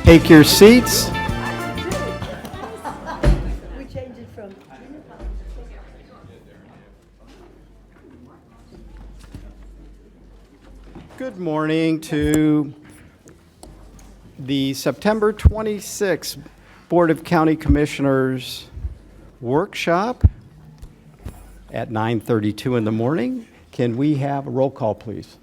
Take your seats. We changed it from. Good morning to the September 26th Board of County Commissioners workshop at 9:32 in the morning. Can we have a roll call, please?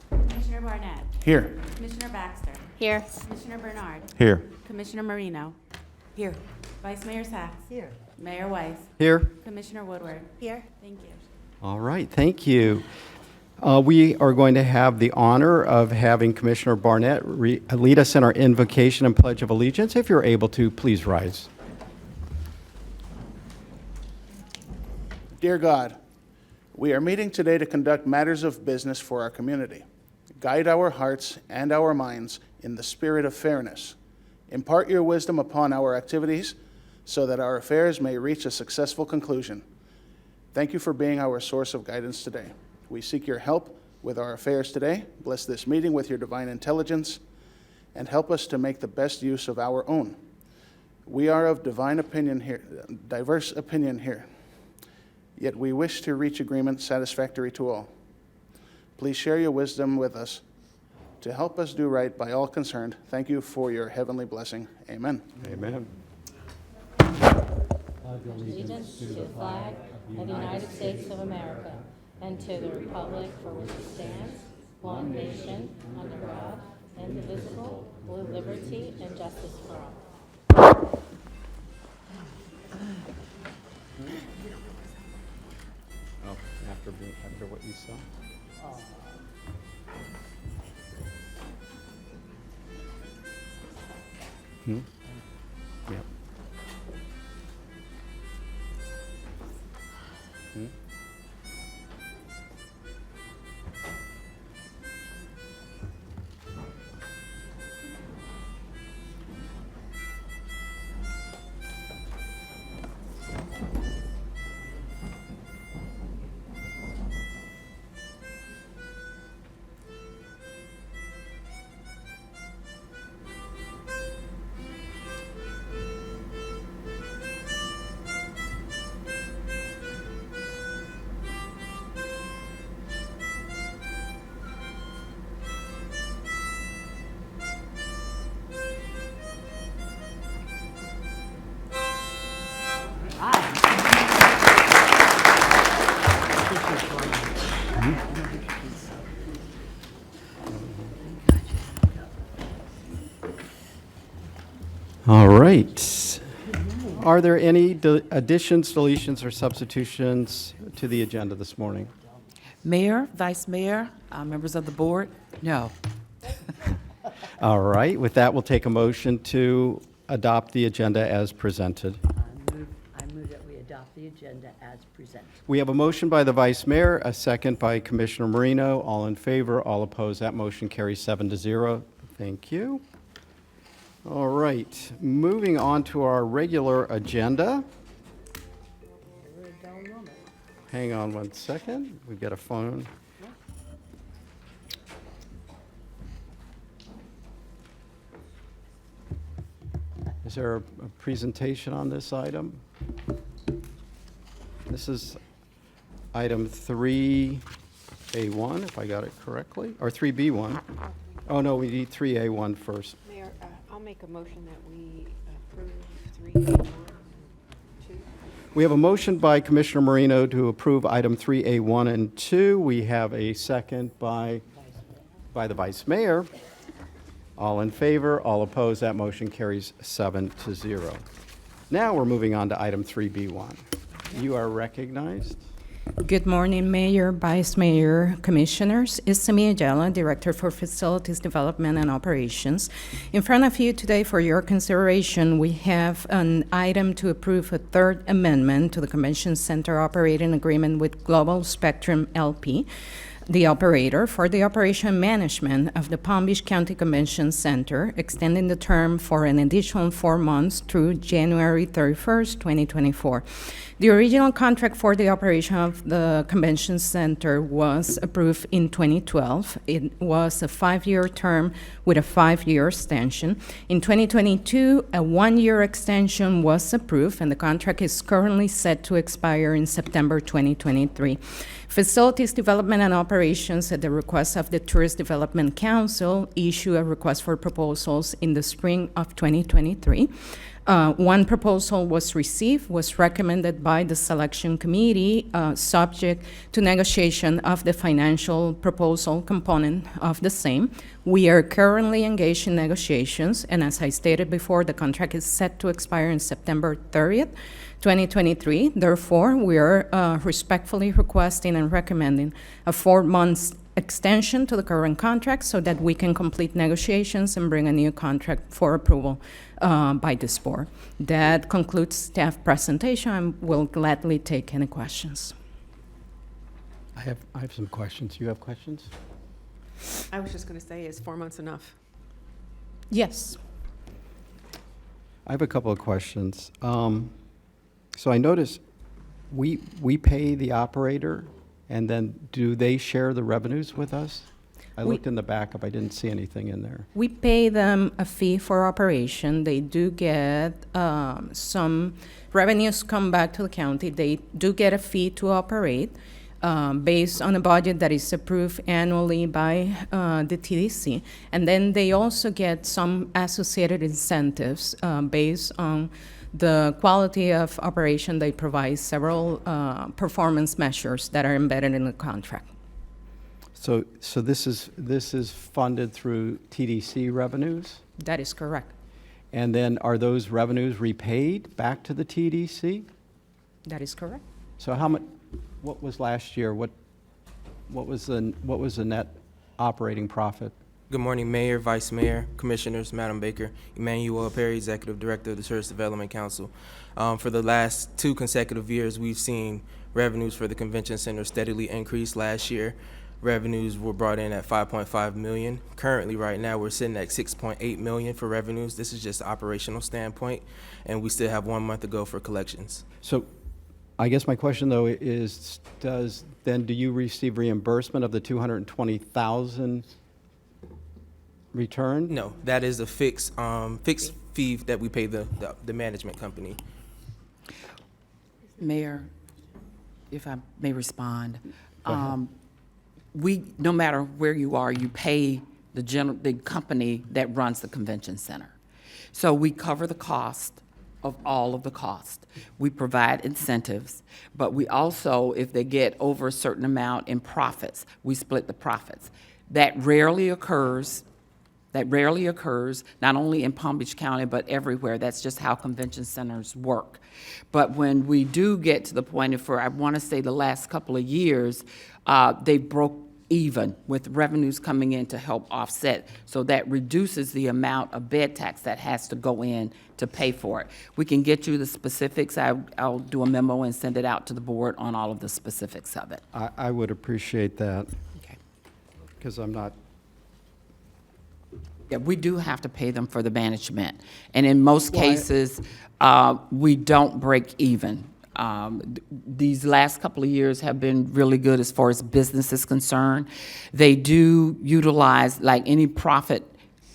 Commissioner Barnett. Here. Commissioner Baxter. Here. Commissioner Bernard. Here. Commissioner Marino. Here. Vice Mayor Sacks. Here. Mayor Weiss. Here. Commissioner Woodward. Here. Thank you. All right, thank you. We are going to have the honor of having Commissioner Barnett lead us in our invocation and Pledge of Allegiance. If you're able to, please rise. Dear God, we are meeting today to conduct matters of business for our community. Guide our hearts and our minds in the spirit of fairness. Impart your wisdom upon our activities so that our affairs may reach a successful conclusion. Thank you for being our source of guidance today. We seek your help with our affairs today. Bless this meeting with your divine intelligence and help us to make the best use of our own. We are of diverse opinion here, yet we wish to reach agreement satisfactory to all. Please share your wisdom with us to help us do right by all concerned. Thank you for your heavenly blessing. Amen. Amen. Allegiance to the flag of the United States of America and to the republic for which it stands, one nation, under God, indivisible, with liberty and justice for all. Oh, after what you saw? Yep. All right. Are there any additions, deletions, or substitutions to the agenda this morning? Mayor, Vice Mayor, members of the board, no. All right. With that, we'll take a motion to adopt the agenda as presented. I move that we adopt the agenda as presented. We have a motion by the Vice Mayor, a second by Commissioner Marino. All in favor, all opposed. That motion carries 7-0. Thank you. All right, moving on to our regular agenda. We're a dull woman. Hang on one second. We've got a phone. Is there a presentation on this item? This is item 3A1, if I got it correctly, or 3B1. Oh, no, we need 3A1 first. Mayor, I'll make a motion that we approve 3A1 and 2. We have a motion by Commissioner Marino to approve item 3A1 and 2. We have a second by the Vice Mayor. All in favor, all opposed, that motion carries 7-0. Now we're moving on to item 3B1. You are recognized. Good morning, Mayor, Vice Mayor, Commissioners. It's Sami Ayala, Director for Facilities Development and Operations. In front of you today for your consideration, we have an item to approve a third amendment to the Convention Center Operating Agreement with Global Spectrum LP, the operator, for the operation and management of the Palm Beach County Convention Center, extending the term for an additional 4 months through January 31st, 2024. The original contract for the operation of the convention center was approved in 2012. It was a 5-year term with a 5-year extension. In 2022, a 1-year extension was approved, and the contract is currently set to expire in September 2023. Facilities Development and Operations, at the request of the Tourist Development Council, issue a request for proposals in the spring of 2023. One proposal was received, was recommended by the selection committee, subject to negotiation of the financial proposal component of the same. We are currently engaged in negotiations, and as I stated before, the contract is set to expire on September 30th, 2023. Therefore, we are respectfully requesting and recommending a 4-month extension to the current contract so that we can complete negotiations and bring a new contract for approval by this board. That concludes staff presentation. I will gladly take any questions. I have some questions. You have questions? I was just going to say, is 4 months enough? Yes. I have a couple of questions. So I noticed we pay the operator, and then do they share the revenues with us? I looked in the backup, I didn't see anything in there. We pay them a fee for operation. They do get some revenues come back to the county. They do get a fee to operate based on a budget that is approved annually by the TDC. And then they also get some associated incentives based on the quality of operation. They provide several performance measures that are embedded in the contract. So this is funded through TDC revenues? That is correct. And then are those revenues repaid back to the TDC? That is correct. So how much, what was last year? What was the net operating profit? Good morning, Mayor, Vice Mayor, Commissioners, Madam Baker. Emmanuel Perry, Executive Director of the Tourist Development Council. For the last 2 consecutive years, we've seen revenues for the convention center steadily increase. Last year, revenues were brought in at $5.5 million. Currently, right now, we're sitting at $6.8 million for revenues. This is just an operational standpoint, and we still have 1 month to go for collections. So I guess my question, though, is do you receive reimbursement of the $220,000 return? No, that is a fixed fee that we pay the management company. Mayor, if I may respond. Go ahead. No matter where you are, you pay the company that runs the convention center. So we cover the cost of all of the cost. We provide incentives, but we also, if they get over a certain amount in profits, we split the profits. That rarely occurs, not only in Palm Beach County, but everywhere. That's just how convention centers work. But when we do get to the point of, I want to say the last couple of years, they broke even with revenues coming in to help offset. So that reduces the amount of bed tax that has to go in to pay for it. We can get you the specifics. I'll do a memo and send it out to the board on all of the specifics of it. I would appreciate that, Okay. because I'm not. Yeah, we do have to pay them for the management. And in most Well, cases, we don't break even. These last couple of years have been really good as far as business is concerned. They do utilize, like any profit,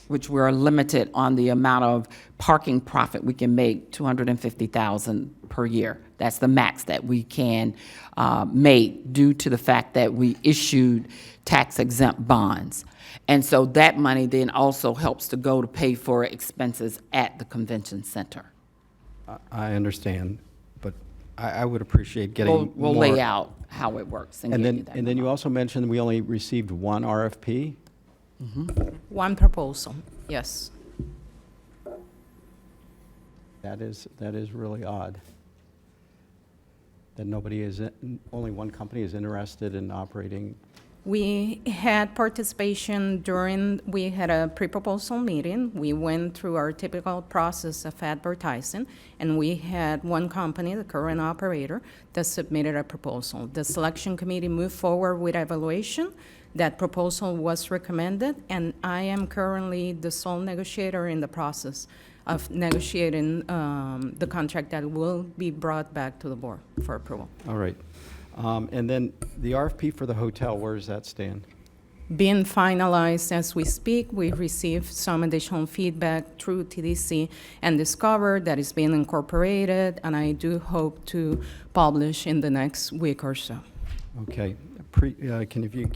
which we're limited on the amount of parking profit we can make, $250,000 per year. That's the max that we can make due to the fact that we issued tax-exempt bonds. And so that money then also helps to go to pay for expenses at the convention center. I understand, but I would appreciate getting We'll more. lay out how it works and And get you then, that. and then you memo. also mentioned we only received one RFP? One proposal, yes. That is really odd. That only one company is interested in operating. We had participation we had a pre-proposal meeting. We went through our typical process of advertising, and we had one company, the current operator, that submitted a proposal. The selection committee moved forward with evaluation. That proposal was recommended, and I am currently the sole negotiator in the process of negotiating the contract that will be brought back to the board for approval. All right. And then the RFP for the hotel, where does that stand? Being finalized as we speak, we received some additional feedback through TDC and Discover that is being incorporated, and I do hope to publish in the next week or so. Okay. If you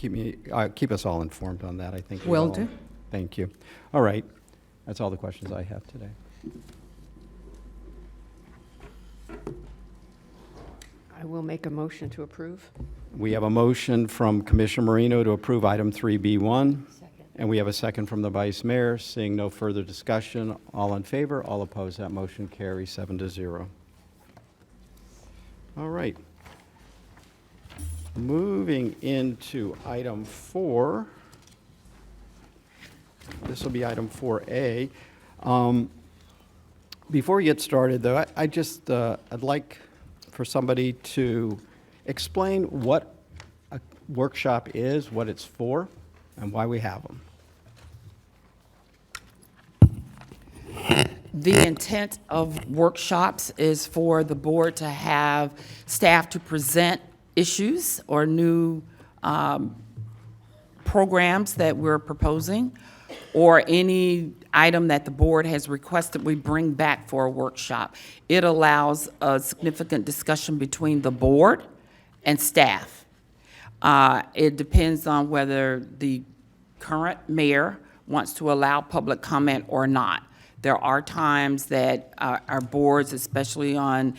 keep us all informed on that, I think. we Will all- do. Thank you. All right. That's all the questions I have today. I will make a motion to approve. We have a motion from Commissioner Marino to approve item 3B1. Second. And we have a second from the Vice Mayor. Seeing no further discussion, all in favor, all opposed, that motion carries 7-0. All right. Moving into item 4. This will be item 4A. Before we get started, though, I'd like for somebody to explain what a workshop is, what it's for, and why we have them. The intent of workshops is for the board to have staff to present issues or new programs that we're proposing, or any item that the board has requested we bring back for a workshop. It allows a significant discussion between the board and staff. It depends on whether the current mayor wants to allow public comment or not. There are times that our boards, especially on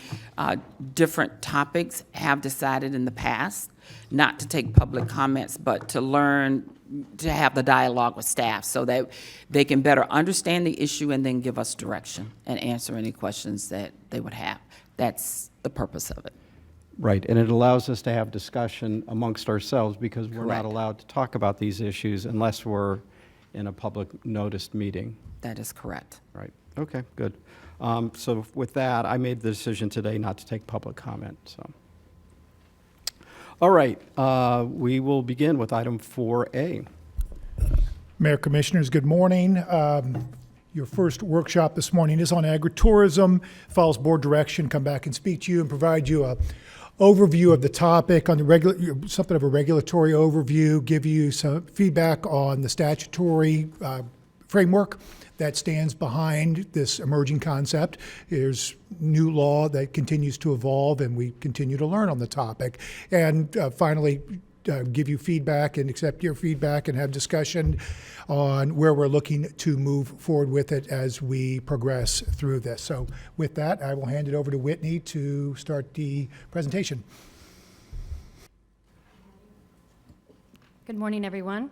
different topics, have decided in the past not to take public comments, but to learn to have the dialogue with staff so that they can better understand the issue and then give us direction and answer any questions that they would have. That's the purpose of it. Right, and it allows us to have discussion amongst ourselves because we're not Correct. allowed to talk about these issues unless we're in a public noticed meeting. That is correct. Right, okay, good. So with that, I made the decision today not to take public comment, so. All right, we will begin with item 4A. Mayor, Commissioners, good morning. Your first workshop this morning is on agritourism. Follows board direction, come back and speak to you and provide you a overview of the topic on the something of a regulatory overview, give you some feedback on the statutory framework that stands behind this emerging concept. There's new law that continues to evolve, and we continue to learn on the topic. And finally, give you feedback and accept your feedback and have discussion on where we're looking to move forward with it as we progress through this. So with that, I will hand it over to Whitney to start the presentation. Good morning, everyone.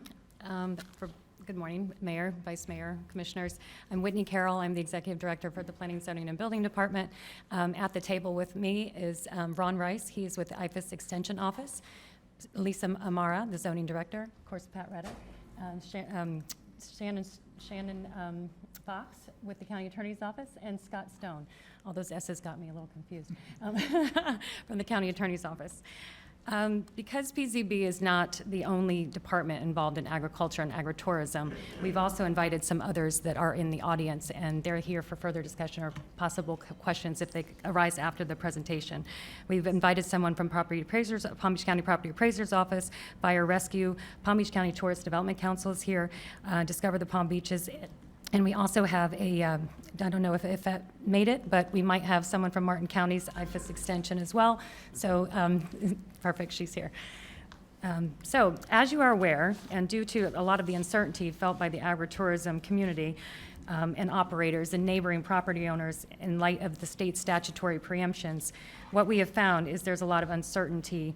Good morning, Mayor, Vice Mayor, Commissioners. I'm Whitney Carroll. I'm the Executive Director for the Planning, Zoning, and Building Department. At the table with me is Ron Rice. He's with the IFAS Extension Office. Lisa Amara, the Zoning Director. Of course, Pat Reddick. Shannon Fox with the County Attorney's Office, and Scott Stone. All those S's got me a little confused. From the County Attorney's Office. Because PZB is not the only department involved in agriculture and agritourism, we've also invited some others that are in the audience, and they're here for further discussion or possible questions if they arise after the presentation. We've invited someone from Property Appraisers, Palm Beach County Property Appraisers Office, Fire Rescue, Palm Beach County Tourist Development Council is here, Discover the Palm Beaches. And we also have I don't know if that made it, but we might have someone from Martin County's IFAS Extension as well. So, perfect, she's here. So, as you are aware, and due to a lot of the uncertainty felt by the agritourism community and operators and neighboring property owners in light of the state statutory preemptions, what we have found is there's a lot of uncertainty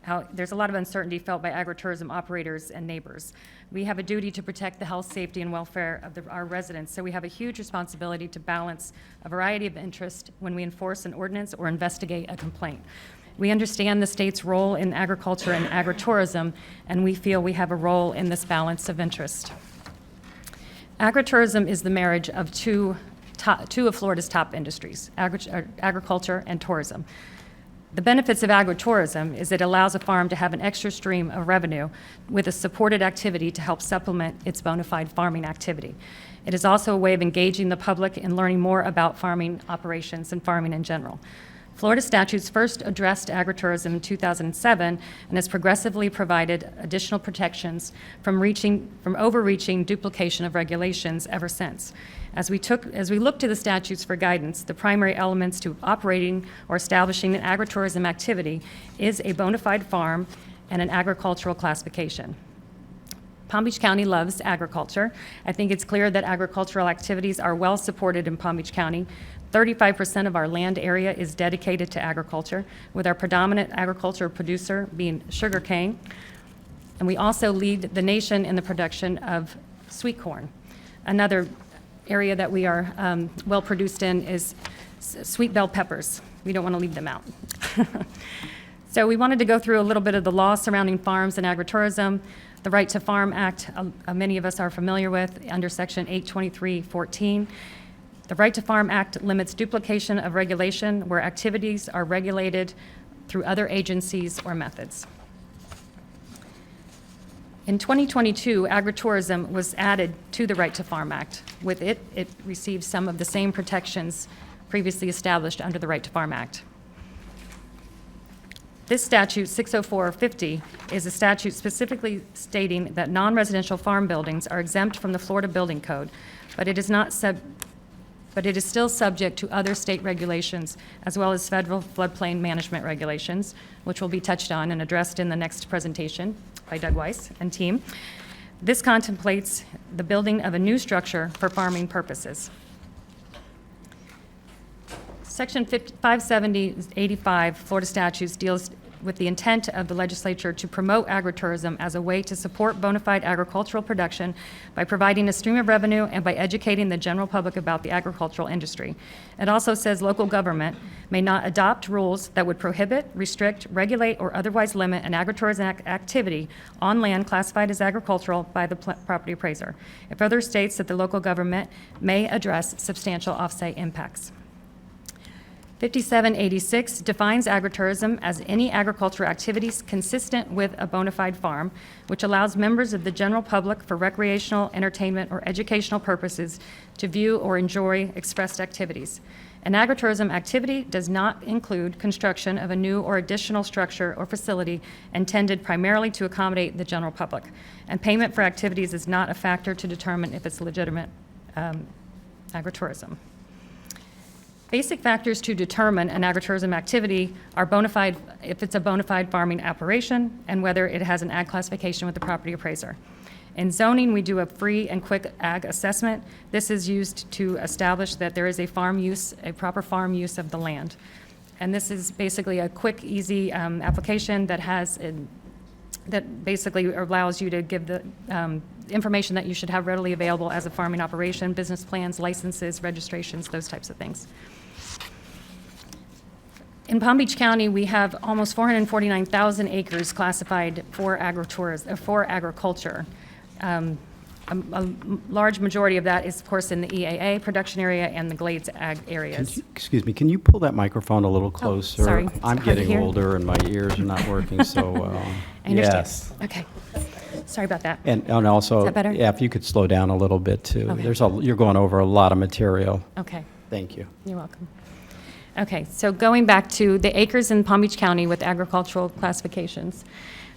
felt by agritourism operators and neighbors. We have a duty to protect the health, safety, and welfare of our residents, so we have a huge responsibility to balance a variety of interests when we enforce an ordinance or investigate a complaint. We understand the state's role in agriculture and agritourism, and we feel we have a role in this balance of interest. Agritourism is the marriage of two of Florida's top industries, agriculture and tourism. The benefits of agritourism is it allows a farm to have an extra stream of revenue with a supported activity to help supplement its bona fide farming activity. It is also a way of engaging the public in learning more about farming operations and farming in general. Florida statutes first addressed agritourism in 2007 and has progressively provided additional protections from overreaching duplication of regulations ever since. As we look to the statutes for guidance, the primary elements to operating or establishing an agritourism activity is a bona fide farm and an agricultural classification. Palm Beach County loves agriculture. I think it's clear that agricultural activities are well supported in Palm Beach County. 35% of our land area is dedicated to agriculture, with our predominant agriculture producer being sugarcane. And we also lead the nation in the production of sweet corn. Another area that we are well produced in is sweet bell peppers. We don't want to leave them out. So we wanted to go through a little bit of the law surrounding farms and agritourism. The Right to Farm Act, many of us are familiar with, under Section 823.14. The Right to Farm Act limits duplication of regulation where activities are regulated through other agencies or methods. In 2022, agritourism was added to the Right to Farm Act. With it, it received some of the same protections previously established under the Right to Farm Act. This statute, 60450, is a statute specifically stating that non-residential farm buildings are exempt from the Florida Building Code, but it is still subject to other state regulations as well as federal floodplain management regulations, which will be touched on and addressed in the next presentation by Doug Weiss and team. This contemplates the building of a new structure for farming purposes. Section 570-85 Florida statutes deals with the intent of the legislature to promote agritourism as a way to support bona fide agricultural production by providing a stream of revenue and by educating the general public about the agricultural industry. It also says local government may not adopt rules that would prohibit, restrict, regulate, or otherwise limit an agritourism activity on land classified as agricultural by the property appraiser. It further states that the local government may address substantial off-site impacts. 5786 defines agritourism as any agricultural activities consistent with a bona fide farm, which allows members of the general public for recreational, entertainment, or educational purposes to view or enjoy expressed activities. An agritourism activity does not include construction of a new or additional structure or facility intended primarily to accommodate the general public, and payment for activities is not a factor to determine if it's legitimate agritourism. Basic factors to determine an agritourism activity are bona fide, if it's a bona fide farming operation, and whether it has an ag classification with the property appraiser. In zoning, we do a free and quick ag assessment. This is used to establish that there is a proper farm use of the land. And this is basically a quick, easy application that basically allows you to give the information that you should have readily available as a farming operation, business plans, licenses, registrations, those types of things. In Palm Beach County, we have almost 449,000 acres classified for agriculture. A large majority of that is, of course, in the EAA production area and the Glades ag areas. Excuse me, can you pull that microphone a little closer? sorry. I'm It's hard to getting hear. older and my ears are not working so well. I understand. Yes. Okay. Sorry about that. And also, Is that better? yeah, if you could slow down a little bit too. Okay. You're going over a lot of material. Okay. Thank you. You're welcome. Okay, so going back to the acres in Palm Beach County with agricultural classifications,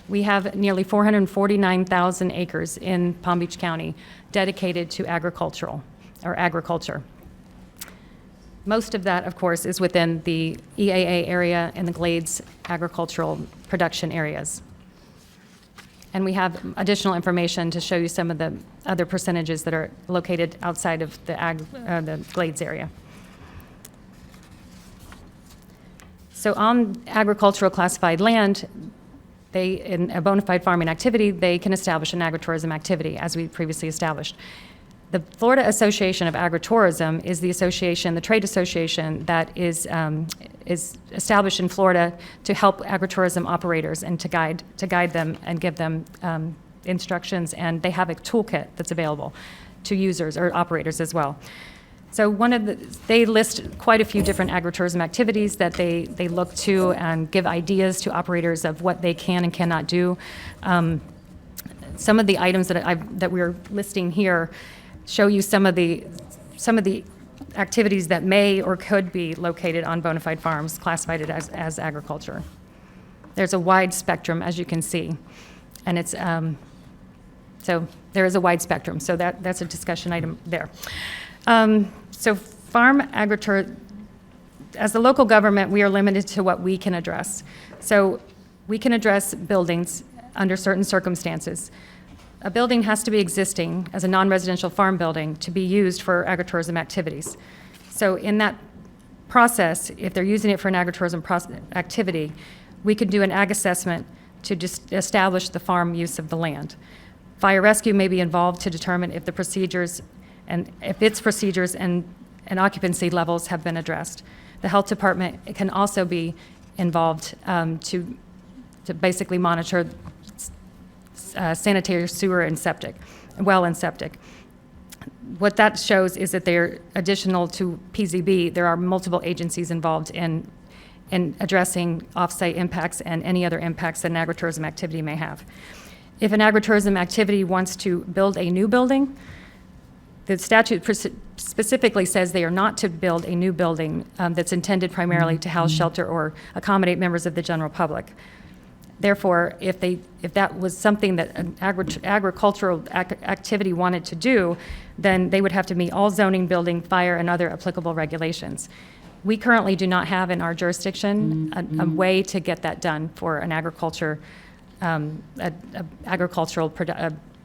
we have nearly 449,000 acres in Palm Beach County dedicated to agriculture. Most of that, of course, is within the EAA area and the Glades agricultural production areas. And we have additional information to show you some of the other percentages that are located outside of the Glades area. So on agricultural classified land, in a bona fide farming activity, they can establish an agritourism activity, as we previously established. The Florida Association of Agritourism is the trade association that is established in Florida to help agritourism operators and to guide them and give them instructions, and they have a toolkit that's available to users or operators as well. So they list quite a few different agritourism activities that they look to and give ideas to operators of what they can and cannot do. Some of the items that we're listing here show you some of the activities that may or could be located on bona fide farms classified as agriculture. There's a wide spectrum, as you can see, and it's so there is a wide spectrum. So that's a discussion item there. So farm agritourism, as the local government, we are limited to what we can address. So we can address buildings under certain circumstances. A building has to be existing as a non-residential farm building to be used for agritourism activities. So in that process, if they're using it for an agritourism activity, we could do an ag assessment to just establish the farm use of the land. Fire rescue may be involved to determine if the procedures and occupancy levels have been addressed. The health department can also be involved to basically monitor sanitary sewer and septic, well and septic. What that shows is that they're additional to PZB. There are multiple agencies involved in addressing off-site impacts and any other impacts that an agritourism activity may have. If an agritourism activity wants to build a new building, the statute specifically says they are not to build a new building that's intended primarily to house, shelter, or accommodate members of the general public. Therefore, if that was something that an agricultural activity wanted to do, then they would have to meet all zoning, building, fire, and other applicable regulations. We currently do not have in our jurisdiction a way to get that done for an agricultural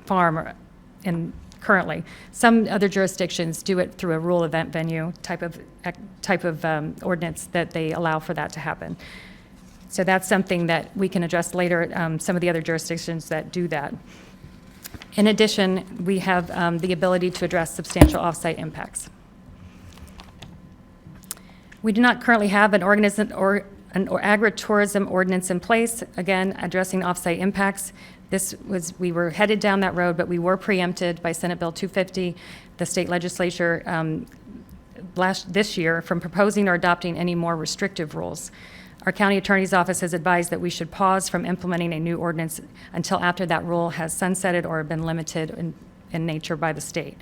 farm currently. Some other jurisdictions do it through a rural event venue type of ordinance that they allow for that to happen. So that's something that we can address later, some of the other jurisdictions that do that. In addition, we have the ability to address substantial off-site impacts. We do not currently have an agritourism ordinance in place, again, addressing off-site impacts. We were headed down that road, but we were preempted by Senate Bill 250, the state legislature this year, from proposing or adopting any more restrictive rules. Our county attorney's office has advised that we should pause from implementing a new ordinance until after that rule has sunsetted or been limited in nature by the state.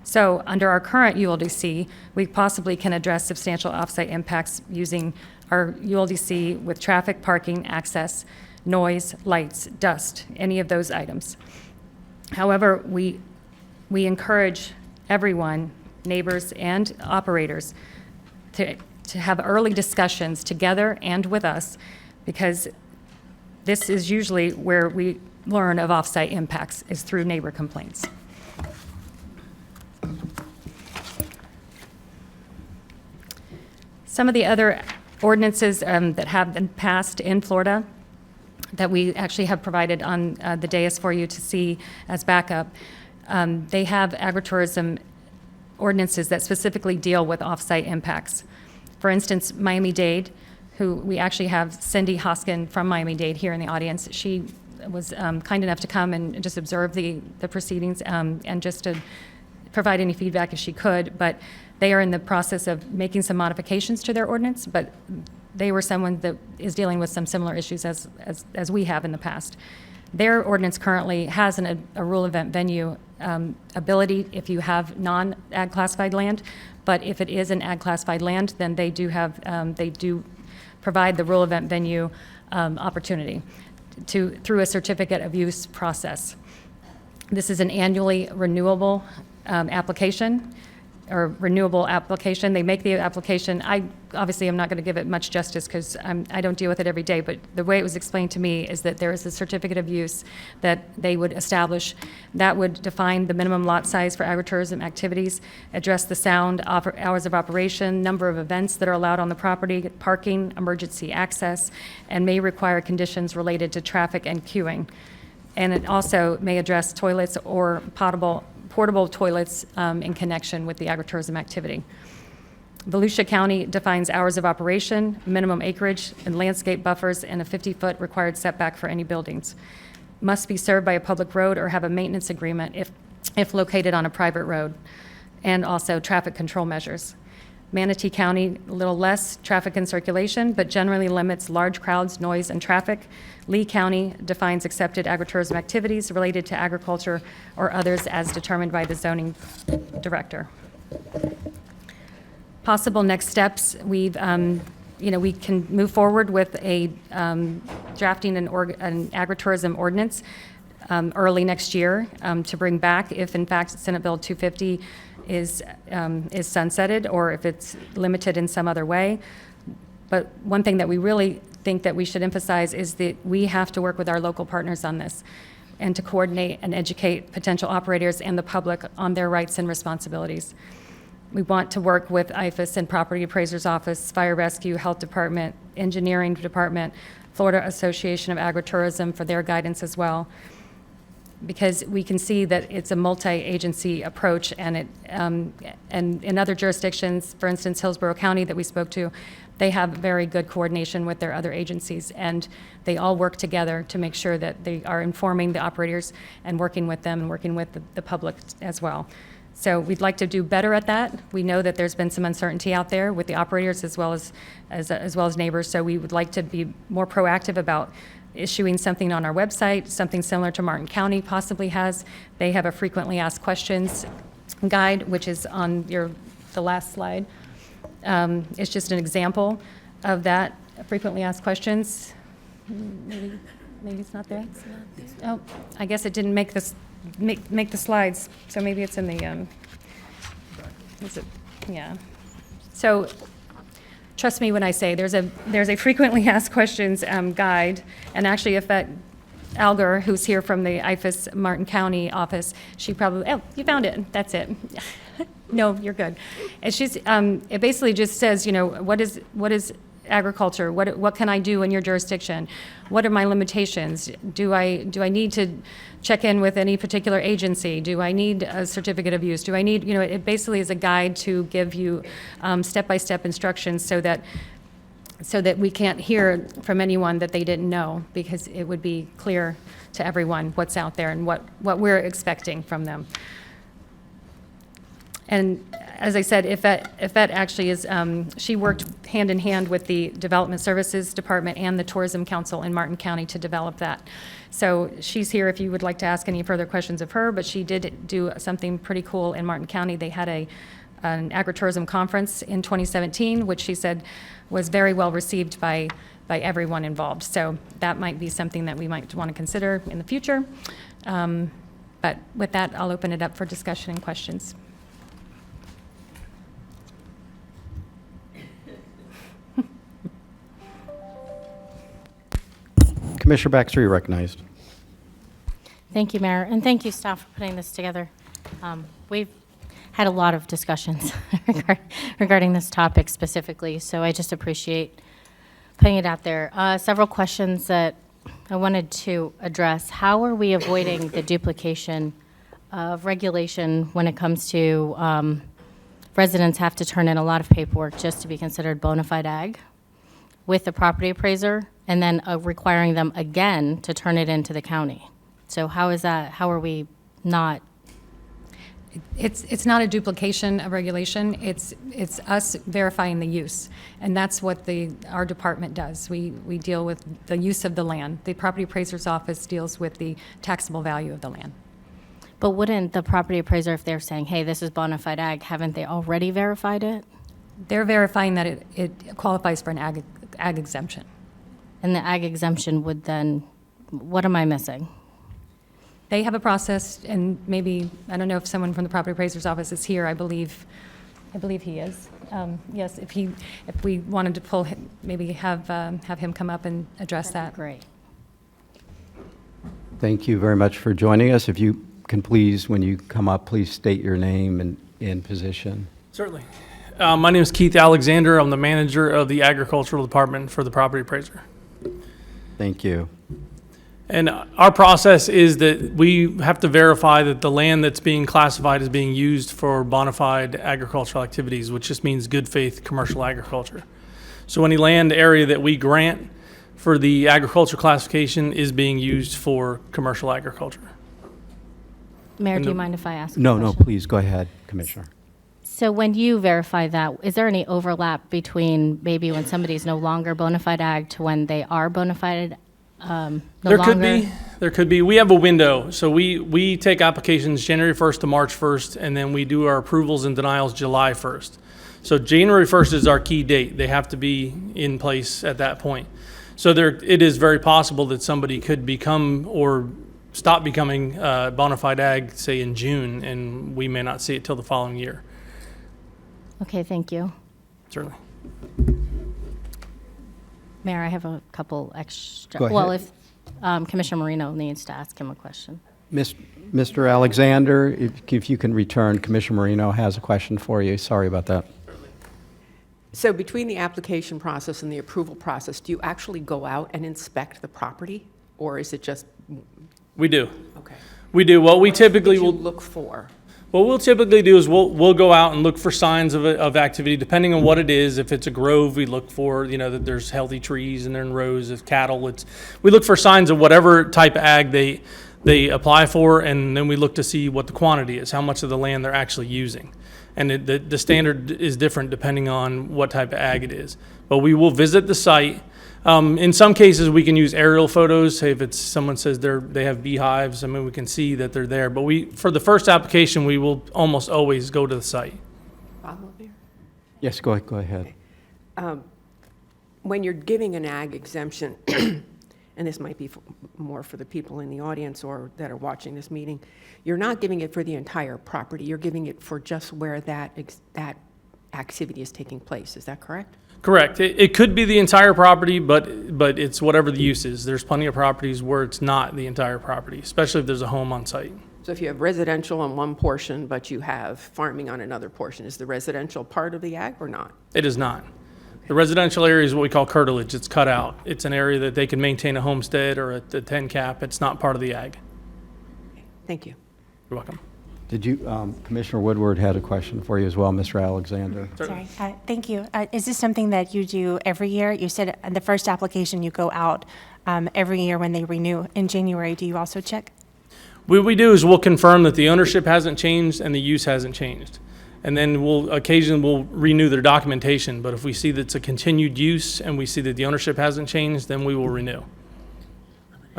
So under our current ULDC, we possibly can address substantial off-site impacts using our ULDC with traffic, parking, access, noise, lights, dust, any of those items. However, we encourage everyone, neighbors and operators, to have early discussions together and with us, because this is usually where we learn of off-site impacts, is through neighbor complaints. Some of the other ordinances that have been passed in Florida that we actually have provided on the dais for you to see as backup, they have agritourism ordinances that specifically deal with off-site impacts. For instance, Miami-Dade, who we actually have Cindy Hoskin from Miami-Dade here in the audience. She was kind enough to come and just observe the proceedings and just to provide any feedback if she could. But they are in the process of making some modifications to their ordinance, but they were someone that is dealing with some similar issues as we have in the past. Their ordinance currently has a rural event venue ability if you have non-ag classified land, but if it is an ag classified land, then they do provide the rural event venue opportunity through a certificate of use process. This is an annually renewable application. They make the application. I obviously am not going to give it much justice because I don't deal with it every day, but the way it was explained to me is that there is a certificate of use that they would establish that would define the minimum lot size for agritourism activities, address the sound, hours of operation, number of events that are allowed on the property, parking, emergency access, and may require conditions related to traffic and queuing. And it also may address toilets or portable toilets in connection with the agritourism activity. Volusia County defines hours of operation, minimum acreage, and landscape buffers, and a 50-foot required setback for any buildings. Must be served by a public road or have a maintenance agreement if located on a private road. and also traffic control measures. Manatee County, a little less traffic and circulation, but generally limits large crowds, noise, and traffic. Lee County defines accepted agritourism activities related to agriculture or others as determined by the zoning director. Possible next steps, we can move forward with a drafting an agritourism ordinance early next year to bring back if in fact Senate Bill 250 is sunsetted or if it's limited in some other way. But one thing that we really think that we should emphasize is that we have to work with our local partners on this and to coordinate and educate potential operators and the public on their rights and responsibilities. We want to work with IFAS and Property Appraiser's Office, Fire Rescue, Health Department, Engineering Department, Florida Association of Agritourism for their guidance as well, because we can see that it's a multi-agency approach, and in other jurisdictions, for instance, Hillsborough County that we spoke to, they have very good coordination with their other agencies, and they all work together to make sure that they are informing the operators and working with them and working with the public as well. So we'd like to do better at that. We know that there's been some uncertainty out there with the operators as well as neighbors, so we would like to be more proactive about issuing something on our website, something similar to Martin County possibly has. They have a frequently asked questions guide, which is on the last slide. It's just an example of that, frequently asked questions. Maybe it's not there? Oh, I guess it didn't make the slides, so maybe it's in the, is it? Yeah. So trust me when I say there's a frequently asked questions guide, and actually Yvette Alger, who's here from the IFAS Martin County office, she probably, oh, you found it, that's it. No, you're good. And it basically just says, what is agriculture? What can I do in your jurisdiction? What are my limitations? Do I need to check in with any particular agency? Do I need a certificate of use? Do I need, it basically is a guide to give you step-by-step instructions so that we can't hear from anyone that they didn't know, because it would be clear to everyone what's out there and what we're expecting from them. And as I said, Yvette actually is, she worked hand in hand with the Development Services Department and the Tourism Council in Martin County to develop that. So she's here if you would like to ask any further questions of her, but she did do something pretty cool in Martin County. They had an agritourism conference in 2017, which she said was very well received by everyone involved. So that might be something that we might want to consider in the future. But with that, I'll open it up for discussion and questions. Commissioner Baxter, you're recognized. Thank you, Mayor, and thank you, staff, for putting this together. We've had a lot of discussions regarding this topic specifically, so I just appreciate putting it out there. Several questions that I wanted to address. How are we avoiding the duplication of regulation when it comes to residents have to turn in a lot of paperwork just to be considered bona fide ag with the property appraiser, and then requiring them again to turn it into the county? So how is that, how are we not? It's not a duplication of regulation. It's us verifying the use, and that's what our department does. We deal with the use of the land. The property appraiser's office deals with the taxable value of the land. But wouldn't the property appraiser, if they're saying, hey, this is bona fide ag, haven't they already verified it? They're verifying that it qualifies for an ag exemption. And the ag exemption would then, what am I missing? They have a process, and maybe, I don't know if someone from the property appraiser's office is here. I believe he is. Yes, if we wanted to pull him, maybe have him come up and address that. Great. Thank you very much for joining us. If you can please, when you come up, please state your name and position. Certainly. My name is Keith Alexander. I'm the manager of the agricultural department for the property appraiser. Thank you. And our process is that we have to verify that the land that's being classified as being used for bona fide agricultural activities, which just means good faith commercial agriculture. So any land area that we grant for the agriculture classification is being used for commercial agriculture. Mayor, And do you mind if I ask a No, question? please, go ahead, Commissioner. So when you verify that, is there any overlap between maybe when somebody's no longer bona fide ag to when they are bona fide no There longer? could be. There could be. We have a window. So we take applications January 1st to March 1st, and then we do our approvals and denials July 1st. So January 1st is our key date. They have to be in place at that point. So it is very possible that somebody could become or stop becoming bona fide ag, say in June, and we may not see it till the following year. Okay, thank you. Certainly. Mayor, I have a couple extra. Go ahead. Well, if Commissioner Marino needs to ask him a question. Mr. Alexander, if you can return, Commissioner Marino has a question for you. Sorry about that. So between the application process and the approval process, do you actually go out and inspect the property? Or is it just, We do. okay. We do. What we typically What do you will look for? What we'll typically do is we'll go out and look for signs of activity, depending on what it is. If it's a grove, we look for, that there's healthy trees and they're in rows of cattle. We look for signs of whatever type of ag they apply for, and then we look to see what the quantity is, how much of the land they're actually using. And the standard is different depending on what type of ag it is. But we will visit the site. In some cases, we can use aerial photos. Say if it's someone says they have beehives, we can see that they're there. But for the first application, we will almost always go to the site. Follow there? Yes, go ahead. When you're giving an ag exemption, and this might be more for the people in the audience or that are watching this meeting, you're not giving it for the entire property. You're giving it for just where that activity is taking place. Is that correct? Correct. It could be the entire property, but it's whatever the use is. There's plenty of properties where it's not the entire property, especially if there's a home on site. So if you have residential on one portion, but you have farming on another portion, is the residential part of the ag or not? It is not. The residential area is what we call curtilage. It's cut out. It's an area that they can maintain a homestead or a 10 cap. It's not part of the ag. Thank you. You're welcome. Did you, Commissioner Woodward had a question for you as well, Mr. Alexander. Sorry. Thank you. Is this something that you do every year? You said the first application you go out every year when they renew in January. Do you also check? What we do is we'll confirm that the ownership hasn't changed and the use hasn't changed. And then occasionally we'll renew their documentation. But if we see that it's a continued use and we see that the ownership hasn't changed, then we will renew.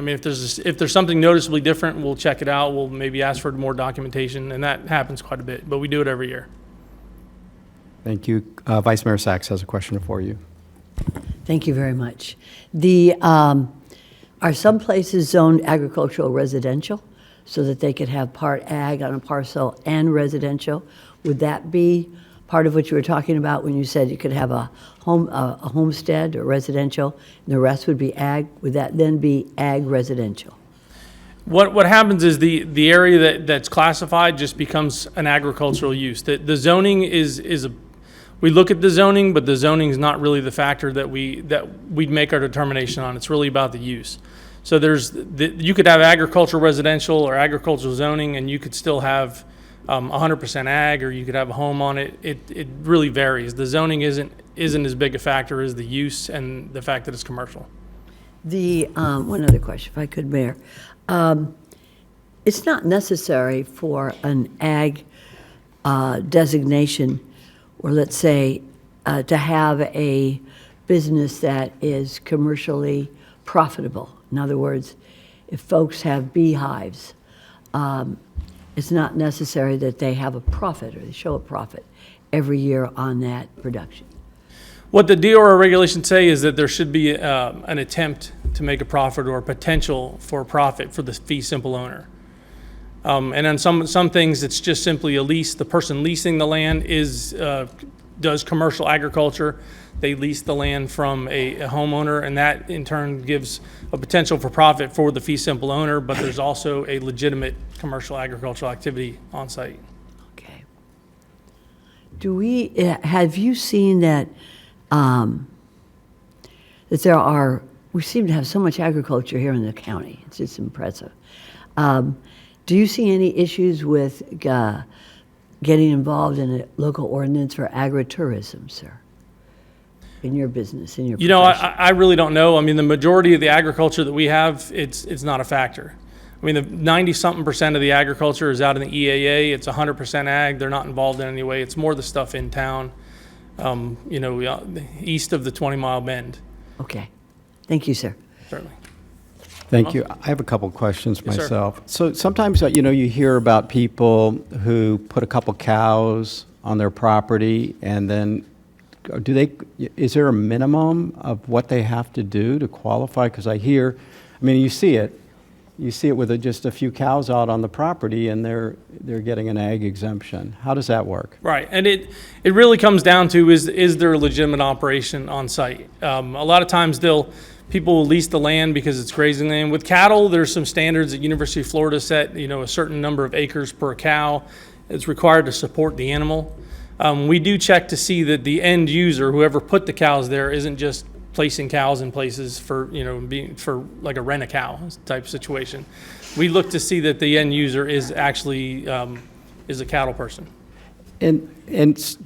If there's something noticeably different, we'll check it out. We'll maybe ask for more documentation, and that happens quite a bit. But we do it every year. Thank you. Vice Mayor Sachs has a question for you. Thank you very much. Are some places zoned agricultural residential so that they could have part ag on a parcel and residential? Would that be part of what you were talking about when you said you could have a homestead or residential, and the rest would be ag? Would that then be ag residential? What happens is the area that's classified just becomes an agricultural use. The zoning we look at the zoning, but the zoning is not really the factor that we'd make our determination on. It's really about the use. So you could have agricultural residential or agricultural zoning, and you could still have 100% ag, or you could have a home on it. It really varies. The zoning isn't as big a factor as the use and the fact that it's commercial. One other question, if I could, Mayor. It's not necessary for an ag designation, or let's say, to have a business that is commercially profitable. In other words, if folks have beehives, it's not necessary that they have a profit or they show a profit every year on that production. What the DOR regulations say is that there should be an attempt to make a profit or a potential for a profit for the fee simple owner. And on some things, it's just simply a lease. The person leasing the land does commercial agriculture. They lease the land from a homeowner, and that in turn gives a potential for profit for the fee simple owner, but there's also a legitimate commercial agricultural activity on site. Okay. Have you seen that we seem to have so much agriculture here in the county. It's just impressive. Do you see any issues with getting involved in a local ordinance for agritourism, sir? In your business, in your profession? I really don't know. The majority of the agriculture that we have, it's not a factor. I mean, the 90-something% of the agriculture is out in the EAA. It's 100% ag. They're not involved in any way. It's more the stuff in town, east of the 20-mile bend. Okay. Thank you, sir. Certainly. Thank you. I have a couple questions Yes, sir. myself. So sometimes, you hear about people who put a couple cows on their property, and then is there a minimum of what they have to do to qualify? Because you see it with just a few cows out on the property, and they're getting an ag exemption. How does that work? Right, and it really comes down to is there a legitimate operation on site? A lot of times people will lease the land because it's grazing land. With cattle, there's some standards that University of Florida set, a certain number of acres per cow is required to support the animal. We do check to see that the end user, whoever put the cows there, isn't just placing cows in places for like a rent-a-cow type situation. We look to see that the end user is actually is a cattle person. And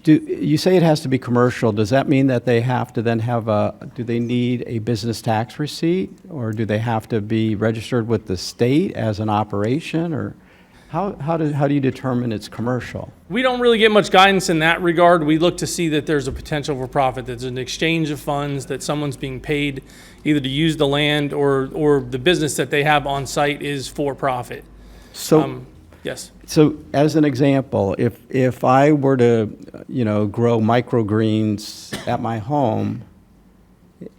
you say it has to be commercial. Does that mean that they have to then do they need a business tax receipt, or do they have to be registered with the state as an operation, or how do you determine it's commercial? We don't really get much guidance in that regard. We look to see that there's a potential for profit, that there's an exchange of funds, that someone's being paid either to use the land or the business that they have on site is for profit. So, yes. So as an example, if I were to, grow microgreens at my home,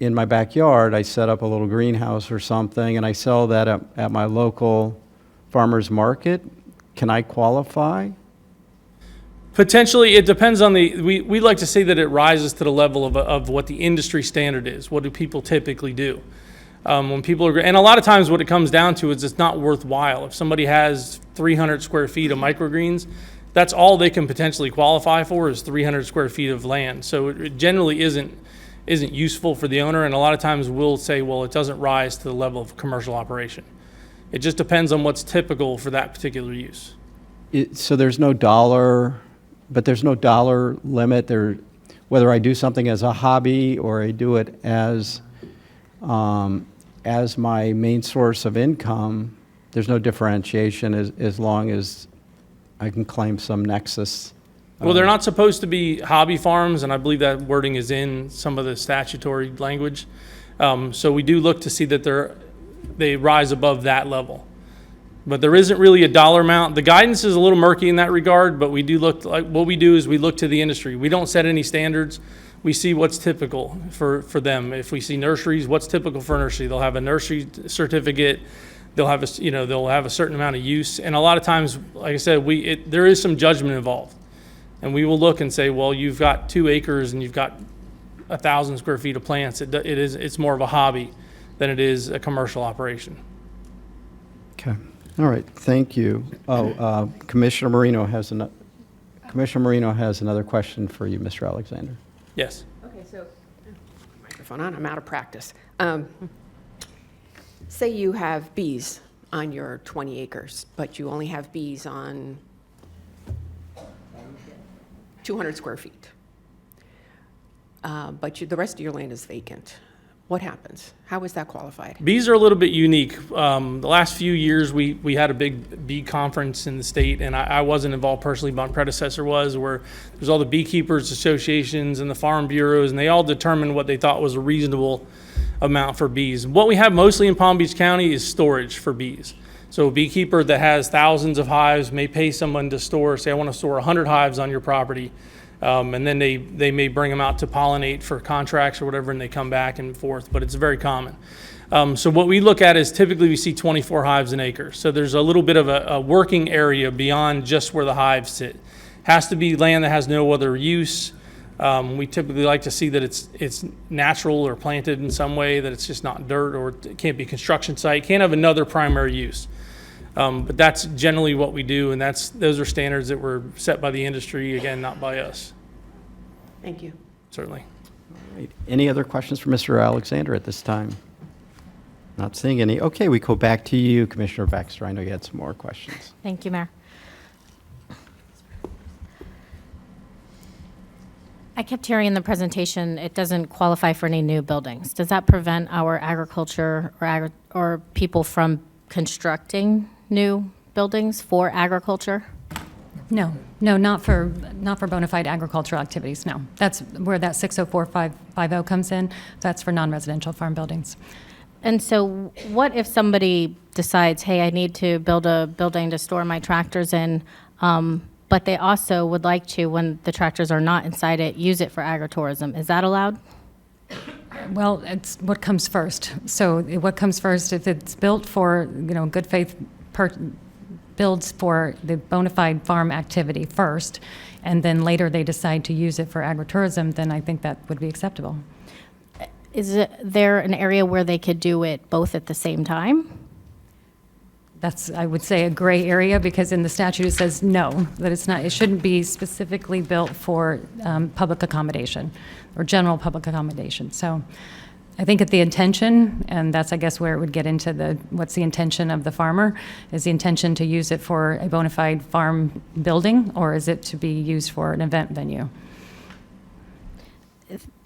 in my backyard, I set up a little greenhouse or something, and I sell that at my local farmer's market, can I qualify? Potentially, it depends on we like to say that it rises to the level of what the industry standard is. What do people typically do? When people are, and a lot of times what it comes down to is it's not worthwhile. If somebody has 300 square feet of microgreens, that's all they can potentially qualify for is 300 square feet of land. So it generally isn't useful for the owner, and a lot of times we'll say, well, it doesn't rise to the level of commercial operation. It just depends on what's typical for that particular use. So there's no dollar limit there, whether I do something as a hobby or I do it as my main source of income. There's no differentiation as long as I can claim some nexus. Well, they're not supposed to be hobby farms, and I believe that wording is in some of the statutory language. So we do look to see that they rise above that level. But there isn't really a dollar amount. The guidance is a little murky in that regard, but we do look, like what we do is we look to the industry. We don't set any standards. We see what's typical for them. If we see nurseries, what's typical for a nursery? They'll have a nursery certificate. They'll have a certain amount of use. And a lot of times, like I said, there is some judgment involved. And we will look and say, well, you've got 2 acres and you've got 1,000 square feet of plants. It's more of a hobby than it is a commercial operation. Okay. All right. Thank you. Commissioner Marino has another question for you, Mr. Alexander. Yes. Okay, so, microphone on, I'm out of practice. Say you have bees on your 20 acres, but you only have bees on 200 square feet. But the rest of your land is vacant. What happens? How is that qualified? Bees are a little bit unique. The last few years, we had a big bee conference in the state, and I wasn't involved personally, but my predecessor was, where there's all the beekeepers associations and the farm bureaus, and they all determined what they thought was a reasonable amount for bees. What we have mostly in Palm Beach County is storage for bees. So a beekeeper that has thousands of hives may pay someone to store, say I want to store 100 hives on your property. And then they may bring them out to pollinate for contracts or whatever, and they come back and forth, but it's very common. So what we look at is typically we see 24 hives an acre. So there's a little bit of a working area beyond just where the hives sit. Has to be land that has no other use. We typically like to see that it's natural or planted in some way, that it's just not dirt, or it can't be a construction site, can't have another primary use. But that's generally what we do, and those are standards that were set by the industry, again, not by us. Thank you. Certainly. All right. Any other questions for Mr. Alexander at this time? Not seeing any. Okay, we go back to you, Commissioner Baxter. I know you had some more questions. Thank you, Mayor. I kept hearing in the presentation it doesn't qualify for any new buildings. Does that prevent our agriculture or people from constructing new buildings for agriculture? No, not for bona fide agricultural activities, no. That's where that 604550 comes in. That's for non-residential farm buildings. And so what if somebody decides, hey, I need to build a building to store my tractors in, but they also would like to, when the tractors are not inside it, use it for agritourism? Is that allowed? Well, it's what comes first. So what comes first, if it's built for, good faith, builds for the bona fide farm activity first, and then later they decide to use it for agritourism, then I think that would be acceptable. Is there an area where they could do it both at the same time? That's, I would say, a gray area, because in the statute it says no, that it's not, it shouldn't be specifically built for public accommodation or general public accommodation. So I think at the intention, and that's, I guess, where it would get into what's the intention of the farmer? Is the intention to use it for a bona fide farm building, or is it to be used for an event venue?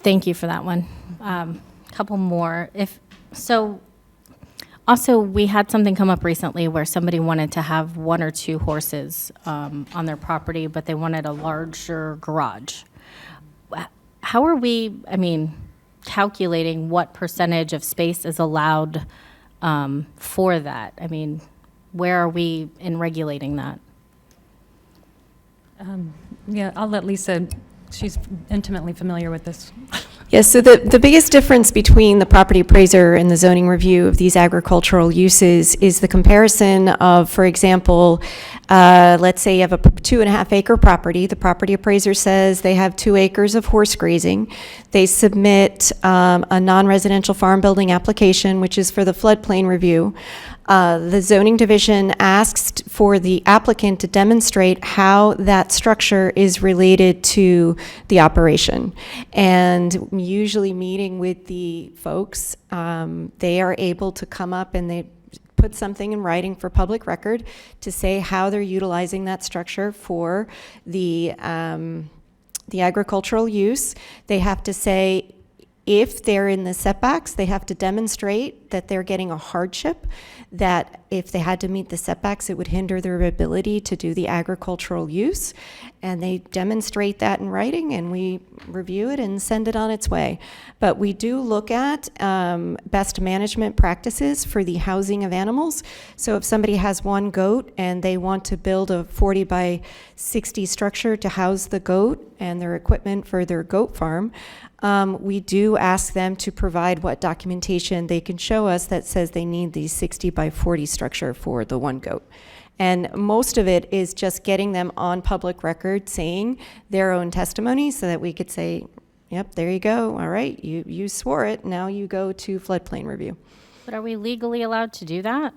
Thank you for that one. Couple more. Also, we had something come up recently where somebody wanted to have 1 or 2 horses on their property, but they wanted a larger garage. How are we, calculating what percentage of space is allowed for that? Where are we in regulating that? Yeah, I'll let Lisa, she's intimately familiar with this. Yes, so the biggest difference between the property appraiser and the zoning review of these agricultural uses is the comparison of, for example, let's say you have a 2.5 acre property. The property appraiser says they have 2 acres of horse grazing. They submit a non-residential farm building application, which is for the floodplain review. The zoning division asks for the applicant to demonstrate how that structure is related to the operation. And usually meeting with the folks, they are able to come up and they put something in writing for public record to say how they're utilizing that structure for the agricultural use. They have to say, if they're in the setbacks, they have to demonstrate that they're getting a hardship, that if they had to meet the setbacks, it would hinder their ability to do the agricultural use. And they demonstrate that in writing, and we review it and send it on its way. But we do look at best management practices for the housing of animals. So if somebody has 1 goat and they want to build a 40 by 60 structure to house the goat and their equipment for their goat farm, we do ask them to provide what documentation they can show us that says they need the 60 by 40 structure for the 1 goat. And most of it is just getting them on public record saying their own testimony so that we could say, yep, there you go. All right, you swore it. Now you go to floodplain review. But are we legally allowed to do that?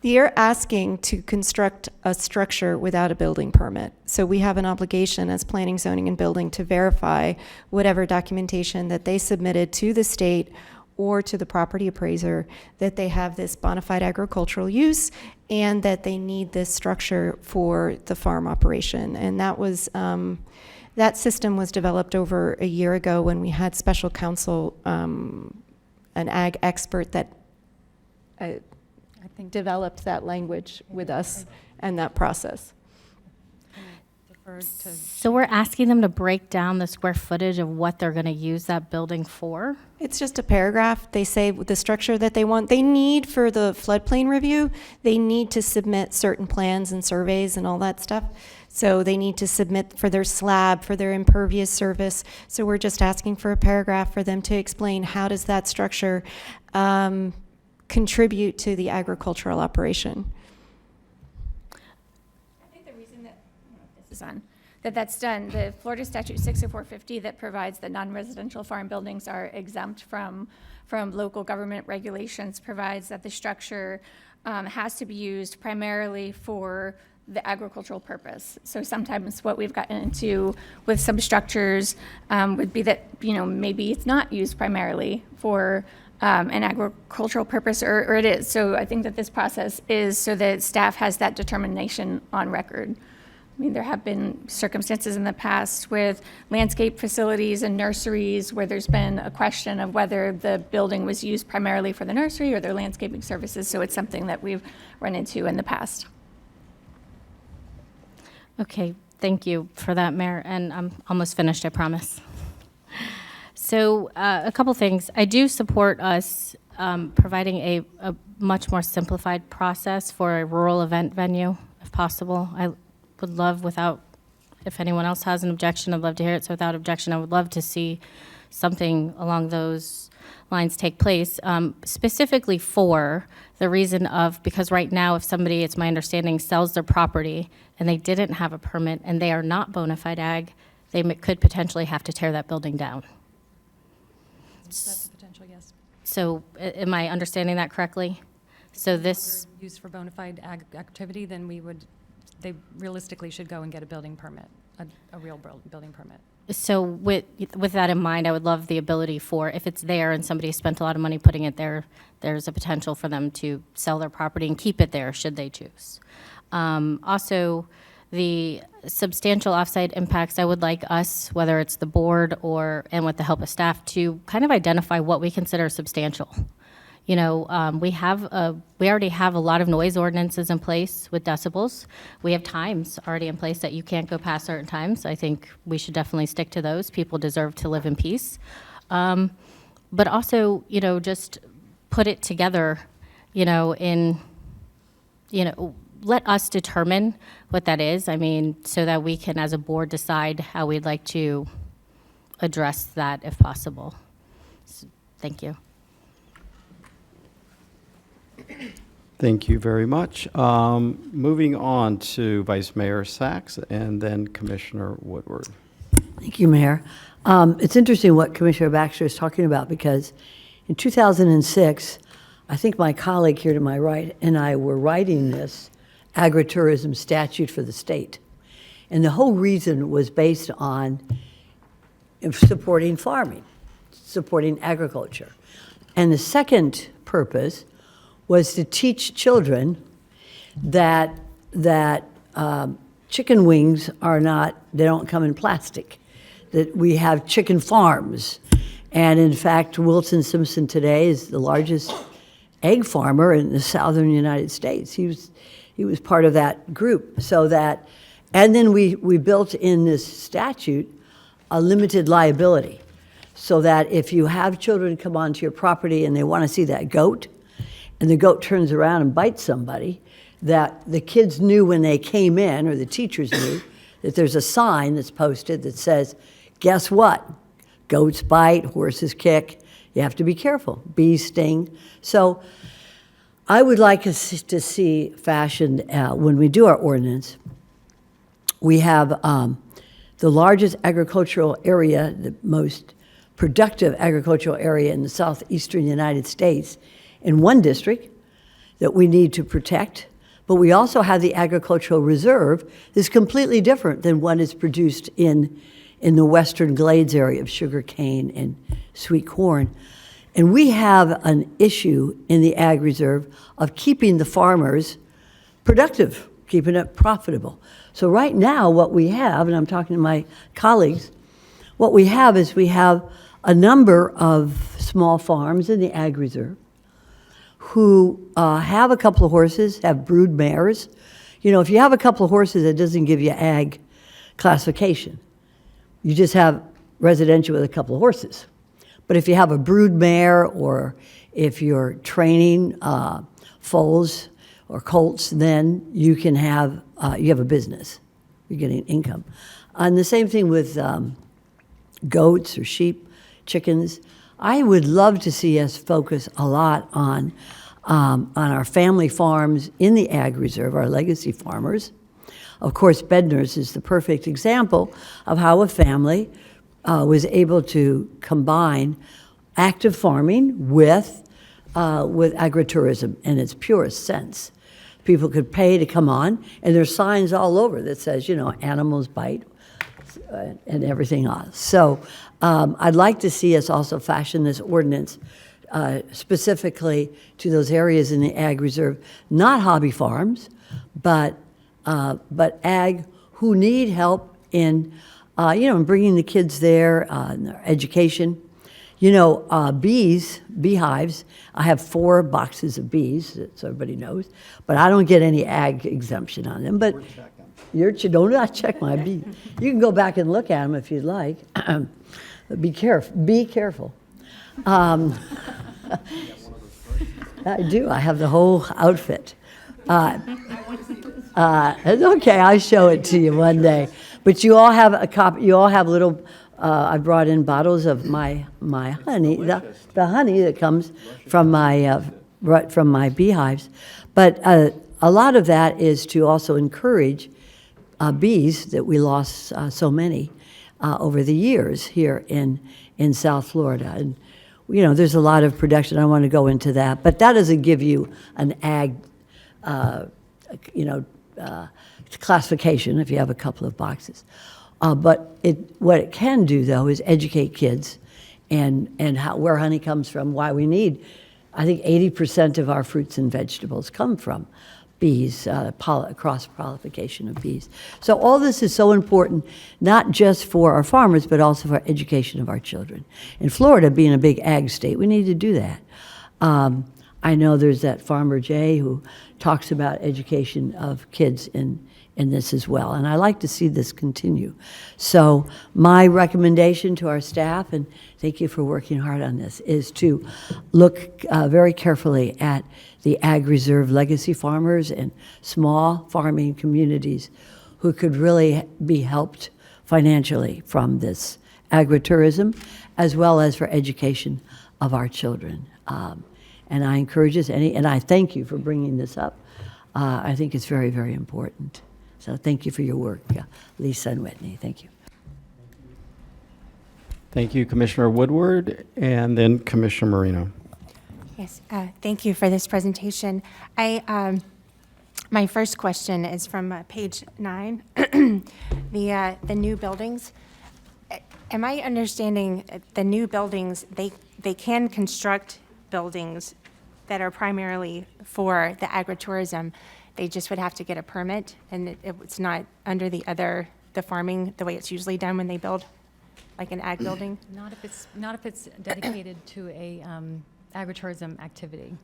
They're asking to construct a structure without a building permit. So we have an obligation as planning, zoning, and building to verify whatever documentation that they submitted to the state or to the property appraiser that they have this bona fide agricultural use and that they need this structure for the farm operation. And that was, that system was developed over a year ago when we had special counsel, an ag expert that developed that language with us and that process. So we're asking them to break down the square footage of what they're going to use that building for? It's just a paragraph. They say the structure that they want. They need, for the floodplain review, they need to submit certain plans and surveys and all that stuff. So they need to submit for their slab, for their impervious surface. So we're just asking for a paragraph for them to explain how does that structure contribute to the agricultural operation. I think the reason that this is on, that's done, the Florida Statute 60450 that provides that non-residential farm buildings are exempt from local government regulations provides that the structure has to be used primarily for the agricultural purpose. So sometimes what we've gotten into with some structures would be that, maybe it's not used primarily for an agricultural purpose, or it is. So I think that this process is so that staff has that determination on record. I mean, there have been circumstances in the past with landscape facilities and nurseries where there's been a question of whether the building was used primarily for the nursery or their landscaping services, so it's something that we've run into in the past. Okay, thank you for that, Mayor, and I'm almost finished, I promise. So a couple things. I do support us providing a much more simplified process for a rural event venue, if possible. I would love if anyone else has an objection, I'd love to hear it. So without objection, I would love to see something along those lines take place, specifically for the reason of, because right now, if somebody, it's my understanding, sells their property and they didn't have a permit and they are not bona fide ag, they could potentially have to tear that building down. That's a potential, yes. So am I understanding that correctly? So this, Used for bona fide ag activity, then they realistically should go and get a building permit, a real building permit. so with that in mind, I would love the ability for, if it's there and somebody spent a lot of money putting it there, there's a potential for them to sell their property and keep it there should they choose. Also, the substantial offsite impacts, I would like us, whether it's the board and with the help of staff, to kind of identify what we consider substantial. You know, we already have a lot of noise ordinances in place with decibels. We have times already in place that you can't go past certain times. I think we should definitely stick to those. People deserve to live in peace. But also, you know, just put it together, you know, let us determine what that is. I mean, so that we can, as a board, decide how we'd like to address that if possible. So, thank you. Thank you very much. Moving on to Vice Mayor Sachs and then Commissioner Woodward. Thank you, Mayor. It's interesting what Commissioner Baxter is talking about, because in 2006, I think my colleague here to my right and I were writing this agritourism statute for the state. And the whole reason was based on supporting farming, supporting agriculture. And the second purpose was to teach children that chicken wings they don't come in plastic, that we have chicken farms. And in fact, Wilson Simpson today is the largest egg farmer in the southern United States. He was part of that group. And then we built in this statute a limited liability, so that if you have children come onto your property and they want to see that goat, and the goat turns around and bites somebody, that the kids knew when they came in, or the teachers knew, that there's a sign that's posted that says, guess what? Goats bite, horses kick. You have to be careful. Bees sting. So I would like us to see fashioned, when we do our ordinance, we have the largest agricultural area, the most productive agricultural area in the southeastern United States, in one district that we need to protect. But we also have the agricultural reserve that's completely different than what is produced in the western glades area of sugar cane and sweet corn. And we have an issue in the ag reserve of keeping the farmers productive, keeping it profitable. So right now what we have, and I'm talking to my colleagues, what we have is we have a number of small farms in the ag reserve who have a couple of horses, have brood mares. You know, if you have a couple of horses, it doesn't give you ag classification. You just have residential with a couple of horses. But if you have a brood mare, or if you're training foals or colts, then you can have, you have a business. You're getting income. And the same thing with goats or sheep, chickens. I would love to see us focus a lot on our family farms in the ag reserve, our legacy farmers. Of course, Bednar's is the perfect example of how a family was able to combine active farming with agritourism in its purest sense. People could pay to come on, and there's signs all over that says, you know, animals bite and everything else. So I'd like to see us also fashion this ordinance specifically to those areas in the ag reserve, not hobby farms, but ag who need help in, in bringing the kids there, in their education. Beehives, I have 4 boxes of bees, so everybody knows, but I don't get any ag exemption on them. But don't not check my bees. You can go back and look at them if you'd like. Be careful. Be careful. I do. I have the whole outfit. It's okay. I'll show it to you one day. But you all have a copy. You all have little. I brought in bottles of my honey, the honey that comes from my beehives. But a lot of that is to also encourage bees that we lost so many over the years here in South Florida. And there's a lot of production. I don't want to go into that, but that doesn't give you an ag, classification if you have a couple of boxes. But what it can do, though, is educate kids and where honey comes from, why we need, I think 80% of our fruits and vegetables come from bees, cross-pollification of bees. So all this is so important, not just for our farmers, but also for education of our children. In Florida, being a big ag state, we need to do that. I know there's that Farmer Jay who talks about education of kids in this as well, and I like to see this continue. So my recommendation to our staff, and thank you for working hard on this, is to look very carefully at the ag reserve legacy farmers and small farming communities who could really be helped financially from this agritourism, as well as for education of our children. And I encourage us, and I thank you for bringing this up. I think it's very, very important. So thank you for your work, Lisa and Whitney. Thank you. Thank you, Commissioner Woodward, and then Commissioner Marino. Yes, thank you for this presentation. My first question is from page 9, the new buildings. Am I understanding the new buildings, they can construct buildings that are primarily for the agritourism? They just would have to get a permit, and it's not under the farming, the way it's usually done when they build, like an ag building? Not if it's dedicated to a agritourism activity.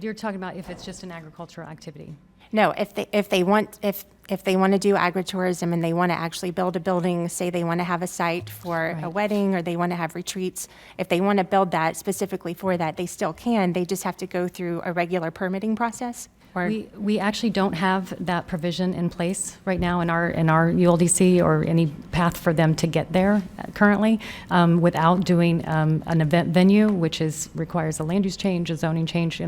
You're talking about if it's just an agricultural activity. No, if they want to do agritourism and they want to actually build a building, say they want to have a site for a wedding or they want to have retreats, if they want to build that specifically for that, they still can. They just have to go through a regular permitting process. We actually don't have that provision in place right now in our ULDC or any path for them to get there currently without doing an event venue, which requires a land use change, a zoning change.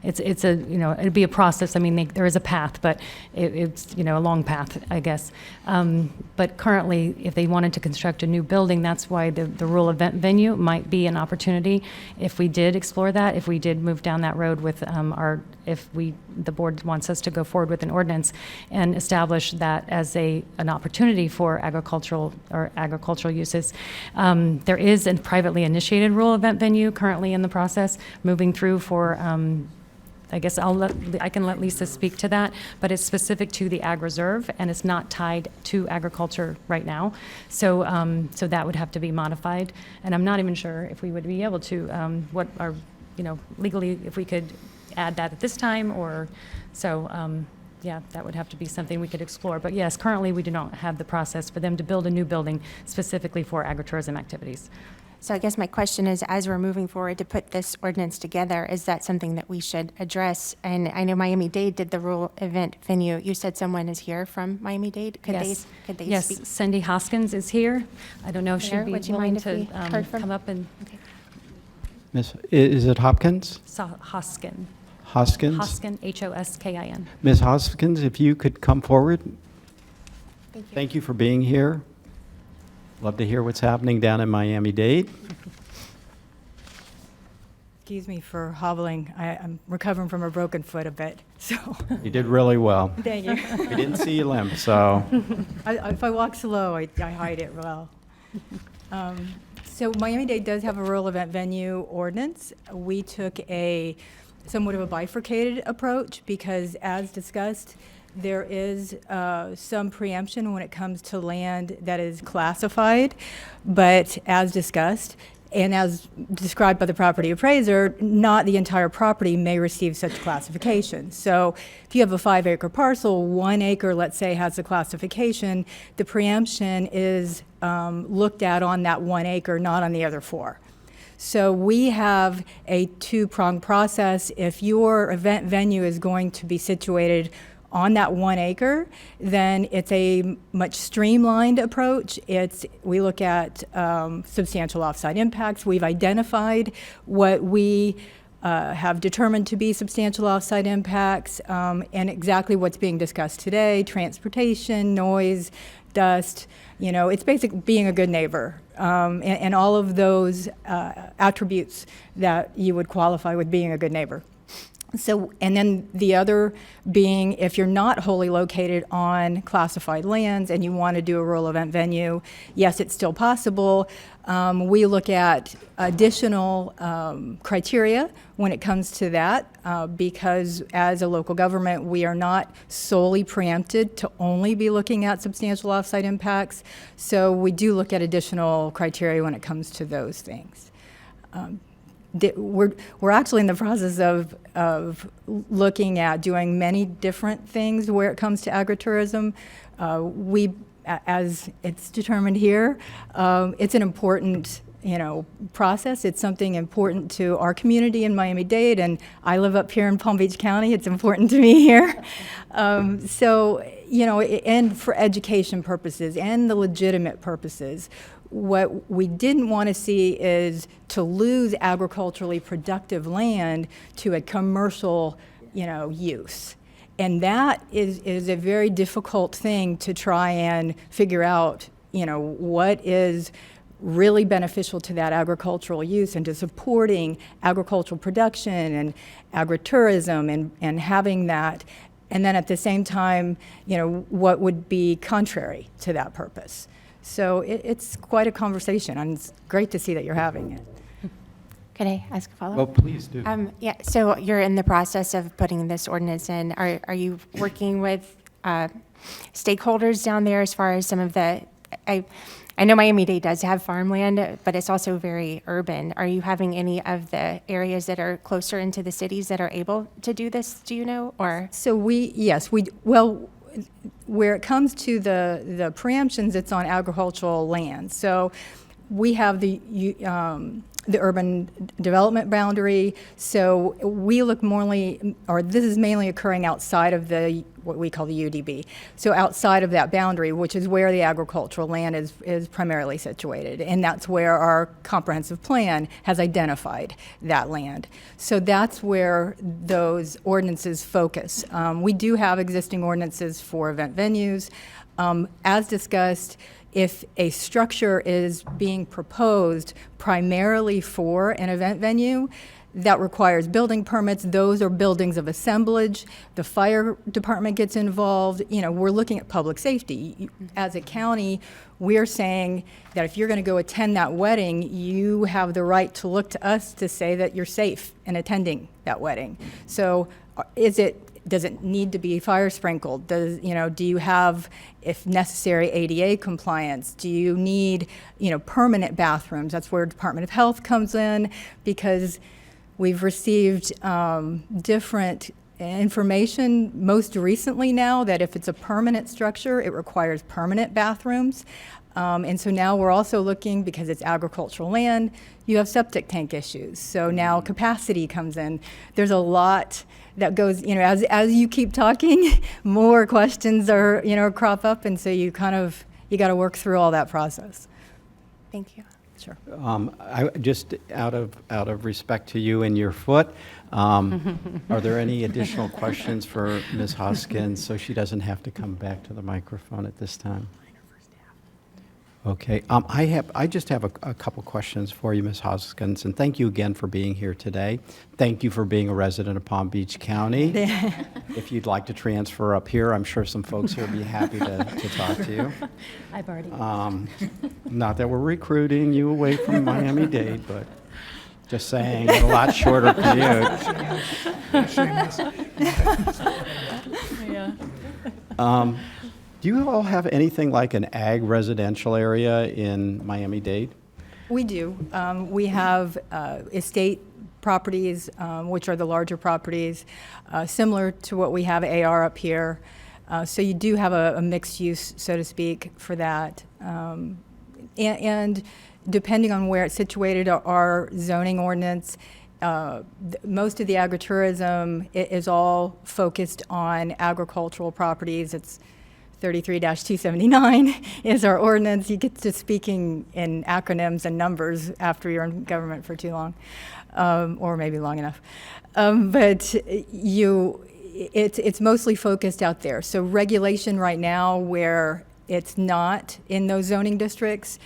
It's it'd be a process. I mean, there is a path, but it's a long path, I guess. But currently, if they wanted to construct a new building, that's why the rural event venue might be an opportunity. If we did explore that, if we did move down that road with the board wants us to go forward with an ordinance and establish that as an opportunity for agricultural uses. There is a privately initiated rural event venue currently in the process, moving through for, I guess I can let Lisa speak to that, but it's specific to the ag reserve and it's not tied to agriculture right now. So that would have to be modified. And I'm not even sure if we would be able to, legally, if we could add that at this time, or that would have to be something we could explore. But yes, currently we do not have the process for them to build a new building specifically for agritourism activities. So I guess my question is, as we're moving forward to put this ordinance together, is that something that we should address? And I know Miami-Dade did the rural event venue. You said someone is here from Miami-Dade. Could they yes, speak? Cindy Hoskins is here. I don't know if she'd be Would you willing mind if to we heard from? come up and. Okay. Miss, is it Hopkins? Hoskin. Hoskins? Hoskin, Hoskin. Ms. Hoskins, if you could come forward. Thank you. Thank you for being here. Love to hear what's happening down in Miami-Dade. Excuse me for hobbling. I'm recovering from a broken foot a bit, so. You did really well. Thank you. We didn't see you limp, so. If I walk slow, I hide it well. So Miami-Dade does have a rural event venue ordinance. We took somewhat of a bifurcated approach because, as discussed, There is some preemption when it comes to land that is classified, but as discussed, and as described by the property appraiser, not the entire property may receive such classification. So if you have a 5-acre parcel, 1 acre, let's say, has the classification, the preemption is looked at on that 1 acre, not on the other 4. So we have a 2-pronged process. If your event venue is going to be situated on that 1 acre, then it's a much streamlined approach. We look at substantial offsite impacts. We've identified what we have determined to be substantial offsite impacts, and exactly what's being discussed today: transportation, noise, dust. You know, it's basically being a good neighbor, and all of those attributes that you would qualify with being a good neighbor. So, and then the other being, if you're not wholly located on classified lands and you want to do a rural event venue, yes, it's still possible. We look at additional criteria when it comes to that, because as a local government, we are not solely preempted to only be looking at substantial offsite impacts. So we do look at additional criteria when it comes to those things. We're actually in the process of looking at doing many different things where it comes to agritourism. As it's determined here, it's an important, process. It's something important to our community in Miami-Dade, and I live up here in Palm Beach County. It's important to me here. So, and for education purposes and the legitimate purposes. What we didn't want to see is to lose agriculturally productive land to a commercial, use. And that is a very difficult thing to try and figure out, what is really beneficial to that agricultural use and to supporting agricultural production and agritourism and having that. And then at the same time, what would be contrary to that purpose. So it's quite a conversation, and it's great to see that you're having it. Could I ask a follow-up? Well, please do. Yeah, so you're in the process of putting this ordinance in. Are you working with stakeholders down there as far as some of the, I know Miami-Dade does have farmland, but it's also very urban. Are you having any of the areas that are closer into the cities that are able to do this, do you know, or? So well, where it comes to the preemptions, it's on agricultural land. So we have the urban development boundary. So we look this is mainly occurring outside of what we call the UDB. So outside of that boundary, which is where the agricultural land is primarily situated. And that's where our comprehensive plan has identified that land. So that's where those ordinances focus. We do have existing ordinances for event venues. As discussed, if a structure is being proposed primarily for an event venue, that requires building permits. Those are buildings of assemblage. The fire department gets involved. We're looking at public safety. As a county, we're saying that if you're going to go attend that wedding, you have the right to look to us to say that you're safe in attending that wedding. So does it need to be fire sprinkled? Do you have, if necessary, ADA compliance? Do you need, permanent bathrooms? That's where Department of Health comes in, because we've received different information most recently now that if it's a permanent structure, it requires permanent bathrooms. And so now we're also looking, because it's agricultural land, you have septic tank issues. So now capacity comes in. There's a lot that goes, as you keep talking, more questions are, crop up. And so you got to work through all that process. Thank you. Sure. I just out of respect to you and your foot, are there any additional questions for Ms. Hoskins so she doesn't have to come back to the microphone at this time? Okay. I just have a couple questions for you, Ms. Hoskins, and thank you again for being here today. Thank you for being a resident of Palm Beach County. If you'd like to transfer up here, I'm sure some folks here would be happy to talk to you. I've already. Not that we're recruiting you away from Miami-Dade, but just saying, a lot shorter commute. Yeah. Do you all have anything like an ag residential area in Miami-Dade? We do. We have estate properties, which are the larger properties, similar to what we have AR up here. So you do have a mixed use, so to speak, for that. And depending on where it's situated, our zoning ordinance, most of the agritourism is all focused on agricultural properties. It's 33-279 is our ordinance. You get to speaking in acronyms and numbers after you're in government for too long, or maybe long enough. But it's mostly focused out there. So regulation right now where it's not in those zoning districts,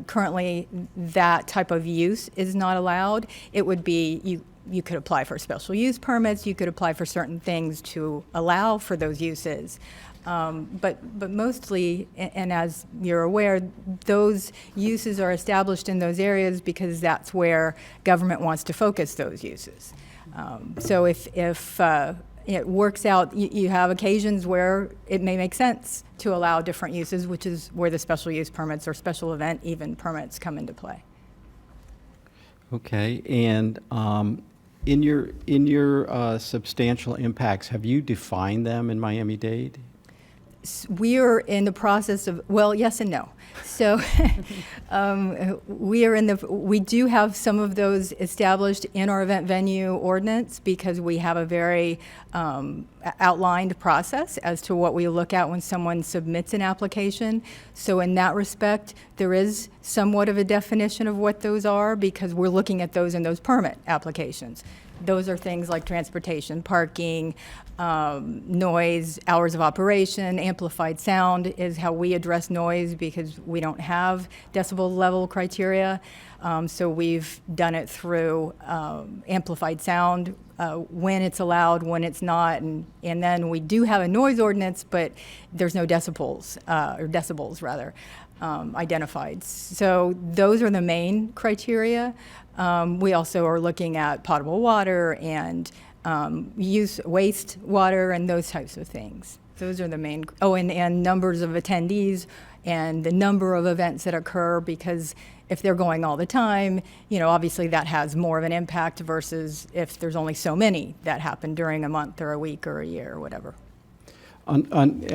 currently that type of use is not allowed. It would be, you could apply for special use permits, you could apply for certain things to allow for those uses. But mostly, and as you're aware, those uses are established in those areas because that's where government wants to focus those uses. So if it works out, you have occasions where it may make sense to allow different uses, which is where the special use permits or special event even permits come into play. Okay, and in your substantial impacts, have you defined them in Miami-Dade? We are in the process of, well, yes and no. So we do have some of those established in our event venue ordinance because we have a very outlined process as to what we look at when someone submits an application. So in that respect, there is somewhat of a definition of what those are because we're looking at those in those permit applications. Those are things like transportation, parking, noise, hours of operation, amplified sound is how we address noise because we don't have decibel level criteria. So we've done it through amplified sound, when it's allowed, when it's not. And then we do have a noise ordinance, but there's no decibels, or decibels rather, identified. So those are the main criteria. We also are looking at potable water and use waste water and those types of things. Those are the main, and numbers of attendees and the number of events that occur because if they're going all the time, obviously that has more of an impact versus if there's only so many that happen during a month or a week or a year or whatever.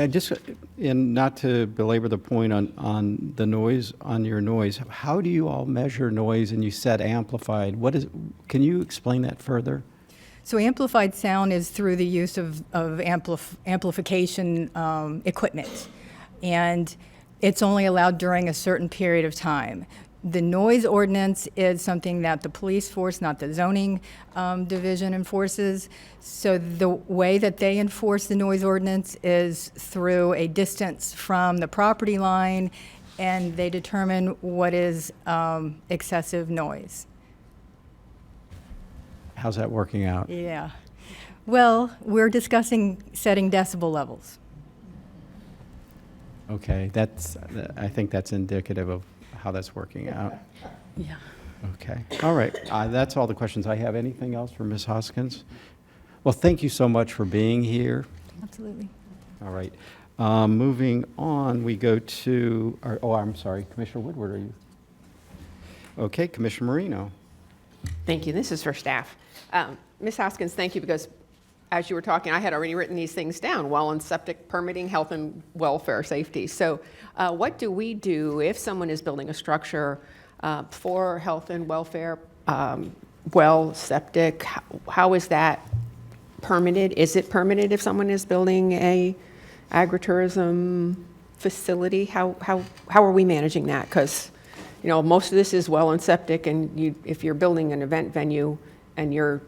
Just, and not to belabor the point on the noise, on your noise, how do you all measure noise and you said amplified? Can you explain that further? So amplified sound is through the use of amplification equipment, and it's only allowed during a certain period of time. The noise ordinance is something that the police force, not the zoning division, enforces. So the way that they enforce the noise ordinance is through a distance from the property line, and they determine what is excessive noise. How's that working out? Yeah. Well, we're discussing setting decibel levels. Okay, I think that's indicative of how that's working out. Yeah. Okay, all right. That's all the questions I have. Anything else for Ms. Hoskins? Well, thank you so much for being here. Absolutely. All right. Moving on, we go to, I'm sorry, Commissioner Woodward, are you? Okay, Commissioner Marino. Thank you. This is for staff. Ms. Hoskins, thank you, because as you were talking, I had already written these things down: well and septic permitting, health and welfare, safety. So what do we do if someone is building a structure for health and welfare, well, septic? How is that permitted? Is it permitted if someone is building a agritourism facility? How are we managing that? Because most of this is well and septic, and if you're building an event venue and you're,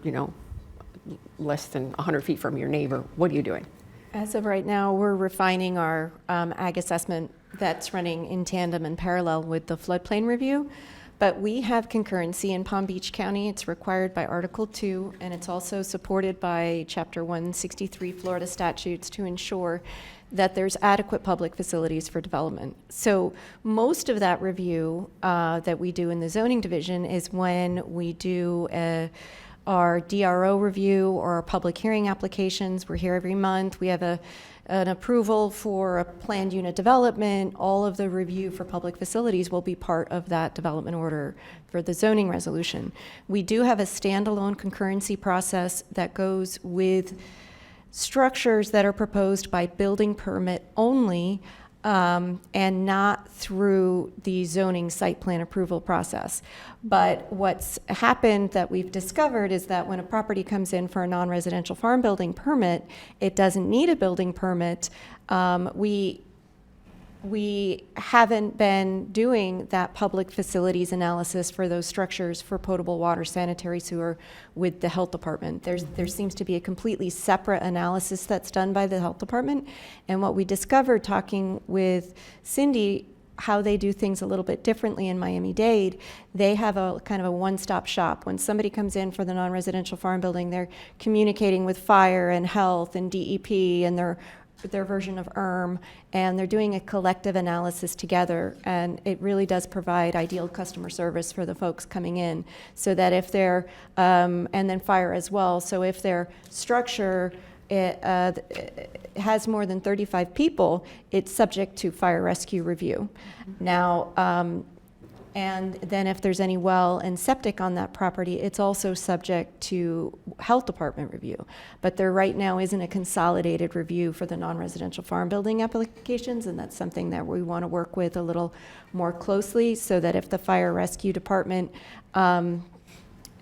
less than 100 feet from your neighbor, what are you doing? As of right now, we're refining our ag assessment that's running in tandem and parallel with the floodplain review. But we have concurrency in Palm Beach County. It's required by Article 2, and it's also supported by Chapter 163 Florida statutes to ensure that there's adequate public facilities for development. So most of that review that we do in the zoning division is when we do our DRO review or our public hearing applications. We're here every month. We have a an approval for a planned unit development, all of the review for public facilities will be part of that development order for the zoning resolution. We do have a standalone concurrency process that goes with structures that are proposed by building permit only, and not through the zoning site plan approval process. But what's happened that we've discovered is that when a property comes in for a non-residential farm building permit, it doesn't need a building permit. We haven't been doing that public facilities analysis for those structures for potable water, sanitary sewer with the health department. There seems to be a completely separate analysis that's done by the health department. And what we discovered talking with Cindy, how they do things a little bit differently in Miami-Dade, they have a kind of a one-stop shop. When somebody comes in for the non-residential farm building, they're communicating with fire and health and DEP and their version of ERM, and they're doing a collective analysis together, and it really does provide ideal customer service for the folks coming in, so that if they're, and then fire as well, so if their structure has more than 35 people, it's subject to fire rescue review. Now, and then if there's any well and septic on that property, it's also subject to health department review. But there right now isn't a consolidated review for the non-residential farm building applications, and that's something that we want to work with a little more closely, so that if the fire rescue department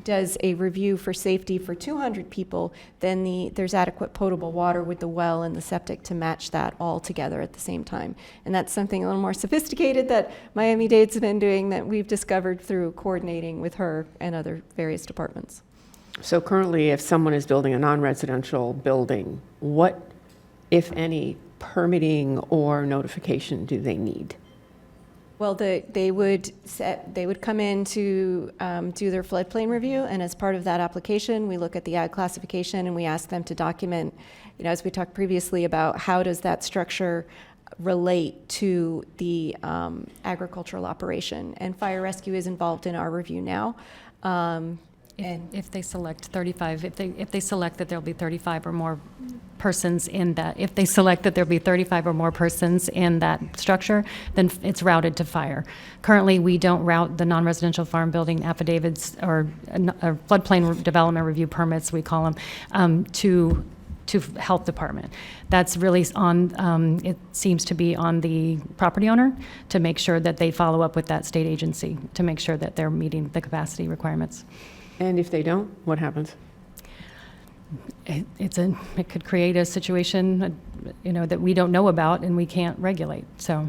does a review for safety for 200 people, then there's adequate potable water with the well and the septic to match that all together at the same time. And that's something a little more sophisticated that Miami-Dade's been doing, that we've discovered through coordinating with her and other various departments. So currently, if someone is building a non-residential building, what, if any, permitting or notification do they need? Well, they would come in to do their floodplain review, and as part of that application, we look at the ag classification and we ask them to document, as we talked previously about how does that structure relate to the agricultural operation. And fire rescue is involved in our review now. If they select 35, if they select that there'll be 35 or more persons in that, if they select that there'll be 35 or more persons in that structure, then it's routed to fire. Currently, we don't route the non-residential farm building affidavits or floodplain development review permits, we call them, to health department. That's really on, it seems to be on the property owner to make sure that they follow up with that state agency to make sure that they're meeting the capacity requirements. And if they don't, what happens? It could create a situation, that we don't know about and we can't regulate. So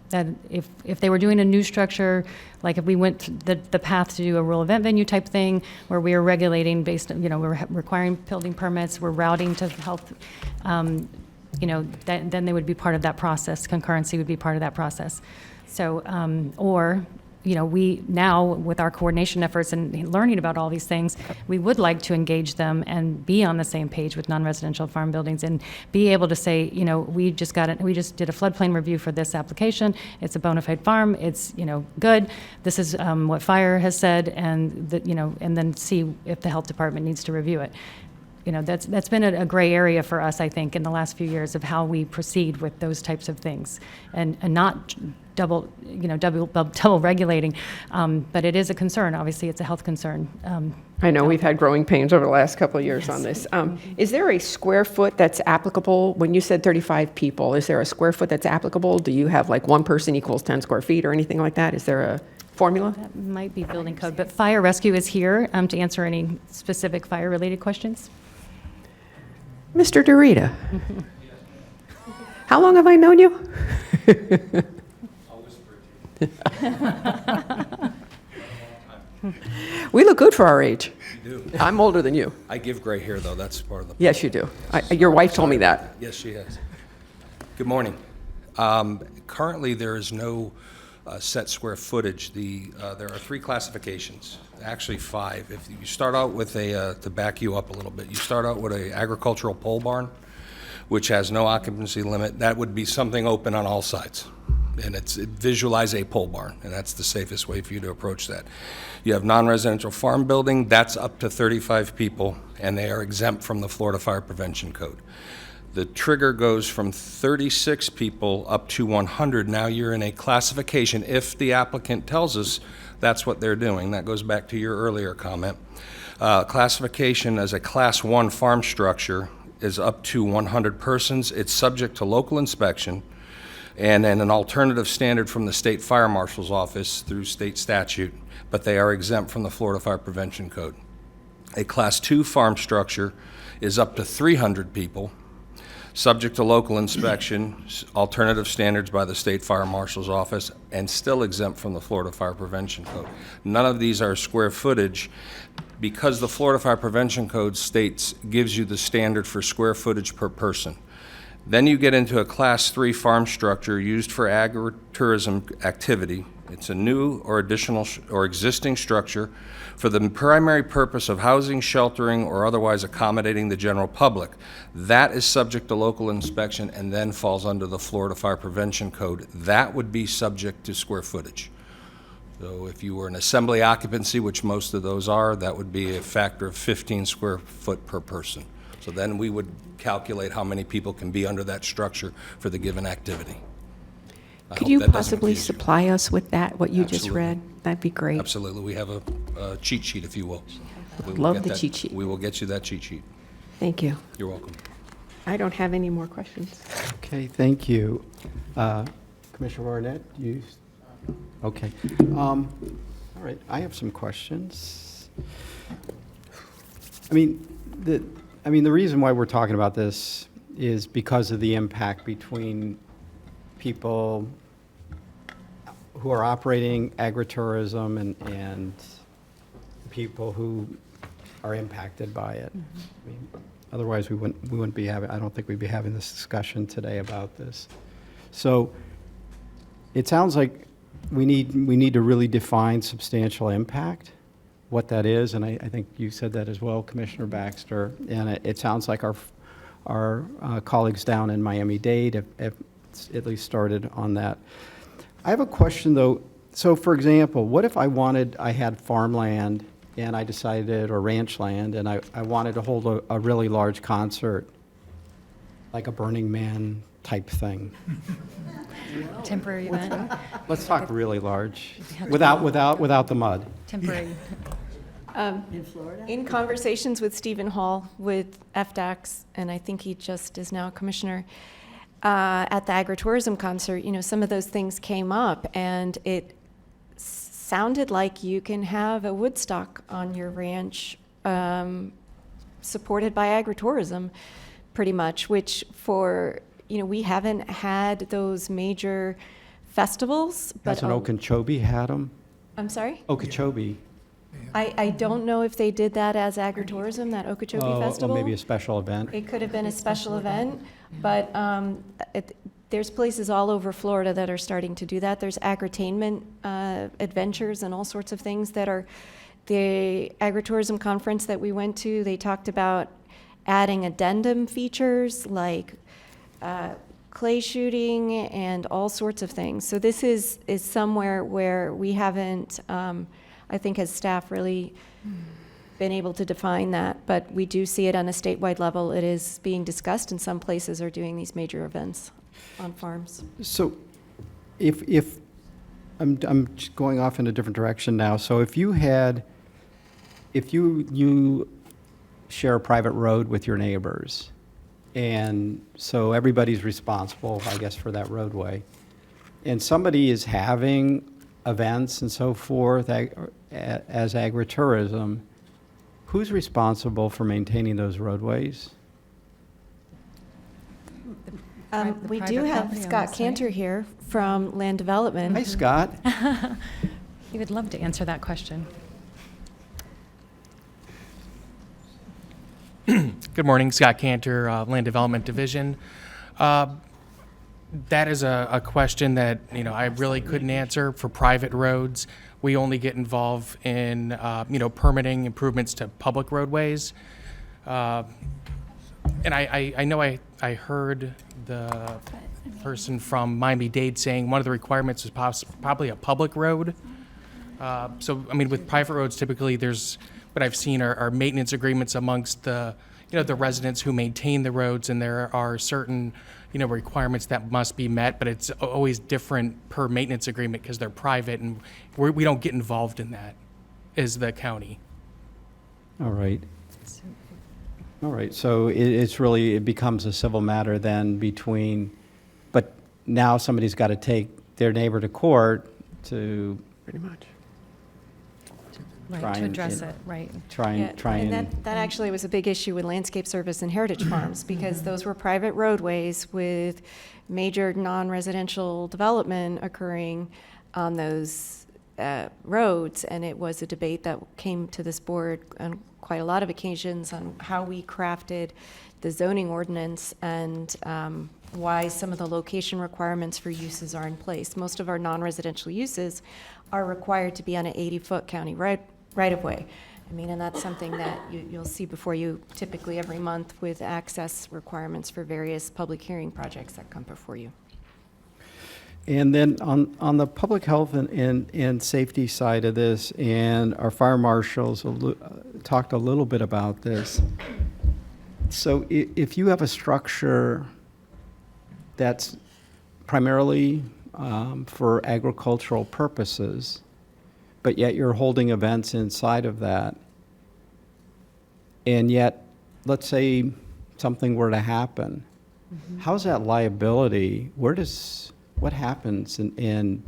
that if they were doing a new structure, like if we went the path to do a rural event venue type thing, where we are regulating based on, we're requiring building permits, we're routing to health, then they would be part of that process. Concurrency would be part of that process. So, we now, with our coordination efforts and learning about all these things, we would like to engage them and be on the same page with non-residential farm buildings and be able to say, we just did a floodplain review for this application. It's a bona fide farm. It's, good. This is what fire has said, and and then see if the health department needs to review it. That's been a gray area for us, I think, in the last few years of how we proceed with those types of things, and not double regulating, but it is a concern. Obviously, it's a health concern. I know we've had growing pains over the last couple of years on this. Is there a square foot that's applicable? When you said 35 people, is there a square foot that's applicable? Do you have like one person equals 10 square feet or anything like that? Is there a formula? That might be building code, but fire rescue is here to answer any specific fire-related questions. Mr. Dorita, how long have I known you? We look good for our age. You do. I'm older than you. I give gray hair, though. That's part of the... Yes, you do. Your wife told me that. Yes, she has. Good morning. Currently, there is no set square footage. There are 3 classifications, actually 5. If you start out with to back you up a little bit, you start out with an agricultural pole barn, which has no occupancy limit. That would be something open on all sides. And visualize a pole barn, and that's the safest way for you to approach that. You have non-residential farm building, that's up to 35 people, and they are exempt from the Florida Fire Prevention Code. The trigger goes from 36 people up to 100. Now you're in a classification if the applicant tells us that's what they're doing. That goes back to your earlier comment. Classification as a Class 1 farm structure is up to 100 persons. It's subject to local inspection and an alternative standard from the State Fire Marshal's Office through state statute, but they are exempt from the Florida Fire Prevention Code. A Class 2 farm structure is up to 300 people, subject to local inspection, alternative standards by the State Fire Marshal's Office, and still exempt from the Florida Fire Prevention Code. None of these are square footage because the Florida Fire Prevention Code gives you the standard for square footage per person. Then you get into a Class 3 farm structure used for agritourism activity. It's a new or additional or existing structure for the primary purpose of housing, sheltering, or otherwise accommodating the general public. That is subject to local inspection and then falls under the Florida Fire Prevention Code. That would be subject to square footage. So if you were an assembly occupancy, which most of those are, that would be a factor of 15 square foot per person. So then we would calculate how many people can be under that structure for the given activity. I Could hope you that doesn't possibly confuse you. supply us with that, what you just Absolutely. read? That'd be great. Absolutely. We have a cheat sheet, if you will. We will Love get the that- cheat sheet. We will get you that cheat sheet. Thank you. You're welcome. I don't have any more questions. Okay, thank you. Commissioner Barnett, you, okay. All right, I have some questions. I mean, the reason why we're talking about this is because of the impact between people who are operating agritourism and people who are impacted by it. I mean, otherwise, we wouldn't be having, I don't think we'd be having this discussion today about this. So it sounds like we need to really define substantial impact, what that is, and I think you said that as well, Commissioner Baxter, and it sounds like our colleagues down in Miami-Dade have at least started on that. I have a question, though. So, for example, what if I had farmland and I decided, or ranch land, and I wanted to hold a really large concert, like a Burning Man type thing? Temporary event. Let's talk really large, without the mud. Temporary. In Florida? In conversations with Stephen Hall with FDACS, and I think he just is now a commissioner, at the agritourism concert, some of those things came up, and it sounded like you can have a Woodstock on your ranch supported by agritourism, pretty much, which we haven't had those major festivals. That's an Okeechobee had them? I'm sorry? Okeechobee. I don't know if they did that as agritourism, that Okeechobee Festival. Or maybe a special event. It could have been a special event, but there's places all over Florida that are starting to do that. There's agritainment adventures and all sorts of things that are, the agritourism conference that we went to, they talked about adding addendum features like clay shooting and all sorts of things. So this is somewhere where we haven't, I think as staff, really been able to define that, but we do see it on a statewide level. It is being discussed, and some places are doing these major events on farms. So if I'm just going off in a different direction now. So if you share a private road with your neighbors, and so everybody's responsible, I guess, for that roadway, and somebody is having events and so forth as agritourism, who's responsible for maintaining those roadways? We private do have property on Scott the site. Cantor here from Land Development. Hi, Scott. He would love to answer that question. Good morning, Scott Cantor, Land Development Division. That is a question that I really couldn't answer for private roads. We only get involved in permitting improvements to public roadways. And I know I heard the person from Miami-Dade saying one of the requirements is probably a public road. So with private roads, typically there's what I've seen are maintenance agreements amongst the the residents who maintain the roads, and there are certain, requirements that must be met, but it's always different per maintenance agreement because they're private, and we don't get involved in that as the county. All right. All right, so it becomes a civil matter then between, but now somebody's got to take their neighbor to court to. Pretty much. Try Right, to and- address it, right. Try Yeah, and. that actually was a big issue with Landscape Service and Heritage Farms, because those were private roadways with major non-residential development occurring on those roads, and it was a debate that came to this board on quite a lot of occasions on how we crafted the zoning ordinance and why some of the location requirements for uses are in place. Most of our non-residential uses are required to be on an 80-foot county right-of-way. I mean, and that's something that you'll see before you typically every month with access requirements for various public hearing projects that come before you. And then on the public health and safety side of this, and our fire marshals talked a little bit about this. So if you have a structure that's primarily for agricultural purposes, but yet you're holding events inside of that, and yet, let's say something were to happen, how's that liability? What happens in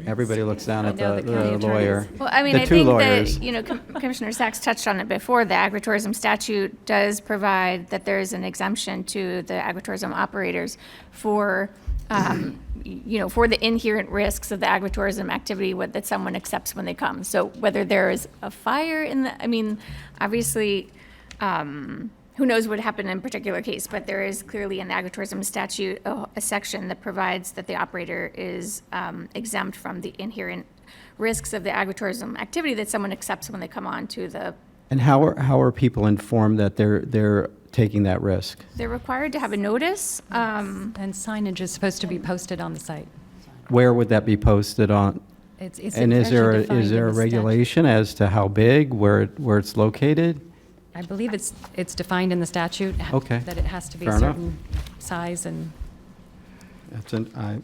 everybody looks down at the lawyer. Well, I mean, the I two think lawyers. that, Commissioner Sachs touched on it before. The agritourism statute does provide that there is an exemption to the agritourism operators for, for the inherent risks of the agritourism activity that someone accepts when they come. So whether there is a fire obviously, who knows what happened in a particular case, but there is clearly in the agritourism statute a section that provides that the operator is exempt from the inherent risks of the agritourism activity that someone accepts when they come on to the. And how are people informed that they're taking that risk? They're required to have a notice. And signage is supposed to be posted on the site. Where would that be posted on? It's And is there actually is defined there a in the statute. regulation as to how big, where it's located? I believe it's defined in the statute. Okay. That it has to be a Fair enough. certain size and.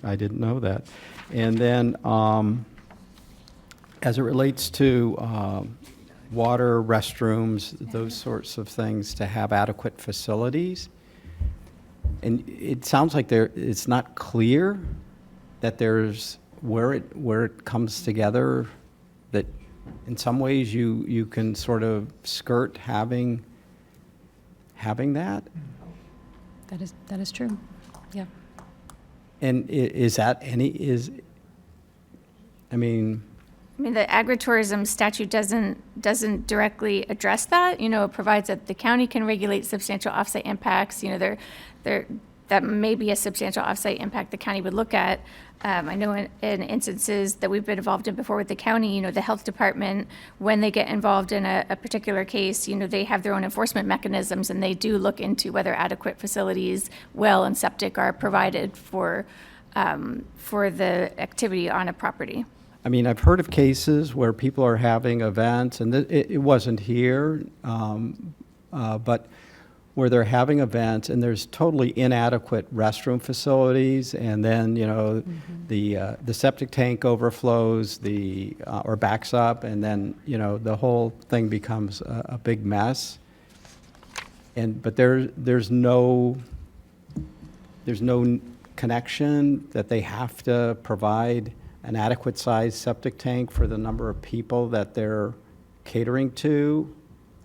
I didn't know that. And then, as it relates to water, restrooms, those sorts of things, to have adequate facilities, and it sounds like it's not clear that there's where it comes together, that in some ways you can sort of skirt having that. That is true. Yeah. And I mean, the agritourism statute doesn't directly address that. It provides that the county can regulate substantial offsite impacts. That may be a substantial offsite impact the county would look at. I know in instances that we've been involved in before with the county, the health department, when they get involved in a particular case, they have their own enforcement mechanisms, and they do look into whether adequate facilities, well and septic are provided for the activity on a property. I mean, I've heard of cases where people are having events, and it wasn't here, but where they're having events and there's totally inadequate restroom facilities, and then, the septic tank overflows, or backs up, and then, the whole thing becomes a big mess. But there's no connection that they have to provide an adequate sized septic tank for the number of people that they're catering to.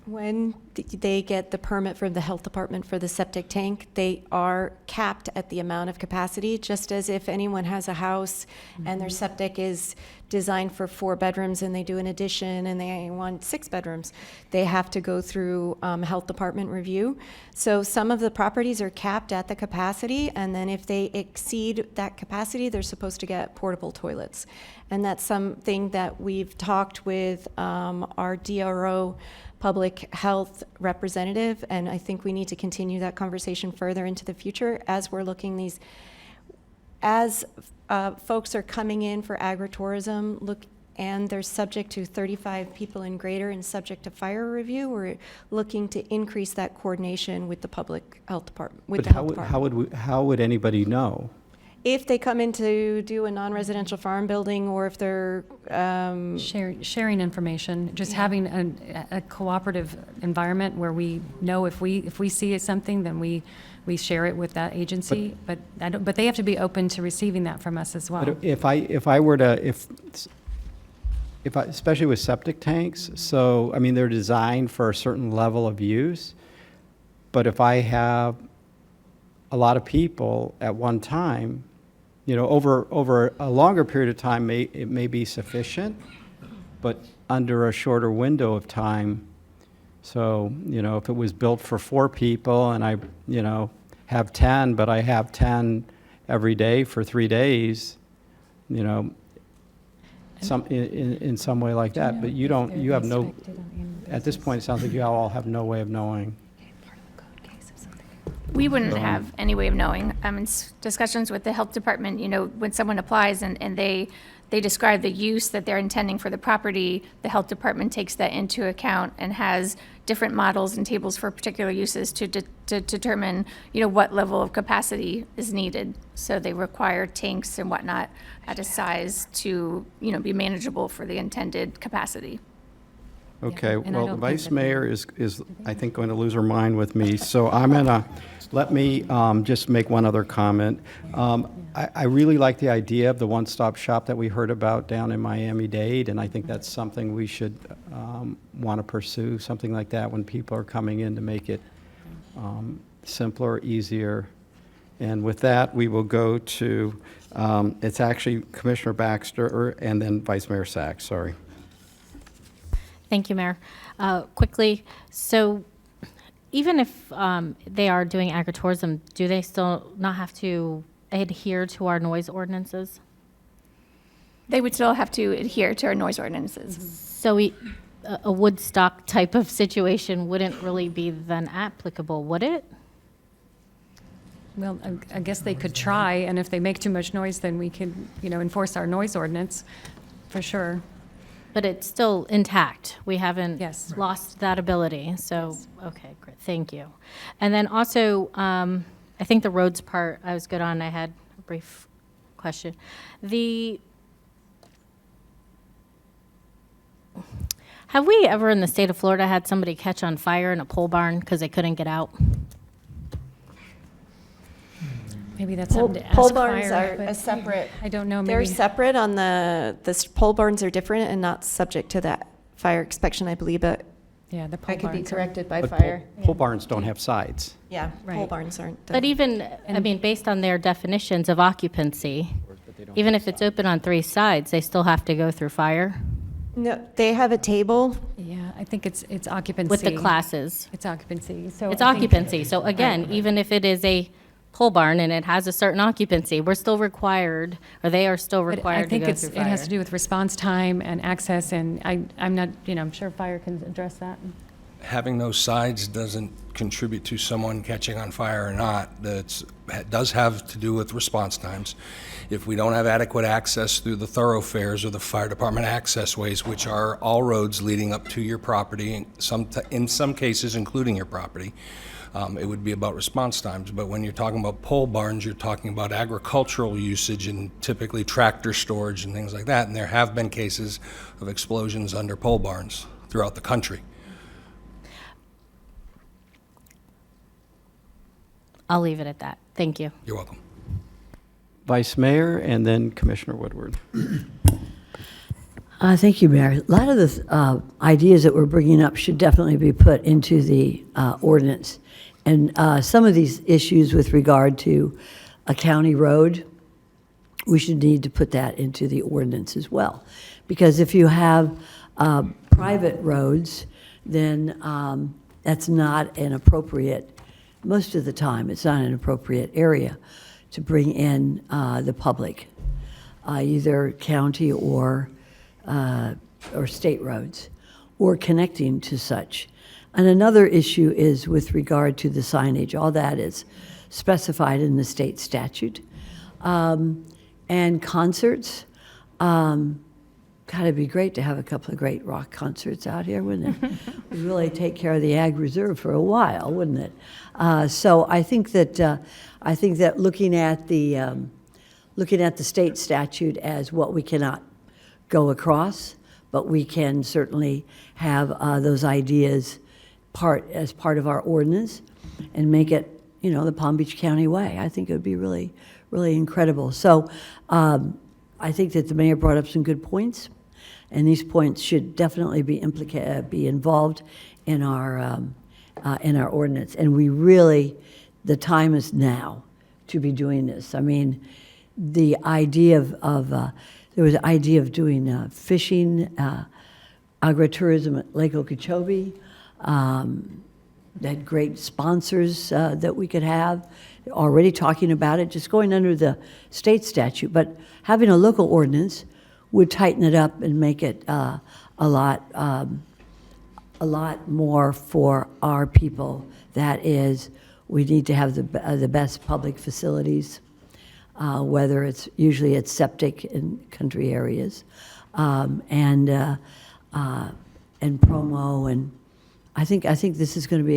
When they get the permit from the health department for the septic tank, they are capped at the amount of capacity, just as if anyone has a house and their septic is designed for 4 bedrooms and they do an addition and they want 6 bedrooms. They have to go through health department review. So some of the properties are capped at the capacity, and then if they exceed that capacity, they're supposed to get portable toilets. And that's something that we've talked with our DRO public health representative, and I think we need to continue that conversation further into the future as we're looking as folks are coming in for agritourism, and they're subject to 35 people and greater and subject to fire review. We're looking to increase that coordination with the public health department, with But the health department. how would anybody know? If they come in to do a non-residential farm building, or if they're, Sharing information, just having a cooperative environment where we know if we see something, then we share it with that agency. But they have to be open to receiving that from us as well. But if I were to, especially with septic tanks, so, I mean, they're designed for a certain level of use, but if I have a lot of people at one time, you know, over a longer period of time, it may be sufficient, but under a shorter window of time. So, you know, if it was built for 4 people and I, you know, have 10, but I have 10 every day for 3 days, you know, in some way like that. But you don't, you have no, at this point, it sounds like you all have no way of knowing. We wouldn't have any way of knowing. In discussions with the health department, you know, when someone applies and they describe the use that they're intending for the property, the health department takes that into account and has different models and tables for particular uses to determine, you know, what level of capacity is needed. So they require tanks and whatnot at a size to, you know, be manageable for the intended capacity. Okay, and I well, the don't think vice that mayor is, I think, going to lose her mind with me, so I'm gonna, let me just make one other comment. I really like the idea of the one-stop shop that we heard about down in Miami-Dade, and I think that's something we should want to pursue, something like that when people are coming in, to make it simpler, easier. And with that, we will go to, it's actually Commissioner Baxter and then Vice Mayor Sachs, sorry. Thank you, Mayor. Quickly, so even if they are doing agritourism, do they still not have to adhere to our noise ordinances? They would still have to adhere to our noise ordinances. So a Woodstock type of situation wouldn't really be then applicable, would it? Well, I guess they could try, and if they make too much noise, then we could, you know, enforce our noise ordinance, for sure. But it's still intact. We haven't Yes. lost that ability. So, okay, great. Thank you. And then also, I think the roads part I was good on. I had a brief question. Have we ever in the state of Florida had somebody catch on fire in a pole barn because they couldn't get out? Maybe that's something to ask Pole barns fire, are but a separate. I don't know, They're maybe. separate on the pole barns are different and not subject to that fire inspection, I believe, but Yeah, the pole I could be barns are- corrected by But fire. pole barns don't have sides. Yeah, pole Right. barns aren't. But even, I mean, based on their definitions of occupancy, even if it's open on 3 sides, they still have to go through fire No, they have a table. Yeah, I think it's occupancy. with the classes. It's occupancy, so. It's I think- occupancy. So again, even if it is a pole barn and it has a certain occupancy, we're still required, or they are still But required to I think go it's, through it has fire. to do with response time and access, and I'm not, you know, I'm sure fire can address that. Having those sides doesn't contribute to someone catching on fire or not. It does have to do with response times. If we don't have adequate access through the thoroughfares or the fire department access ways, which are all roads leading up to your property, in some cases including your property, it would be about response times. But when you're talking about pole barns, you're talking about agricultural usage and typically tractor storage and things like that. And there have been cases of explosions under pole barns throughout the country. I'll leave it at that. Thank you. You're welcome. Vice Mayor and then Commissioner Woodward. Thank you, Mayor. A lot of the ideas that we're bringing up should definitely be put into the ordinance. And some of these issues with regard to a county road, we should need to put that into the ordinance as well. Because if you have private roads, then that's not an appropriate, most of the time, it's not an appropriate area to bring in the public, either county or state roads, or connecting to such. And another issue is with regard to the signage. All that is specified in the state statute. And concerts, God, it'd be great to have a couple of great rock concerts out here, wouldn't it? Would really take care of the Ag Reserve for a while, wouldn't it? So I think that looking at the state statute as what we cannot go across, but we can certainly have those ideas as part of our ordinance and make it, the Palm Beach County way. I think it would be really, really incredible. So I think that the mayor brought up some good points, and these points should definitely be involved in our ordinance. And we really, the time is now to be doing this. I mean, the idea there was an idea of doing fishing, agritourism at Lake Okeechobee. They had great sponsors that we could have. They're already talking about it, just going under the state statute. But having a local ordinance would tighten it up and make it a lot more for our people. That is, we need to have the best public facilities, whether usually it's septic in country areas, and promo, and I think this is going to be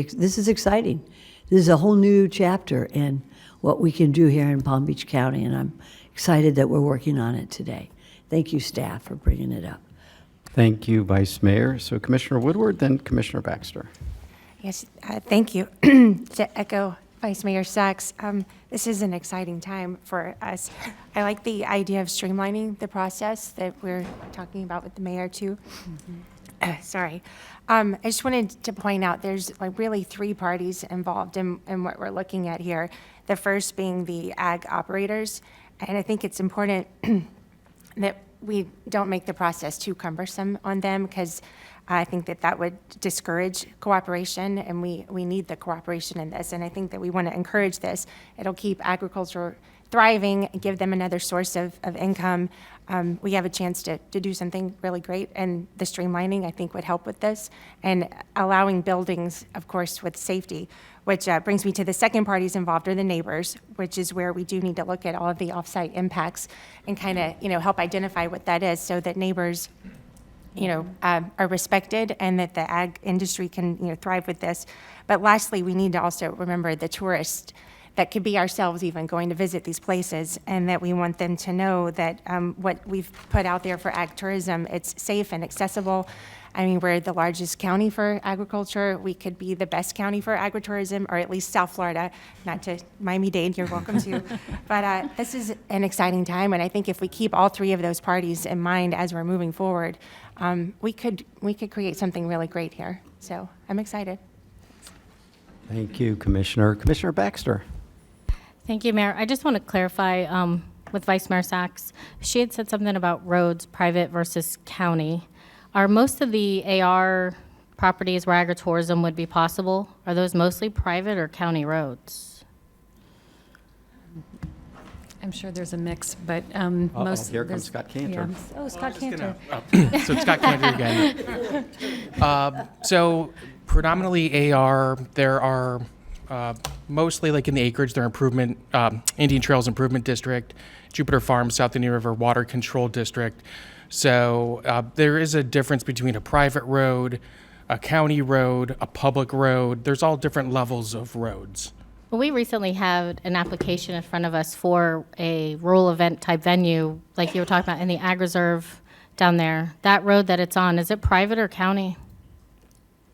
exciting. This is a whole new chapter in what we can do here in Palm Beach County, and I'm excited that we're working on it today. Thank you, staff, for bringing it up. Thank you, Vice Mayor. So Commissioner Woodward, then Commissioner Baxter. Yes, thank you. To echo Vice Mayor Sachs, this is an exciting time for us. I like the idea of streamlining the process that we're talking about with the mayor too. Sorry. I just wanted to point out there's really three parties involved in what we're looking at here. The first being the ag operators. And I think it's important that we don't make the process too cumbersome on them, because I think that would discourage cooperation, and we need the cooperation in this. And I think that we want to encourage this. It'll keep agriculture thriving, give them another source of income. We have a chance to do something really great, and the streamlining, I think, would help with this, and allowing buildings, of course, with safety, which brings me to the second parties involved, are the neighbors, which is where we do need to look at all of the offsite impacts and kind of, help identify what that is, so that neighbors are respected and that the ag industry can, thrive with this. But lastly, we need to also remember the tourists that could be ourselves even going to visit these places, and that we want them to know that what we've put out there for ag tourism, it's safe and accessible. I mean, we're the largest county for agriculture. We could be the best county for agritourism, or at least South Florida, not to Miami-Dade, you're welcome to. But this is an exciting time, and I think if we keep all three of those parties in mind as we're moving forward, we could create something really great here. So I'm excited. Thank you, Commissioner. Commissioner Baxter. Thank you, Mayor. I just want to clarify with Vice Mayor Sachs. She had said something about roads, private versus county. Are most of the AR properties where agritourism would be possible, are those mostly private or county roads? I'm sure there's a mix, but most. Here comes Scott Cantor. Yeah. Oh, Scott Cantor. So Scott Cantor again. So predominantly AR, there are mostly like in the acreage, their improvement, Indian Trails Improvement District, Jupiter Farms, South Indian River Water Control District. So there is a difference between a private road, a county road, a public road. There's all different levels of roads. Well, we recently had an application in front of us for a rural event type venue, like you were talking about in the Ag Reserve down there. That road that it's on, is it private or county?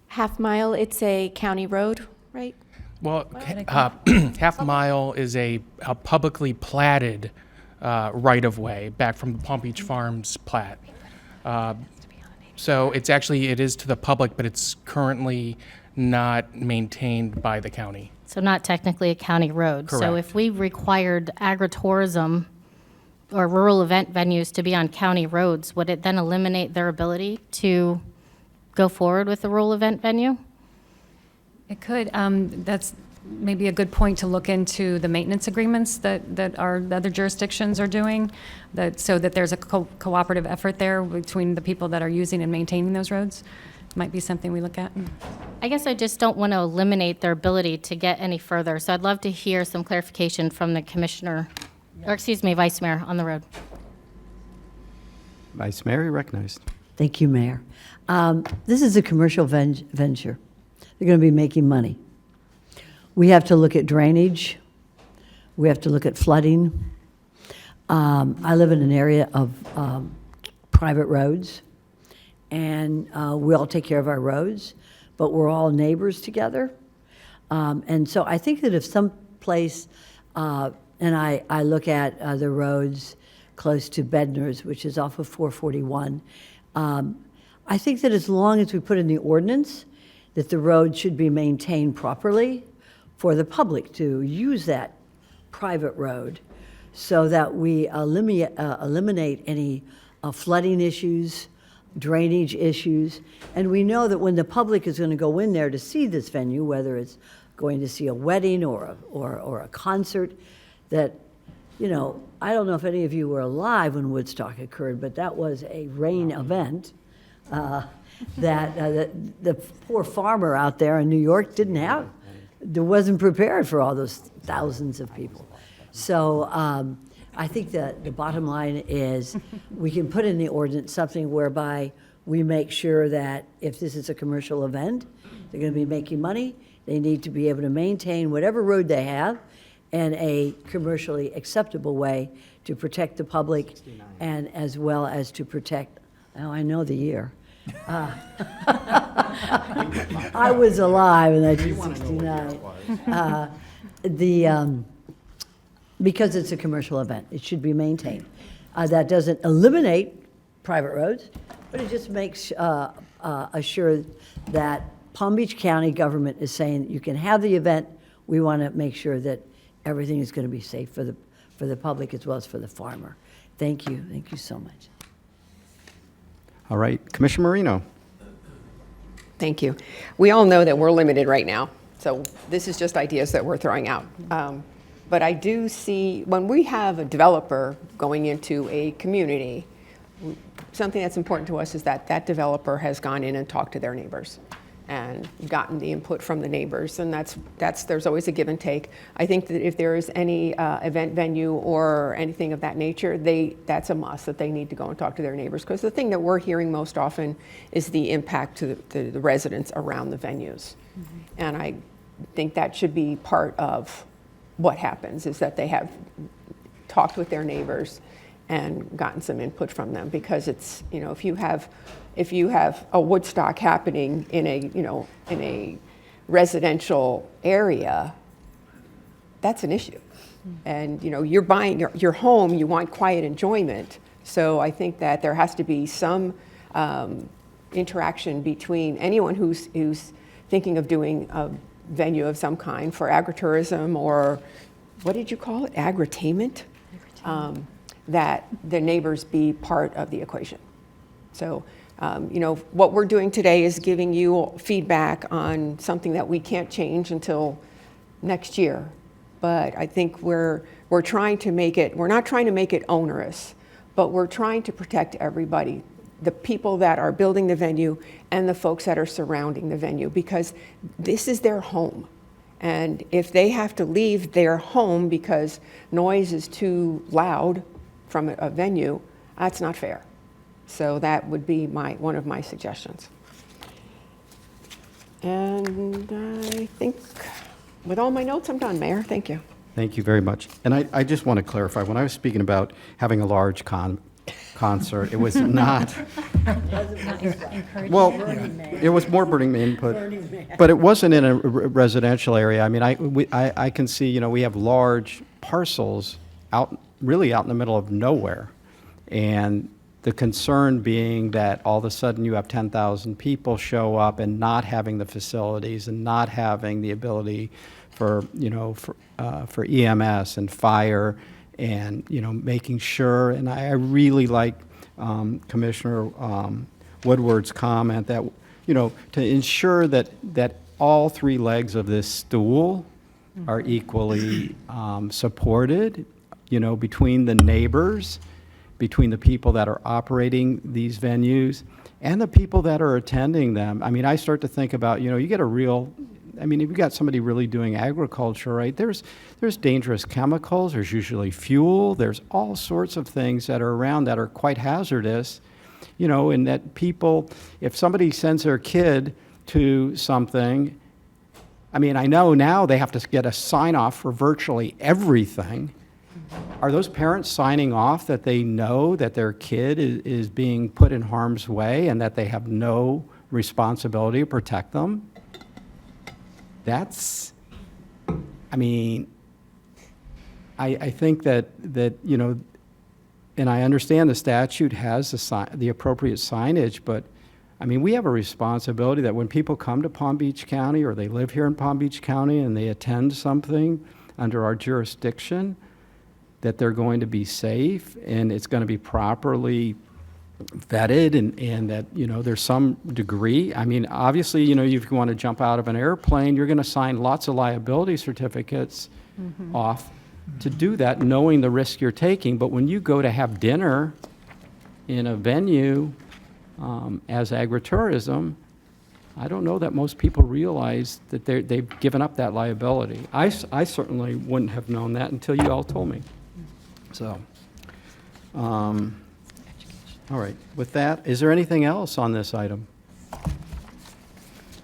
Half Mile, it's a county road, right? Well, Half Mile is a publicly platted right-of-way back from the Palm Beach Farms plat. So it is to the public, but it's currently not maintained by the county. So not technically a county road. So Correct. if we required agritourism or rural event venues to be on county roads, would it then eliminate their ability to go forward with the rural event venue? It could. That's maybe a good point to look into the maintenance agreements that our other jurisdictions are doing, so that there's a cooperative effort there between the people that are using and maintaining those roads. Might be something we look at. I guess I just don't want to eliminate their ability to get any further. So I'd love to hear some clarification from the commissioner, or excuse me, Vice Mayor on the road. Vice Mayor, you're recognized. Thank you, Mayor. This is a commercial venture. They're going to be making money. We have to look at drainage. We have to look at flooding. I live in an area of private roads, and we all take care of our roads, but we're all neighbors together. And so I think that if some place, and I look at the roads close to Bednar's, which is off of 441, I think that as long as we put in the ordinance that the road should be maintained properly for the public to use that private road, so that we eliminate any flooding issues, drainage issues. And we know that when the public is going to go in there to see this venue, whether it's going to see a wedding or a concert, that, you know, I don't know if any of you were alive when Woodstock occurred, but that was a rain event that the poor farmer out there in New York wasn't prepared for all those thousands of people. So I think that the bottom line is we can put in the ordinance something whereby we make sure that if this is a commercial event, they're going to be making money, they need to be able to maintain whatever road they have in a commercially acceptable way to protect the public and as well as to protect, oh, I know the year. I was alive in 1969. Because it's a commercial event, it should be maintained. That doesn't eliminate private roads, but it just makes assure that Palm Beach County government is saying you can have the event. We want to make sure that everything is going to be safe for the public as well as for the farmer. Thank you so much. All right, Commissioner Marino. Thank you. We all know that we're limited right now, so this is just ideas that we're throwing out. But I do see, when we have a developer going into a community, something that's important to us is that that developer has gone in and talked to their neighbors and gotten the input from the neighbors, and there's always a give and take. I think that if there is any event venue or anything of that nature, that's a must, that they need to go and talk to their neighbors, because the thing that we're hearing most often is the impact to the residents around the venues. Mm-hmm. And I think that should be part of what happens, is that they have talked with their neighbors and gotten some input from them, because it's, you know, if you have a Woodstock happening in a residential area, that's an issue. And, you know, you're buying your home, you want quiet enjoyment. So I think that there has to be some interaction between anyone who's thinking of doing a venue of some kind for agritourism, or what did you call it? Agritainment? That the neighbors be part of the equation. So, you know, what we're doing today is giving you feedback on something that we can't change until next year. But I think we're trying to make it, we're not trying to make it onerous, but we're trying to protect everybody, the people that are building the venue and the folks that are surrounding the venue, because this is their home. And if they have to leave their home because noise is too loud from a venue, that's not fair. So that would be one of my suggestions. And I think with all my notes, I'm done, Mayor. Thank you. Thank you very much. And I just want to clarify, when I was speaking about having a large concert, it was not, well, it was more Burning Man input, but it wasn't in a residential area. I mean, I can see, you know, we have large parcels really out in the middle of nowhere. And the concern being that all of a sudden you have 10,000 people show up and not having the facilities and not having the ability for, you know, for EMS and fire, and, you know, making sure, and I really like Commissioner Woodward's comment that, you know, to ensure that all three legs of this stool are equally supported, you know, between the neighbors, between the people that are operating these venues, and the people that are attending them. I mean, I start to think about, you know, you get a real I mean, if you've got somebody really doing agriculture, right, there's dangerous chemicals, there's usually fuel, there's all sorts of things that are around that are quite hazardous, you know, and that people, if somebody sends their kid to something, I mean, I know now they have to get a sign off for virtually everything. Are those parents signing off that they know that their kid is being put in harm's way and that they have no responsibility to protect them? That's, I mean, I think that, you know, and I understand the statute has the appropriate signage, but I mean, we have a responsibility that when people come to Palm Beach County or they live here in Palm Beach County and they attend something under our jurisdiction, that they're going to be safe and it's going to be properly vetted and that, you know, there's some degree. I mean, obviously, you know, if you want to jump out of an airplane, you're going to sign lots of liability certificates off to do that, knowing the risk you're taking. But when you go to have dinner in a venue as agritourism, I don't know that most people realize that they've given up that liability. I certainly wouldn't have known that until you all told me. So, all right. With that, is there anything else on this item?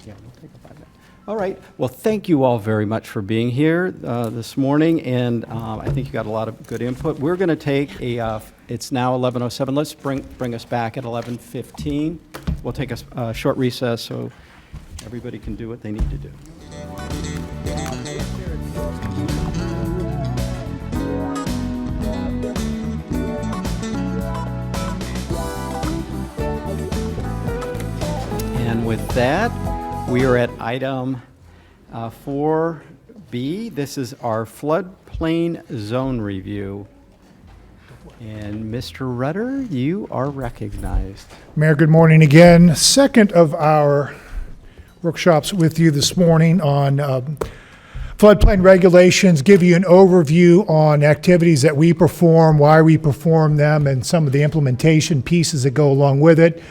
Yeah, we'll take a 5 minute. All right. Well, thank you all very much for being here this morning, and I think you got a lot of good input. We're going to take a. It's now 11:07. Let's bring us back at 11:15. We'll take a short recess so everybody can do what they need to do. And with that, we are at item 4B. This is our floodplain zone review. And Mr. Rudder, you are recognized. Mayor, good morning again. Second of our workshops with you this morning on floodplain regulations, give you an overview on activities that we perform, why we perform them, and some of the implementation pieces that go along with it.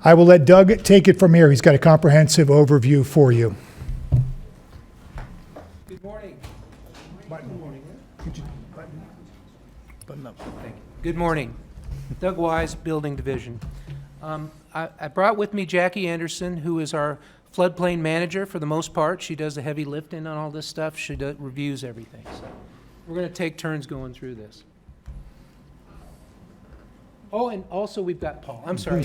I will let Doug take it from here. He's got a comprehensive overview for you. Good morning. Button. Button up. Thank you. Good morning. Doug Wise, Building Division. I brought with me Jackie Anderson, who is our floodplain manager for the most part. She does the heavy lifting on all this stuff. She reviews everything. So we're going to take turns going through this. Oh, and also we've got Paul. I'm sorry.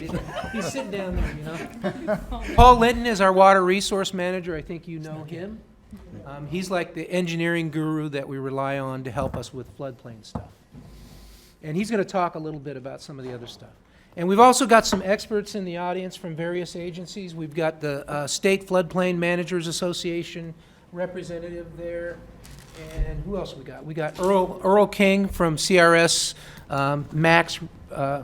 He's sitting down there, you know. Paul Linton is our water resource manager. I think you know him. He's like the engineering guru that we rely on to help us with floodplain stuff. And he's going to talk a little bit about some of the other stuff. And we've also got some experts in the audience from various agencies. We've got the State Floodplain Managers Association representative there. And who else we got? We got Earl King from CRS Max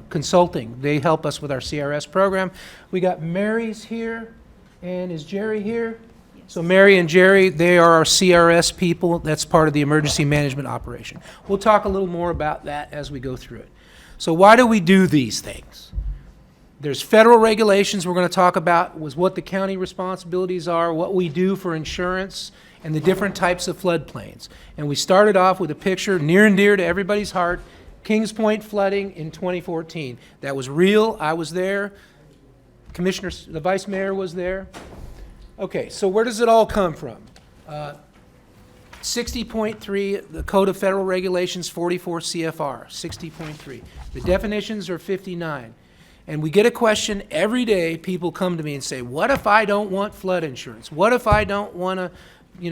Consulting. They help us with our CRS program. We got Mary's here, and is Jerry here? Yes. So Mary and Jerry, they are our CRS people. That's part of the emergency management operation. We'll talk a little more about that as we go through it. So why do we do these things? There's federal regulations we're going to talk about, was what the county responsibilities are, what we do for insurance, and the different types of floodplains. And we started off with a picture near and dear to everybody's heart, Kings Point flooding in 2014. That was real. I was there. The Vice Mayor was there. Okay, so where does it all come from? 60.3, the Code of Federal Regulations, 44 CFR, 60.3. The definitions are 59. And we get a question every day. People come to me and say, what if I don't want flood insurance? What if I don't want to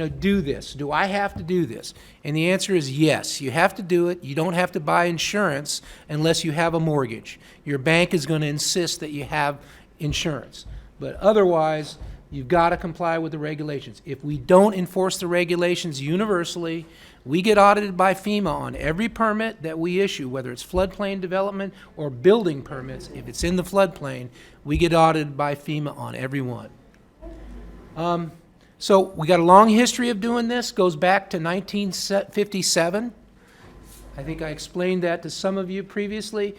do this? Do I have to do this? And the answer is yes, you have to do it. You don't have to buy insurance unless you have a mortgage. Your bank is going to insist that you have insurance. But otherwise, you've got to comply with the regulations. If we don't enforce the regulations universally, we get audited by FEMA on every permit that we issue, whether it's floodplain development or building permits. If it's in the floodplain, we get audited by FEMA on every one. So we got a long history of doing this, goes back to 1957. I think I explained that to some of you previously.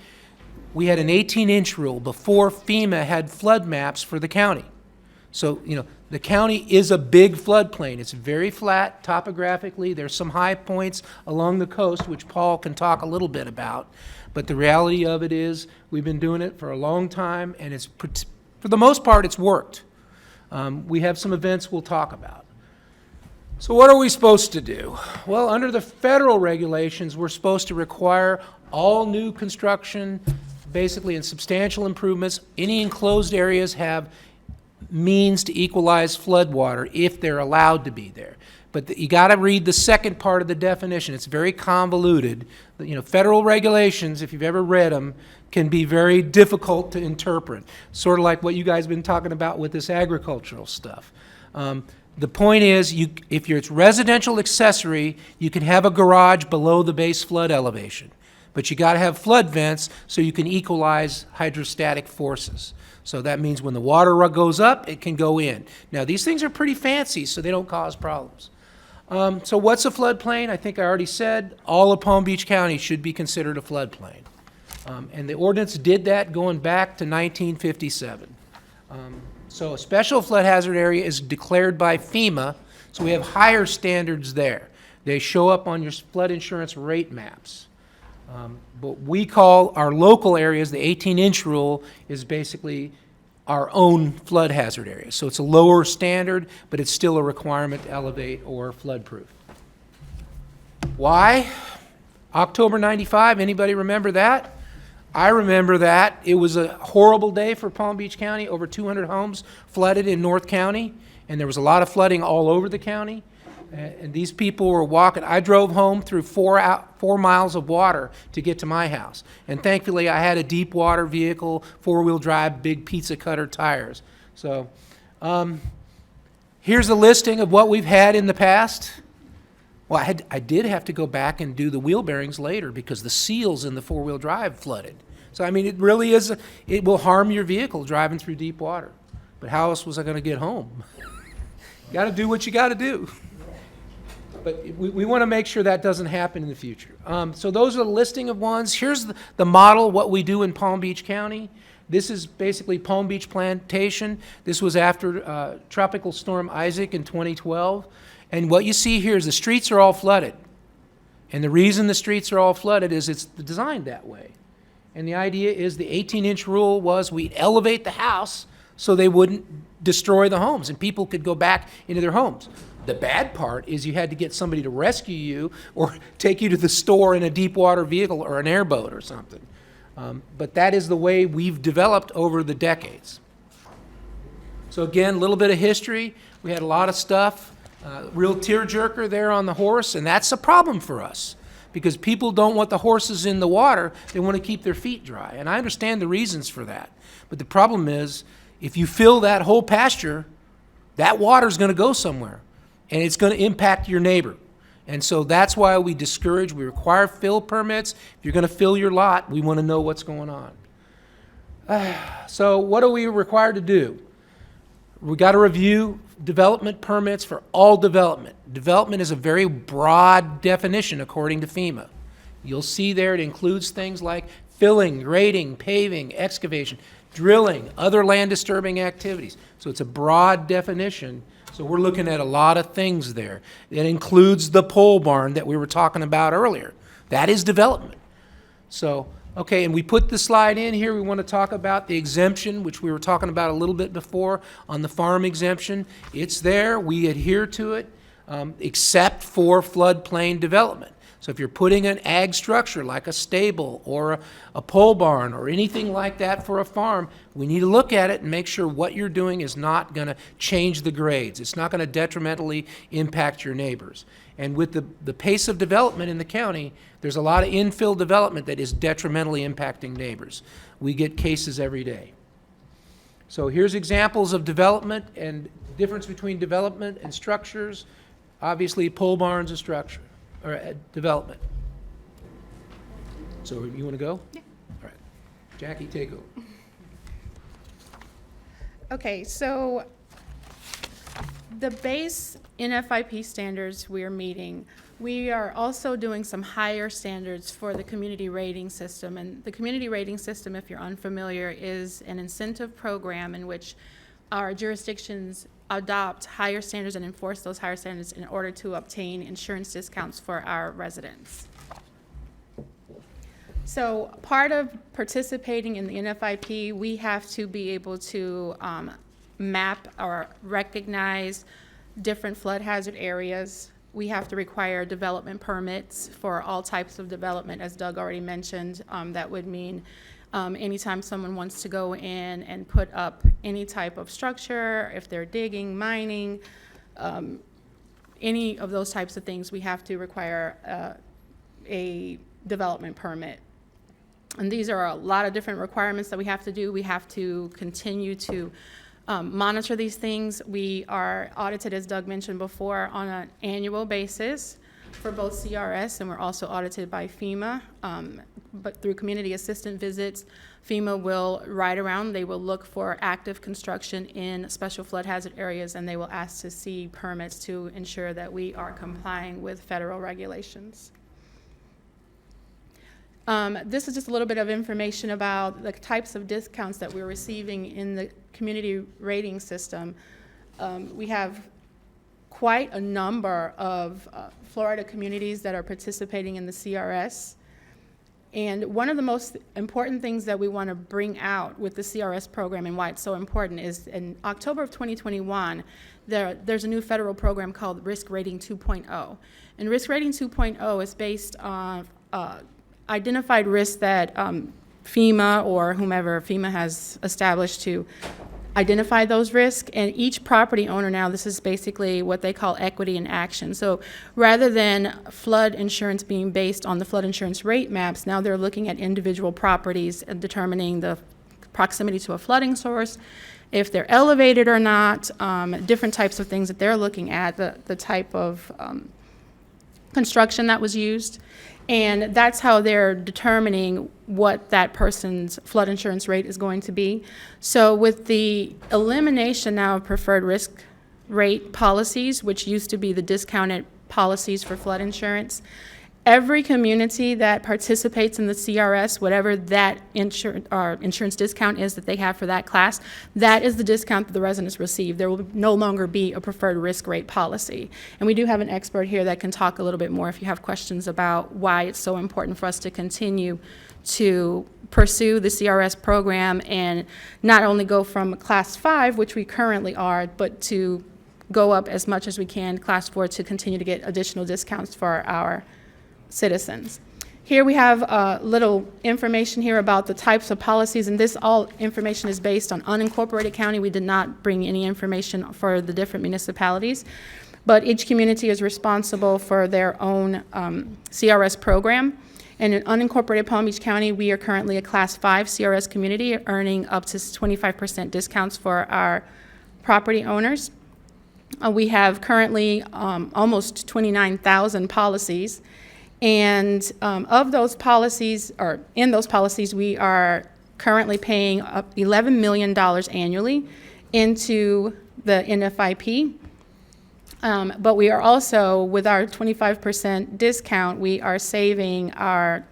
We had an 18-inch rule before FEMA had flood maps for the county. So, the county is a big floodplain. It's very flat topographically. There's some high points along the coast, which Paul can talk a little bit about. But the reality of it is, we've been doing it for a long time, and it's, for the most part, it's worked. We have some events we'll talk about. So what are we supposed to do? Well, under the federal regulations, we're supposed to require all new construction, basically in substantial improvements, any enclosed areas have means to equalize floodwater if they're allowed to be there. But you got to read the second part of the definition. It's very convoluted. Federal regulations, if you've ever read them, can be very difficult to interpret. Sort of like what you guys have been talking about with this agricultural stuff. The point is, if it's residential accessory, you can have a garage below the base flood elevation. But you got to have flood vents so you can equalize hydrostatic forces. So that means when the water goes up, it can go in. Now, these things are pretty fancy, so they don't cause problems. So what's a floodplain? I think I already said all of Palm Beach County should be considered a floodplain. And the ordinance did that going back to 1957. So a special flood hazard area is declared by FEMA, so we have higher standards there. They show up on your flood insurance rate maps. But we call our local areas, the 18-inch rule is basically our own flood hazard area. So it's a lower standard, but it's still a requirement to elevate or flood-proof. Why? October 95, anybody remember that? I remember that. It was a horrible day for Palm Beach County. Over 200 homes flooded in North County, and there was a lot of flooding all over the county. And these people were walking. I drove home through 4 miles of water to get to my house. And thankfully, I had a deep water vehicle, 4-wheel drive, big pizza cutter tires. So here's a listing of what we've had in the past. Well, I did have to go back and do the wheel bearings later because the seals in the 4-wheel drive flooded. So, I mean, it really is, it will harm your vehicle driving through deep water. But how else was I going to get home? You got to do what you got to do. But we want to make sure that doesn't happen in the future. So those are the listing of ones. Here's the model, what we do in Palm Beach County. This is basically Palm Beach Plantation. This was after Tropical Storm Isaac in 2012. And what you see here is the streets are all flooded. And the reason the streets are all flooded is it's designed that way. And the idea is the 18-inch rule was we'd elevate the house so they wouldn't destroy the homes and people could go back into their homes. The bad part is you had to get somebody to rescue you or take you to the store in a deep water vehicle or an airboat or something. But that is the way we've developed over the decades. So again, a little bit of history. We had a lot of stuff. Real tearjerker there on the horse, and that's a problem for us because people don't want the horses in the water. They want to keep their feet dry. And I understand the reasons for that. But the problem is if you fill that whole pasture, that water's going to go somewhere. And it's going to impact your neighbor. And so that's why we require fill permits. If you're going to fill your lot, we want to know what's going on. So what are we required to do? We got to review development permits for all development. Development is a very broad definition according to FEMA. You'll see there it includes things like filling, grading, paving, excavation, drilling, other land disturbing activities. So it's a broad definition. So we're looking at a lot of things there. It includes the pole barn that we were talking about earlier. That is development. So, okay, and we put the slide in here. We want to talk about the exemption, which we were talking about a little bit before on the farm exemption. It's there. We adhere to it, except for floodplain development. So if you're putting an ag structure like a stable or a pole barn or anything like that for a farm, we need to look at it and make sure what you're doing is not going to change the grades. It's not going to detrimentally impact your neighbors. And with the pace of development in the county, there's a lot of infill development that is detrimentally impacting neighbors. We get cases every day. So here's examples of development and difference between development and structures. Obviously, pole barn's a structure. Or development. So you want to go? Yeah. All right. Jackie, take over. Okay, so the base NFIP standards we are meeting, we are also doing some higher standards for the community rating system. And the community rating system, if you're unfamiliar, is an incentive program in which our jurisdictions adopt higher standards and enforce those higher standards in order to obtain insurance discounts for our residents. So part of participating in the NFIP, we have to be able to map or recognize different flood hazard areas. We have to require development permits for all types of development, as Doug already mentioned. That would mean anytime someone wants to go in and put up any type of structure, if they're digging, mining, any of those types of things, we have to require a development permit. And these are a lot of different requirements that we have to do. We have to continue to monitor these things. We are audited, as Doug mentioned before, on an annual basis for both CRS, and we're also audited by FEMA. But through community assistant visits, FEMA will ride around. They will look for active construction in special flood hazard areas, and they will ask to see permits to ensure that we are complying with federal regulations. This is just a little bit of information about the types of discounts that we're receiving in the community rating system. We have quite a number of Florida communities that are participating in the CRS. And one of the most important things that we want to bring out with the CRS program and why it's so important is in October of 2021, there's a new federal program called Risk Rating 2.0. And Risk Rating 2.0 is based on identified risks that FEMA or whomever FEMA has established to identify those risks, and each property owner now, this is basically what they call equity in action. So rather than flood insurance being based on the flood insurance rate maps, now they're looking at individual properties and determining the proximity to a flooding source, if they're elevated or not, different types of things that they're looking at, the type of construction that was used. And that's how they're determining what that person's flood insurance rate is going to be. So with the elimination now of preferred risk rate policies, which used to be the discounted policies for flood insurance, every community that participates in the CRS, whatever that insurance discount is that they have for that class, that is the discount that the residents receive. There will no longer be a preferred risk rate policy. And we do have an expert here that can talk a little bit more if you have questions about why it's so important for us to continue to pursue the CRS program and not only go from class 5, which we currently are, but to go up as much as we can, class 4, to continue to get additional discounts for our citizens. Here we have a little information here about the types of policies, and this all information is based on unincorporated county. We did not bring any information for the different municipalities, but each community is responsible for their own CRS program. And in unincorporated Palm Beach County, we are currently a class 5 CRS community, earning up to 25% discounts for our property owners. We have currently almost 29,000 policies. And of those policies, or in those policies, we are currently paying up $11 million annually into the NFIP. But we are also, with our 25% discount, we are saving our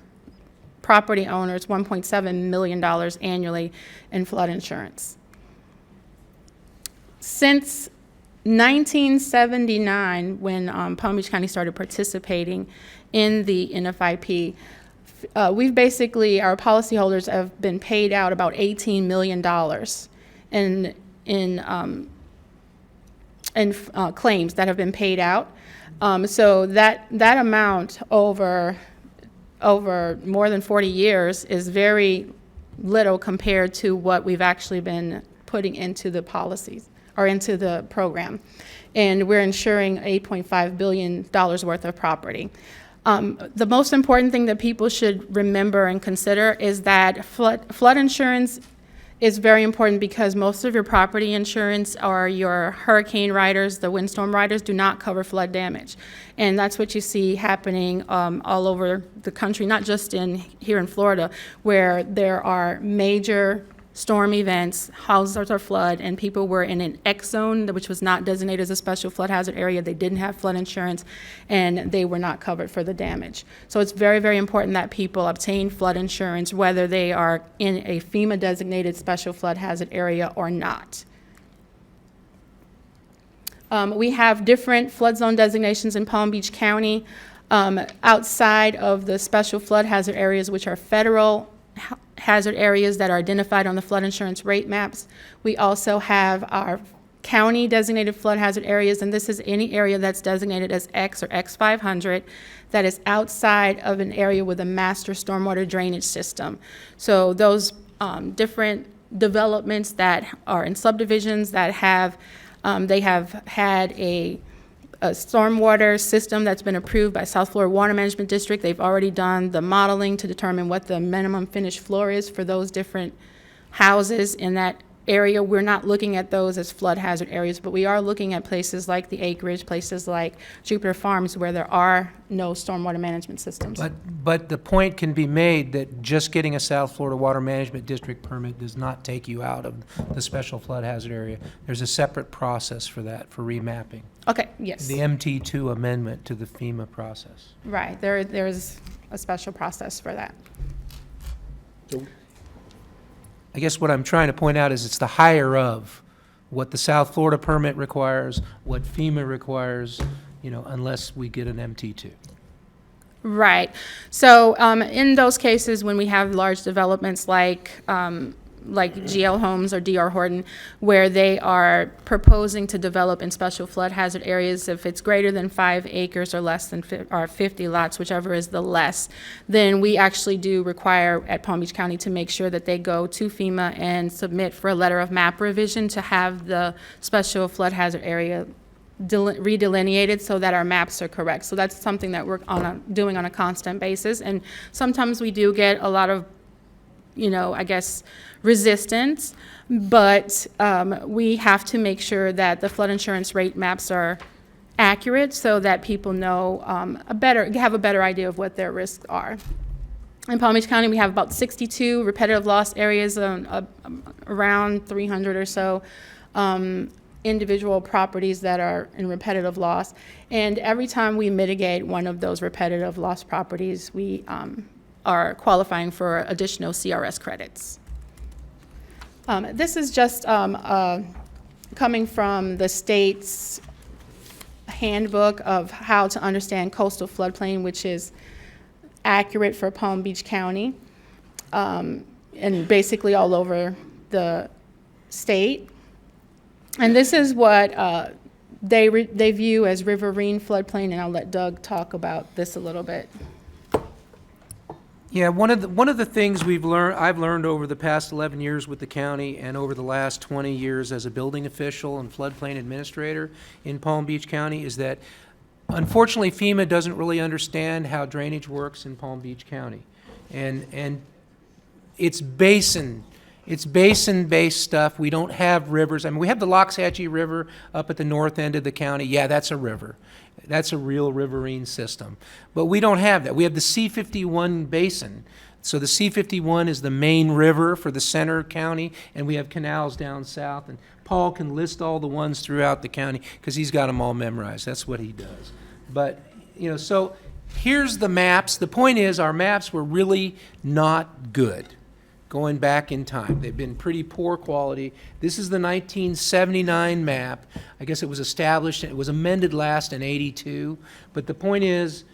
property owners $1.7 million annually in flood insurance. Since 1979, when Palm Beach County started participating in the NFIP, we've basically, our policyholders have been paid out about $18 million in claims that have been paid out. So that amount over more than 40 years is very little compared to what we've actually been putting into the policies or into the program. And we're insuring $8.5 billion worth of property. The most important thing that people should remember and consider is that flood insurance is very important because most of your property insurance or your hurricane riders, the windstorm riders, do not cover flood damage. And that's what you see happening all over the country, not just here in Florida, where there are major storm events, houses are flood, and people were in an X zone, which was not designated as a special flood hazard area. They didn't have flood insurance, and they were not covered for the damage. So it's very, very important that people obtain flood insurance, whether they are in a FEMA-designated special flood hazard area or not. We have different flood zone designations in Palm Beach County. Outside of the special flood hazard areas, which are federal hazard areas that are identified on the flood insurance rate maps, we also have our county designated flood hazard areas, and this is any area that's designated as X or X500 that is outside of an area with a master stormwater drainage system. So those different developments that are in subdivisions that have, they have had a stormwater system that's been approved by South Florida Water Management District. They've already done the modeling to determine what the minimum finished floor is for those different houses in that area. We're not looking at those as flood hazard areas, but we are looking at places like the Acreage, places like Jupiter Farms, where there are no stormwater management systems. But the point can be made that just getting a South Florida Water Management District permit does not take you out of the special flood hazard area. There's a separate process for that, for remapping. Okay, yes. The MT2 amendment to the FEMA process. Right, there's a special process for that. I guess what I'm trying to point out is it's the higher of what the South Florida permit requires, what FEMA requires, unless we get an MT2. Right. So in those cases, when we have large developments like GL Homes or DR Horton, where they are proposing to develop in special flood hazard areas, if it's greater than 5 acres or less than 50 lots, whichever is the less, then we actually do require at Palm Beach County to make sure that they go to FEMA and submit for a letter of map revision to have the special flood hazard area redelineated so that our maps are correct. So that's something that we're doing on a constant basis. And sometimes we do get a lot of, I guess, resistance, but we have to make sure that the flood insurance rate maps are accurate so that people know have a better idea of what their risks are. In Palm Beach County, we have about 62 repetitive loss areas, around 300 or so individual properties that are in repetitive loss. And every time we mitigate one of those repetitive loss properties, we are qualifying for additional CRS credits. This is just coming from the state's handbook of how to understand coastal floodplain, which is accurate for Palm Beach County and basically all over the state. And this is what they view as riverine floodplain, and I'll let Doug talk about this a little bit. Yeah, one of the things I've learned over the past 11 years with the county and over the last 20 years as a building official and floodplain administrator in Palm Beach County is that unfortunately FEMA doesn't really understand how drainage works in Palm Beach County. And it's basin-based stuff. We don't have rivers. I mean, we have the Loxahatchee River up at the north end of the county. Yeah, that's a river. That's a real riverine system. But we don't have that. We have the C51 basin. So the C51 is the main river for the center county, and we have canals down south. And Paul can list all the ones throughout the county because he's got them all memorized. That's what he does. But, so here's the maps. The point is our maps were really not good going back in time. They've been pretty poor quality. This is the 1979 map. I guess it was established, it was amended last in '82. But the point is,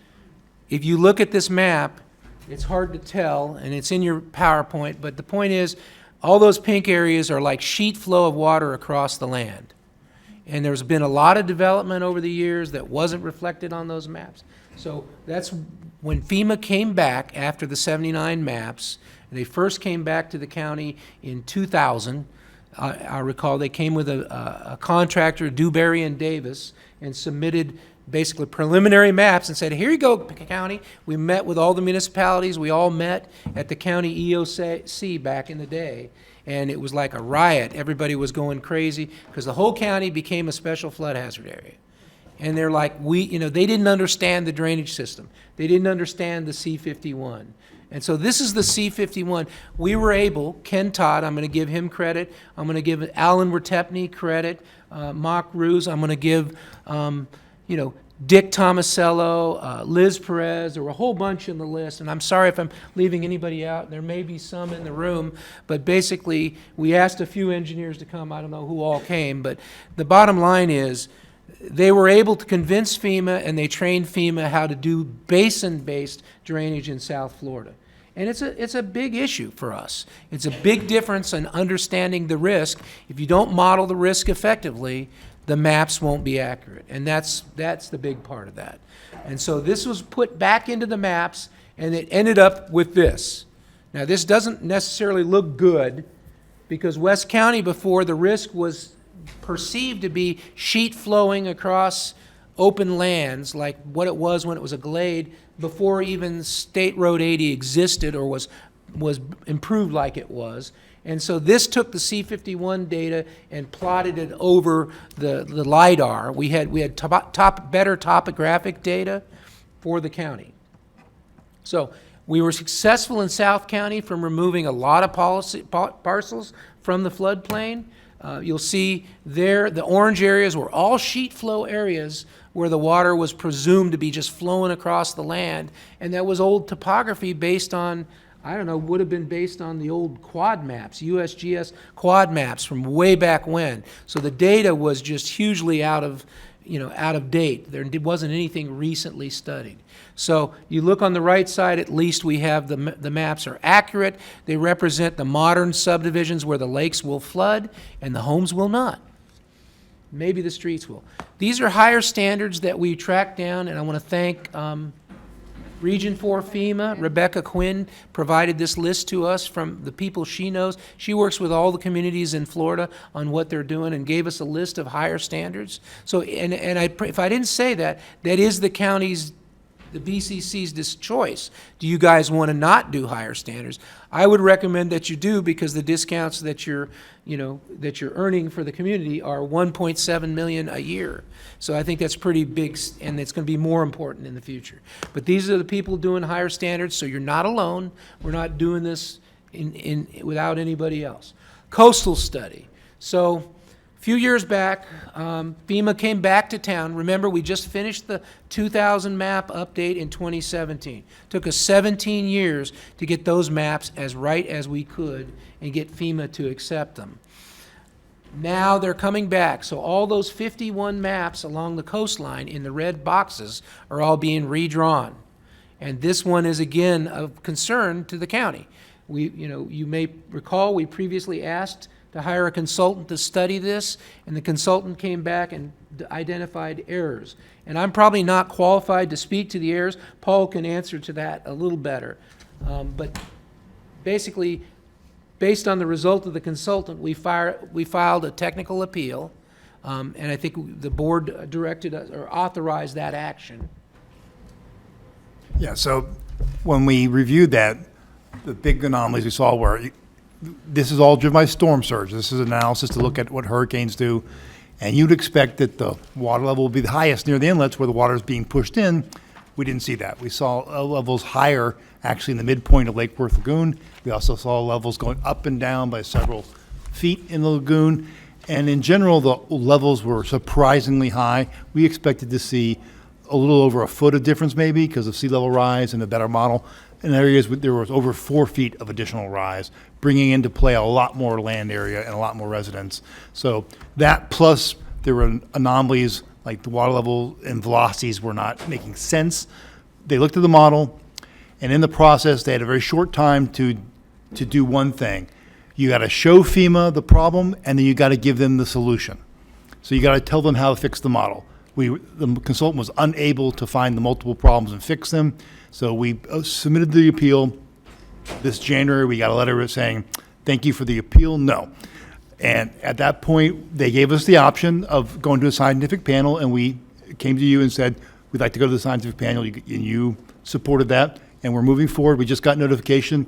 if you look at this map, it's hard to tell, and it's in your PowerPoint, but the point is, all those pink areas are like sheet flow of water across the land. And there's been a lot of development over the years that wasn't reflected on those maps. So that's when FEMA came back after the '79 maps. They first came back to the county in 2000. I recall they came with a contractor, Dewberry and Davis, and submitted basically preliminary maps and said, here you go, county. We met with all the municipalities. We all met at the county EOC back in the day. And it was like a riot. Everybody was going crazy because the whole county became a special flood hazard area. And they're like, they didn't understand the drainage system. They didn't understand the C51. And so this is the C51. We were able, Ken Todd, I'm going to give him credit. I'm going to give Alan Wertepny credit, Mock Ruse. I'm going to give, Dick Tomasello, Liz Perez. There were a whole bunch in the list. And I'm sorry if I'm leaving anybody out. There may be some in the room. But basically, we asked a few engineers to come. I don't know who all came. But the bottom line is they were able to convince FEMA, and they trained FEMA how to do basin-based drainage in South Florida. And it's a big issue for us. It's a big difference in understanding the risk. If you don't model the risk effectively, the maps won't be accurate. And that's the big part of that. And so this was put back into the maps, and it ended up with this. Now, this doesn't necessarily look good, because West County, before, the risk was perceived to be sheet flowing across open lands, like what it was when it was a glade, before even State Road 80 existed or was improved like it was. And so this took the C51 data and plotted it over the LiDAR. We had better topographic data for the county. So we were successful in South County from removing a lot of parcels from the floodplain. You'll see there the orange areas were all sheet flow areas where the water was presumed to be just flowing across the land, and that was old topography based on, I don't know, would have been based on the old quad maps, USGS quad maps from way back when. So the data was just hugely out of date. There wasn't anything recently studied. So you look on the right side, at least we have the maps are accurate. They represent the modern subdivisions where the lakes will flood and the homes will not. Maybe the streets will. These are higher standards that we tracked down, and I want to thank Region 4 FEMA. Rebecca Quinn provided this list to us from the people she knows. She works with all the communities in Florida on what they're doing and gave us a list of higher standards. So, if I didn't say that, that is the county's, the BCC's choice. Do you guys want to not do higher standards? I would recommend that you do, because the discounts that you're earning for the community are $1.7 million a year. So I think that's pretty big, and it's going to be more important in the future. But these are the people doing higher standards, so you're not alone. We're not doing this without anybody else. Coastal study. So a few years back, FEMA came back to town. Remember, we just finished the 2000 map update in 2017. Took us 17 years to get those maps as right as we could and get FEMA to accept them. Now they're coming back, so all those 51 maps along the coastline in the red boxes are all being redrawn. And this one is again of concern to the county. You may recall we previously asked to hire a consultant to study this, and the consultant came back and identified errors. And I'm probably not qualified to speak to the errors. Paul can answer to that a little better. But basically, based on the result of the consultant, we filed a technical appeal, and I think the board directed us or authorized that action. Yeah, so when we reviewed that, the big anomalies we saw were, this is all driven by storm surge. This is analysis to look at what hurricanes do, and you'd expect that the water level would be the highest near the inlets where the water is being pushed in. We didn't see that. We saw levels higher actually in the midpoint of Lake Worth Lagoon. We also saw levels going up and down by several feet in the lagoon. And in general, the levels were surprisingly high. We expected to see a little over a foot of difference maybe because of sea level rise and a better model. In areas there was over 4 feet of additional rise, bringing into play a lot more land area and a lot more residents. So that, plus there were anomalies like the water level and velocities were not making sense. They looked at the model, and in the process, they had a very short time to do one thing. You got to show FEMA the problem, and then you got to give them the solution. So you got to tell them how to fix the model. The consultant was unable to find the multiple problems and fix them, so we submitted the appeal. This January, we got a letter saying, thank you for the appeal, no. And at that point, they gave us the option of going to a scientific panel, and we came to you and said, we'd like to go to the scientific panel, and you supported that, and we're moving forward. We just got notification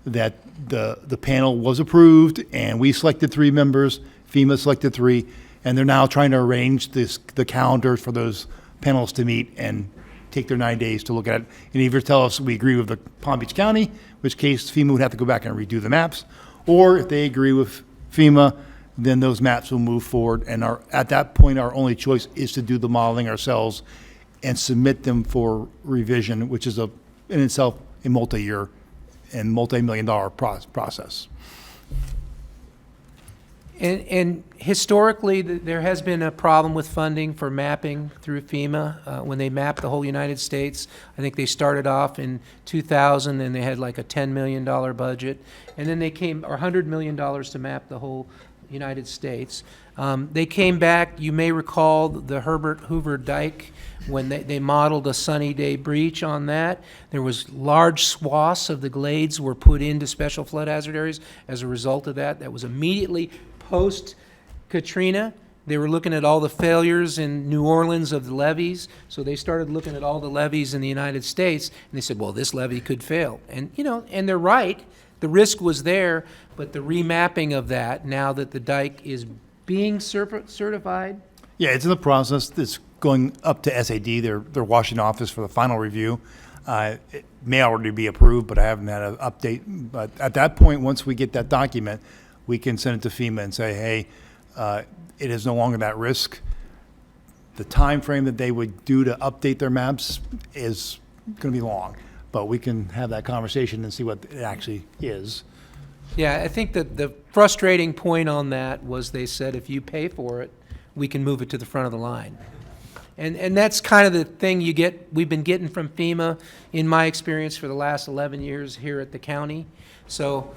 that the panel was approved, and we selected 3 members, FEMA selected 3, and they're now trying to arrange the calendars for those panels to meet and take their 9 days to look at it, and either tell us we agree with the Palm Beach County, which case FEMA would have to go back and redo the maps, or if they agree with FEMA, then those maps will move forward, and at that point, our only choice is to do the modeling ourselves and submit them for revision, which is in itself a multi-year and multi-million-dollar process. And historically, there has been a problem with funding for mapping through FEMA. When they mapped the whole United States, I think they started off in 2000 and they had like a $10 million budget. And then they came, or $100 million to map the whole United States. They came back, you may recall the Herbert Hoover Dike, when they modeled a sunny day breach on that. There was large swaths of the glades were put into special flood hazard areas as a result of that. That was immediately post-Katrina. They were looking at all the failures in New Orleans of the levees, so they started looking at all the levees in the United States, and they said, well, this levee could fail. And, you know, and they're right. The risk was there, but the remapping of that, now that the dike is being certified. Yeah, it's in the process. It's going up to SAD, their Washington office, for the final review. It may already be approved, but I haven't had an update. But at that point, once we get that document, we can send it to FEMA and say, hey, it is no longer that risk. The time frame that they would do to update their maps is going to be long, but we can have that conversation and see what it actually is. Yeah, I think that the frustrating point on that was they said if you pay for it, we can move it to the front of the line. And that's kind of the thing we've been getting from FEMA in my experience for the last 11 years here at the county. So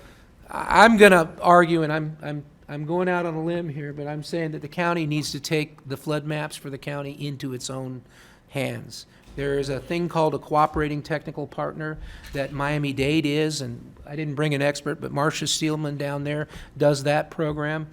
I'm going to argue, and I'm going out on a limb here, but I'm saying that the county needs to take the flood maps for the county into its own hands. There is a thing called a cooperating technical partner that Miami-Dade is, and I didn't bring an expert, but Marcia Steelman down there does that program.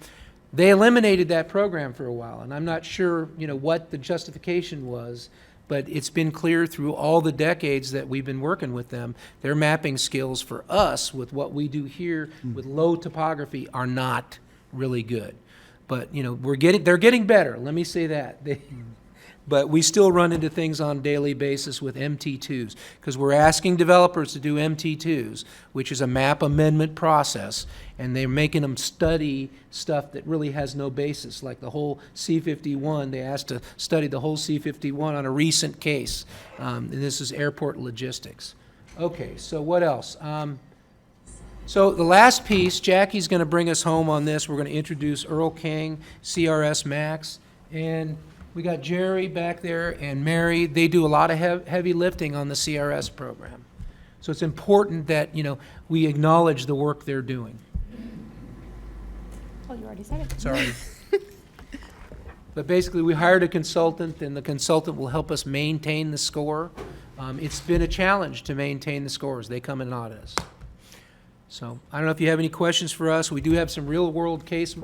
They eliminated that program for a while, and I'm not sure, you know, what the justification was, but it's been clear through all the decades that we've been working with them, their mapping skills for us with what we do here with low topography are not really good. But, you know, they're getting better, let me say that. But we still run into things on a daily basis with MT2s, because we're asking developers to do MT2s, which is a map amendment process, and they're making them study stuff that really has no basis, like the whole C-51. They asked to study the whole C-51 on a recent case, and this is airport logistics. Okay, so what else? So the last piece, Jackie's going to bring us home on this. We're going to introduce Earl King, CRS Max, and we got Jerry back there and Mary. They do a lot of heavy lifting on the CRS program. So it's important that, you know, we acknowledge the work they're doing. Oh, you already said it. Sorry. But basically, we hired a consultant, and the consultant will help us maintain the score. It's been a challenge to maintain the scores. They come and audit us. So I don't know if you have any questions for us. We do have some real-world case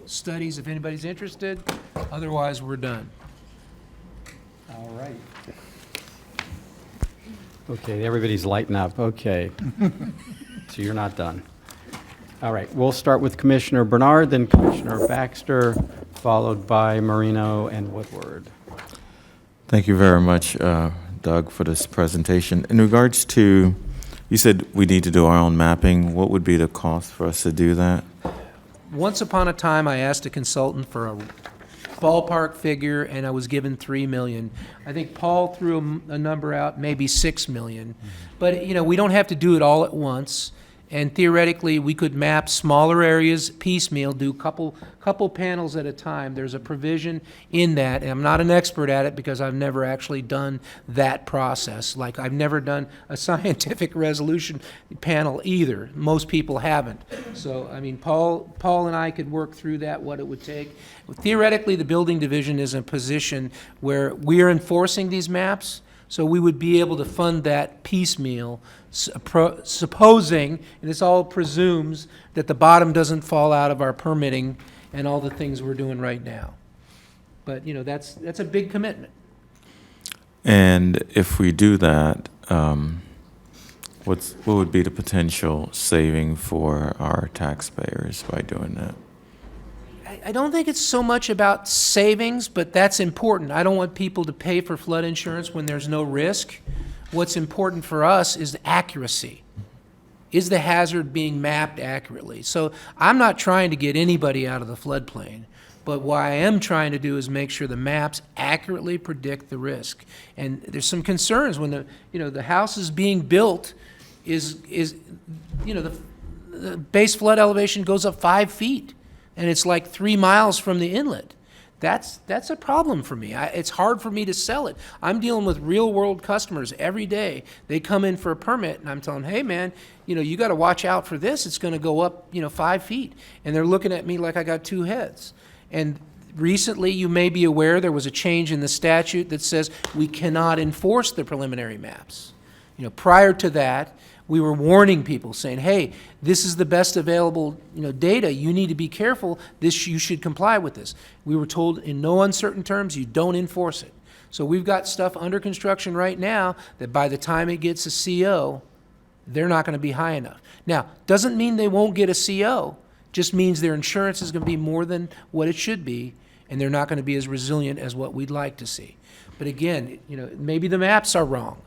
studies if anybody's interested. Otherwise, we're done. All right. Okay, everybody's lighting up. Okay. So you're not done. All right, we'll start with Commissioner Bernard, then Commissioner Baxter, followed by Marino and Woodward. Thank you very much, Doug, for this presentation. In regards to, you said we need to do our own mapping. What would be the cost for us to do that? Once upon a time, I asked a consultant for a ballpark figure, and I was given $3 million. I think Paul threw a number out, maybe $6 million. But, you know, we don't have to do it all at once. And theoretically, we could map smaller areas piecemeal, do couple panels at a time. There's a provision in that, and I'm not an expert at it because I've never actually done that process. Like, I've never done a scientific resolution panel either. Most people haven't. So, I mean, Paul and I could work through that, what it would take. Theoretically, the building division is in a position where we are enforcing these maps, so we would be able to fund that piecemeal, supposing, and this all presumes, that the bottom doesn't fall out of our permitting and all the things we're doing right now. But, you know, that's a big commitment. And if we do that, what would be the potential saving for our taxpayers by doing that? I don't think it's so much about savings, but that's important. I don't want people to pay for flood insurance when there's no risk. What's important for us is the accuracy. Is the hazard being mapped accurately? So I'm not trying to get anybody out of the floodplain, but what I am trying to do is make sure the maps accurately predict the risk. And there's some concerns when the house is being built, the base flood elevation goes up 5 feet. and it's like 3 miles from the inlet. That's a problem for me. It's hard for me to sell it. I'm dealing with real-world customers every day. They come in for a permit, and I'm telling them, hey, man, you got to watch out for this. It's going to go up, 5 feet. And they're looking at me like I got two heads. And recently, you may be aware, there was a change in the statute that says we cannot enforce the preliminary maps. Prior to that, we were warning people, saying, hey, this is the best available data. You need to be careful. You should comply with this. We were told in no uncertain terms, you don't enforce it. So we've got stuff under construction right now that by the time it gets a CO, they're not going to be high enough. Now, doesn't mean they won't get a CO, just means their insurance is going to be more than what it should be, and they're not going to be as resilient as what we'd like to see. But again, maybe the maps are wrong.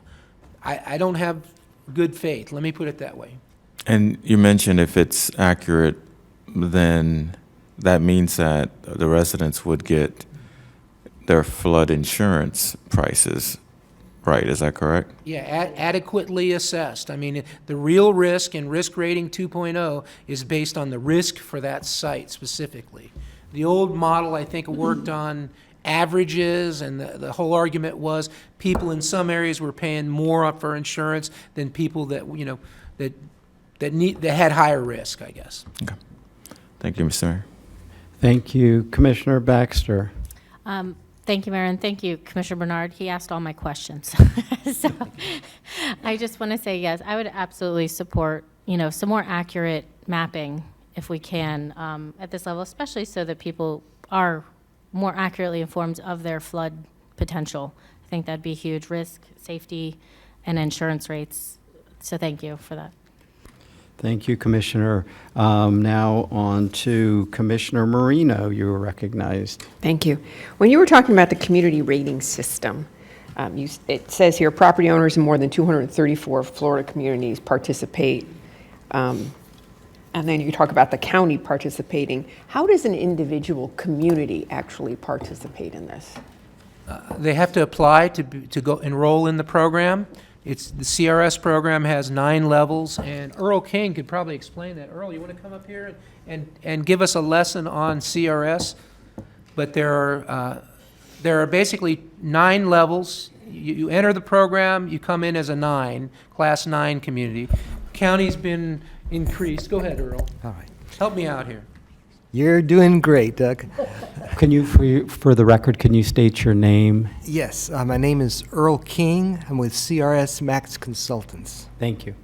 I don't have good faith. Let me put it that way. And you mentioned if it's accurate, then that means that the residents would get their flood insurance prices right. Is that correct? Yeah, adequately assessed. I mean, the real risk and risk rating 2.0 is based on the risk for that site specifically. The old model, I think, worked on averages, and the whole argument was people in some areas were paying more up for insurance than people that that had higher risk, I guess. Okay. Thank you, Mr. Mayor. Thank you, Commissioner Baxter. Thank you, Mayor, and thank you, Commissioner Bernard. He asked all my questions. So I just want to say, yes, I would absolutely support, some more accurate mapping if we can at this level, especially so that people are more accurately informed of their flood potential. I think that'd be huge. Risk, safety, and insurance rates. So thank you for that. Thank you, Commissioner. Now on to Commissioner Marino. You were recognized. Thank you. When you were talking about the community rating system, it says here property owners in more than 234 Florida communities participate. And then you talk about the county participating. How does an individual community actually participate in this? They have to apply to go enroll in the program. The CRS program has 9 levels, and Earl King could probably explain that. Earl, you want to come up here and give us a lesson on CRS? But there are basically 9 levels. You enter the program, you come in as a 9, class 9 community. County's been increased. Go ahead, Earl. All right. Help me out here. You're doing great, Doug. Can you, for the record, can you state your name? Yes, my name is Earl King. I'm with CRS Max Consultants. Thank you.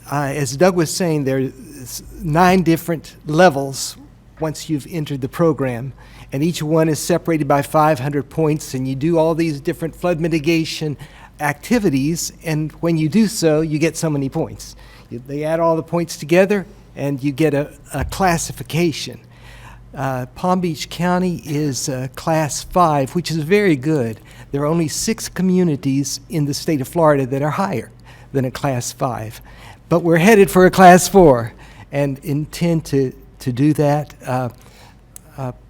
As Doug was saying, there's 9 different levels once you've entered the program, and each one is separated by 500 points, and you do all these different flood mitigation activities, and when you do so, you get so many points. They add all the points together, and you get a classification. Palm Beach County is Class 5, which is very good. There are only 6 communities in the state of Florida that are higher than a Class 5. But we're headed for a Class 4 and intend to do that.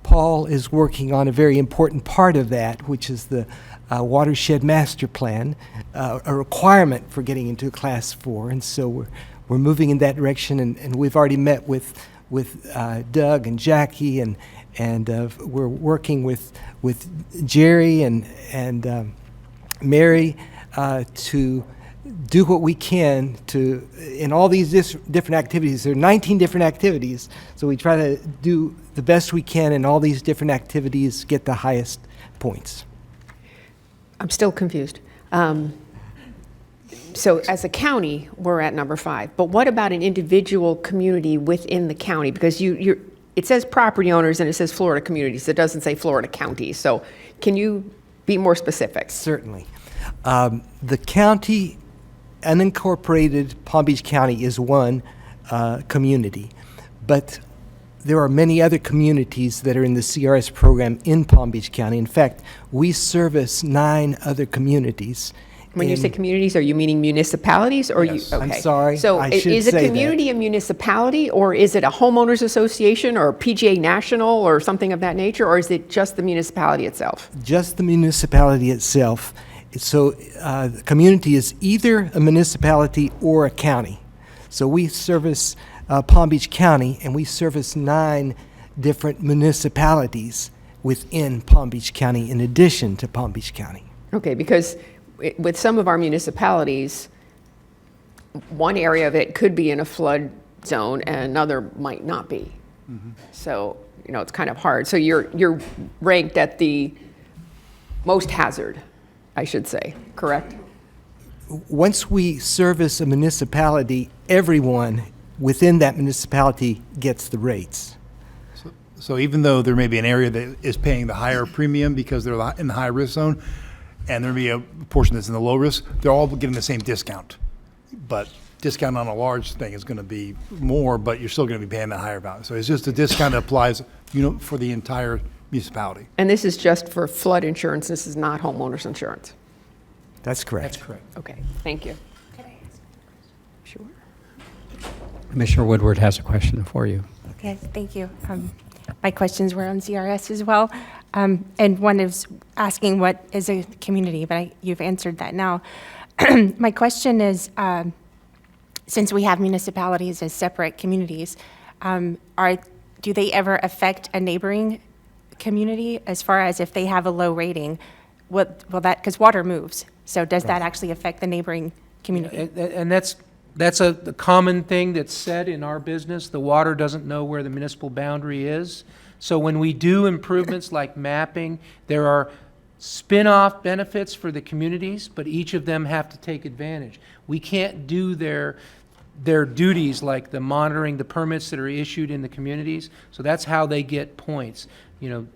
Paul is working on a very important part of that, which is the Watershed Master Plan, a requirement for getting into a Class 4. And so we're moving in that direction, and we've already met with Doug and Jackie, and we're working with Jerry and Mary to do what we can to, in all these different activities. There are 19 different activities, so we try to do the best we can in all these different activities, get the highest points. I'm still confused. So as a county, we're at number 5. But what about an individual community within the county? Because it says property owners and it says Florida communities. It doesn't say Florida counties. So can you be more specific? Certainly. The county, unincorporated Palm Beach County is one community. But there are many other communities that are in the CRS program in Palm Beach County. In fact, we service 9 other communities. When you say communities, are you meaning municipalities, or Yes. you? Okay. I'm sorry, So I should is a say that. community a municipality, or is it a homeowners association, or PGA National, or something of that nature, or is it just the municipality itself? Just the municipality itself. So the community is either a municipality or a county. So we service Palm Beach County, and we service 9 different municipalities within Palm Beach County in addition to Palm Beach County. Okay, because with some of our municipalities, one area of it could be in a flood zone and another might not be. So, you know, it's kind of hard. So you're ranked at the most hazard, I should say, correct? Once we service a municipality, everyone within that municipality gets the rates. So even though there may be an area that is paying the higher premium because they're in the high risk zone, and there may be a portion that's in the low risk, they're all getting the same discount. But discount on a large thing is going to be more, but you're still going to be paying the higher value. So it's just a discount that applies, for the entire municipality. And this is just for flood insurance, this is not homeowners insurance? That's correct. That's correct. Okay, thank you. Sure. Commissioner Woodward has a question for you. Okay, thank you. My questions were on CRS as well. And one is asking what is a community, but you've answered that now. My question is, since we have municipalities as separate communities, do they ever affect a neighboring community as far as if they have a low rating? Will that, because water moves, so does that actually affect the neighboring community? And that's a common thing that's said in our business. The water doesn't know where the municipal boundary is. So when we do improvements like mapping, there are spin-off benefits for the communities, but each of them have to take advantage. We can't do their duties like the monitoring the permits that are issued in the communities. So that's how they get points.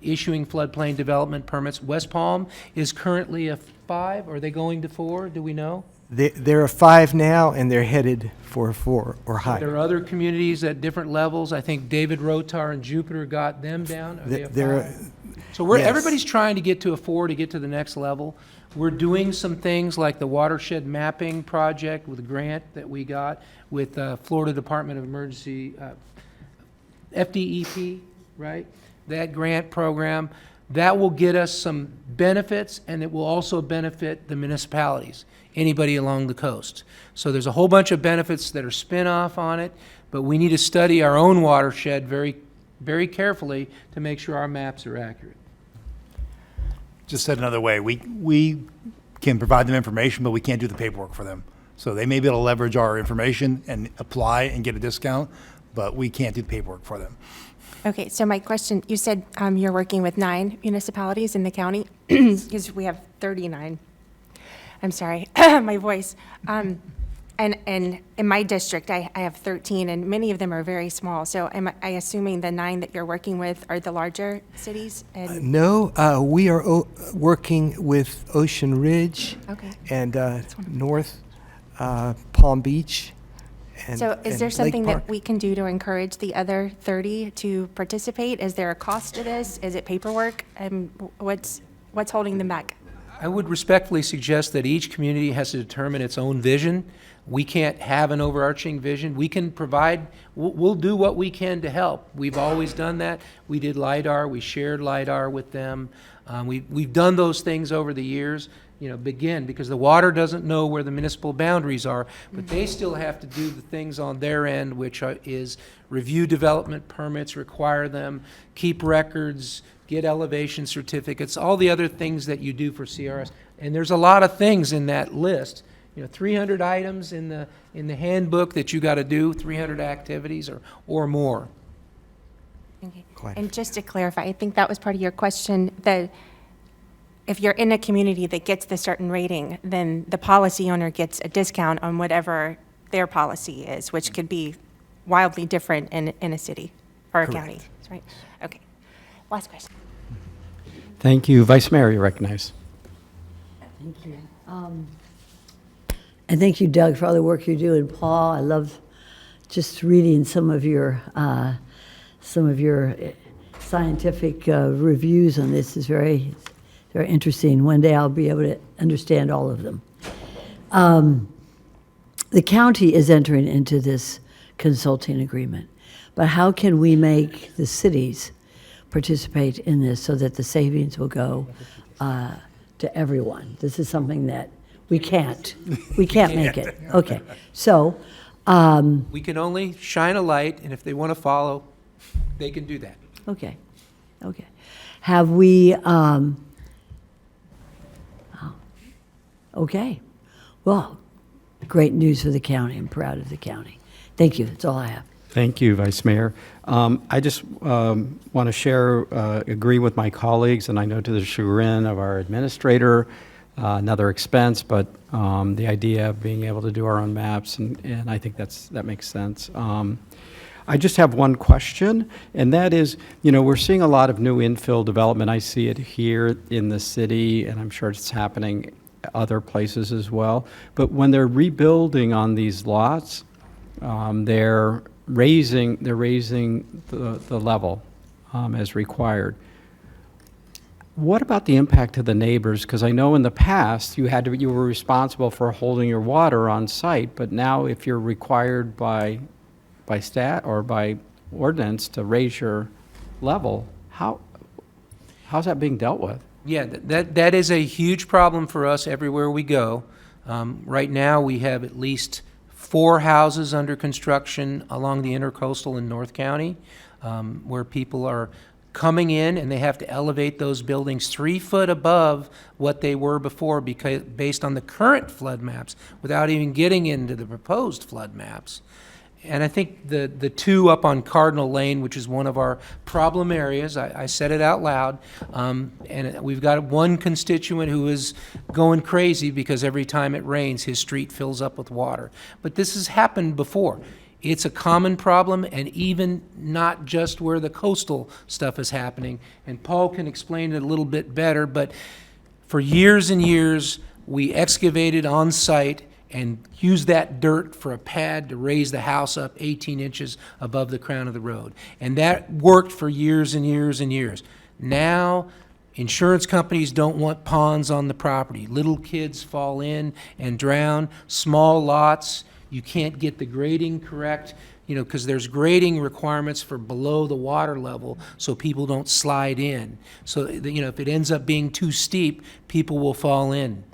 Issuing floodplain development permits. West Palm is currently a 5. Are they going to 4? Do we know? They're a 5 now, and they're headed for a 4 or higher. There are other communities at different levels. I think David Rotar and Jupiter got them down. Are they a 5? So yes. Everybody's trying to get to a 4 to get to the next level. We're doing some things like the watershed mapping project with a grant that we got with Florida Department of Emergency, FDEP, right? That grant program. That will get us some benefits, and it will also benefit the municipalities, anybody along the coast. So there's a whole bunch of benefits that are spin-off on it, but we need to study our own watershed very, very carefully to make sure our maps are accurate. Just said another way, we can provide them information, but we can't do the paperwork for them. So they may be able to leverage our information and apply and get a discount, but we can't do the paperwork for them. Okay, so my question, you said you're working with 9 municipalities in the county, because we have 39. I'm sorry, my voice. And in my district, I have 13, and many of them are very small. So am I assuming the 9 that you're working with are the larger cities? And No, we are working with Ocean Ridge Okay. and North Palm Beach. So is there Lake something Park. that we can do to encourage the other 30 to participate? Is there a cost to this? Is it paperwork? What's holding them back? I would respectfully suggest that each community has to determine its own vision. We can't have an overarching vision. We can provide, we'll do what we can to help. We've always done that. We did LIDAR, we shared LIDAR with them. We've done those things over the years, because the water doesn't know where the municipal boundaries are, but they still have to do the things on their end, which is review development permits, require them, keep records, get elevation certificates, all the other things that you do for CRS. And there's a lot of things in that list. 300 items in the handbook that you got to do, 300 activities or more. Okay. And just to clarify, I think that was part of your question, that if you're in a community that gets the certain rating, then the policy owner gets a discount on whatever their policy is, which could be wildly different in a city or a county, right? Okay. Last question. Thank you. Vice Mayor, you're recognized. Thank you. And thank you, Doug, for all the work you do. And Paul, I love just reading some of your scientific reviews on this. Is very, very interesting. One day I'll be able to understand all of them. The county is entering into this consulting agreement, but how can we make the cities participate in this so that the savings will go to everyone? This is something that we can't make it. Okay, so We can only shine a light, and if they want to follow, they can do that. Okay, okay. Have we, okay. Well, great news for the county. I'm proud of the county. Thank you. That's all I have. Thank you, Vice Mayor. I just want to share, agree with my colleagues, and I know to the chagrin of our administrator, another expense, but the idea of being able to do our own maps, and I think that makes sense. I just have one question, and that is, we're seeing a lot of new infill development. I see it here in the city, and I'm sure it's happening other places as well. But when they're rebuilding on these lots, they're raising the level as required. What about the impact to the neighbors? Because I know in the past you were responsible for holding your water on site, but now if you're required by stat or by ordinance to raise your level, how's that being dealt with? Yeah, that is a huge problem for us everywhere we go. Right now, we have at least 4 houses under construction along the Intercoastal in North County, where people are coming in and they have to elevate those buildings 3 foot above what they were before, because based on the current flood maps, without even getting into the proposed flood maps. And I think the 2 up on Cardinal Lane, which is one of our problem areas, I said it out loud, and we've got one constituent who is going crazy because every time it rains, his street fills up with water. But this has happened before. It's a common problem, and even not just where the coastal stuff is happening. And Paul can explain it a little bit better, but for years and years, we excavated on site and used that dirt for a pad to raise the house up 18 inches above the crown of the road. And that worked for years and years and years. Now, insurance companies don't want ponds on the property. Little kids fall in and drown. Small lots, you can't get the grading correct, because there's grading requirements for below the water level so people don't slide in. So, if it ends up being too steep, people will fall in.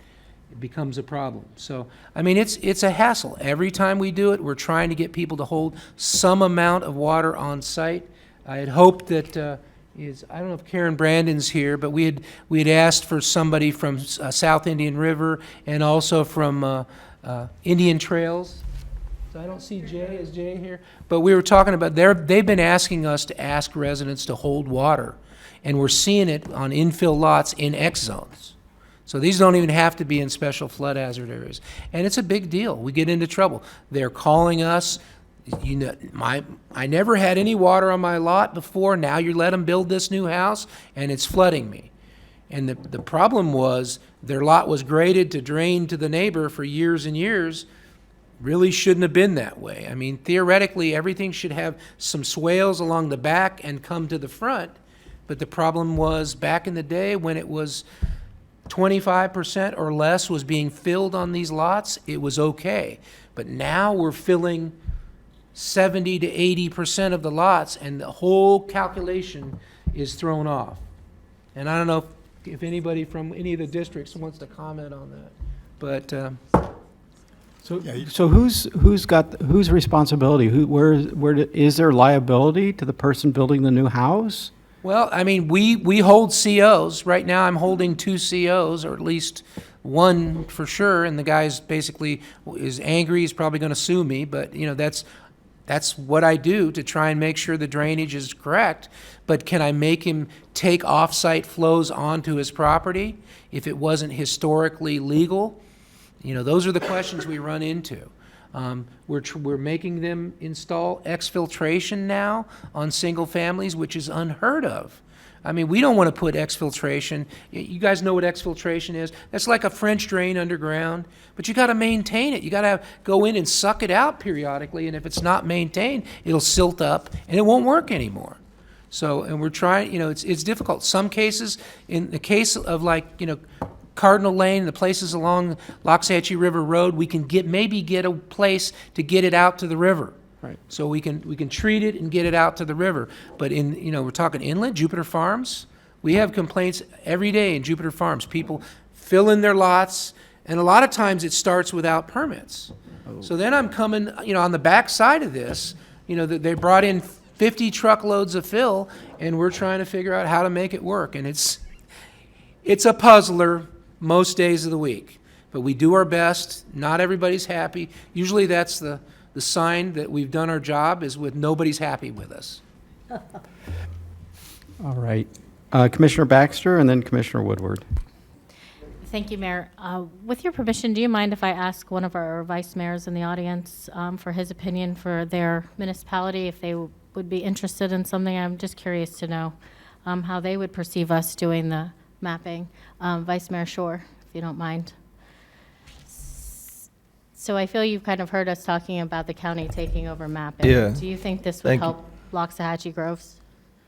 It becomes a problem. So, it's a hassle. Every time we do it, we're trying to get people to hold some amount of water on site. I had hoped that, I don't know if Karen Brandon's here, but we had asked for somebody from South Indian River and also from Indian Trails. So I don't see Jay. Is Jay here? But we were talking about, they've been asking us to ask residents to hold water, and we're seeing it on infill lots in X zones. So these don't even have to be in special flood hazard areas. And it's a big deal. We get into trouble. They're calling us, I never had any water on my lot before. Now you let them build this new house, and it's flooding me. And the problem was their lot was graded to drain to the neighbor for years and years. Really shouldn't have been that way. Theoretically, everything should have some swales along the back and come to the front. But the problem was back in the day when it was 25% or less was being filled on these lots, it was okay. But now we're filling 70 to 80% of the lots, and the whole calculation is thrown off. And I don't know if anybody from any of the districts wants to comment on that. But So whose responsibility? Where is there liability to the person building the new house? Well, we hold COs. Right now I'm holding 2 COs, or at least one for sure, and the guy's basically is angry. He's probably going to sue me, but that's what I do to try and make sure the drainage is correct. But can I make him take off-site flows onto his property if it wasn't historically legal? Those are the questions we run into. We're making them install exfiltration now on single families, which is unheard of. We don't want to put exfiltration. You guys know what exfiltration is? That's like a French drain underground, but you got to maintain it. You got to go in and suck it out periodically, and if it's not maintained, it'll silt up and it won't work anymore. So, and we're trying, it's difficult. Some cases, in the case of Cardinal Lane, the places along Loxahatchee River Road, we can maybe get a place to get it out to the river. Right. So we can treat it and get it out to the river. But we're talking inland, Jupiter Farms. We have complaints every day in Jupiter Farms. People fill in their lots, and a lot of times it starts without permits. So then I'm coming, on the back side of this, they brought in 50 truckloads of fill, and we're trying to figure out how to make it work. And it's a puzzler most days of the week. But we do our best. Not everybody's happy. Usually that's the sign that we've done our job, is with nobody's happy with us. All right. Commissioner Baxter and then Commissioner Woodward. Thank you, Mayor. With your permission, do you mind if I ask one of our vice mayors in the audience for his opinion for their municipality, if they would be interested in something? I'm just curious to know how they would perceive us doing the mapping. Vice Mayor Shore, if you don't mind. So I feel you've kind of heard us talking about the county taking over mapping. Yeah. Do you think this would Thank you. help Loxahatchee Groves?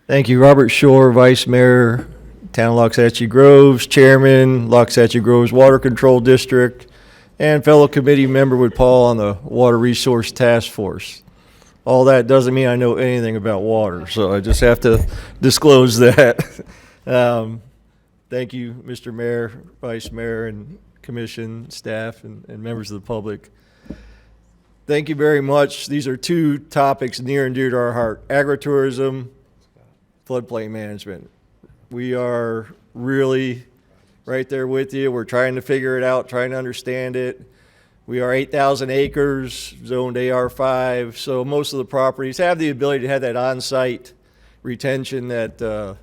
Thank you. Robert Shore, Vice Mayor, Town of Loxahatchee Groves, Chairman, Loxahatchee Groves Water Control District, and fellow committee member with Paul on the Water Resource Task Force. All that doesn't mean I know anything about water, so I just have to disclose that. Thank you, Mr. Mayor, Vice Mayor, and Commission, staff, and members of the public. Thank you very much. These are two topics near and dear to our heart: agritourism, floodplain management. We are really right there with you. We're trying to figure it out, trying to understand it. We are 8,000 acres, zoned AR5, so most of the properties have the ability to have that on-site retention that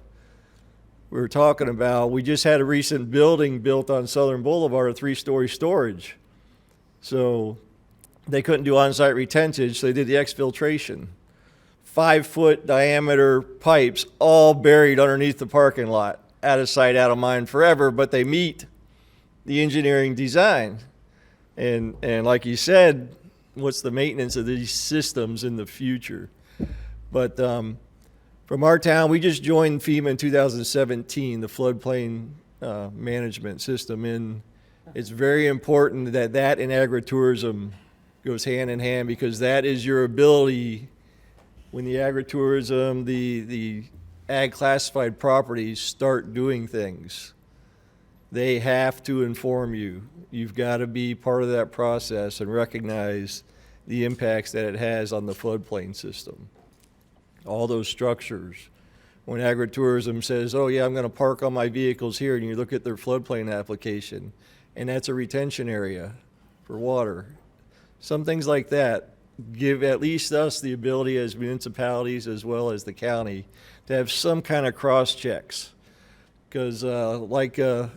we were talking about. We just had a recent building built on Southern Boulevard, a 3-story storage. So they couldn't do on-site retention, so they did the exfiltration. 5-foot diameter pipes all buried underneath the parking lot, out of sight, out of mind forever, but they meet the engineering design. And like you said, what's the maintenance of these systems in the future? But from our town, we just joined FEMA in 2017, the floodplain management system, and it's very important that that and agritourism goes hand in hand, because that is your ability when the agritourism, the ag classified properties start doing things. They have to inform you. You've got to be part of that process and recognize the impacts that it has on the floodplain system. All those structures. When agritourism says, oh yeah, I'm going to park all my vehicles here, and you look at their floodplain application, and that's a retention area for water. Some things like that give at least us the ability as municipalities as well as the county to have some kind of cross checks. Because like the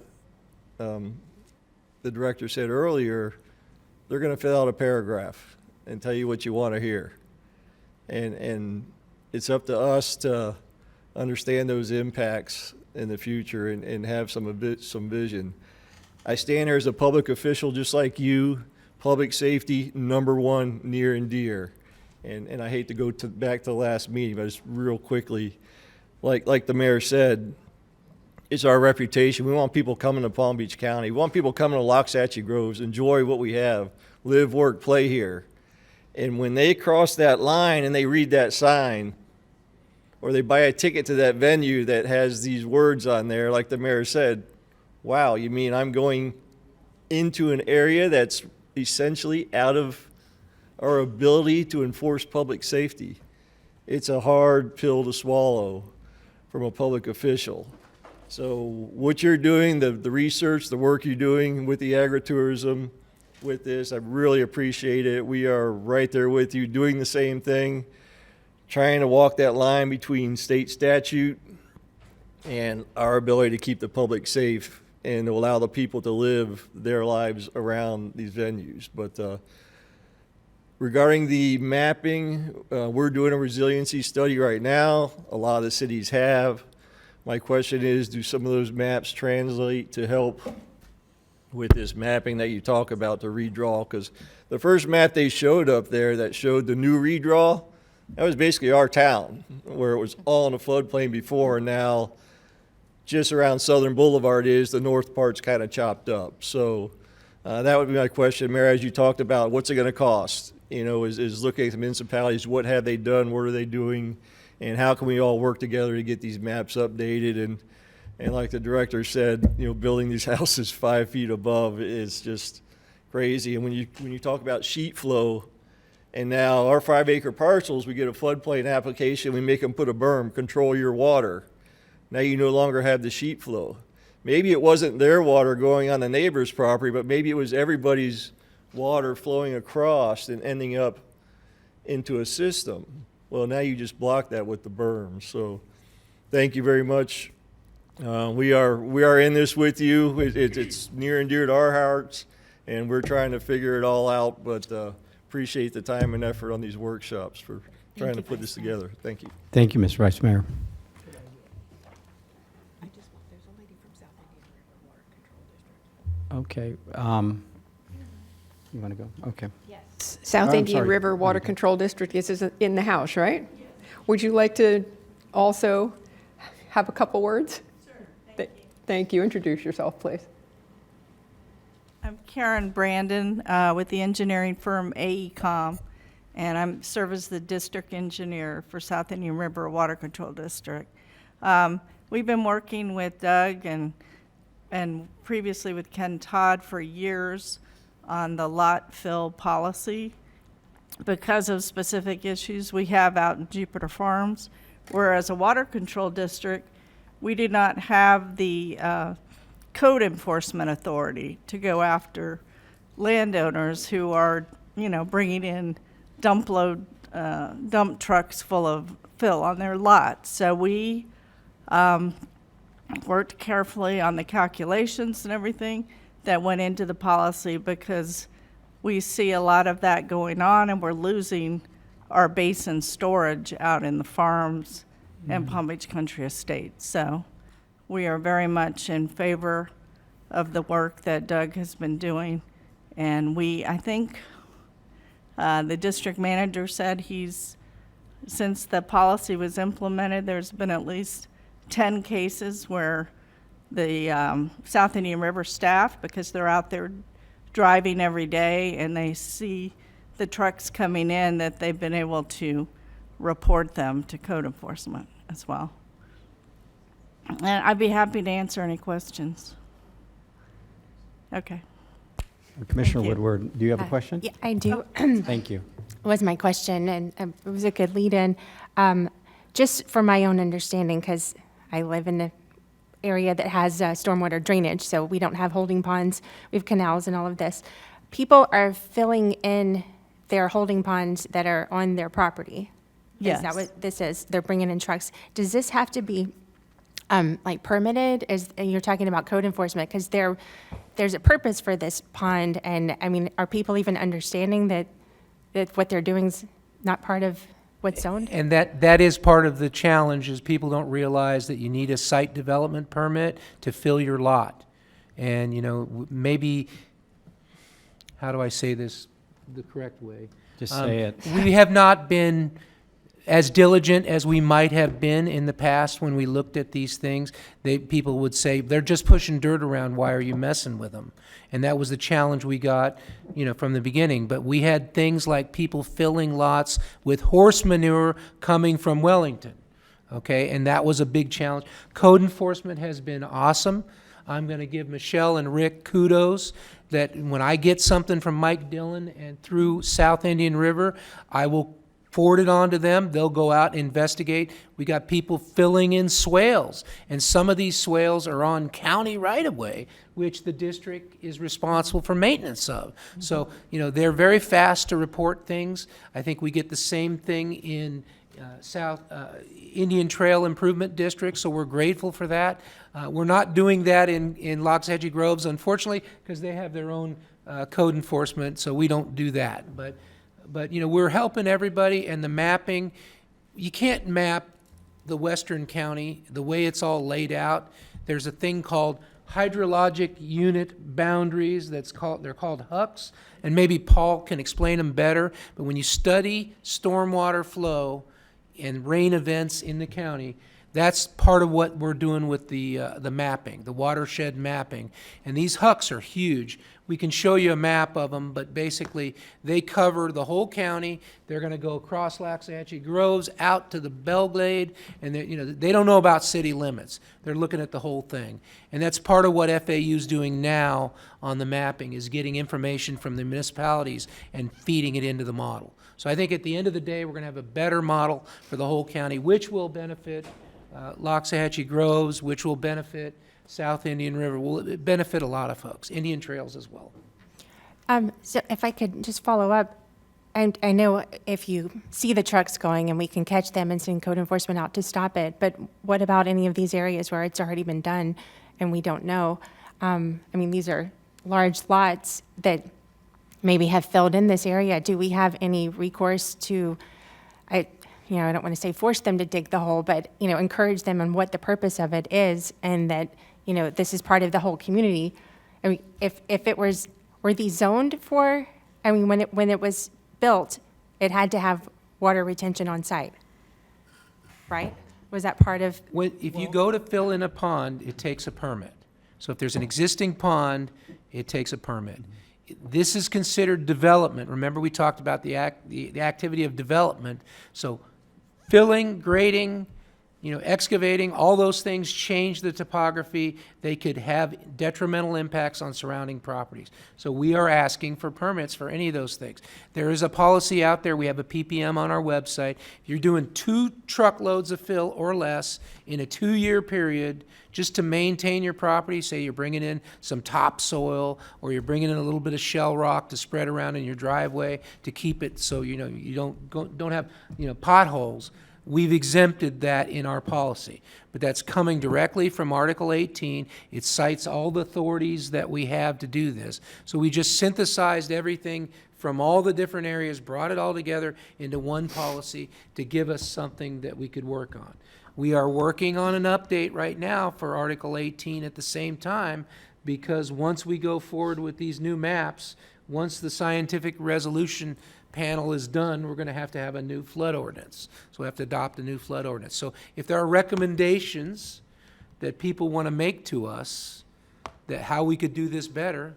director said earlier, they're going to fill out a paragraph and tell you what you want to hear. And it's up to us to understand those impacts in the future and have some vision. I stand here as a public official just like you. Public safety, #1, near and dear. And I hate to go back to the last meeting, but just real quickly, like the mayor said, it's our reputation. We want people coming to Palm Beach County. We want people coming to Loxahatchee Groves, enjoy what we have, live, work, play here. And when they cross that line and they read that sign, or they buy a ticket to that venue that has these words on there, like the mayor said, wow, you mean I'm going into an area that's essentially out of our ability to enforce public safety? It's a hard pill to swallow from a public official. So what you're doing, the research, the work you're doing with the agritourism, with this, I really appreciate it. We are right there with you, doing the same thing, trying to walk that line between state statute and our ability to keep the public safe and to allow the people to live their lives around these venues. But regarding the mapping, we're doing a resiliency study right now. A lot of the cities have. My question is, do some of those maps translate to help with this mapping that you talk about, the redraw? Because the first map they showed up there that showed the new redraw, that was basically our town, where it was all in a floodplain before, and now just around Southern Boulevard the north part's kind of chopped up. So that would be my question, Mayor, as you talked about, what's it going to cost? You know, is looking at the municipalities, what have they done, what are they doing, and how can we all work together to get these maps updated? And like the director said, you know, building these houses 5 feet above is just crazy. And when you talk about sheet flow, and now our 5-acre parcels, we get a floodplain application, we make them put a berm, control your water. Now you no longer have the sheet flow. Maybe it wasn't their water going on the neighbor's property, but maybe it was everybody's water flowing across and ending up into a system. Well, now you just block that with the berm. So thank you very much. We are in this with you. It's near and dear to our hearts, and we're trying to figure it all out, but appreciate the time and effort on these workshops for trying to put this together. Thank you. Thank you, Mr. Vice Mayor. Okay. You want to go? Okay. South I'm Indian sorry. River Water Control District is in the House, right? Would you like to also have a couple words? Sure. Thank you. Introduce yourself, please. I'm Karen Brandon with the engineering firm AECom, and I serve as the district engineer for South Indian River Water Control District. We've been working with Doug and previously with Ken Todd for years on the lot fill policy because of specific issues we have out in Jupiter Farms. Whereas a water control district, we do not have the code enforcement authority to go after landowners who are, bringing in dump trucks full of fill on their lots. So we worked carefully on the calculations and everything that went into the policy because we see a lot of that going on, and we're losing our basin storage out in the farms and Palm Beach Country Estates. So we are very much in favor of the work that Doug has been doing. And I think the district manager said since the policy was implemented, there's been at least 10 cases where the South Indian River staff, because they're out there driving every day and they see the trucks coming in, that they've been able to report them to code enforcement as well. And I'd be happy to answer any questions. Okay. Commissioner Thank you. Woodward, do you have a question? Yeah, I do. Thank you. Was my question, and it was a good lead-in. Just for my own understanding, because I live in an area that has stormwater drainage, so we don't have holding ponds, we have canals and all of this. People are filling in their holding ponds that are on their property. Yes. Is that what this is? They're bringing in trucks. Does this have to be permitted? And you're talking about code enforcement, because there's a purpose for this pond, and I mean, are people even understanding that what they're doing is not part of what's zoned? And that is part of the challenge, is people don't realize that you need a site development permit to fill your lot. And, maybe, how do I say this the correct way? Just say it. We have not been as diligent as we might have been in the past when we looked at these things. People would say, they're just pushing dirt around, why are you messing with them? And that was the challenge we got, from the beginning. But we had things like people filling lots with horse manure coming from Wellington, okay? And that was a big challenge. Code enforcement has been awesome. I'm going to give Michelle and Rick kudos that when I get something from Mike Dillon and through South Indian River, I will forward it on to them. They'll go out and investigate. We got people filling in swales, and some of these swales are on county right-of-way, which the district is responsible for maintenance of. So, they're very fast to report things. I think we get the same thing in South Indian Trail Improvement District, so we're grateful for that. We're not doing that in Loxahatchee Groves, unfortunately, because they have their own code enforcement, so we don't do that. But we're helping everybody, and the mapping, you can't map the Western County the way it's all laid out. There's a thing called hydrologic unit boundaries they're called HUCs, and maybe Paul can explain them better. But when you study stormwater flow and rain events in the county, That's part of what we're doing with the mapping, the watershed mapping. And these hucks are huge. We can show you a map of them, but basically they cover the whole county. They're going to go across Waxahachie Groves out to the Belglade, and they don't know about city limits. They're looking at the whole thing. And that's part of what FAU is doing now on the mapping, is getting information from the municipalities and feeding it into the model. So I think at the end of the day, we're going to have a better model for the whole county, which will benefit Loxahatchee Groves, which will benefit South Indian River, will benefit a lot of folks, Indian Trails as well. So if I could just follow up, and I know if you see the trucks going and we can catch them and send code enforcement out to stop it, but what about any of these areas where it's already been done and we don't know? I mean, these are large lots that maybe have filled in this area. Do we have any recourse to, I don't want to say force them to dig the hole, but, encourage them on what the purpose of it is, and that, this is part of the whole community? I mean, if it were these zoned for, when it was built, it had to have water retention on site, right? Was that part of? If you go to fill in a pond, it takes a permit. So if there's an existing pond, it takes a permit. This is considered development. Remember, we talked about the activity of development. So filling, grading, excavating, all those things change the topography. They could have detrimental impacts on surrounding properties. So we are asking for permits for any of those things. There is a policy out there. We have a PPM on our website. If you're doing 2 truckloads of fill or less in a 2-year period, just to maintain your property, say you're bringing in some topsoil, or you're bringing in a little bit of shell rock to spread around in your driveway to keep it so you don't have potholes. We've exempted that in our policy, but that's coming directly from Article 18. It cites all the authorities that we have to do this. So we just synthesized everything from all the different areas, brought it all together into one policy to give us something that we could work on. We are working on an update right now for Article 18 at the same time, because once we go forward with these new maps, once the scientific resolution panel is done, we're going to have a new flood ordinance. So we have to adopt a new flood ordinance. So if there are recommendations that people want to make to us, that how we could do this better,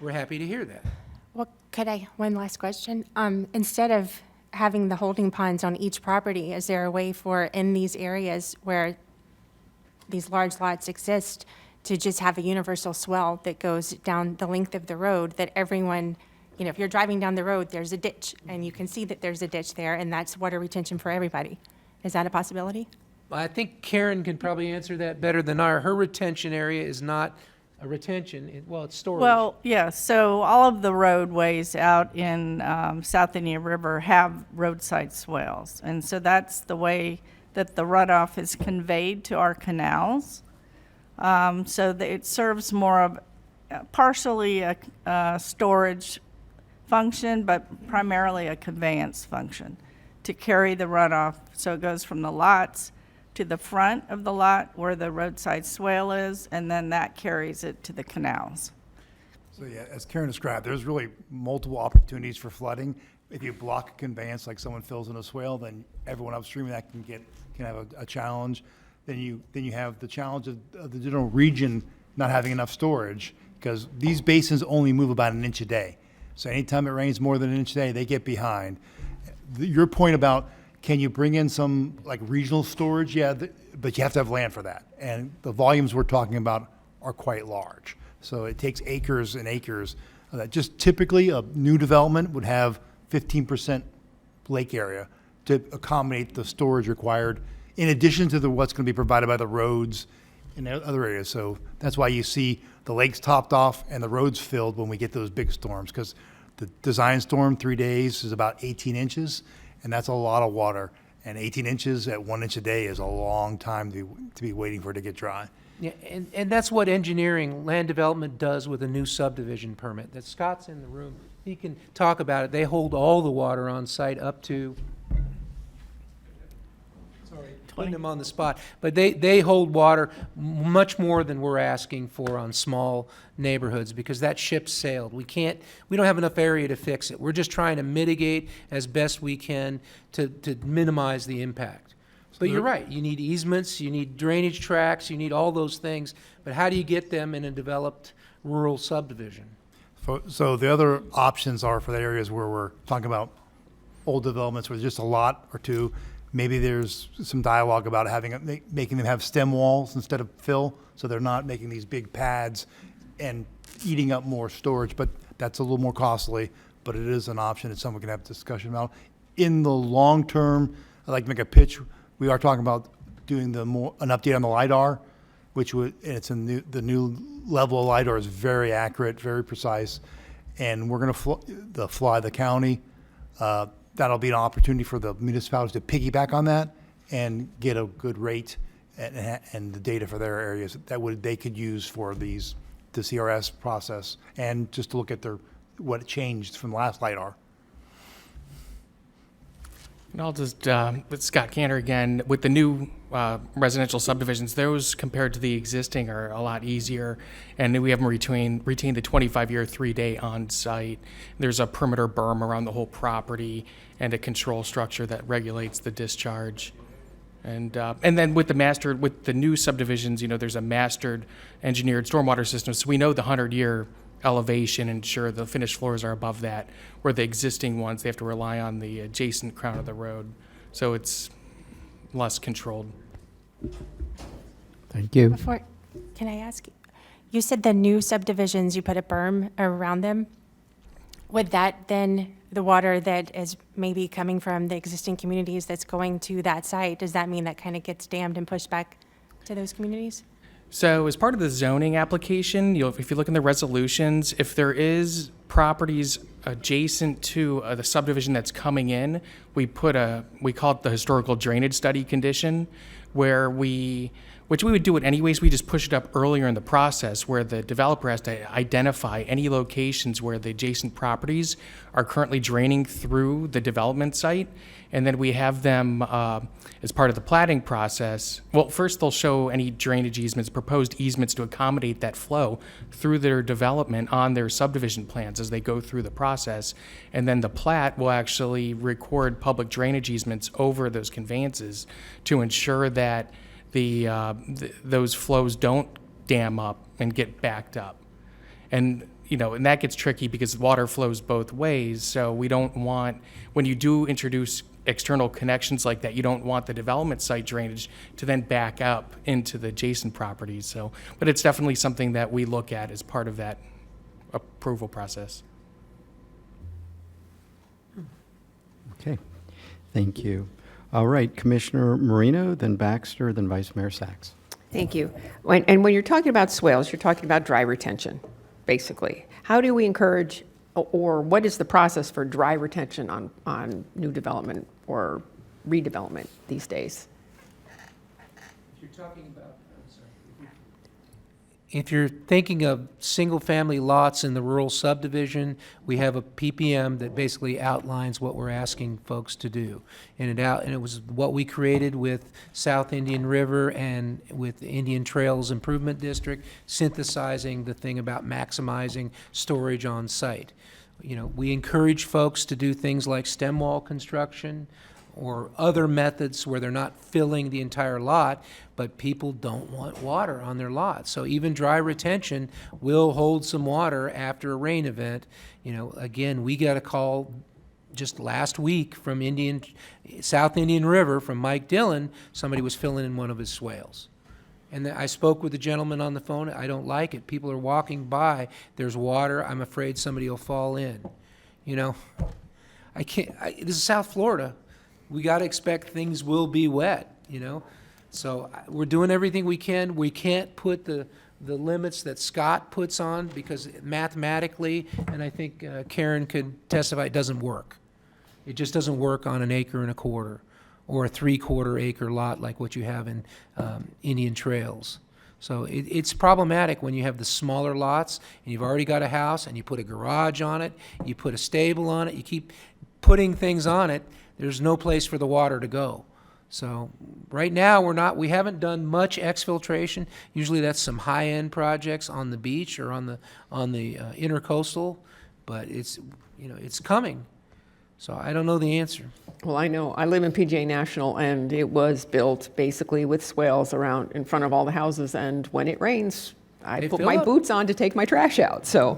we're happy to hear that. Well, one last question? Instead of having the holding ponds on each property, is there a way for, in these areas where these large lots exist, to just have a universal swell that goes down the length of the road, that everyone, if you're driving down the road, there's a ditch, and you can see that there's a ditch there, and that's water retention for everybody? Is that a possibility? I think Karen can probably answer that better than her retention area is not a retention, it's storage. Well, yeah, so all of the roadways out in South Indian River have roadside swales. And so that's the way that the runoff is conveyed to our canals. So that it serves more of partially a storage function, but primarily a conveyance function to carry the runoff. So it goes from the lots to the front of the lot where the roadside swale is, and then that carries it to the canals. So yeah, as Karen described, there's really multiple opportunities for flooding. If you block a conveyance, like someone fills in a swale, then everyone upstream of that can have a challenge. Then you have the challenge of the general region not having enough storage, because these basins only move about an inch a day. So anytime it rains more than an inch a day, they get behind. Your point about, can you bring in some like regional storage? Yeah, but you have to have land for that. And the volumes we're talking about are quite large. So it takes acres and acres. Just typically a new development would have 15% lake area to accommodate the storage required, in addition to what's going to be provided by the roads in other areas. So that's why you see the lakes topped off and the roads filled when we get those big storms, because the design storm, 3 days, is about 18 inches. And that's a lot of water. And 18 inches at 1 inch a day is a long time to be waiting for it to get dry. Yeah, and that's what engineering, land development does with a new subdivision permit. That Scott's in the room. He can talk about it. They hold all the water on site up to, putting them on the spot, but they hold water much more than we're asking for on small neighborhoods, because that ship sailed. We don't have enough area to fix it. We're just trying to mitigate as best we can to minimize the impact. But you're right, you need easements, you need drainage tracks, you need all those things, but how do you get them in a developed rural subdivision? So the other options are for the areas where we're talking about old developments where there's just a lot or two. Maybe there's some dialogue about making them have stem walls instead of fill, so they're not making these big pads and eating up more storage, but that's a little more costly, but it is an option. It's something we can have a discussion about. In the long term, I'd like to make a pitch. We are talking about doing an update on the LiDAR, which would, and it's the new level of LiDAR is very accurate, very precise, and we're going to fly the county. That'll be an opportunity for the municipalities to piggyback on that and get a good rate and the data for their areas that they could use for the CRS process, and just to look at what changed from the last LiDAR. And I'll just, with Scott Cantor again, with the new residential subdivisions, those compared to the existing are a lot easier. And we have them retain the 25-year, 3-day on-site. There's a perimeter berm around the whole property and a control structure that regulates the discharge. And then with the new subdivisions, there's a mastered engineered stormwater system. So we know the 100-year elevation and ensure the finished floors are above that, where the existing ones, they have to rely on the adjacent crown of the road. So it's less controlled. Thank you. Can I ask, you said the new subdivisions, you put a berm around them. Would that then, the water that is maybe coming from the existing communities that's going to that site, does that mean that kind of gets dammed and pushed back to those communities? So as part of the zoning application, if you look in the resolutions, if there is properties adjacent to the subdivision that's coming in, we call it the historical drainage study condition, which we would do it anyways, we just push it up earlier in the process where the developer has to identify any locations where the adjacent properties are currently draining through the development site. And then we have them, as part of the platting process, well, first they'll show any drainage easements, proposed easements to accommodate that flow through their development on their subdivision plans as they go through the process. And then the plat will actually record public drainage easements over those conveyances to ensure that those flows don't dam up and get backed up. And and that gets tricky because water flows both ways. So we don't want, when you do introduce external connections like that, you don't want the development site drainage to then back up into the adjacent properties. So, but it's definitely something that we look at as part of that approval process. Okay, thank you. All right, Commissioner Marino, then Baxter, then Vice Mayor Sachs. Thank you. And when you're talking about swales, you're talking about dry retention, basically. How do we encourage, or what is the process for dry retention on new development or redevelopment these days? If you're talking about, if you're thinking of single-family lots in the rural subdivision, we have a PPM that basically outlines what we're asking folks to do. And it was what we created with South Indian River and with the Indian Trails Improvement District, synthesizing the thing about maximizing storage on site. We encourage folks to do things like stem wall construction or other methods where they're not filling the entire lot, but people don't want water on their lot. So even dry retention will hold some water after a rain event. Again, we got a call just last week from South Indian River from Mike Dillon. Somebody was filling in one of his swales. And I spoke with the gentleman on the phone. I don't like it. People are walking by. There's water. I'm afraid somebody will fall in. I can't. This is South Florida. We got to expect things will be wet, So we're doing everything we can. We can't put the limits that Scott puts on because mathematically, and I think Karen could testify, it doesn't work. It just doesn't work on 1.25 acres or a 3/4 acre lot like what you have in Indian Trails. So it's problematic when you have the smaller lots and you've already got a house and you put a garage on it, you put a stable on it, you keep putting things on it. There's no place for the water to go. So right now we haven't done much exfiltration. Usually that's some high-end projects on the beach or on the intercoastal, but it's coming. So I don't know the answer. Well, I know, I live in PJ National, and it was built basically with swales around in front of all the houses, and when it rains, I They put fill my up. boots on to take my trash out. So,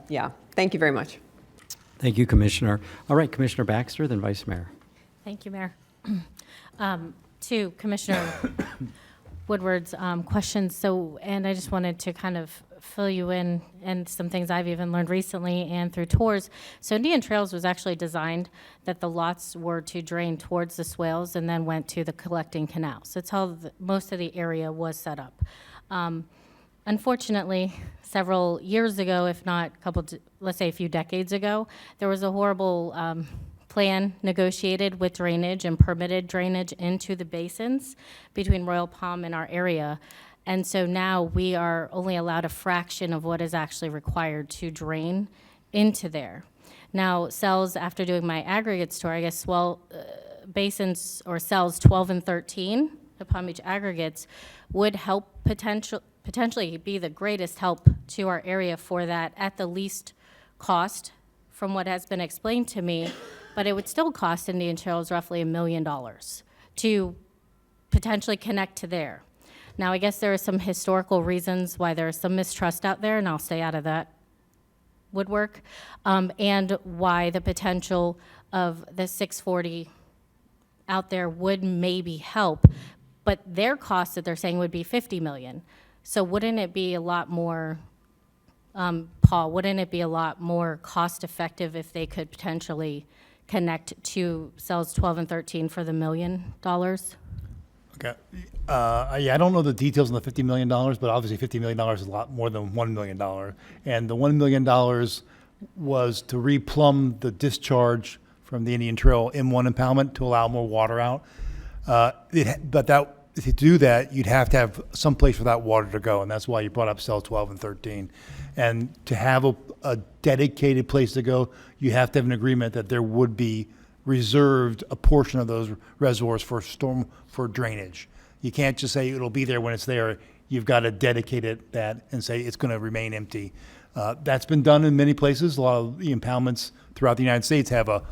yeah, thank you very much. Thank you, Commissioner. All right, Commissioner Baxter, then Vice Mayor. Thank you, Mayor. To Commissioner Woodward's questions, and I just wanted to kind of fill you in and some things I've even learned recently and through tours. So Indian Trails was actually designed that the lots were to drain towards the swales and then went to the collecting canals. That's how most of the area was set up. Unfortunately, several years ago, if not let's say a few decades ago, there was a horrible plan negotiated with drainage and permitted drainage into the basins between Royal Palm and our area. And so now we are only allowed a fraction of what is actually required to drain into there. Now, cells, after doing my aggregates tour, I guess, basins or cells 12 and 13, the Palm Beach aggregates, would help potentially be the greatest help to our area for that at the least cost from what has been explained to me, but it would still cost Indian Trails roughly $1 million to potentially connect to there. Now, I guess there are some historical reasons why there is some mistrust out there, and I'll stay out of that woodwork, and why the potential of the 640 out there would maybe help, but their cost that they're saying would be $50 million. So wouldn't it be a lot more, Paul, wouldn't it be a lot more cost effective if they could potentially connect to cells 12 and 13 for the $1 million? Okay. Yeah, I don't know the details on the $50 million, but obviously $50 million is a lot more than $1 million. And the $1 million was to replumb the discharge from the Indian Trail M1 impoundment to allow more water out. To do that, you'd have to have some place for that water to go, and that's why you brought up cells 12 and 13. And to have a dedicated place to go, you have to have an agreement that there would be reserved a portion of those reservoirs for drainage. You can't just say it'll be there when it's there. You've got to dedicate it that and say it's going to remain empty. That's been done in many places. A lot of the impoundments throughout the United States have a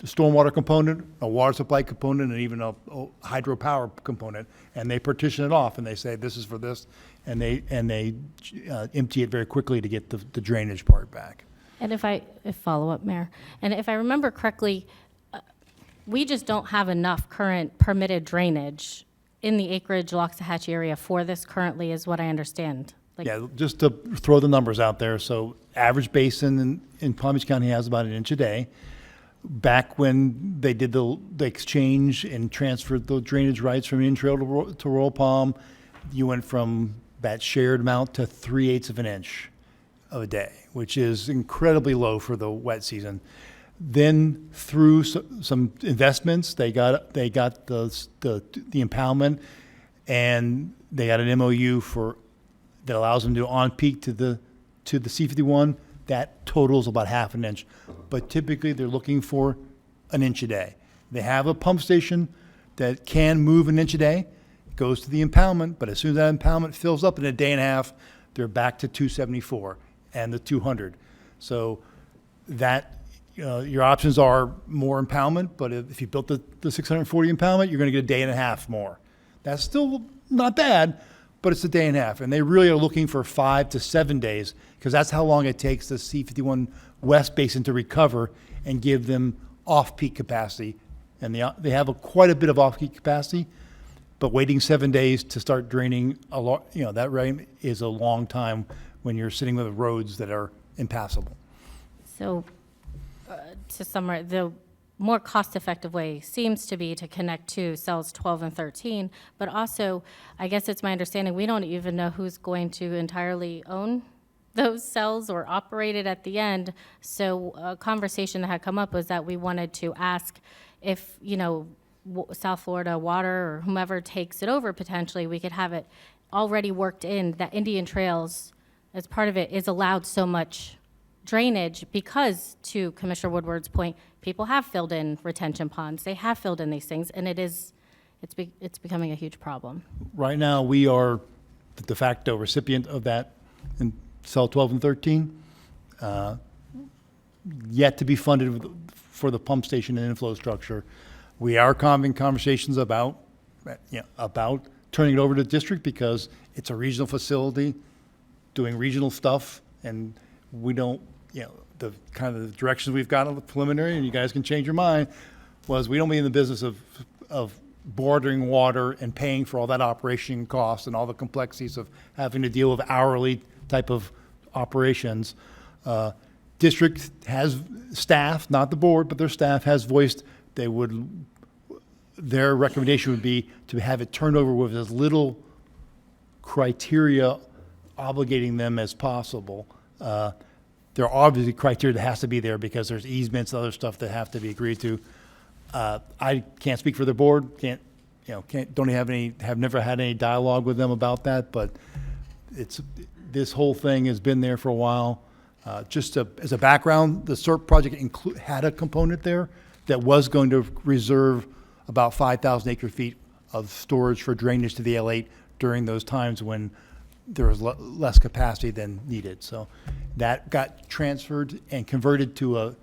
stormwater component, a water supply component, and even a hydropower component. And they partition it off and they say this is for this, and they empty it very quickly to get the drainage part back. And if follow up, Mayor, and if I remember correctly, we just don't have enough current permitted drainage in the acreage Loxahatchee area for this currently, is what I understand. Yeah, just to throw the numbers out there. So average basin in Palm Beach County has about an inch a day. Back when they did the exchange and transferred the drainage rights from Indian Trail to Royal Palm, you went from that shared amount to 3/8 of an inch of a day, which is incredibly low for the wet season. Then through some investments, they got the impoundment, and they got an MOU that allows them to on peak to the C51. That totals about half an inch, but typically they're looking for an inch a day. They have a pump station that can move an inch a day, goes to the impoundment, but as soon as that impoundment fills up in a day and a half, they're back to 274 and the 200. So that your options are more impoundment, but if you built the 640 impoundment, you're going to get a day and a half more. That's still not bad, but it's a day and a half. And they really are looking for 5 to 7 days, because that's how long it takes the C51 West Basin to recover and give them off-peak capacity. And they have quite a bit of off-peak capacity, but waiting 7 days to start draining a lot, that rain is a long time when you're sitting with roads that are impassable. So to summarize, the more cost-effective way seems to be to connect to cells 12 and 13, but also, I guess it's my understanding, we don't even know who's going to entirely own those cells or operate it at the end. So a conversation that had come up was that we wanted to ask if, South Florida Water or whomever takes it over, potentially, we could have it already worked in, that Indian Trails, as part of it, is allowed so much drainage because, to Commissioner Woodward's point, people have filled in retention ponds, they have filled in these things, and it's becoming a huge problem. Right now, we are the de facto recipient of that in cell 12 and 13, yet to be funded for the pump station and inflow structure. We are having conversations about turning it over to the district because it's a regional facility doing regional stuff, and we don't, the kind of the directions we've got on the preliminary, and you guys can change your mind, was we don't be in the business of bordering water and paying for all that operation cost and all the complexities of having to deal with hourly type of operations. District has staff, not the board, but their staff has voiced their recommendation would be to have it turned over with as little criteria obligating them as possible. There are obviously criteria that has to be there because there's easements and other stuff that have to be agreed to. I can't speak for the board, have never had any dialogue with them about that, but this whole thing has been there for a while. Just as a background, the SERP project had a component there that was going to reserve about 5,000 acre feet of storage for drainage to the L8 during those times when there was less capacity than needed. So that got transferred and converted to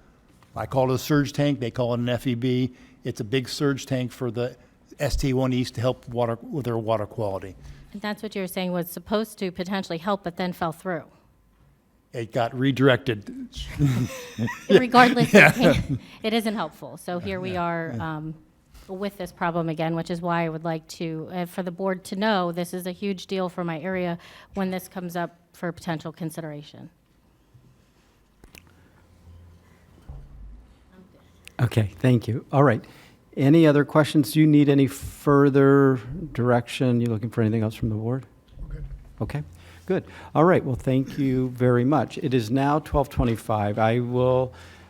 I call it a surge tank. They call it an FEB. It's a big surge tank for the ST1 East to help with their water quality. And that's what you were saying was supposed to potentially help, but then fell through. It got redirected. Regardless, Yeah. it isn't helpful. So here we are with this problem again, which is why I would like to, for the board to know, this is a huge deal for my area when this comes up for potential consideration. Okay, thank you. All right. Any other questions? Do you need any further direction? You looking for anything else from the board? Okay, good. All right, well, thank you very much. It is now 12:25.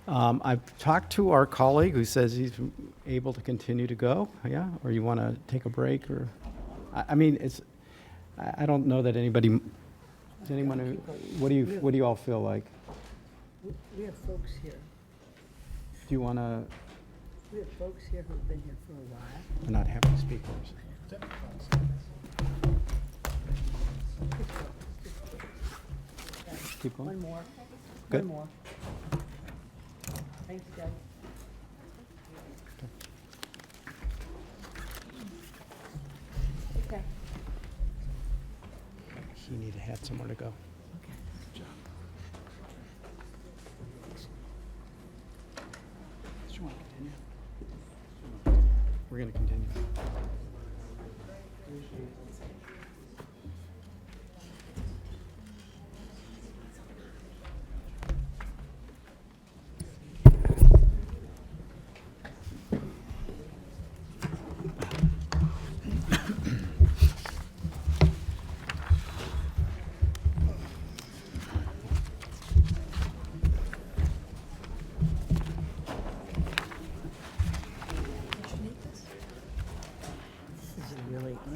I've talked to our colleague who says he's able to continue to go, yeah? Or you want to take a break, or, I mean, I don't know that anybody, does anyone, what do you all feel like? We have folks here. Do you want to, We have folks here who've been here for a while. we're not having speakers. Keep going? One more. Good. One more. Thanks, Doug. Okay. He had somewhere to go. We're going to continue.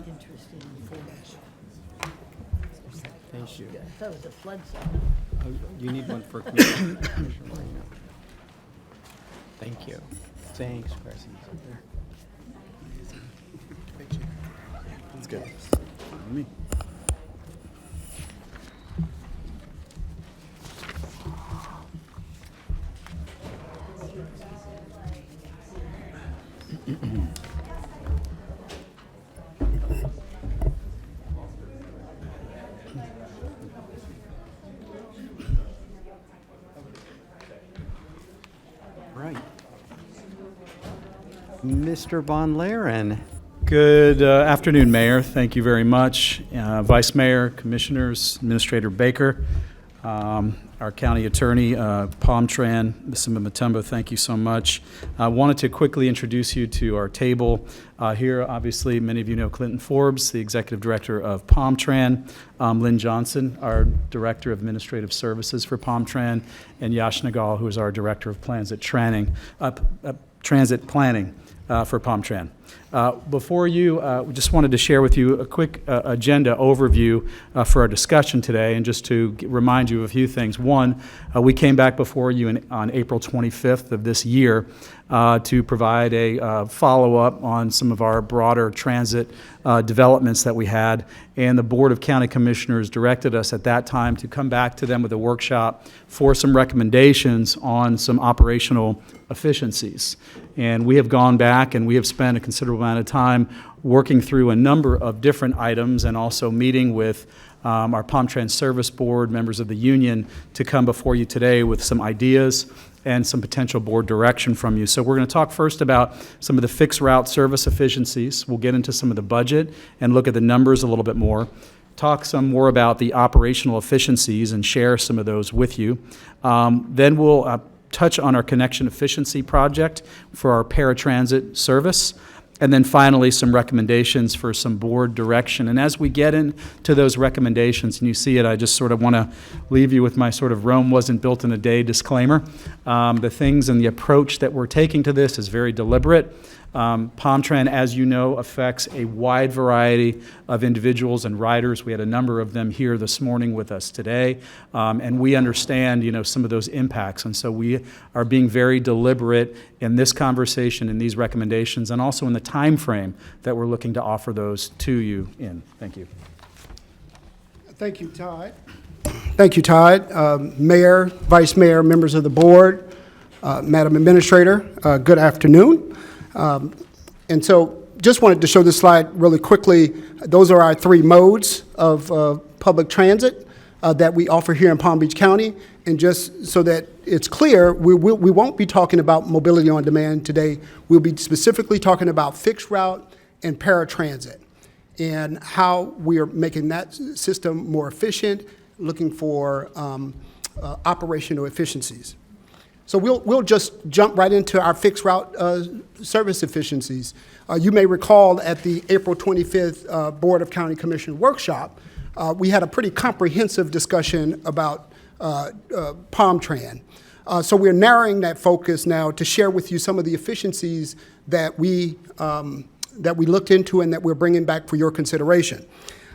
Interesting information. Thank you. I thought it was a flood zone. Oh, you need one for Commissioner Moreno. Thank you. Thanks, Chris. That's good. Me. Right. Mr. Von Laren. Good afternoon, Mayor. Thank you very much. Vice Mayor, Commissioners, Administrator Baker, our County Attorney, Palm Tran, Simba Matumbo, thank you so much. I wanted to quickly introduce you to our table. Here, obviously, many of you know Clinton Forbes, the Executive Director of Palm Tran, Lynn Johnson, our Director of Administrative Services for Palm Tran, and Yash Nagal, who is our Director of Transit Planning for Palm Tran. Before you, we just wanted to share with you a quick agenda overview for our discussion today, and just to remind you of a few things. One, we came back before you on April 25th of this year to provide a follow-up on some of our broader transit developments that we had, and the Board of County Commissioners directed us at that time to come back to them with a workshop for some recommendations on some operational efficiencies. And we have gone back and we have spent a considerable amount of time working through a number of different items, and also meeting with our Palm Trans Service Board, members of the union, to come before you today with some ideas and some potential board direction from you. So we're going to talk first about some of the fixed route service efficiencies. We'll get into some of the budget and look at the numbers a little bit more. Talk some more about the operational efficiencies and share some of those with you. Then we'll touch on our connection efficiency project for our paratransit service. And then finally, some recommendations for some board direction. And as we get into those recommendations, and you see it, I just sort of want to leave you with my sort of Rome wasn't built in a day disclaimer. The things and the approach that we're taking to this is very deliberate. PalmTran, as you know, affects a wide variety of individuals and riders. We had a number of them here this morning with us today, and we understand, some of those impacts. And so we are being very deliberate in this conversation, in these recommendations, and also in the time frame that we're looking to offer those to you in. Thank you. Thank you, Todd. Thank you, Todd. Mayor, Vice Mayor, members of the board, Madam Administrator, good afternoon. And so just wanted to show this slide really quickly. Those are our three modes of public transit that we offer here in Palm Beach County. And just so that it's clear, we won't be talking about mobility on demand today. We'll be specifically talking about fixed route and paratransit, and how we are making that system more efficient, looking for operational efficiencies. So we'll just jump right into our fixed route service efficiencies. You may recall at the April 25th Board of County Commission workshop, we had a pretty comprehensive discussion about PalmTran. So we're narrowing that focus now to share with you some of the efficiencies that we looked into and that we're bringing back for your consideration.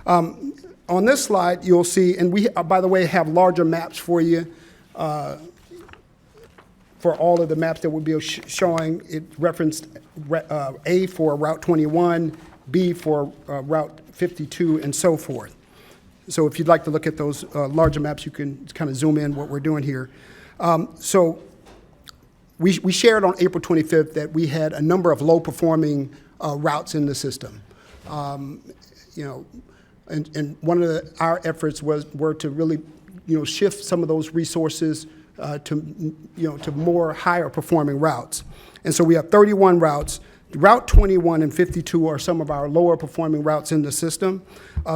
On this slide, you'll see, and we, by the way, have larger maps for you. For all of the maps that we'll be showing, it referenced A for Route 21, B for Route 52, and so forth. So if you'd like to look at those larger maps, you can kind of zoom in what we're doing here. So we shared on April 25th that we had a number of low-performing routes in the system. And one of our efforts were to really, shift some of those resources to more higher performing routes. And so we have 31 routes. Route 21 and 52 are some of our lower performing routes in the system.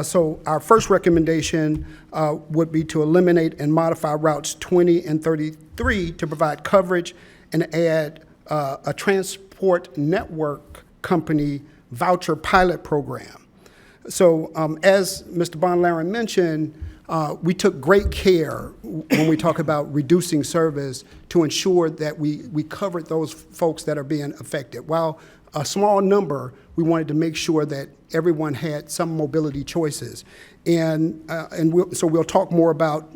So our first recommendation would be to eliminate and modify routes 20 and 33 to provide coverage and add a transport network company voucher pilot program. So as Mr. Bonlaren mentioned, we took great care when we talk about reducing service to ensure that we covered those folks that are being affected. While a small number, we wanted to make sure that everyone had some mobility choices. So we'll talk more about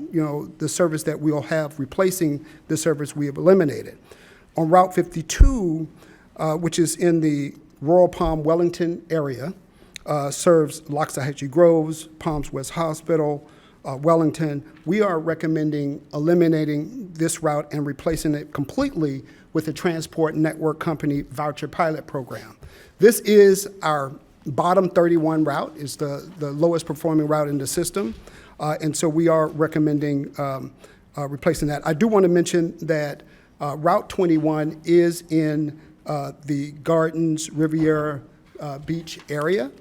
the service that we'll have replacing the service we have eliminated. On Route 52, which is in the Royal Palm Wellington area, serves Loxahatchee Groves, Palms West Hospital, Wellington. We are recommending eliminating this route and replacing it completely with a transport network company voucher pilot program. This is our bottom 31 route. It's the lowest performing route in the system. And so we are recommending replacing that. I do want to mention that Route 21 is in the Gardens Riviera Beach area.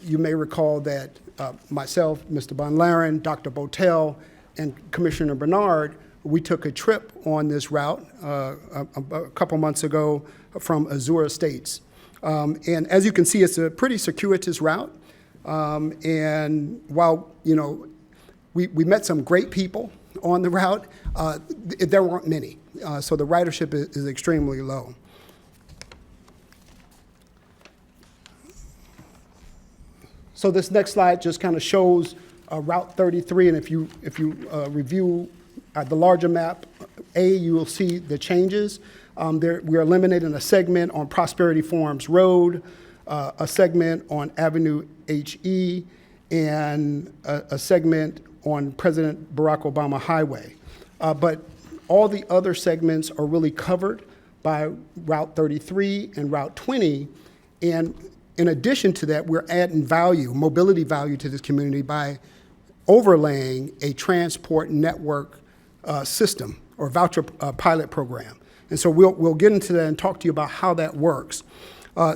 You may recall that myself, Mr. Bonlaren, Dr. Botel, and Commissioner Bernard, we took a trip on this route a couple months ago from Azure Estates. And as you can see, it's a pretty circuitous route. And while, we met some great people on the route, there weren't many. So the ridership is extremely low. So this next slide just kind of shows Route 33, and if you review the larger map, you will see the changes. We're eliminating a segment on Prosperity Farms Road, a segment on Avenue HE, and a segment on President Barack Obama Highway. But all the other segments are really covered by Route 33 and Route 20, and in addition to that, we're adding value, mobility value to this community by overlaying a transport network system or voucher pilot program. And so we'll get into that and talk to you about how that works.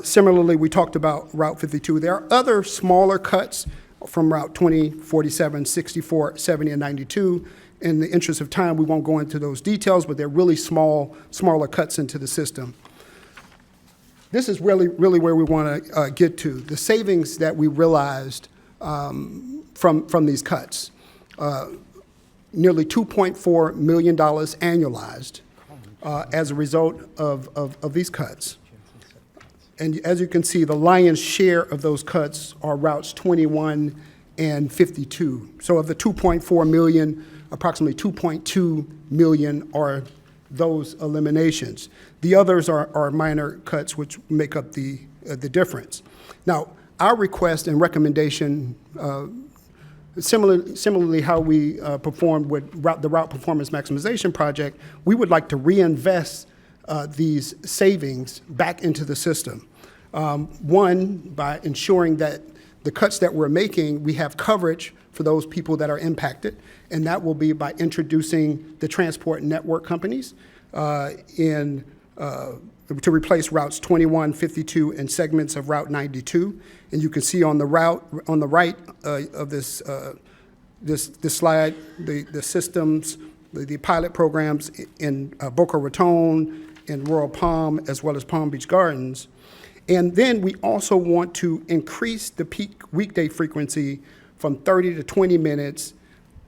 Similarly, we talked about Route 52. There are other smaller cuts from Route 20, 47, 64, 70, and 92. In the interest of time, we won't go into those details, but they're really smaller cuts into the system. This is really where we want to get to, the savings that we realized from these cuts. Nearly $2.4 million annualized as a result of these cuts. And as you can see, the lion's share of those cuts are routes 21 and 52. So of the 2.4 million, approximately 2.2 million are those eliminations. The others are minor cuts which make up the difference. Now, our request and recommendation, similarly how we performed with the Route Performance Maximization Project, we would like to reinvest these savings back into the system. One, by ensuring that the cuts that we're making, we have coverage for those people that are impacted, and that will be by introducing the transport network companies to replace routes 21, 52, and segments of Route 92. And you can see on the right of this slide, the systems, the pilot programs in Boca Raton, in Royal Palm, as well as Palm Beach Gardens. And then we also want to increase the peak weekday frequency from 30 to 20 minutes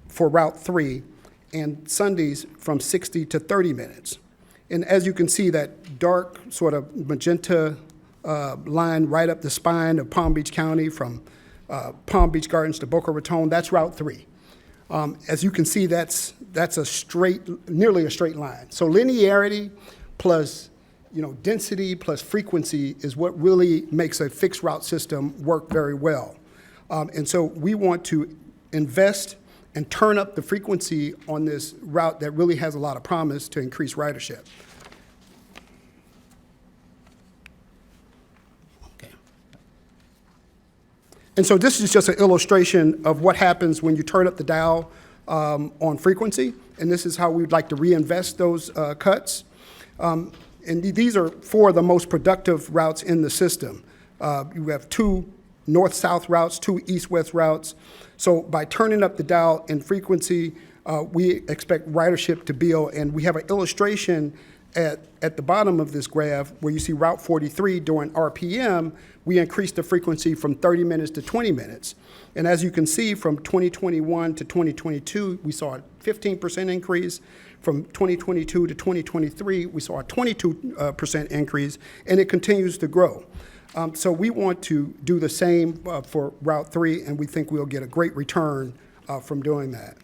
for Route 3, and Sundays from 60 to 30 minutes. And as you can see, that dark sort of magenta line right up the spine of Palm Beach County from Palm Beach Gardens to Boca Raton, that's Route 3. As you can see, that's nearly a straight line. So linearity plus density plus frequency is what really makes a fixed route system work very well. And so we want to invest and turn up the frequency on this route that really has a lot of promise to increase ridership. Okay. And so this is just an illustration of what happens when you turn up the dial on frequency, and this is how we'd like to reinvest those cuts. And these are four of the most productive routes in the system. You have 2 north-south routes, 2 east-west routes. So by turning up the dial in frequency, we expect ridership to build. And we have an illustration at the bottom of this graph where you see Route 43 during RPM, we increased the frequency from 30 minutes to 20 minutes. And as you can see, from 2021 to 2022, we saw a 15% increase. From 2022 to 2023, we saw a 22% increase, and it continues to grow. So we want to do the same for Route 3, and we think we'll get a great return from doing that.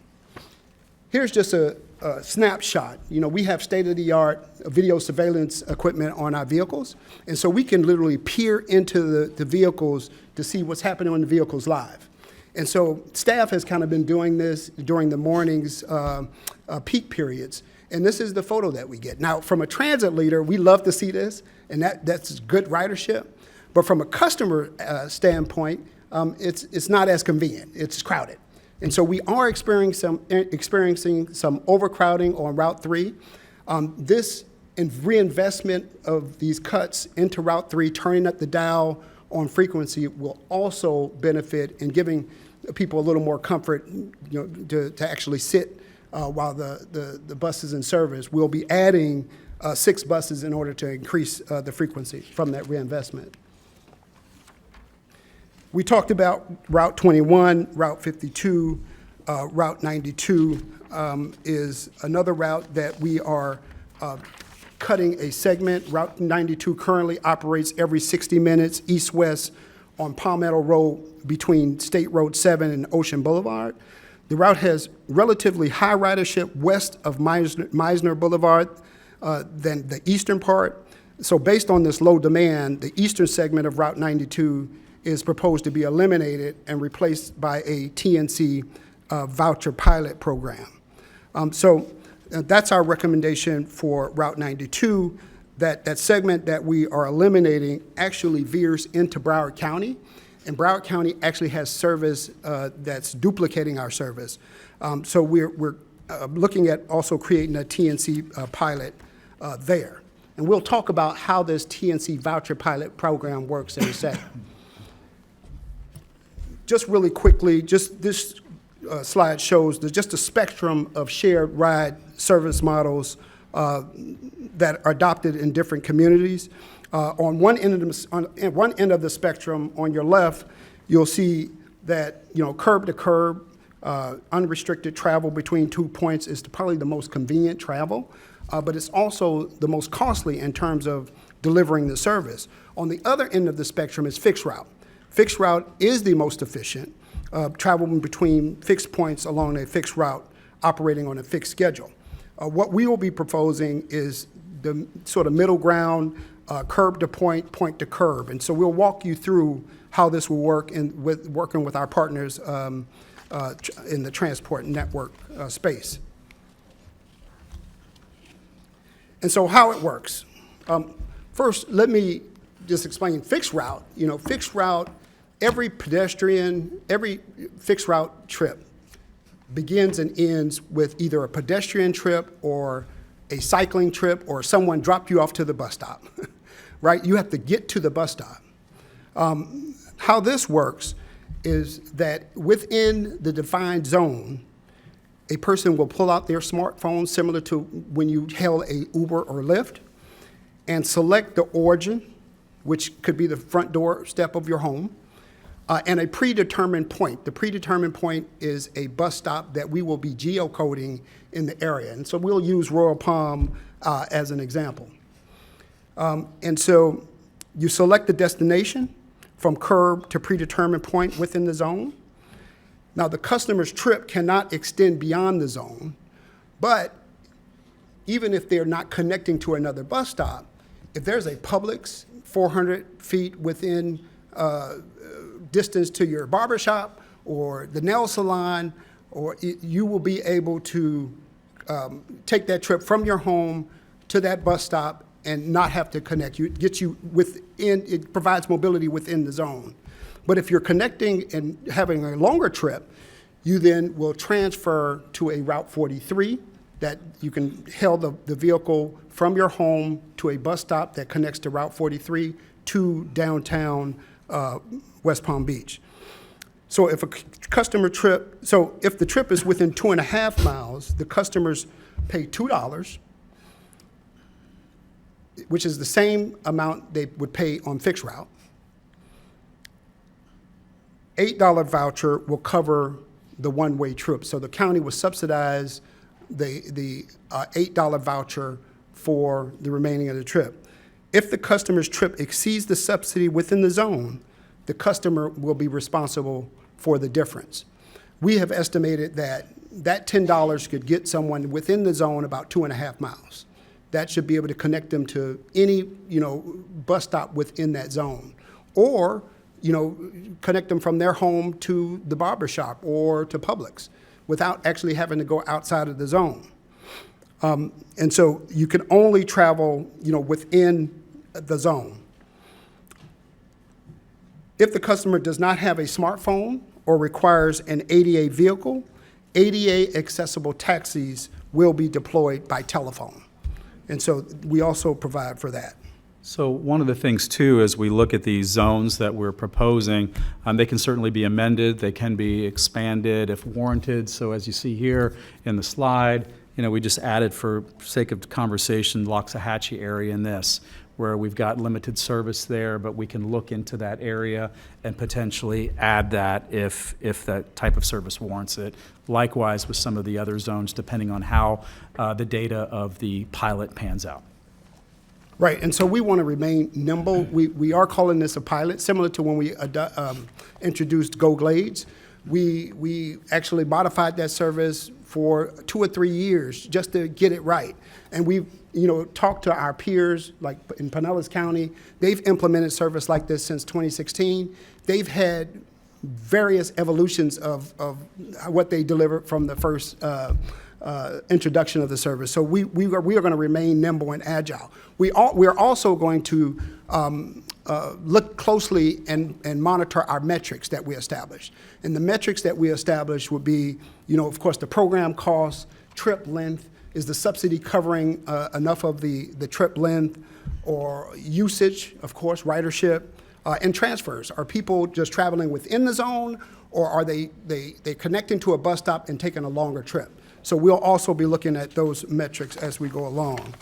Here's just a snapshot. We have state-of-the-art video surveillance equipment on our vehicles, and so we can literally peer into the vehicles to see what's happening on the vehicles live. And so staff has kind of been doing this during the morning's peak periods, and this is the photo that we get. Now, from a transit leader, we love to see this, and that's good ridership. But from a customer standpoint, it's not as convenient. It's crowded. And so we are experiencing some overcrowding on Route 3. This reinvestment of these cuts into Route 3, turning up the dial on frequency, will also benefit in giving people a little more comfort to actually sit while the bus is in service. We'll be adding 6 buses in order to increase the frequency from that reinvestment. We talked about Route 21, Route 52, Route 92 is another route that we are cutting a segment. Route 92 currently operates every 60 minutes, east-west, on Palmetto Road between State Road 7 and Ocean Boulevard. The route has relatively high ridership west of Meisner Boulevard than the eastern part. So based on this low demand, the eastern segment of Route 92 is proposed to be eliminated and replaced by a TNC voucher pilot program. So that's our recommendation for Route 92. That segment that we are eliminating actually veers into Broward County, and Broward County actually has service that's duplicating our service. So we're looking at also creating a TNC pilot there. And we'll talk about how this TNC voucher pilot program works in a second. Just really quickly, just this slide shows just a spectrum of shared ride service models that are adopted in different communities. On one end of the spectrum, on your left, you'll see that curb to curb, unrestricted travel between 2 points is probably the most convenient travel, but it's also the most costly in terms of delivering the service. On the other end of the spectrum is fixed route. Fixed route is the most efficient, traveling between fixed points along a fixed route, operating on a fixed schedule. What we will be proposing is the sort of middle ground, curb to point, point to curb. And so we'll walk you through how this will work working with our partners in the transport network space. And so how it works. First, let me just explain fixed route. Fixed route, every fixed route trip begins and ends with either a pedestrian trip or a cycling trip or someone dropped you off to the bus stop, right? You have to get to the bus stop. How this works is that within the defined zone, a person will pull out their smartphone similar to when you hail a Uber or Lyft and select the origin, which could be the front door step of your home, and a predetermined point. The predetermined point is a bus stop that we will be geocoding in the area. And so we'll use Royal Palm as an example. And so you select the destination from curb to predetermined point within the zone. Now the customer's trip cannot extend beyond the zone, but even if they're not connecting to another bus stop, if there's a Publix 400 feet within distance to your barbershop or the nail salon, or you will be able to take that trip from your home to that bus stop and not have to connect. It provides mobility within the zone. But if you're connecting and having a longer trip, you then will transfer to a Route 43 that you can hail the vehicle from your home to a bus stop that connects to Route 43 to downtown West Palm Beach. So if if the trip is within 2.5 miles, the customers pay $2, which is the same amount they would pay on fixed route. $8 voucher will cover the one-way trip. So the county will subsidize the $8 voucher for the remaining of the trip. If the customer's trip exceeds the subsidy within the zone, the customer will be responsible for the difference. We have estimated that $10 could get someone within the zone about 2.5 miles. That should be able to connect them to any bus stop within that zone, or connect them from their home to the barbershop or to Publix without actually having to go outside of the zone. And so you can only travel within the zone. If the customer does not have a smartphone or requires an ADA vehicle, ADA accessible taxis will be deployed by telephone. And so we also provide for that. So one of the things, too, as we look at these zones that we're proposing, they can certainly be amended. They can be expanded if warranted. So as you see here in the slide, we just added, for sake of conversation, Loxahatchee area in this, where we've got limited service there, but we can look into that area and potentially add that if that type of service warrants it. Likewise with some of the other zones, depending on how the data of the pilot pans out. Right, and so we want to remain nimble. We are calling this a pilot, similar to when we introduced Go Glades. We actually modified that service for 2 or 3 years just to get it right. And we've, talked to our peers, like in Pinellas County. They've implemented service like this since 2016. They've had various evolutions of what they delivered from the first introduction of the service. So we are going to remain nimble and agile. We are also going to look closely and monitor our metrics that we establish. And the metrics that we establish would be, of course, the program cost, trip length. Is the subsidy covering enough of the trip length, or usage, of course, ridership, and transfers? Are people just traveling within the zone, or are they connecting to a bus stop and taking a longer trip? So we'll also be looking at those metrics as we go along.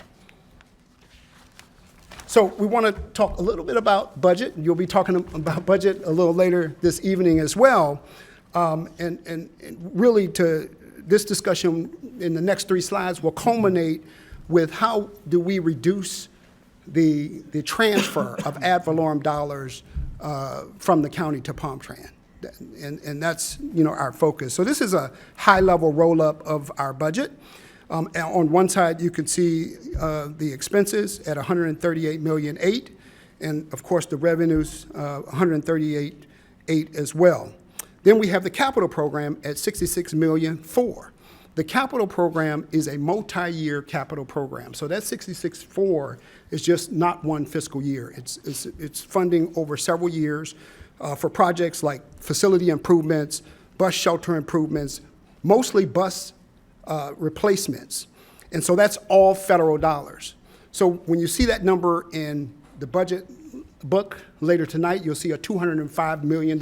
So we want to talk a little bit about budget. You'll be talking about budget a little later this evening as well. And really this discussion in the next 3 slides will culminate with how do we reduce the transfer of ad valorem dollars from the county to Palm Tran. And that's, our focus. So this is a high-level roll-up of our budget. On one side, you can see the expenses at $138.8 million, and of course the revenues $138.8 million as well. Then we have the capital program at $66.4 million. The capital program is a multi-year capital program. So that $66.4 million is just not one fiscal year. It's funding over several years for projects like facility improvements, bus shelter improvements, mostly bus replacements. And so that's all federal dollars. So when you see that number in the budget book later tonight, you'll see a $205 million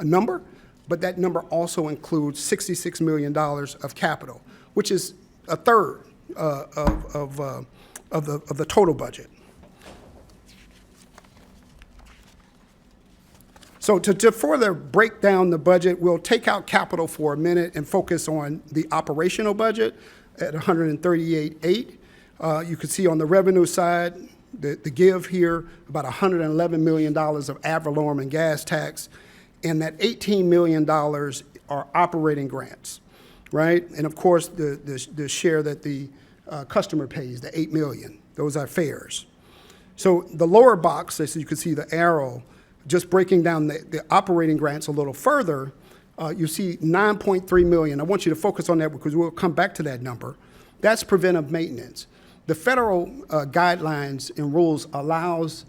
number. But that number also includes $66 million of capital, which is a third of the total budget. So to further break down the budget, we'll take out capital for a minute and focus on the operational budget at $138.8 million. You can see on the revenue side, the give here, about $111 million of ad valorem and gas tax. And that $18 million are operating grants, right? And of course, the share that the customer pays, the $8 million, those are fares. So the lower box, as you can see the arrow, just breaking down the operating grants a little further, you see $9.3 million. I want you to focus on that because we'll come back to that number. That's preventive maintenance. The federal guidelines and rules allows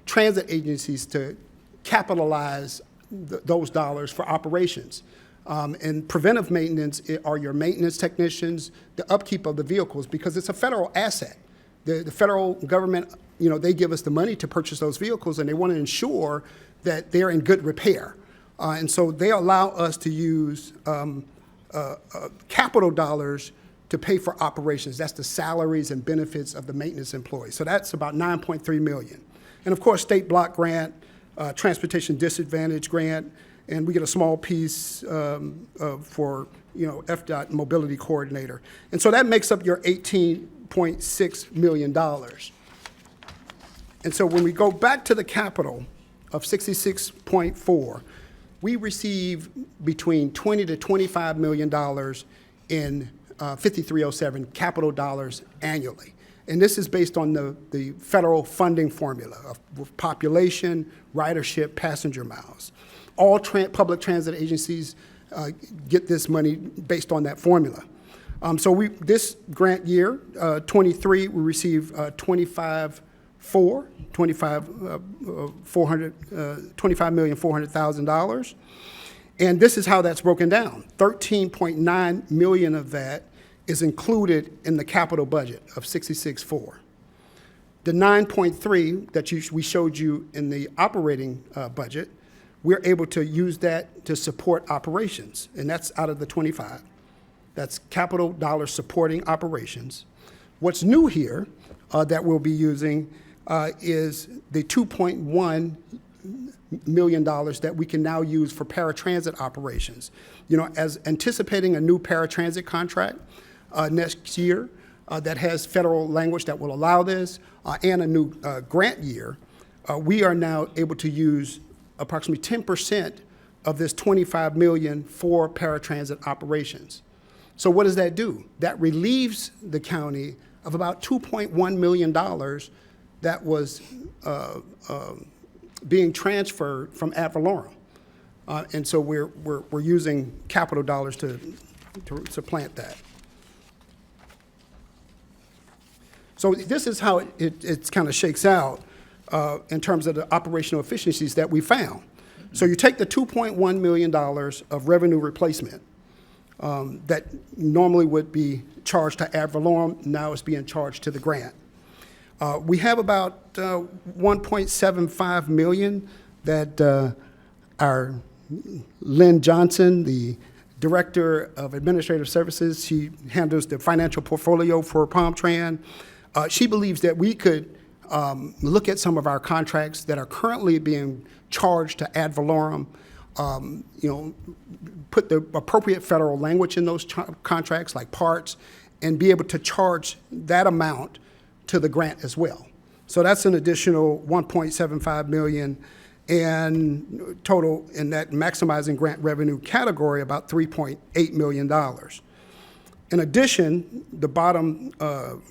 transit agencies to capitalize those dollars for operations. And preventive maintenance are your maintenance technicians, the upkeep of the vehicles, because it's a federal asset. The federal government, they give us the money to purchase those vehicles, and they want to ensure that they're in good repair. And so they allow us to use capital dollars to pay for operations. That's the salaries and benefits of the maintenance employees. So that's about $9.3 million. And of course, state block grant, transportation disadvantage grant, and we get a small piece for FDOT mobility coordinator. And so that makes up your $18.6 million. And so when we go back to the capital of 66.4, we receive between $20 to $25 million in 5307 capital dollars annually. And this is based on the federal funding formula of population, ridership, passenger miles. All public transit agencies get this money based on that formula. So this grant year, 23, we received $25,400,000. And this is how that's broken down. $13.9 million of that is included in the capital budget of 66.4. The 9.3 that we showed you in the operating budget, we're able to use that to support operations, and that's out of the 25. That's capital dollars supporting operations. What's new here that we'll be using is the $2.1 million that we can now use for paratransit operations. As anticipating a new paratransit contract next year, that has federal language that will allow this, and a new grant year, we are now able to use approximately 10% of this $25 million for paratransit operations. So what does that do? That relieves the county of about $2.1 million that was being transferred from ad valorem. And so we're using capital dollars to supplant that. So this is how it kind of shakes out in terms of the operational efficiencies that we found. So you take the $2.1 million of revenue replacement that normally would be charged to ad valorem, now it's being charged to the grant. We have about $1.75 million that our Lynn Johnson, the Director of Administrative Services, she handles the financial portfolio for PalmTran. She believes that we could look at some of our contracts that are currently being charged to ad valorem, put the appropriate federal language in those contracts, like parts, and be able to charge that amount to the grant as well. So that's an additional $1.75 million, and total in that maximizing grant revenue category, about $3.8 million. In addition, the bottom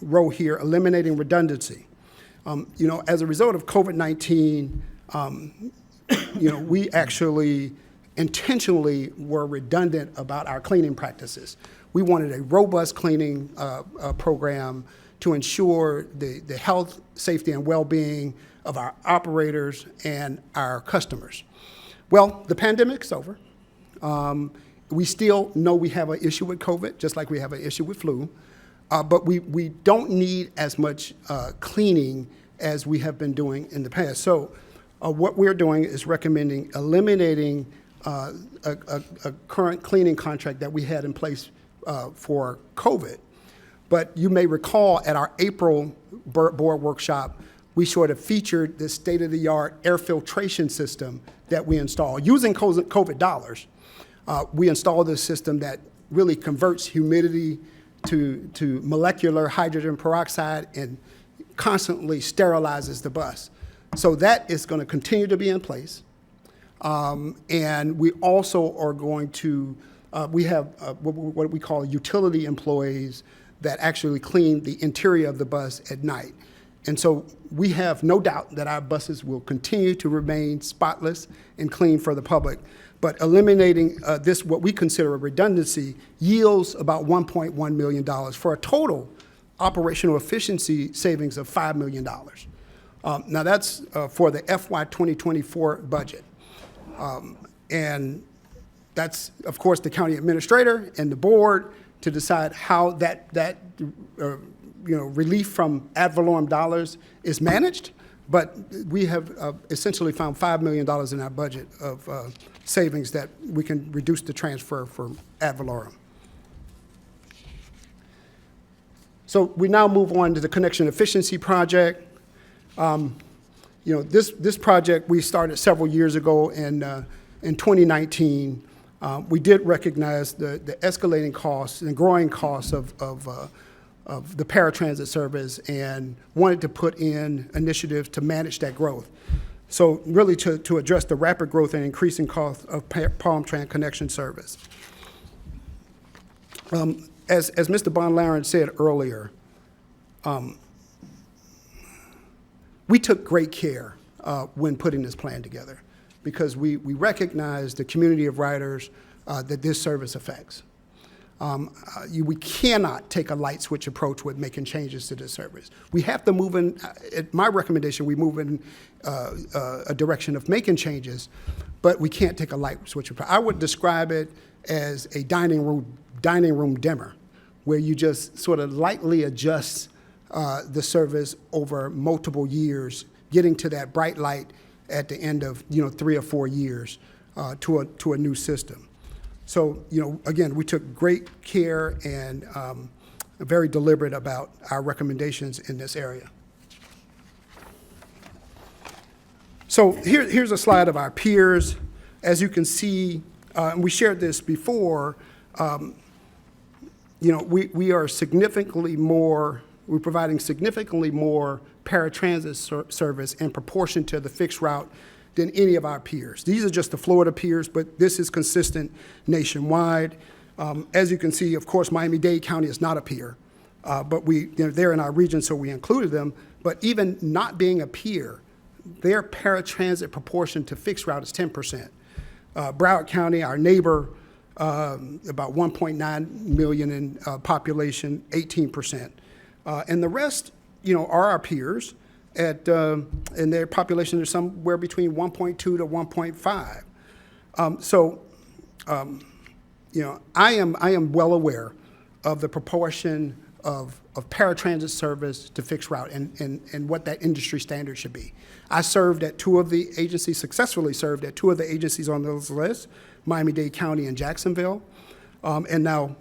row here, eliminating redundancy. As a result of COVID-19, we actually intentionally were redundant about our cleaning practices. We wanted a robust cleaning program to ensure the health, safety, and well-being of our operators and our customers. Well, the pandemic's over. We still know we have an issue with COVID, just like we have an issue with flu, but we don't need as much cleaning as we have been doing in the past. So what we're doing is recommending eliminating a current cleaning contract that we had in place for COVID. But you may recall at our April board workshop, we sort of featured this state-of-the-art air filtration system that we installed. Using COVID dollars, we installed this system that really converts humidity to molecular hydrogen peroxide and constantly sterilizes the bus. So that is going to continue to be in place. And we also are going to, we have what we call utility employees that actually clean the interior of the bus at night. And so we have no doubt that our buses will continue to remain spotless and clean for the public. But eliminating this, what we consider a redundancy, yields about $1.1 million for a total operational efficiency savings of $5 million. Now that's for the FY 2024 budget. And that's, of course, the county administrator and the board to decide how that relief from ad valorem dollars is managed. But we have essentially found $5 million in our budget of savings that we can reduce the transfer for ad valorem. So we now move on to the connection efficiency project. This project we started several years ago in 2019. We did recognize the escalating costs and growing costs of the paratransit service and wanted to put in initiatives to manage that growth. So really to address the rapid growth and increasing cost of PalmTran connection service. As Mr. Bonlaren said earlier, we took great care when putting this plan together because we recognize the community of riders that this service affects. We cannot take a light switch approach with making changes to this service. We have to move in, my recommendation, we move in a direction of making changes, but we can't take a light switch approach. I would describe it as a dining room dimmer, where you just sort of lightly adjust the service over multiple years, getting to that bright light at the end of 3 or 4 years to a new system. So, again, we took great care and very deliberate about our recommendations in this area. So here's a slide of our peers. As you can see, and we shared this before, we are significantly more, we're providing significantly more paratransit service in proportion to the fixed route than any of our peers. These are just the Florida peers, but this is consistent nationwide. As you can see, of course, Miami-Dade County is not a peer, but they're in our region, so we included them. But even not being a peer, their paratransit proportion to fixed route is 10%. Broward County, our neighbor, about 1.9 million in population, 18%. And the rest, are our peers at, and their population is somewhere between 1.2 to 1.5. I am well aware of the proportion of paratransit service to fixed route and what that industry standard should be. I served at successfully served at two of the agencies on those lists, Miami-Dade County and Jacksonville, and now,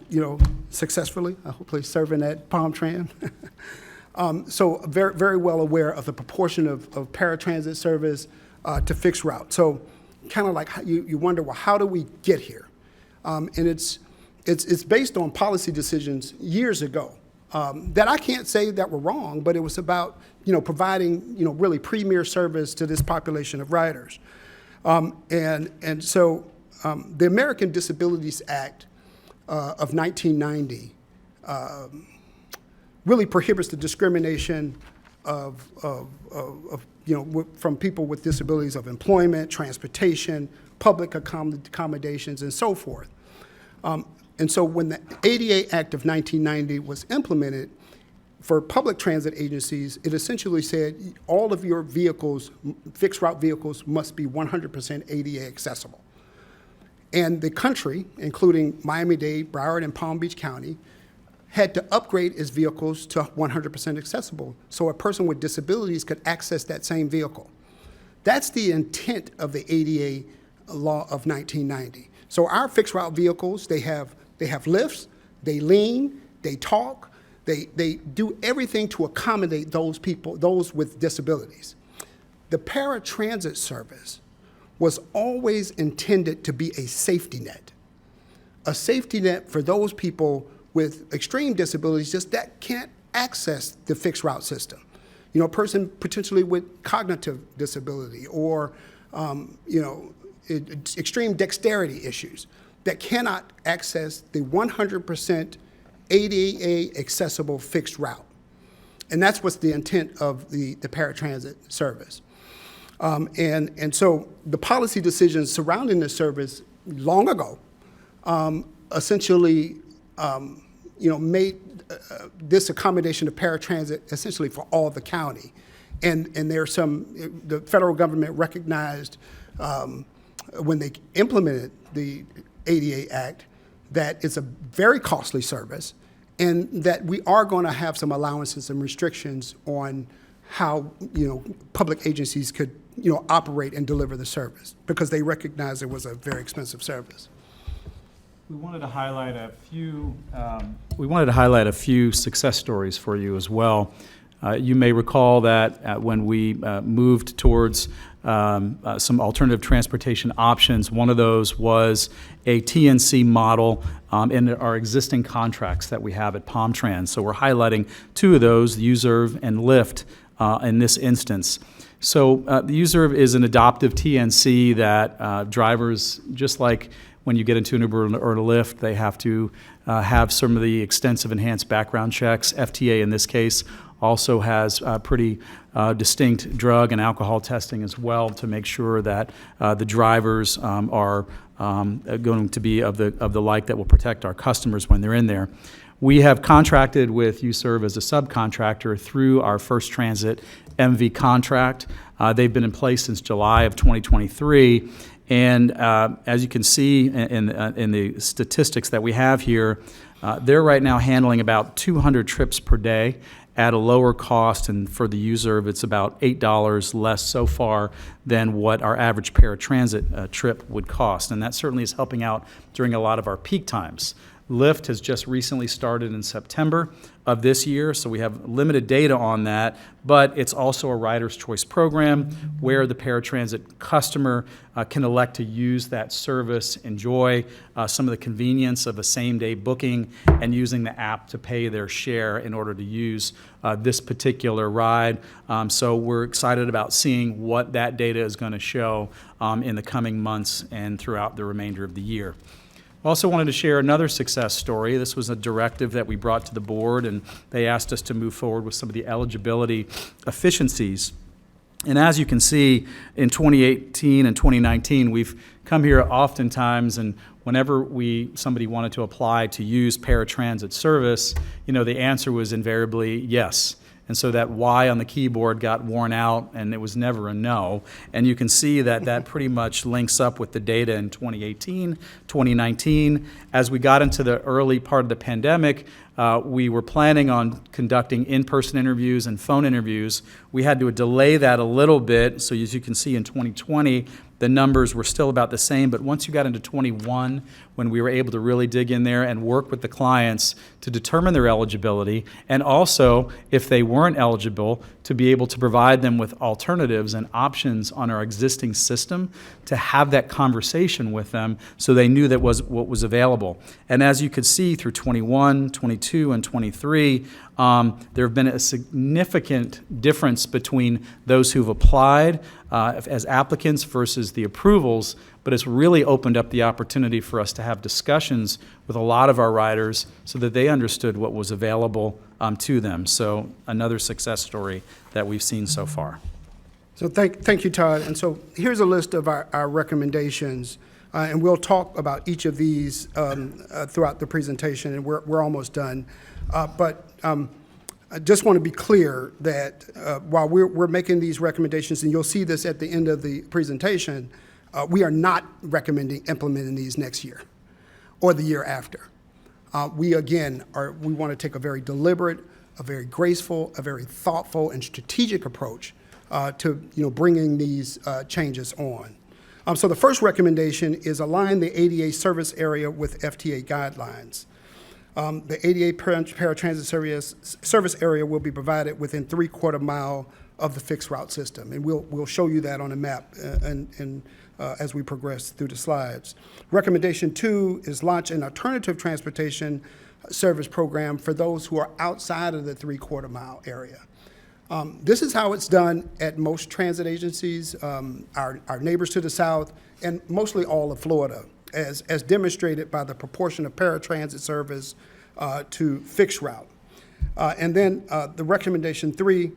successfully, hopefully serving at Palm Tran. So very, very well aware of the proportion of paratransit service to fixed route. So kind of like you wonder, well, how do we get here? And it's based on policy decisions years ago that I can't say that were wrong, but it was about providing really premier service to this population of riders. And so the American Disabilities Act of 1990 really prohibits the discrimination from people with disabilities of employment, transportation, public accommodations, and so forth. And so when the ADA Act of 1990 was implemented for public transit agencies, it essentially said all of your vehicles, fixed route vehicles, must be 100% ADA accessible. And the country, including Miami-Dade, Broward, and Palm Beach County, had to upgrade its vehicles to 100% accessible so a person with disabilities could access that same vehicle. That's the intent of the ADA law of 1990. So our fixed route vehicles, they have lifts, they lean, they talk, they do everything to accommodate those people, those with disabilities. The paratransit service was always intended to be a safety net for those people with extreme disabilities just that can't access the fixed route system. A person potentially with cognitive disability or, extreme dexterity issues that cannot access the 100% ADA accessible fixed route. And that's what's the intent of the paratransit service. And so the policy decisions surrounding this service long ago essentially made this accommodation of paratransit essentially for all of the county. And there's the federal government recognized when they implemented the ADA Act that it's a very costly service and that we are going to have some allowances and restrictions on how public agencies could operate and deliver the service because they recognized it was a very expensive service. We wanted to highlight a few success stories for you as well. You may recall that when we moved towards some alternative transportation options, one of those was a TNC model in our existing contracts that we have at Palm Trans. So we're highlighting two of those, the U-Serve and Lyft in this instance. So the U-Serve is an adoptive TNC that drivers, just like when you get into an Uber or a Lyft, they have to have some of the extensive enhanced background checks. FTA in this case also has pretty distinct drug and alcohol testing as well to make sure that the drivers are going to be of the like that will protect our customers when they're in there. We have contracted with U-Serve as a subcontractor through our First Transit MV contract. They've been in place since July of 2023. And as you can see in the statistics that we have here, they're right now handling about 200 trips per day at a lower cost, and for the U-Serve, it's about $8 less so far than what our average paratransit trip would cost. And that certainly is helping out during a lot of our peak times. Lyft has just recently started in September of this year, so we have limited data on that, but it's also a rider's choice program where the paratransit customer can elect to use that service, enjoy some of the convenience of a same-day booking, and using the app to pay their share in order to use this particular ride. So we're excited about seeing what that data is going to show in the coming months and throughout the remainder of the year. Also wanted to share another success story. This was a directive that we brought to the board, and they asked us to move forward with some of the eligibility efficiencies. And as you can see, in 2018 and 2019, we've come here oftentimes, and whenever somebody wanted to apply to use paratransit service, the answer was invariably yes. And so that Y on the keyboard got worn out, and it was never a no. And you can see that that pretty much links up with the data in 2018, 2019. As we got into the early part of the pandemic, we were planning on conducting in-person interviews and phone interviews. We had to delay that a little bit. So as you can see in 2020, the numbers were still about the same, but once you got into 21, when we were able to really dig in there and work with the clients to determine their eligibility, and also, if they weren't eligible, to be able to provide them with alternatives and options on our existing system to have that conversation with them so they knew that was what was available. And as you could see through 21, 22, and 23, there have been a significant difference between those who've applied as applicants versus the approvals, but it's really opened up the opportunity for us to have discussions with a lot of our riders so that they understood what was available to them. So another success story that we've seen so far. So thank you, Todd. And so here's a list of our recommendations, and we'll talk about each of these throughout the presentation, and we're almost done. I just want to be clear that while we're making these recommendations, and you'll see this at the end of the presentation, we are not recommending implementing these next year or the year after. We want to take a very deliberate, a very graceful, a very thoughtful and strategic approach to bringing these changes on. So the first recommendation is align the ADA service area with FTA guidelines. The ADA paratransit service area will be provided within 3/4 mile of the fixed route system, and we'll show you that on a map as we progress through the slides. Recommendation 2 is launch an alternative transportation service program for those who are outside of the 3/4 mile area. This is how it's done at most transit agencies, our neighbors to the south, and mostly all of Florida, as demonstrated by the proportion of paratransit service to fixed route. And then the recommendation 3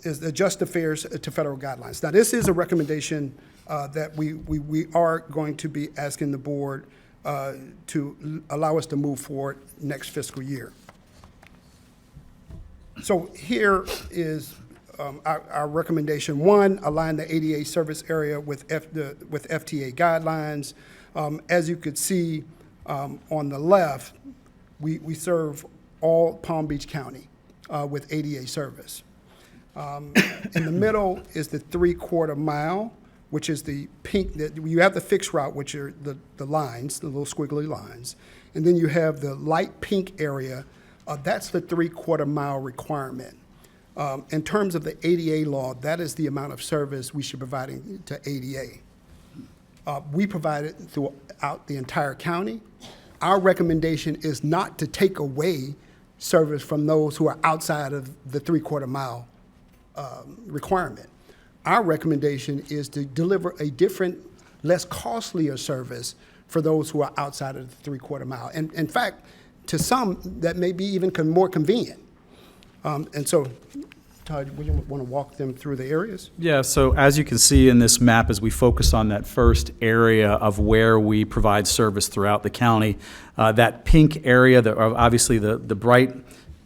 is adjust the fares to federal guidelines. Now, this is a recommendation that we are going to be asking the board to allow us to move forward next fiscal year. So here is our recommendation 1, align the ADA service area with FTA guidelines. As you could see on the left, we serve all Palm Beach County with ADA service. In the middle is the 3/4 mile, which is the pink, you have the fixed route, which are the lines, the little squiggly lines. And then you have the light pink area, that's the 3/4 mile requirement. In terms of the ADA law, that is the amount of service we should be providing to ADA. We provide it throughout the entire county. Our recommendation is not to take away service from those who are outside of the 3/4 mile requirement. Our recommendation is to deliver a different, less costlier service for those who are outside of the 3/4 mile. And in fact, to some, that may be even more convenient. And so, Todd, would you want to walk them through the areas? Yeah, so as you can see in this map, as we focus on that first area of where we provide service throughout the county, that pink area, obviously the bright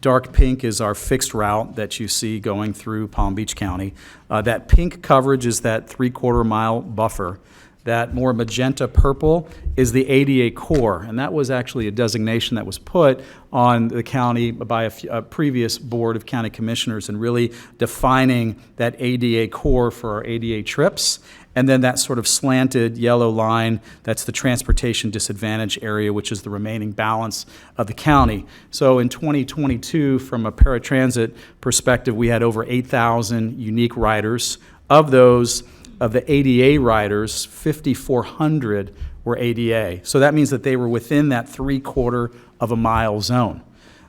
dark pink is our fixed route that you see going through Palm Beach County. That pink coverage is that 3/4 mile buffer. That more magenta purple is the ADA core, and that was actually a designation that was put on the county by a previous board of county commissioners and really defining that ADA core for our ADA trips. And then that sort of slanted yellow line, that's the transportation disadvantage area, which is the remaining balance of the county. So in 2022, from a paratransit perspective, we had over 8,000 unique riders. Of those, of the ADA riders, 5,400 were ADA. So that means that they were within that 3/4 of a mile zone.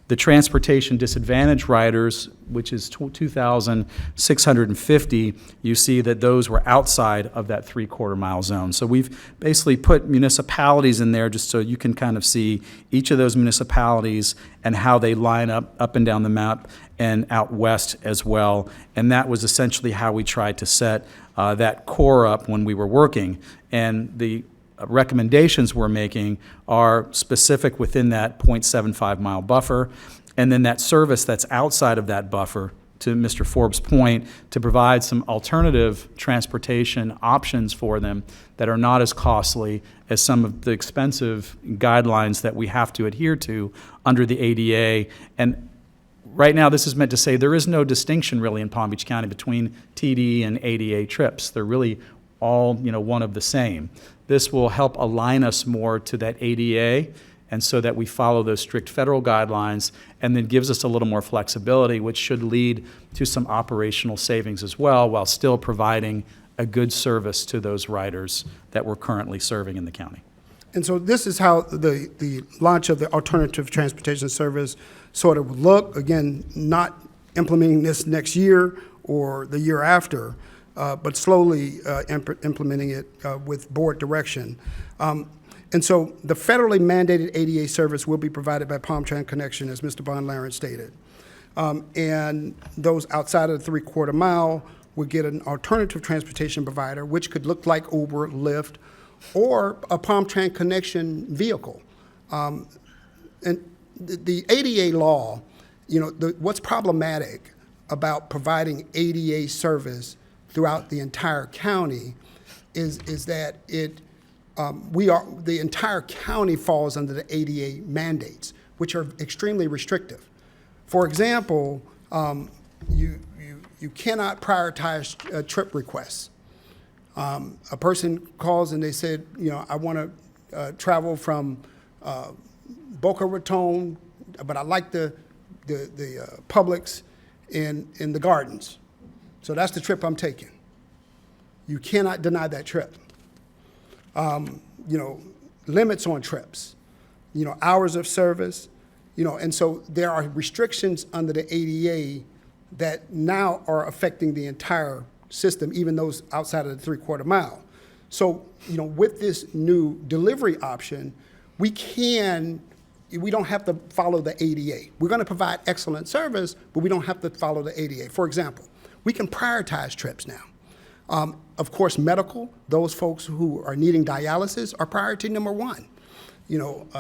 The transportation disadvantage riders, which is 2,650, you see that those were outside of that 3/4 mile zone. So we've basically put municipalities in there just so you can kind of see each of those municipalities and how they line up and down the map and out west as well. And that was essentially how we tried to set that core up when we were working. And the recommendations we're making are specific within that 0.75 mile buffer, and then that service that's outside of that buffer, to Mr. Forbes' point, to provide some alternative transportation options for them that are not as costly as some of the expensive guidelines that we have to adhere to under the ADA. And right now, this is meant to say there is no distinction really in Palm Beach County between TD and ADA trips. They're really all, one of the same. This will help align us more to that ADA, and so that we follow those strict federal guidelines, and then gives us a little more flexibility, which should lead to some operational savings as well, while still providing a good service to those riders that we're currently serving in the county. And so this is how the launch of the alternative transportation service sort of would look. Again, not implementing this next year or the year after, but slowly implementing it with board direction. And so the federally mandated ADA service will be provided by Palm Tran Connection, as Mr. Von Laren stated. And those outside of the 3/4 mile would get an alternative transportation provider, which could look like Uber, Lyft, or a Palm Tran Connection vehicle. And the ADA law, what's problematic about providing ADA service throughout the entire county is that the entire county falls under the ADA mandates, which are extremely restrictive. For example, you cannot prioritize trip requests. A person calls and they said, I want to travel from Boca Raton, but I like the Publix in the Gardens. So that's the trip I'm taking. You cannot deny that trip. Limits on trips, hours of service, and so there are restrictions under the ADA that now are affecting the entire system, even those outside of the 3/4 mile. So, with this new delivery option, we don't have to follow the ADA. We're going to provide excellent service, but we don't have to follow the ADA. For example, we can prioritize trips now. Of course, medical, those folks who are needing dialysis are priority number one.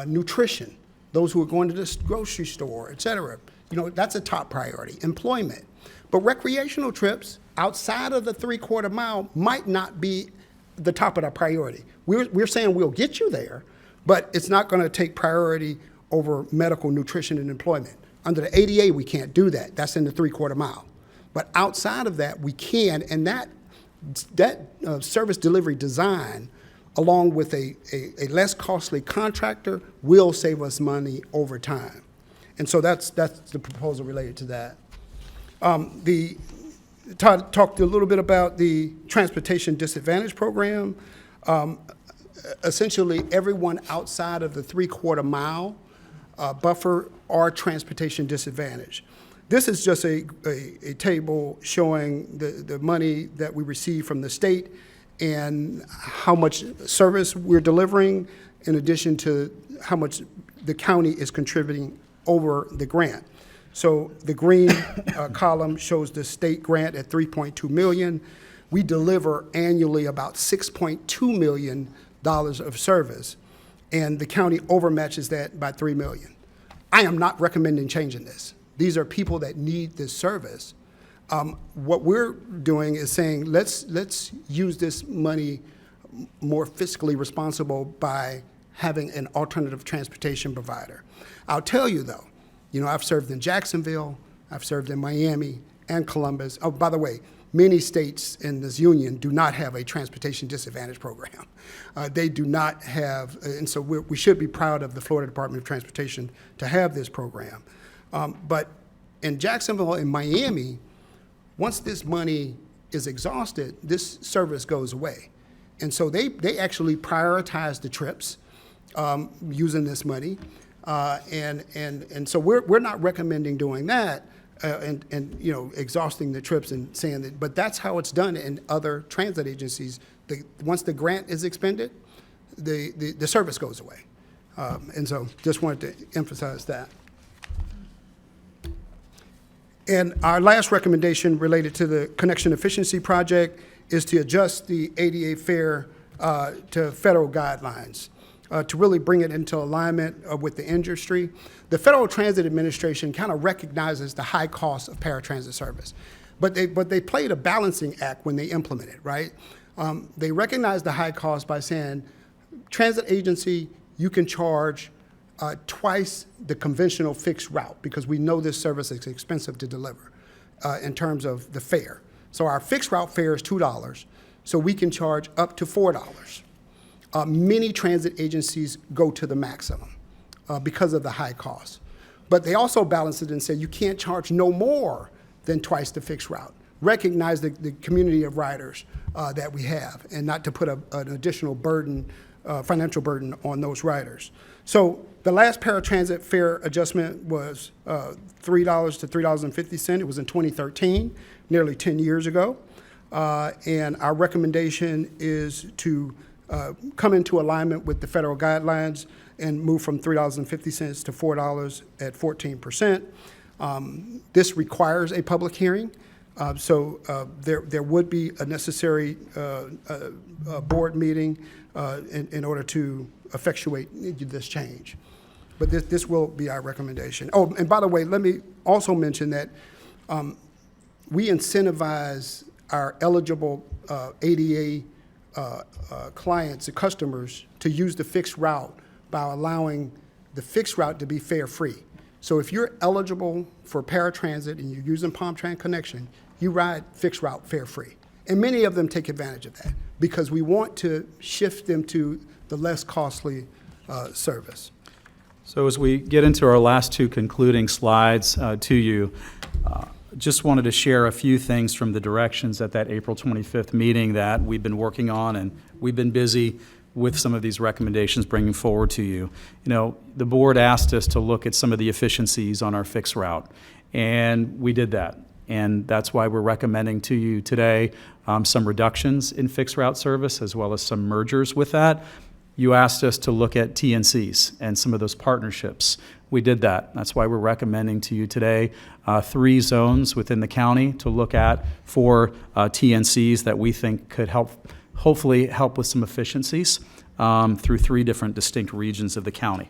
Nutrition, those who are going to the grocery store, et cetera. That's a top priority. Employment. But recreational trips outside of the 3/4 mile might not be the top of the priority. We're saying we'll get you there, but it's not going to take priority over medical, nutrition, and employment. Under the ADA, we can't do that. That's in the 3/4 mile. But outside of that, we can, and that service delivery design, along with a less costly contractor, will save us money over time. And so that's the proposal related to that. Todd talked a little bit about the Transportation Disadvantage Program. Essentially, everyone outside of the 3/4 mile buffer are transportation disadvantage. This is just a table showing the money that we receive from the state and how much service we're delivering, in addition to how much the county is contributing over the grant. So the green column shows the state grant at $3.2 million. We deliver annually about $6.2 million of service, and the county overmatches that by $3 million. I am not recommending changing this. These are people that need this service. What we're doing is saying, let's use this money more fiscally responsible by having an alternative transportation provider. I'll tell you though, I've served in Jacksonville, I've served in Miami and Columbus. Oh, by the way, many states in this union do not have a transportation disadvantage program. They do not have, and so we should be proud of the Florida Department of Transportation to have this program. But in Jacksonville and Miami, once this money is exhausted, this service goes away. And so they actually prioritize the trips using this money. And so we're not recommending doing that and you know, exhausting the trips and saying that, but that's how it's done in other transit agencies. Once the grant is expended, the service goes away. And so just wanted to emphasize that. And our last recommendation related to the Connection Efficiency Project is to adjust the ADA fare to federal guidelines to really bring it into alignment with the industry. The Federal Transit Administration kind of recognizes the high cost of paratransit service, but they played a balancing act when they implemented, right? They recognized the high cost by saying, transit agency, you can charge twice the conventional fixed route because we know this service is expensive to deliver in terms of the fare. So our fixed route fare is $2, so we can charge up to $4. Many transit agencies go to the maximum because of the high cost. But they also balance it and say you can't charge no more than twice the fixed route. Recognize the community of riders that we have and not to put an additional burden, financial burden on those riders. So the last paratransit fare adjustment was $3 to $3.50. It was in 2013, nearly 10 years ago. And our recommendation is to come into alignment with the federal guidelines and move from $3.50 to $4 at 14%. This requires a public hearing. So there would be a necessary board meeting in order to effectuate this change. But this will be our recommendation. Oh, and by the way, let me also mention that we incentivize our eligible ADA clients and customers to use the fixed route by allowing the fixed route to be fare-free. So if you're eligible for paratransit and you're using PalmTran Connection, you ride fixed route fare-free. And many of them take advantage of that because we want to shift them to the less costly service. So as we get into our last two concluding slides to you, just wanted to share a few things from the directions at that April 25th meeting that we've been working on, and we've been busy with some of these recommendations bringing forward to you. You know, the board asked us to look at some of the efficiencies on our fixed route, and we did that. And that's why we're recommending to you today some reductions in fixed route service as well as some mergers with that. You asked us to look at TNCs and some of those partnerships. We did that. That's why we're recommending to you today 3 zones within the county to look at for TNCs that we think could hopefully help with some efficiencies through 3 different distinct regions of the county.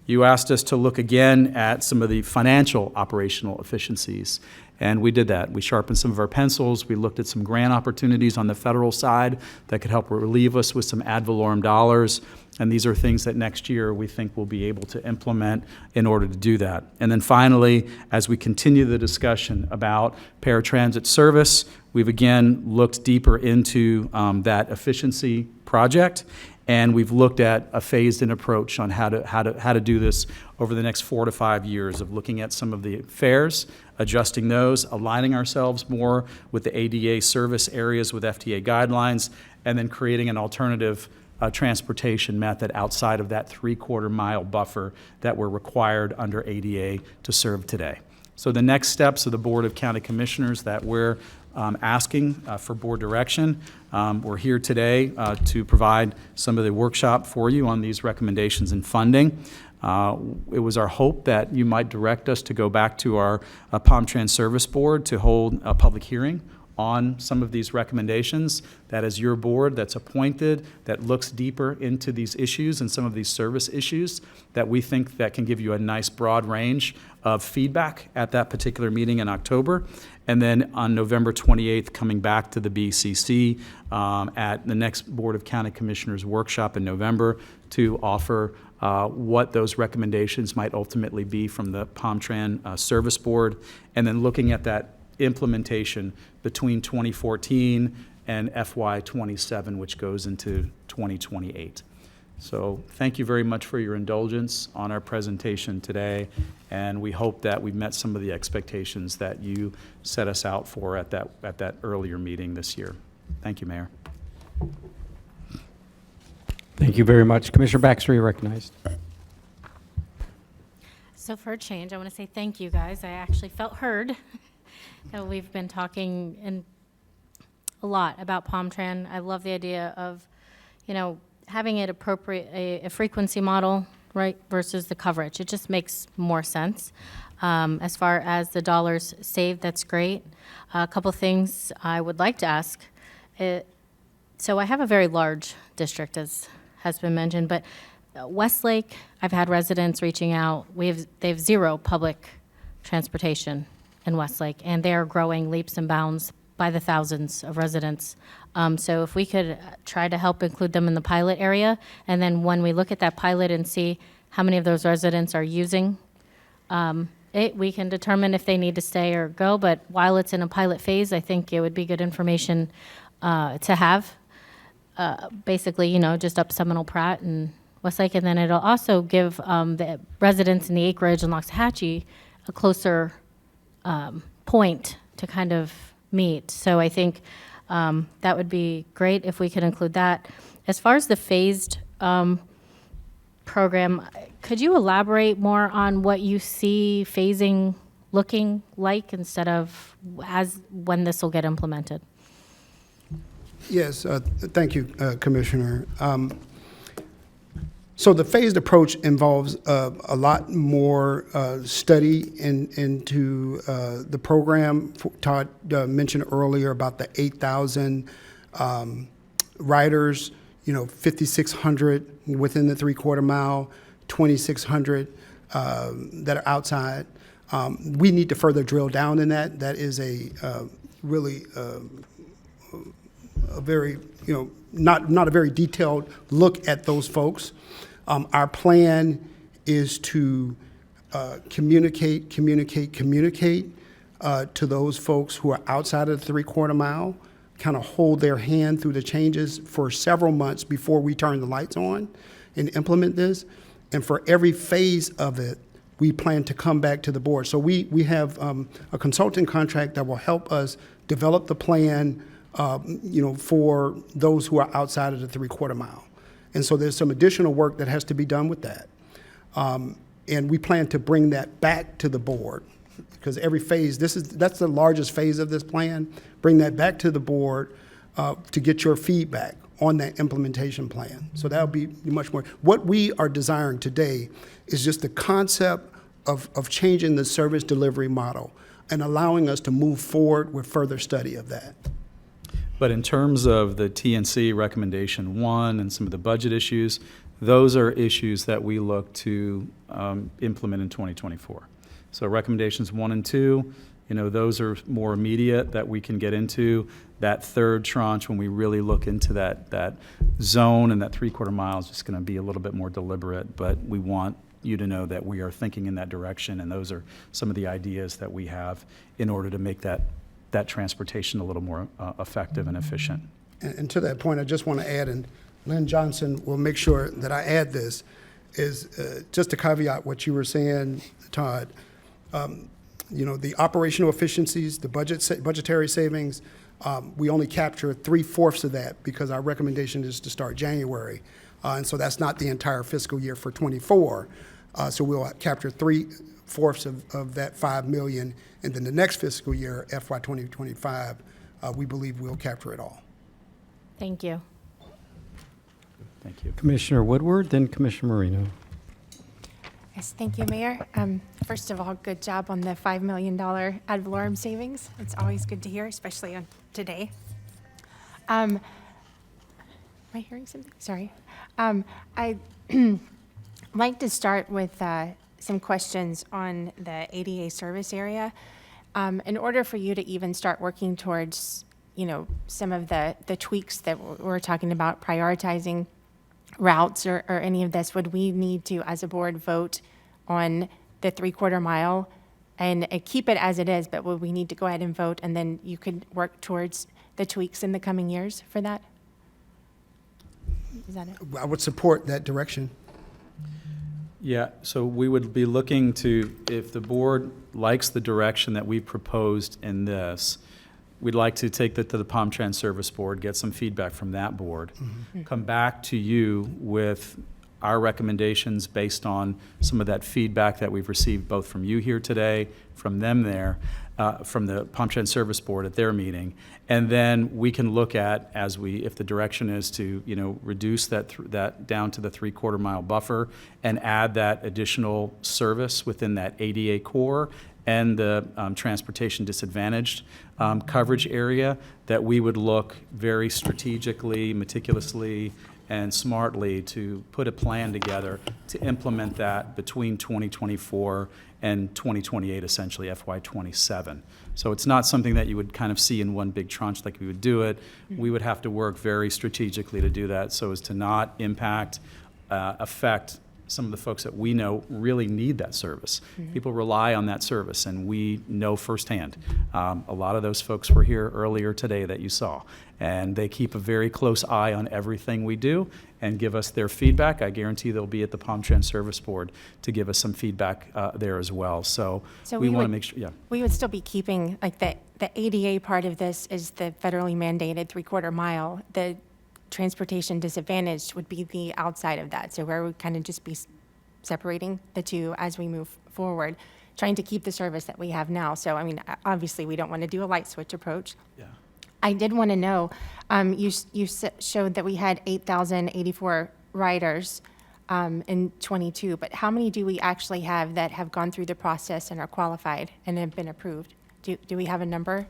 You asked us to look again at some of the financial operational efficiencies, and we did that. We sharpened some of our pencils. We looked at some grant opportunities on the federal side that could help relieve us with some ad valorem dollars, and these are things that next year we think we'll be able to implement in order to do that. And then finally, as we continue the discussion about paratransit service, we've again looked deeper into that efficiency project, and we've looked at a phased-in approach on how to do this over the next 4 to 5 years of looking at some of the fares, adjusting those, aligning ourselves more with the ADA service areas with FTA guidelines, and then creating an alternative transportation method outside of that 3/4 mile buffer that we're required under ADA to serve today. So the next steps of the Board of County Commissioners that we're asking for board direction. We're here today to provide some of the workshop for you on these recommendations and funding. It was our hope that you might direct us to go back to our PalmTran Service Board to hold a public hearing on some of these recommendations. That is your board that's appointed, that looks deeper into these issues and some of these service issues that we think that can give you a nice broad range of feedback at that particular meeting in October. And then on November 28th, coming back to the BCC at the next Board of County Commissioners workshop in November to offer what those recommendations might ultimately be from the PalmTran Service Board, and then looking at that implementation between 2014 and FY '27, which goes into 2028. So thank you very much for your indulgence on our presentation today, and we hope that we've met some of the expectations that you set us out for at that earlier meeting this year. Thank you, Mayor. Thank you very much. Commissioner Baxter, you're recognized. So for a change, I want to say thank you, guys. I actually felt heard. We've been talking a lot about PalmTran. I love the idea of, having it appropriate, a frequency model, right, versus the coverage. It just makes more sense. As far as the dollars saved, that's great. A couple things I would like to ask. So I have a very large district, as has been mentioned, but Westlake, I've had residents reaching out. They have zero public transportation in Westlake, and they are growing leaps and bounds by the thousands of residents. So if we could try to help include them in the pilot area, and then when we look at that pilot and see how many of those residents are using it, we can determine if they need to stay or go. But while it's in a pilot phase, I think it would be good information to have. Basically, just up Seminole Pratt and Westlake, and then it'll also give the residents in the acreage in Loxahatchee a closer point to kind of meet. So I think that would be great if we could include that. As far as the phased program, could you elaborate more on what you see phasing looking like instead of when this will get implemented? Yes, thank you, Commissioner. So the phased approach involves a lot more study into the program. Todd mentioned earlier about the 8,000 riders, 5,600 within the 3/4 mile, 2,600 that are outside. We need to further drill down in that. That is a really a very, not a very detailed look at those folks. Our plan is to communicate to those folks who are outside of the 3/4 mile, kind of hold their hand through the changes for several months before we turn the lights on and implement this. And for every phase of it, we plan to come back to the board. So we have a consulting contract that will help us develop the plan, for those who are outside of the 3/4 mile. And so there's some additional work that has to be done with that. And we plan to bring that back to the board, because every phase, that's the largest phase of this plan. Bring that back to the board to get your feedback on that implementation plan. So that'll be much more. What we are desiring today is just the concept of changing the service delivery model and allowing us to move forward with further study of that. But in terms of the TNC recommendation 1 and some of the budget issues, those are issues that we look to implement in 2024. So recommendations 1 and 2, those are more immediate that we can get into. That third tranche, when we really look into that zone and that 3/4 mile, is just going to be a little bit more deliberate, but we want you to know that we are thinking in that direction, and those are some of the ideas that we have in order to make that transportation a little more effective and efficient. And to that point, I just want to add, and Lynn Johnson will make sure that I add this, is just to caveat what you were saying, Todd. The operational efficiencies, the budgetary savings, we only capture 3/4 of that because our recommendation is to start January. And so that's not the entire fiscal year for '24. So we'll capture 3/4 of that $5 million. And then the next fiscal year, FY 2025, we believe we'll capture it all. Thank you. Thank you. Commissioner Woodward, then Commissioner Marino. Yes, thank you, Mayor. First of all, good job on the $5 million ad valorem savings. It's always good to hear, especially on today. Am I hearing something? Sorry. I'd like to start with some questions on the ADA service area. In order for you to even start working towards, some of the tweaks that we're talking about, prioritizing routes or any of this, would we need to, as a board, vote on the 3/4 mile and keep it as it is, but would we need to go ahead and vote, and then you could work towards the tweaks in the coming years for that? Is that it? I would support that direction. Yeah, so we would be looking to, if the board likes the direction that we proposed in this, we'd like to take that to the Palm Trans Service Board, get some feedback from that board, come back to you with our recommendations based on some of that feedback that we've received both from you here today, from them there, from the Palm Trans Service Board at their meeting. And then we can look at, if the direction is to, reduce that down to the 3/4 mile buffer and add that additional service within that ADA core and the transportation disadvantaged coverage area, that we would look very strategically, meticulously, and smartly to put a plan together to implement that between 2024 and 2028, essentially FY27. So it's not something that you would kind of see in one big tranche like we would do it. We would have to work very strategically to do that so as to not affect some of the folks that we know really need that service. People rely on that service, and we know firsthand. A lot of those folks were here earlier today that you saw, and they keep a very close eye on everything we do and give us their feedback. I guarantee they'll be at the Palm Trans Service Board to give us some feedback there as well. So we want to make sure, yeah. We would still be keeping, like, the ADA part of this is the federally mandated 3/4 mile. The transportation disadvantaged would be the outside of that. So where we kind of just be separating the two as we move forward, trying to keep the service that we have now. So, I mean, obviously, we don't want to do a light switch approach. Yeah. I did want to know, you showed that we had 8,084 riders in '22, but how many do we actually have that have gone through the process and are qualified and have been approved? Do we have a number?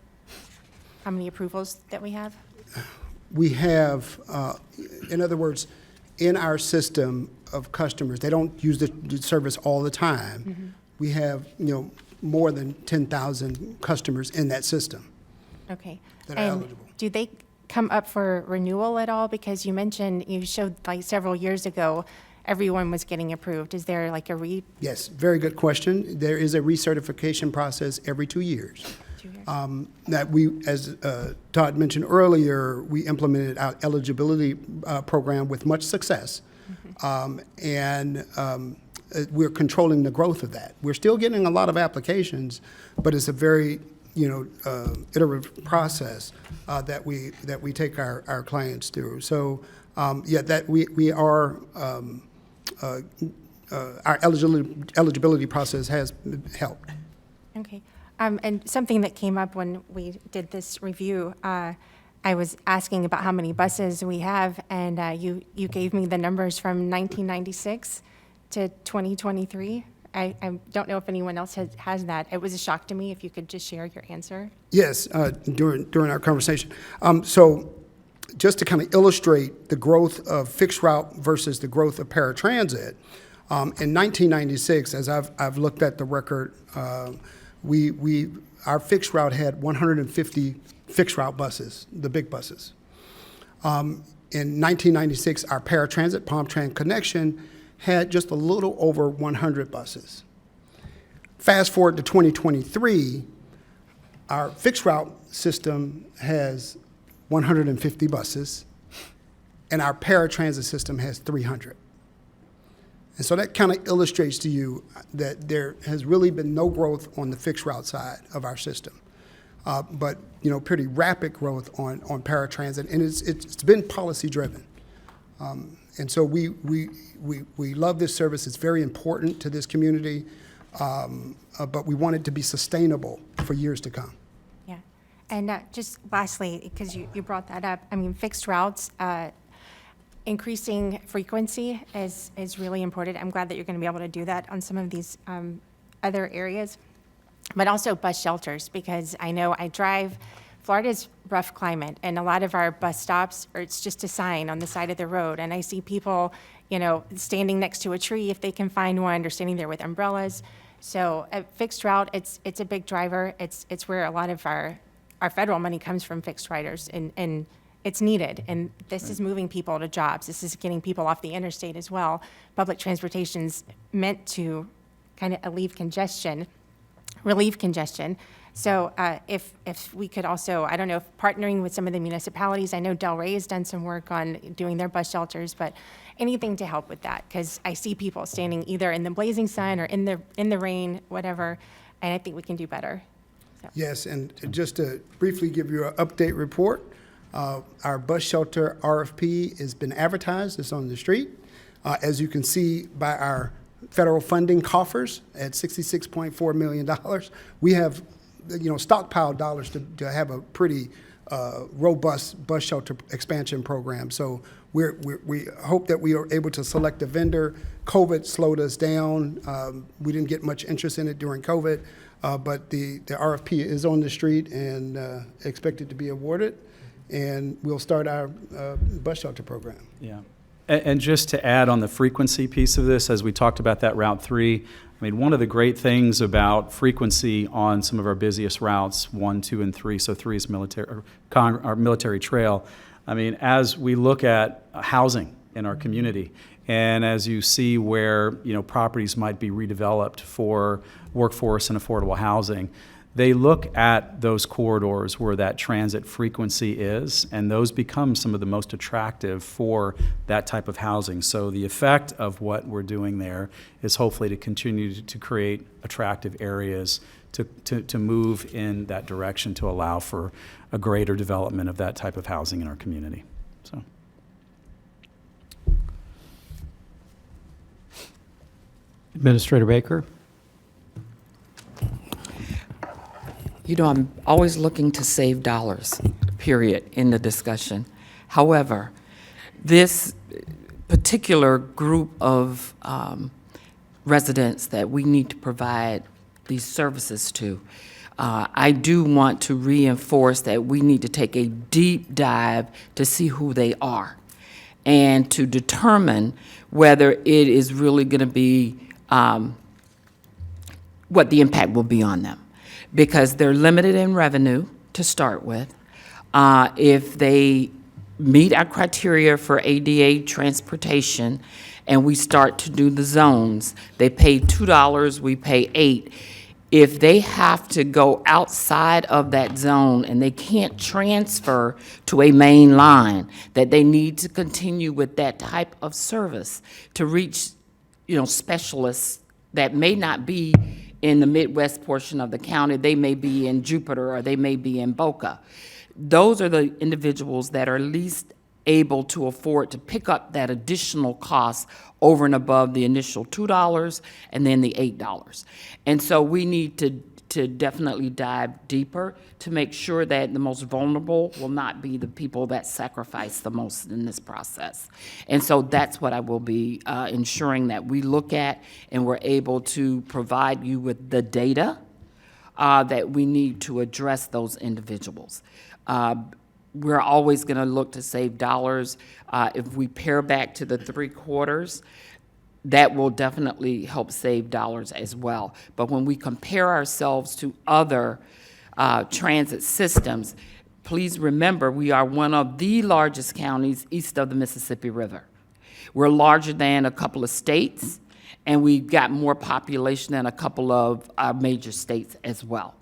How many approvals that we have? We have, in other words, in our system of customers, they don't use the service all the time. We have, more than 10,000 customers in that system. Okay. That are eligible. Do they come up for renewal at all? Because you mentioned, you showed like several years ago, everyone was getting approved. Is there like a Yes, very good question. There is a recertification process every 2 years. 2 years? That we, as Todd mentioned earlier, we implemented our eligibility program with much success. We're controlling the growth of that. We're still getting a lot of applications, but it's a very iterative process that we take our clients through. So that we are our eligibility process has helped. Okay. And something that came up when we did this review, I was asking about how many buses we have, and you gave me the numbers from 1996 to 2023. I don't know if anyone else has that. It was a shock to me. If you could just share your answer. Yes, during our conversation. So just to kind of illustrate the growth of fixed route versus the growth of paratransit, in 1996, as I've looked at the record, our fixed route had 150 fixed route buses, the big buses. In 1996, our paratransit, Palm Trans Connection, had just a little over 100 buses. Fast forward to 2023, our fixed route system has 150 buses, and our paratransit system has 300. And so that kind of illustrates to you that there has really been no growth on the fixed route side of our system, but pretty rapid growth on paratransit, and it's been policy driven. And so we love this service. It's very important to this community, but we want it to be sustainable for years to come. Yeah. And just lastly, because you brought that up, I mean, fixed routes, increasing frequency is really important. I'm glad that you're going to be able to do that on some of these other areas, but also bus shelters, because I know I drive. Florida's rough climate, and a lot of our bus stops, or it's just a sign on the side of the road, and I see people, standing next to a tree if they can find one, or standing there with umbrellas. So at fixed route, it's a big driver. It's where a lot of our federal money comes from, fixed riders, and it's needed. And this is moving people to jobs. This is getting people off the interstate as well. Public transportation's meant to kind of alleviate congestion. relieve congestion. So if we could also, I don't know, if partnering with some of the municipalities, I know Delray has done some work on doing their bus shelters, but anything to help with that, because I see people standing either in the blazing sun or in the rain, whatever, and I think we can do better. So. Yes, and just to briefly give you an update report, our bus shelter RFP has been advertised. It's on the street. As you can see by our federal funding coffers at $66.4 million, we have stockpiled dollars to have a pretty robust bus shelter expansion program. So we hope that we are able to select a vendor. COVID slowed us down. We didn't get much interest in it during COVID, but the RFP is on the street and expected to be awarded, and we'll start our bus shelter program. Yeah. And just to add on the frequency piece of this, as we talked about that Route 3, I mean, one of the great things about frequency on some of our busiest routes, 1, 2, and 3, so 3 is our military trail. I mean, as we look at housing in our community, and as you see where, properties might be redeveloped for workforce and affordable housing, they look at those corridors where that transit frequency is, and those become some of the most attractive for that type of housing. So the effect of what we're doing there is hopefully to continue to create attractive areas to move in that direction to allow for a greater development of that type of housing in our community. So. Administrator Baker. I'm always looking to save dollars, period, in the discussion. However, this particular group of residents that we need to provide these services to, I do want to reinforce that we need to take a deep dive to see who they are and to determine whether it is really going to be what the impact will be on them. Because they're limited in revenue to start with. If they meet our criteria for ADA transportation and we start to do the zones, they pay $2, we pay $8. If they have to go outside of that zone and they can't transfer to a main line, that they need to continue with that type of service to reach, specialists that may not be in the Midwest portion of the county, they may be in Jupiter or they may be in Boca. Those are the individuals that are least able to afford to pick up that additional cost over and above the initial $2 and then the $8. And so we need to definitely dive deeper to make sure that the most vulnerable will not be the people that sacrifice the most in this process. And so that's what I will be ensuring that we look at, and we're able to provide you with the data that we need to address those individuals. We're always going to look to save dollars. If we pare back to the 3/4, that will definitely help save dollars as well. But when we compare ourselves to other transit systems, please remember we are one of the largest counties east of the Mississippi River. We're larger than a couple of states, and we've got more population than a couple of major states as well.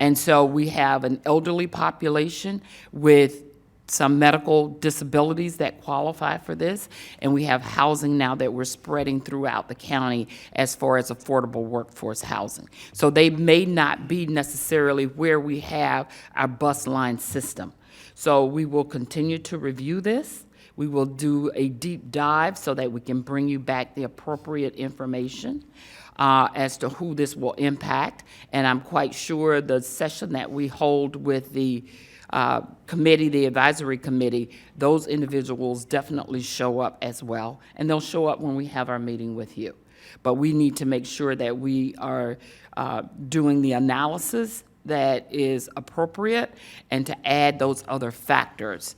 And so we have an elderly population with some medical disabilities that qualify for this, and we have housing now that we're spreading throughout the county as far as affordable workforce housing. So they may not be necessarily where we have our bus line system. So we will continue to review this. We will do a deep dive so that we can bring you back the appropriate information as to who this will impact. And I'm quite sure the session that we hold with the committee, the advisory committee, those individuals definitely show up as well. And they'll show up when we have our meeting with you. But we need to make sure that we are doing the analysis that is appropriate and to add those other factors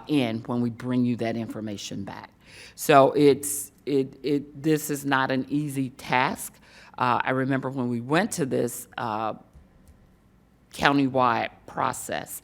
in when we bring you that information back. So this is not an easy task. I remember when we went to this countywide process,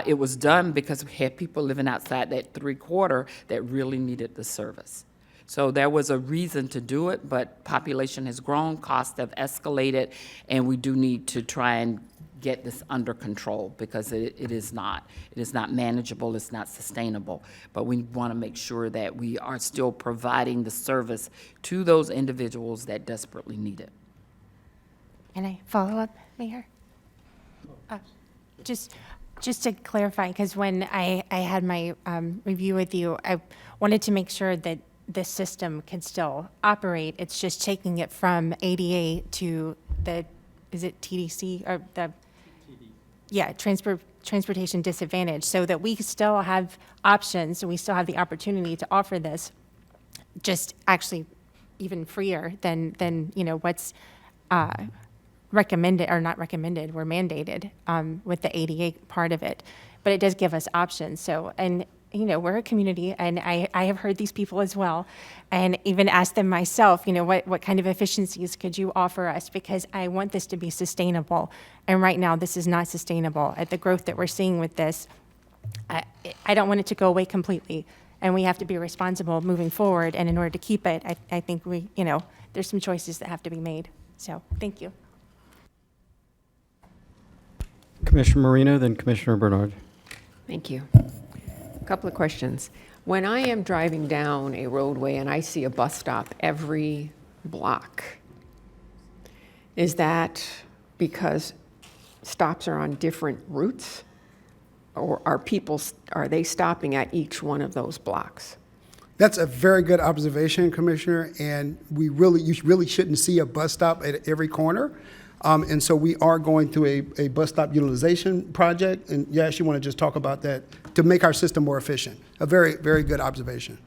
it was done because we had people living outside that 3/4 that really needed the service. So there was a reason to do it, but population has grown, costs have escalated, and we do need to try and get this under control because it is not manageable, it's not sustainable. But we want to make sure that we are still providing the service to those individuals that desperately need it. Can I follow up, Mayor? Just to clarify, because when I had my review with you, I wanted to make sure that the system can still operate. It's just taking it from ADA to is it TDC or the? Yeah, transportation disadvantage, so that we still have options and we still have the opportunity to offer this, just actually even freer than what's recommended, or not recommended, we're mandated with the ADA part of it. But it does give us options. So, and we're a community, and I have heard these people as well, and even asked them myself, what kind of efficiencies could you offer us? Because I want this to be sustainable. And right now, this is not sustainable. At the growth that we're seeing with this, I don't want it to go away completely. And we have to be responsible moving forward. And in order to keep it, I think there's some choices that have to be made. So, thank you. Commissioner Marino, then Commissioner Bernard. Thank you. A couple of questions. When I am driving down a roadway and I see a bus stop every block, is that because stops are on different routes? Or are they stopping at each one of those blocks? That's a very good observation, Commissioner, and you really shouldn't see a bus stop at every corner. And so we are going through a bus stop utilization project, and yes, you want to just talk about that to make our system more efficient. A very, very good observation.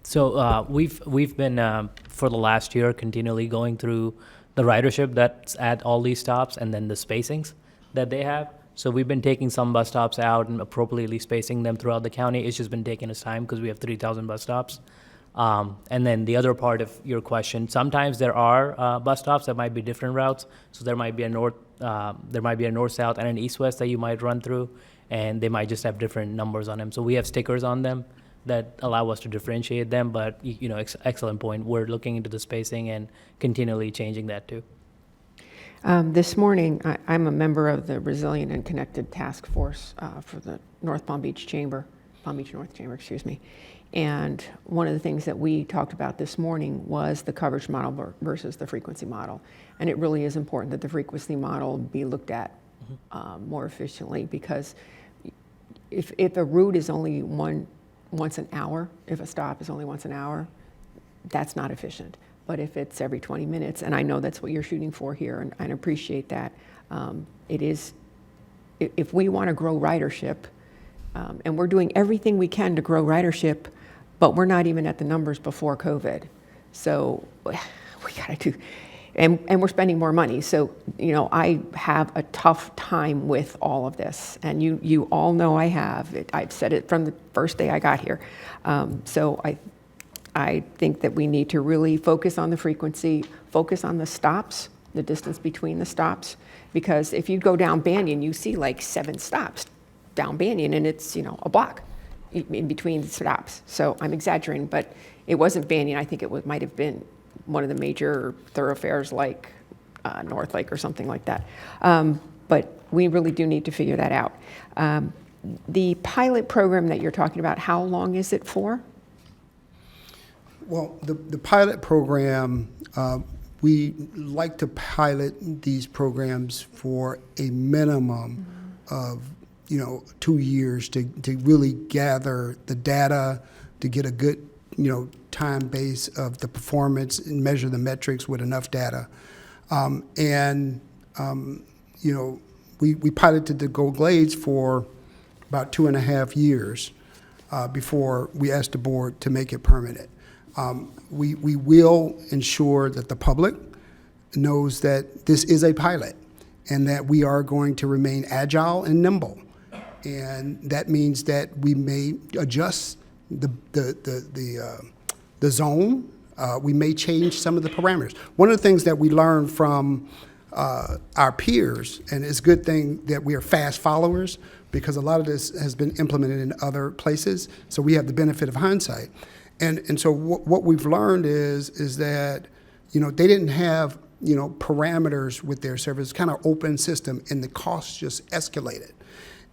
So we've been for the last year continually going through the ridership that's at all these stops and then the spacings that they have. So we've been taking some bus stops out and appropriately spacing them throughout the county. It's just been taking us time because we have 3,000 bus stops. And then the other part of your question, sometimes there are bus stops that might be different routes. So there might be a north-south and an east-west that you might run through, and they might just have different numbers on them. So we have stickers on them that allow us to differentiate them. But excellent point. We're looking into the spacing and continually changing that too. This morning, I'm a member of the Resilient and Connected Task Force for the North Palm Beach North Chamber, excuse me. And one of the things that we talked about this morning was the coverage model versus the frequency model. And it really is important that the frequency model be looked at more efficiently, because if a route is only once an hour, if a stop is only once an hour, that's not efficient. But if it's every 20 minutes, and I know that's what you're shooting for here, and I appreciate that, it is, if we want to grow ridership, and we're doing everything we can to grow ridership, but we're not even at the numbers before COVID. So we got to do, and we're spending more money. So, I have a tough time with all of this, and you all know I have. I've said it from the first day I got here. So I think that we need to really focus on the frequency, focus on the stops, the distance between the stops, because if you go down Banyan, you see like 7 stops down Banyan, and it's, a block in between the stops. So I'm exaggerating, but it wasn't Banyan. I think it might have been one of the major thoroughfares like North Lake or something like that. But we really do need to figure that out. The pilot program that you're talking about, how long is it for? Well, the pilot program, we like to pilot these programs for a minimum of 2 years to really gather the data, to get a good time base of the performance and measure the metrics with enough data. We piloted the Gold Glades for about 2.5 years before we asked the board to make it permanent. We will ensure that the public knows that this is a pilot and that we are going to remain agile and nimble. And that means that we may adjust the zone. We may change some of the parameters. One of the things that we learned from our peers, and it's a good thing that we are fast followers, because a lot of this has been implemented in other places, so we have the benefit of hindsight, And so what we've learned is that, they didn't have, parameters with their service, kind of open system, and the costs just escalated.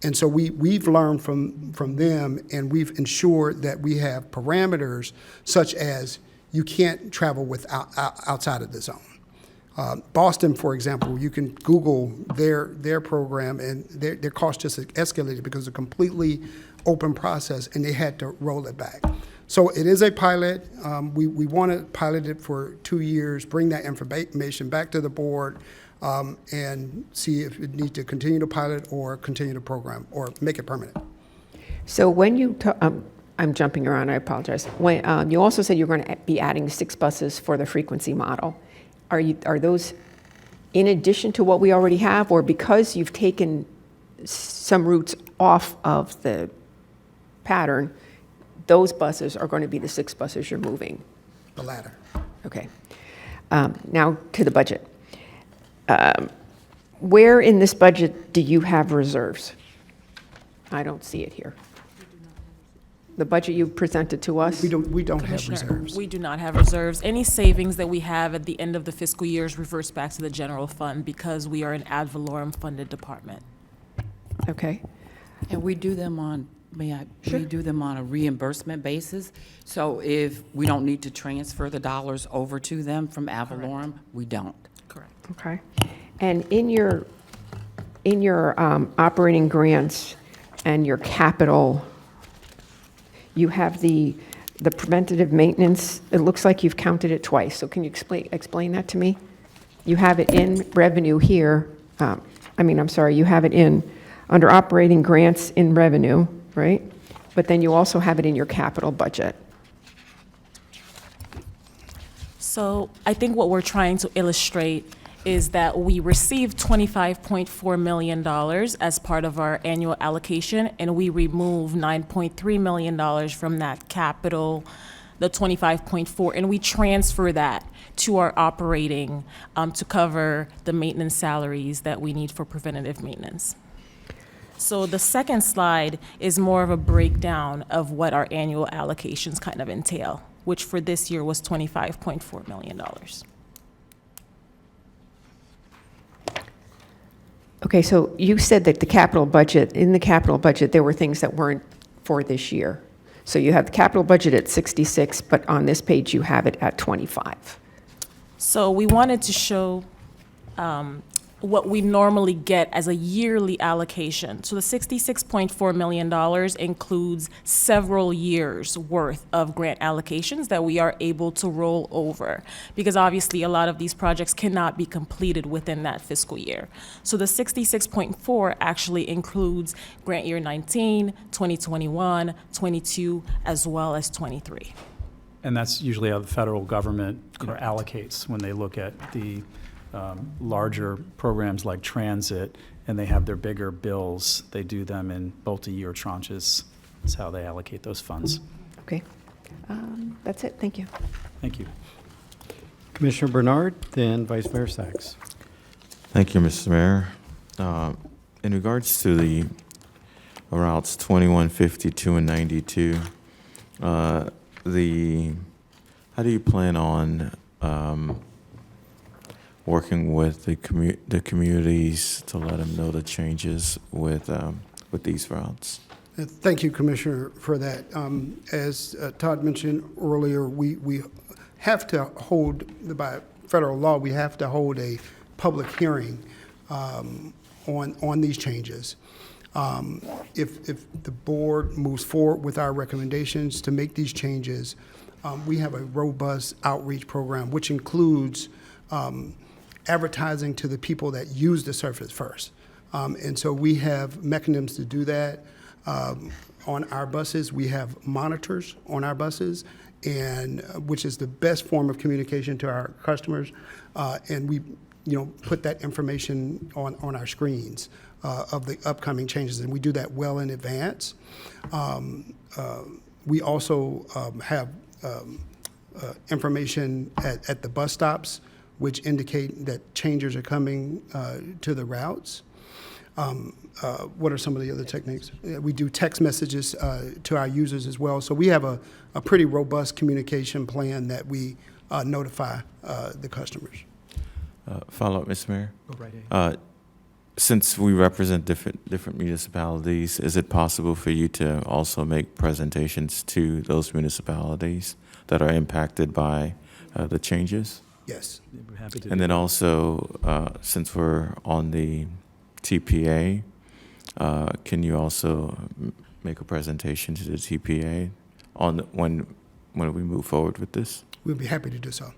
And so we've learned from them, and we've ensured that we have parameters such as you can't travel outside of the zone. Boston, for example, you can Google their program, and their cost just escalated because of a completely open process, and they had to roll it back. So it is a pilot. We want to pilot it for 2 years, bring that information back to the board, and see if it needs to continue to pilot or continue to program or make it permanent. So when you, I'm jumping around, I apologize. When, you also said you're going to be adding 6 buses for the frequency model. Are those in addition to what we already have, or because you've taken some routes off of the pattern, those buses are going to be the 6 buses you're moving? The latter. Okay. Now to the budget. Where in this budget do you have reserves? I don't see it here. The budget you presented to us? We don't have Commissioner, reserves. we do not have reserves. Any savings that we have at the end of the fiscal years reverts back to the general fund because we are an ad valorem funded department. Okay. And we do them on, we do them on a reimbursement basis. So if we don't need to transfer the dollars over to them from ad valorem, we don't. Correct. Okay. And in your operating grants and your capital, you have the preventative maintenance. It looks like you've counted it twice. So can you explain that to me? You have it in revenue here. You have it in under operating grants in revenue, right? But then you also have it in your capital budget. So I think what we're trying to illustrate is that we received $25.4 million as part of our annual allocation, and we remove $9.3 million from that capital, the 25.4, and we transfer that to our operating to cover the maintenance salaries that we need for preventative maintenance. So the second slide is more of a breakdown of what our annual allocations kind of entail, which for this year was $25.4 million. Okay, so you said that in the capital budget, there were things that weren't for this year. So you have the capital budget at 66, but on this page you have it at 25. So we wanted to show what we normally get as a yearly allocation. So the $66.4 million includes several years' worth of grant allocations that we are able to roll over, because obviously a lot of these projects cannot be completed within that fiscal year. So the 66.4 actually includes grant year 19, 2021, 22, as well as 23. And that's usually how the federal government allocates when they look at the larger programs like transit, and they have their bigger bills. They do them in multi-year tranches. That's how they allocate those funds. Okay. That's it. Thank you. Thank you. Commissioner Bernard, then Vice Mayor Sachs. Thank you, Mr. Mayor. In regards to the routes 21, 52, and 92, how do you plan on working with the communities to let them know the changes with these routes? Thank you, Commissioner, for that. As Todd mentioned earlier, we have to hold, by federal law, we have to hold a public hearing on these changes. If the board moves forward with our recommendations to make these changes, we have a robust outreach program, which includes advertising to the people that use the service first. And so we have mechanisms to do that. On our buses, we have monitors on our buses, and which is the best form of communication to our customers. And we put that information on our screens of the upcoming changes, and we do that well in advance. We also have information at the bus stops, which indicate that changes are coming to the routes. what are some of the other techniques? We do text messages to our users as well. So we have a pretty robust communication plan that we notify the customers. Follow up, Mr. Mayor. Go right ahead. Since we represent different municipalities, is it possible for you to also make presentations to those municipalities that are impacted by the changes? Yes. We're happy to And do then that. also, since we're on the TPA, can you also make a presentation to the TPA on when we move forward with this? We'll be happy to do so.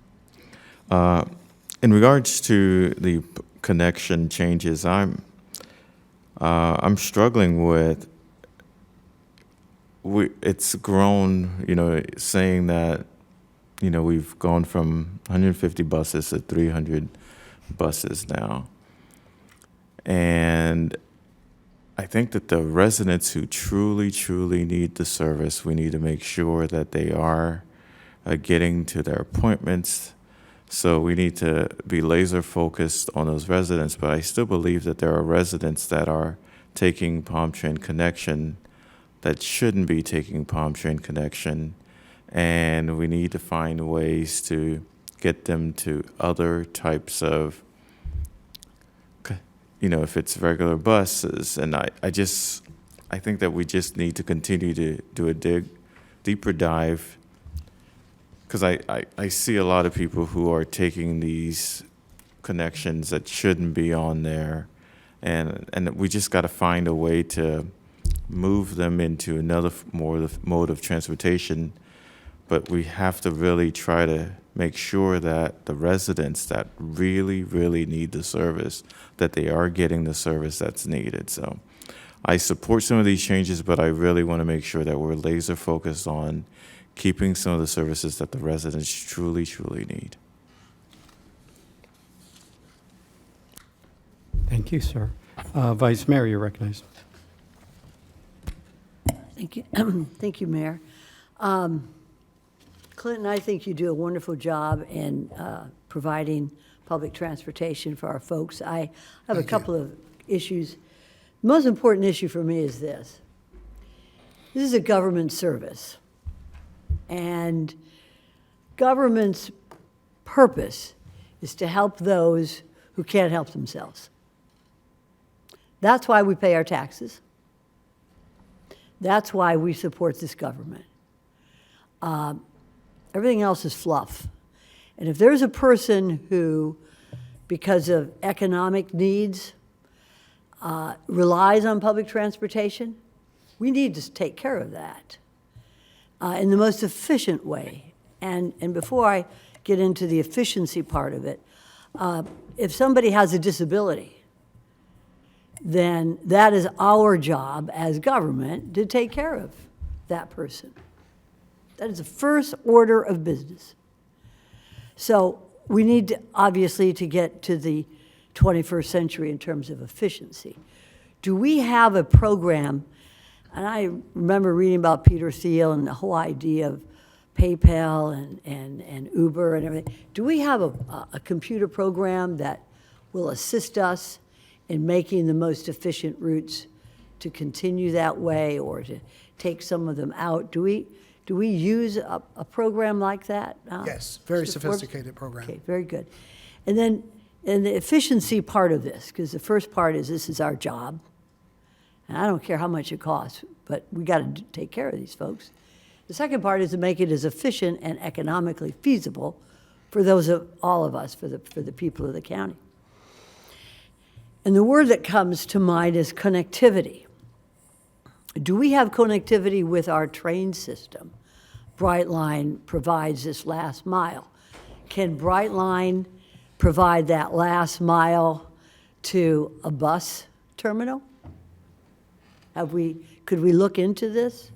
In regards to the connection changes, I'm struggling with. It's grown, saying that, we've gone from 150 buses to 300 buses now. And I think that the residents who truly, truly need the service, we need to make sure that they are getting to their appointments. So we need to be laser focused on those residents. But I still believe that there are residents that are taking Palm Train Connection that shouldn't be taking Palm Train Connection. And we need to find ways to get them to other types of, if it's regular buses. And I think that we just need to continue to do a deeper dive, because I see a lot of people who are taking these connections that shouldn't be on there. And we just got to find a way to move them into another mode of transportation. But we have to really try to make sure that the residents that really, really need the service, that they are getting the service that's needed. So I support some of these changes, but I really want to make sure that we're laser focused on keeping some of the services that the residents truly, truly need. Thank you, sir. Vice Mayor, you're recognized. Thank you. Thank you, Mayor. Clinton, I think you do a wonderful job in providing public transportation for our folks. I have a couple of issues. The most important issue for me is this. This is a government service, and government's purpose is to help those who can't help themselves. That's why we pay our taxes. That's why we support this government. Everything else is fluff. And if there's a person who, because of economic needs, relies on public transportation, we need to take care of that in the most efficient way. And before I get into the efficiency part of it, if somebody has a disability, then that is our job as government to take care of that person. That is the first order of business. So we need to, obviously, to get to the 21st century in terms of efficiency. Do we have a program, and I remember reading about Peter Thiel and the whole idea of PayPal and Uber and everything. Do we have a computer program that will assist us in making the most efficient routes to continue that way or to take some of them out? Do we use a program like that? Yes, very Mr. Forbes? sophisticated program. Okay, very good. And then, and the efficiency part of this, because the first part is this is our job, and I don't care how much it costs, but we got to take care of these folks. The second part is to make it as efficient and economically feasible for those of all of us, for the people of the county. And the word that comes to mind is connectivity. Do we have connectivity with our train system? Brightline provides this last mile. Can Brightline provide that last mile to a bus terminal? Could we look into this?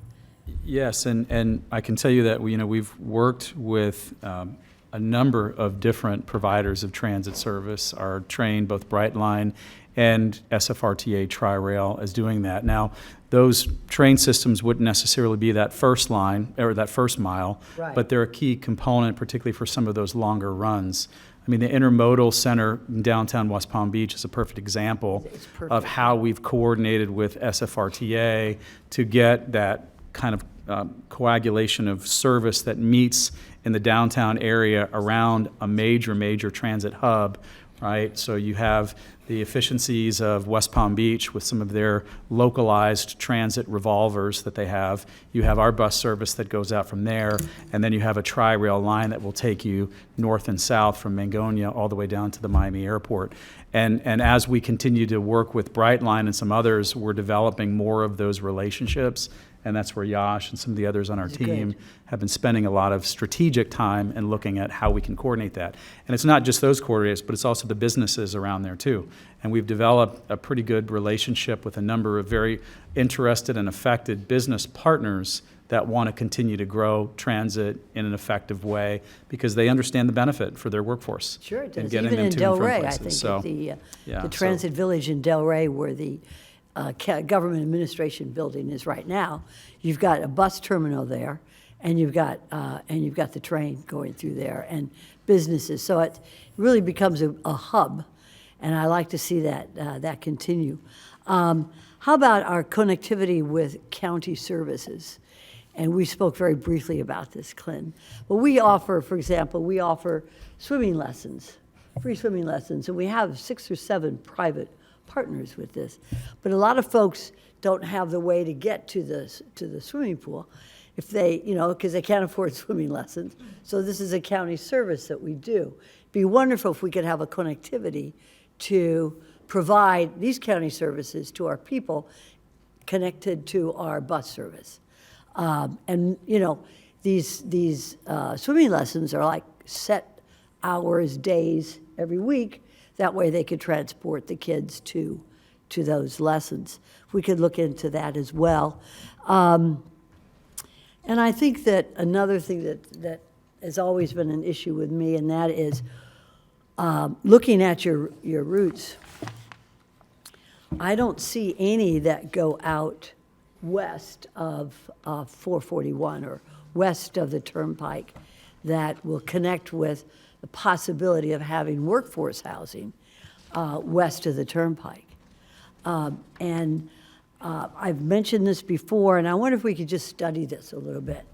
Yes, and I can tell you that we've worked with a number of different providers of transit service. Our train, both Brightline and SFRTA Tri-Rail is doing that. Now, those train systems wouldn't necessarily be that first line, or that first mile, Right. but they're a key component, particularly for some of those longer runs. I mean, the intermodal center in downtown West Palm Beach is a perfect example of how we've coordinated with SFRTA to get that kind of coagulation of service that meets in the downtown area around a major transit hub, right? So you have the efficiencies of West Palm Beach with some of their localized transit revolvers that they have. You have our bus service that goes out from there, and then you have a tri-rail line that will take you north and south from Mangonia all the way down to the Miami airport. And as we continue to work with Brightline and some others, we're developing more of those relationships. And that's where Yash and some of the others on our team have been spending a lot of strategic time and looking at how we can coordinate that. And it's not just those coordinators, but it's also the businesses around there too. And we've developed a pretty good relationship with a number of very interested and affected business partners that want to continue to grow transit in an effective way because they understand the benefit for their workforce. Sure it and does. getting Even them in to and from Delray, I places. think, So, at yeah, the so- Transit Village in Delray, where the government administration building is right now, you've got a bus terminal there, and you've got the train going through there, and businesses. So it really becomes a hub, and I like to see that continue. How about our connectivity with county services? And we spoke very briefly about this, Clinton. But we offer, for example, swimming lessons, free swimming lessons, and we have 6 or 7 private partners with this. But a lot of folks don't have the way to get to the swimming pool if they, because they can't afford swimming lessons. So this is a county service that we do. It'd be wonderful if we could have a connectivity to provide these county services to our people connected to our bus service. And these swimming lessons are like set hours, days every week. That way they could transport the kids to those lessons. We could look into that as well. And I think that another thing that has always been an issue with me, and that is looking at your routes. I don't see any that go out west of 441 or west of the Turnpike that will connect with the possibility of having workforce housing west of the Turnpike. I've mentioned this before, and I wonder if we could just study this a little bit,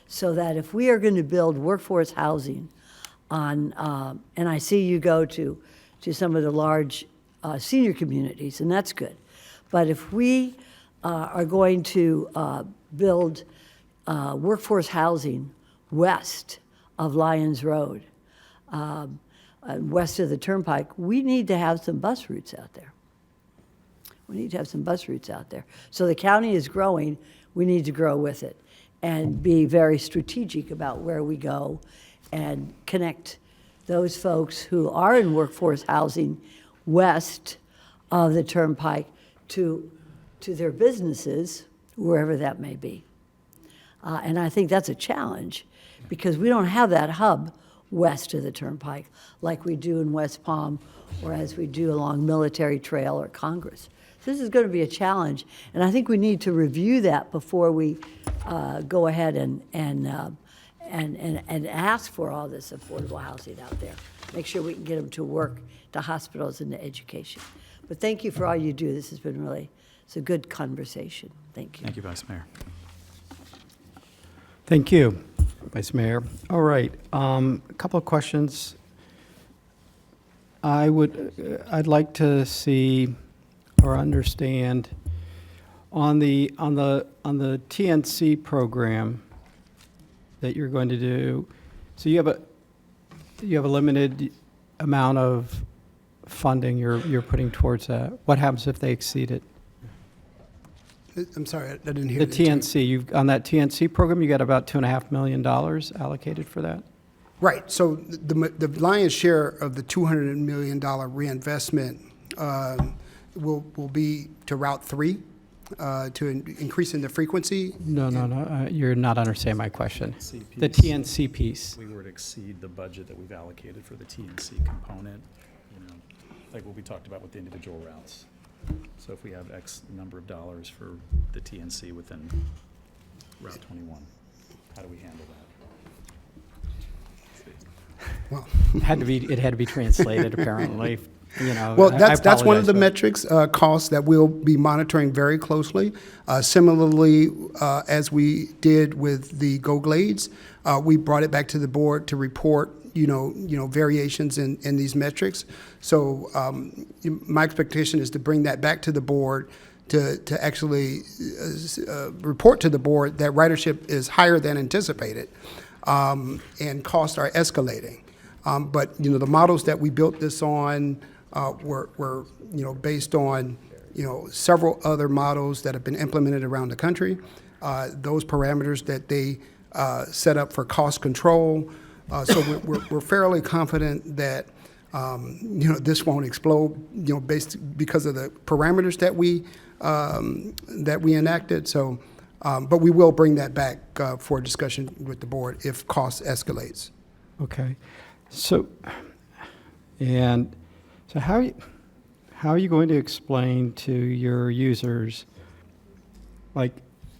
so that if we are going to build workforce housing on, and I see you go to some of the large senior communities, and that's good, but if we are going to build workforce housing west of Lyons Road, west of the Turnpike, we need to have some bus routes out there. We need to have some bus routes out there. So the county is growing, we need to grow with it and be very strategic about where we go and connect those folks who are in workforce housing west of the Turnpike to their businesses, wherever that may be. And I think that's a challenge because we don't have that hub west of the Turnpike like we do in West Palm or as we do along Military Trail or Congress. So this is going to be a challenge, and I think we need to review that before we go ahead and ask for all this affordable housing out there. Make sure we can get them to work, to hospitals, and to education. But thank you for all you do. This has been really, it's a good conversation. Thank you. Thank you, Vice Mayor. Thank you, Vice Mayor. All right, a couple of questions. I'd like to see or understand on the TNC program that you're going to do. So you have a limited amount of funding you're putting towards that. What happens if they exceed it? I'm sorry, I didn't hear The TNC, on that TNC program, you got about $2.5 million allocated for that? Right. So the lion's share of the $200 million reinvestment will be to Route 3, to increasing the frequency. No, you're not understanding my question. TNC The piece. TNC piece. We were to exceed the budget that we've allocated for the TNC component, like what we talked about with the individual routes. So if we have X number of dollars for the TNC within Route 21, how do we handle that? Well, It had to be translated, apparently, you know. Well, I that's one of the apologize, metrics, costs that we'll be monitoring very closely. Similarly, as we did with the Go Glades, we brought it back to the board to report, variations in these metrics. So my expectation is to bring that back to the board to actually report to the board that ridership is higher than anticipated, and costs are escalating. But the models that we built this on were based on several other models that have been implemented around the country. Those parameters that they set up for cost control. So we're fairly confident that this won't explode because of the parameters that we enacted. So, but we will bring that back for discussion with the board if cost escalates. Okay. So how are you going to explain to your users,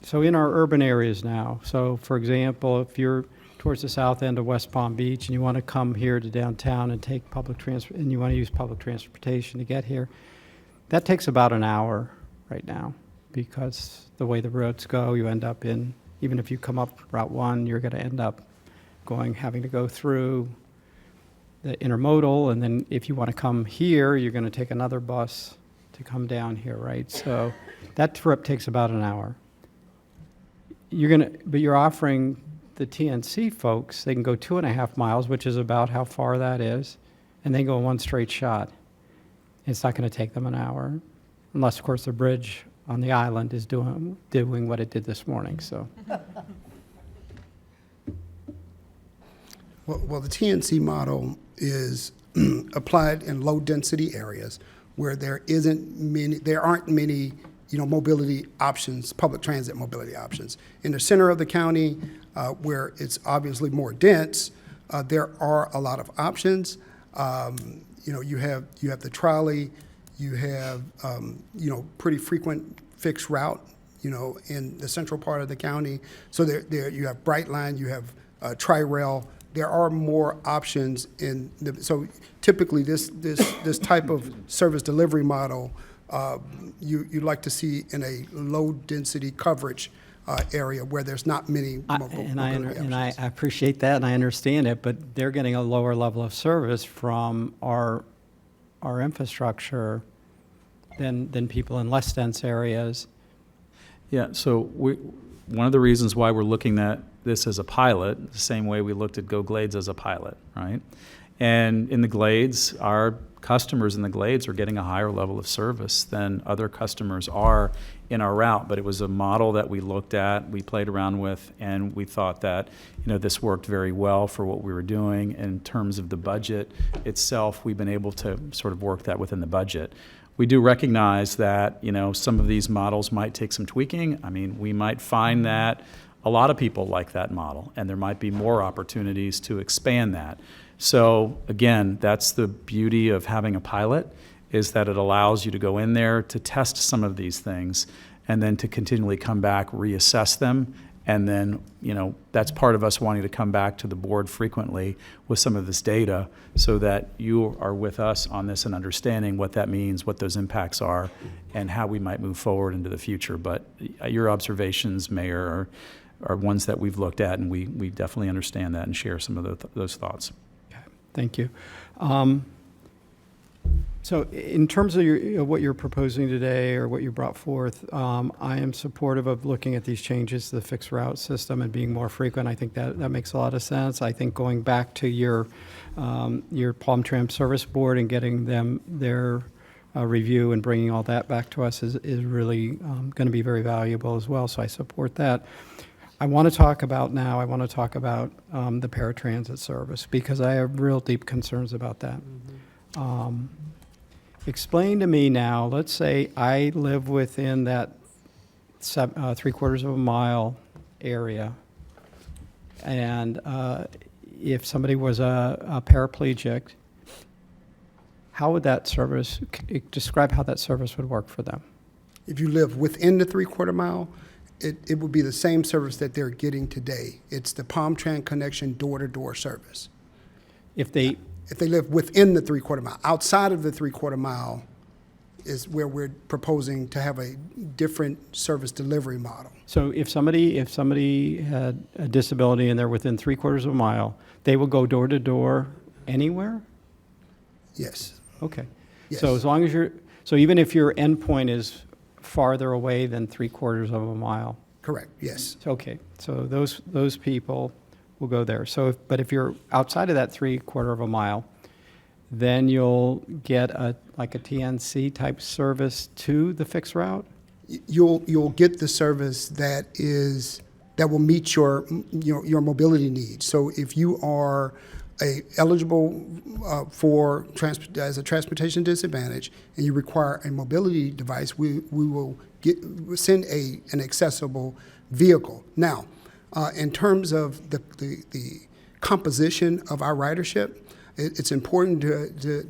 so in our urban areas now, so for example, if you're towards the south end of West Palm Beach and you want to come here to downtown and take and you want to use public transportation to get here, that takes about an hour right now, because the way the roads go, you end up even if you come up Route 1, you're going to end up having to go through the intermodal, and then if you want to come here, you're going to take another bus to come down here, right? So that trip takes about an hour. But you're offering the TNC folks, they can go 2.5 miles, which is about how far that is, and they go in one straight shot. It's not going to take them an hour, unless, of course, the bridge on the island is doing what it did this morning, so. Well, the TNC model is applied in low-density areas where there aren't many, mobility options, public transit mobility options. In the center of the county, where it's obviously more dense, there are a lot of options. You have the trolley, you have pretty frequent fixed route, in the central part of the county. So there you have Brightline, you have Tri-Rail. There are more options so typically this type of service delivery model you'd like to see in a low density coverage area where there's not many mobility And I appreciate that and I understand it, but they're getting a lower level of service from our infrastructure than people in less dense areas. Yeah, so one of the reasons why we're looking at this as a pilot, the same way we looked at Go Glades as a pilot, right? And in the Glades, our customers in the Glades are getting a higher level of service than other customers are in our route. But it was a model that we looked at, we played around with, and we thought that this worked very well for what we were doing. In terms of the budget itself, we've been able to sort of work that within the budget. We do recognize that some of these models might take some tweaking. I mean, we might find that a lot of people like that model, and there might be more opportunities to expand that. So again, that's the beauty of having a pilot, is that it allows you to go in there to test some of these things and then to continually come back, reassess them. And then, that's part of us wanting to come back to the board frequently with some of this data so that you are with us on this and understanding what that means, what those impacts are, and how we might move forward into the future. But your observations, Mayor, are ones that we've looked at, and we definitely understand that and share some of those thoughts. Thank you. So in terms of what you're proposing today or what you brought forth, I am supportive of looking at these changes to the fixed route system and being more frequent. I think that makes a lot of sense. I think going back to your Palm Tram Service Board and getting them their review and bringing all that back to us is really going to be very valuable as well, so I support that. I want to talk about the paratransit service, because I have real deep concerns about that. Explain to me now, let's say I live within that 3/4 of a mile area, and if somebody was a paraplegic, how would that service, describe how that service would work for them? If you live within the 3/4 mile, it would be the same service that they're getting today. It's the Palm-Tran Connection door-to-door service. If they live within the 3/4 mile. Outside of the 3/4 mile is where we're proposing to have a different service delivery model. So if somebody had a disability and they're within 3/4 of a mile, they will go door to door anywhere? Yes. Okay. Yes. So as long as so even if your endpoint is farther away than 3/4 of a mile? Correct, yes. Okay, so those people will go there. So, but if you're outside of that 3/4 of a mile, then you'll get like a TNC type service to the fixed route? You'll get the service that will meet your mobility needs. So if you are eligible as a transportation disadvantage and you require a mobility device, we will send an accessible vehicle. Now, in terms of the composition of our ridership, it's important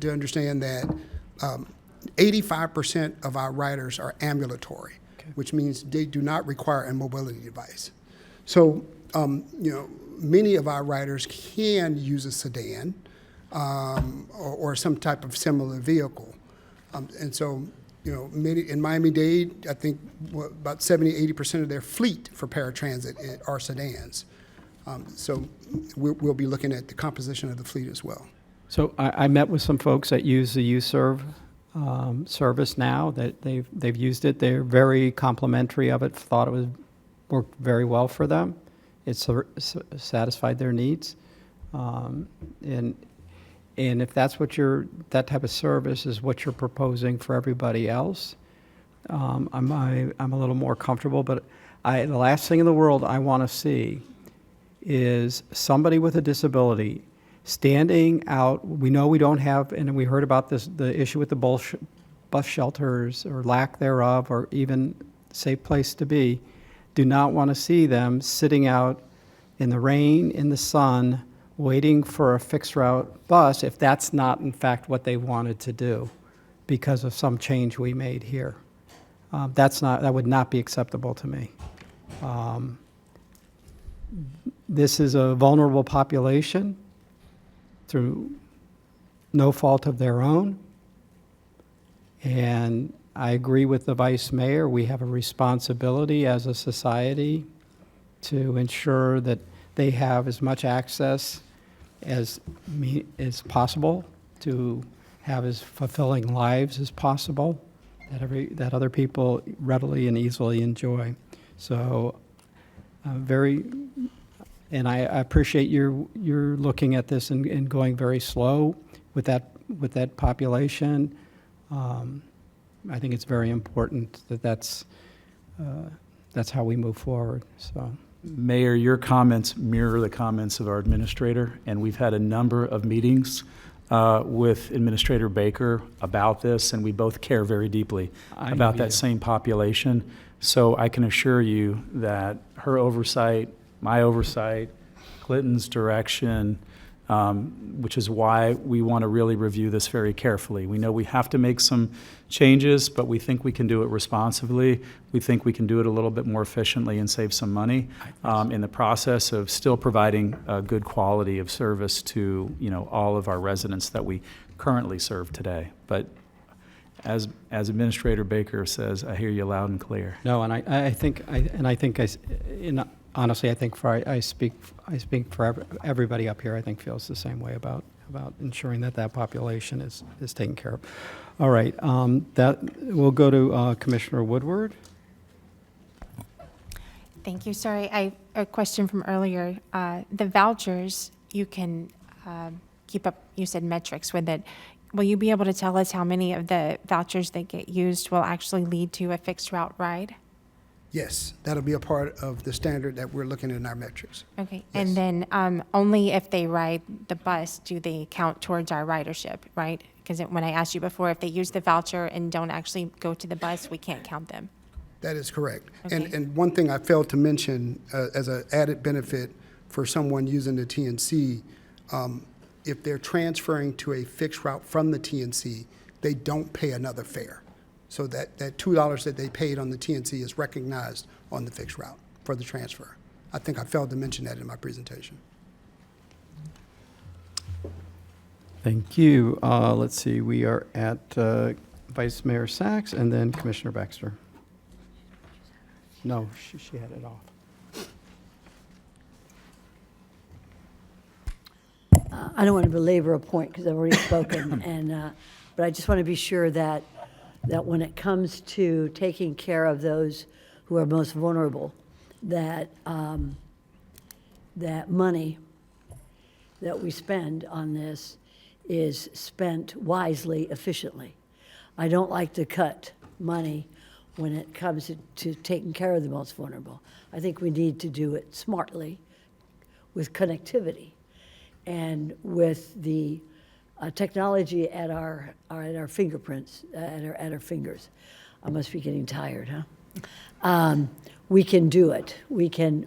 to understand that 85% of our riders are ambulatory, which means they do not require a mobility device. So, many of our riders can use a sedan or some type of similar vehicle. And so, in Miami-Dade, I think about 70–80% of their fleet for paratransit are sedans. So we'll be looking at the composition of the fleet as well. So I met with some folks that use the UServe service now, that they've used it. They're very complimentary of it, thought it worked very well for them. It's satisfied their needs. And if that's that type of service is what you're proposing for everybody else, I'm a little more comfortable. But the last thing in the world I want to see is somebody with a disability standing out. We know we don't have, and we heard about the issue with the bus shelters or lack thereof, or even safe place to be. Do not want to see them sitting out in the rain, in the sun, waiting for a fixed route bus if that's not in fact what they wanted to do because of some change we made here. That would not be acceptable to me. This is a vulnerable population through no fault of their own. And I agree with the Vice Mayor. We have a responsibility as a society to ensure that they have as much access as possible, to have as fulfilling lives as possible, that other people readily and easily enjoy. So and I appreciate you're looking at this and going very slow with that population. I think it's very important that's how we move forward. So, Mayor, your comments mirror the comments of our administrator, and we've had a number of meetings with Administrator Baker about this, and we both care very deeply about that same population. So I can assure you that her oversight, my oversight, Clinton's direction, which is why we want to really review this very carefully. We know we have to make some changes, but we think we can do it responsibly. We think we can do it a little bit more efficiently and save some money in the process of still providing a good quality of service to all of our residents that we currently serve today. But as Administrator Baker says, I hear you loud and clear. No, and honestly, I think I speak for everybody up here. I think feels the same way about ensuring that population is taken care of. All right, we'll go to Commissioner Woodward. Thank you. Sorry, a question from earlier. The vouchers, you can keep up, you said metrics with it. Will you be able to tell us how many of the vouchers that get used will actually lead to a fixed route ride? Yes, that'll be a part of the standard that we're looking at in our metrics. Okay, Yes. and then only if they ride the bus do they count towards our ridership, right? Because when I asked you before, if they use the voucher and don't actually go to the bus, we can't count them. That is correct. Okay. And one thing I failed to mention as an added benefit for someone using the TNC, if they're transferring to a fixed route from the TNC, they don't pay another fare. So that $2 that they paid on the TNC is recognized on the fixed route for the transfer. I think I failed to mention that in my presentation. Thank you. Let's see, we are at Vice Mayor Sachs and then Commissioner Baxter. No, she had it off. I don't want to belabor a point because I've already spoken, but I just want to be sure that when it comes to taking care of those who are most vulnerable, that that money that we spend on this is spent wisely, efficiently. I don't like to cut money when it comes to taking care of the most vulnerable. I think we need to do it smartly with connectivity and with the technology at our fingerprints, at our fingers. I must be getting tired, huh? We can do it. We can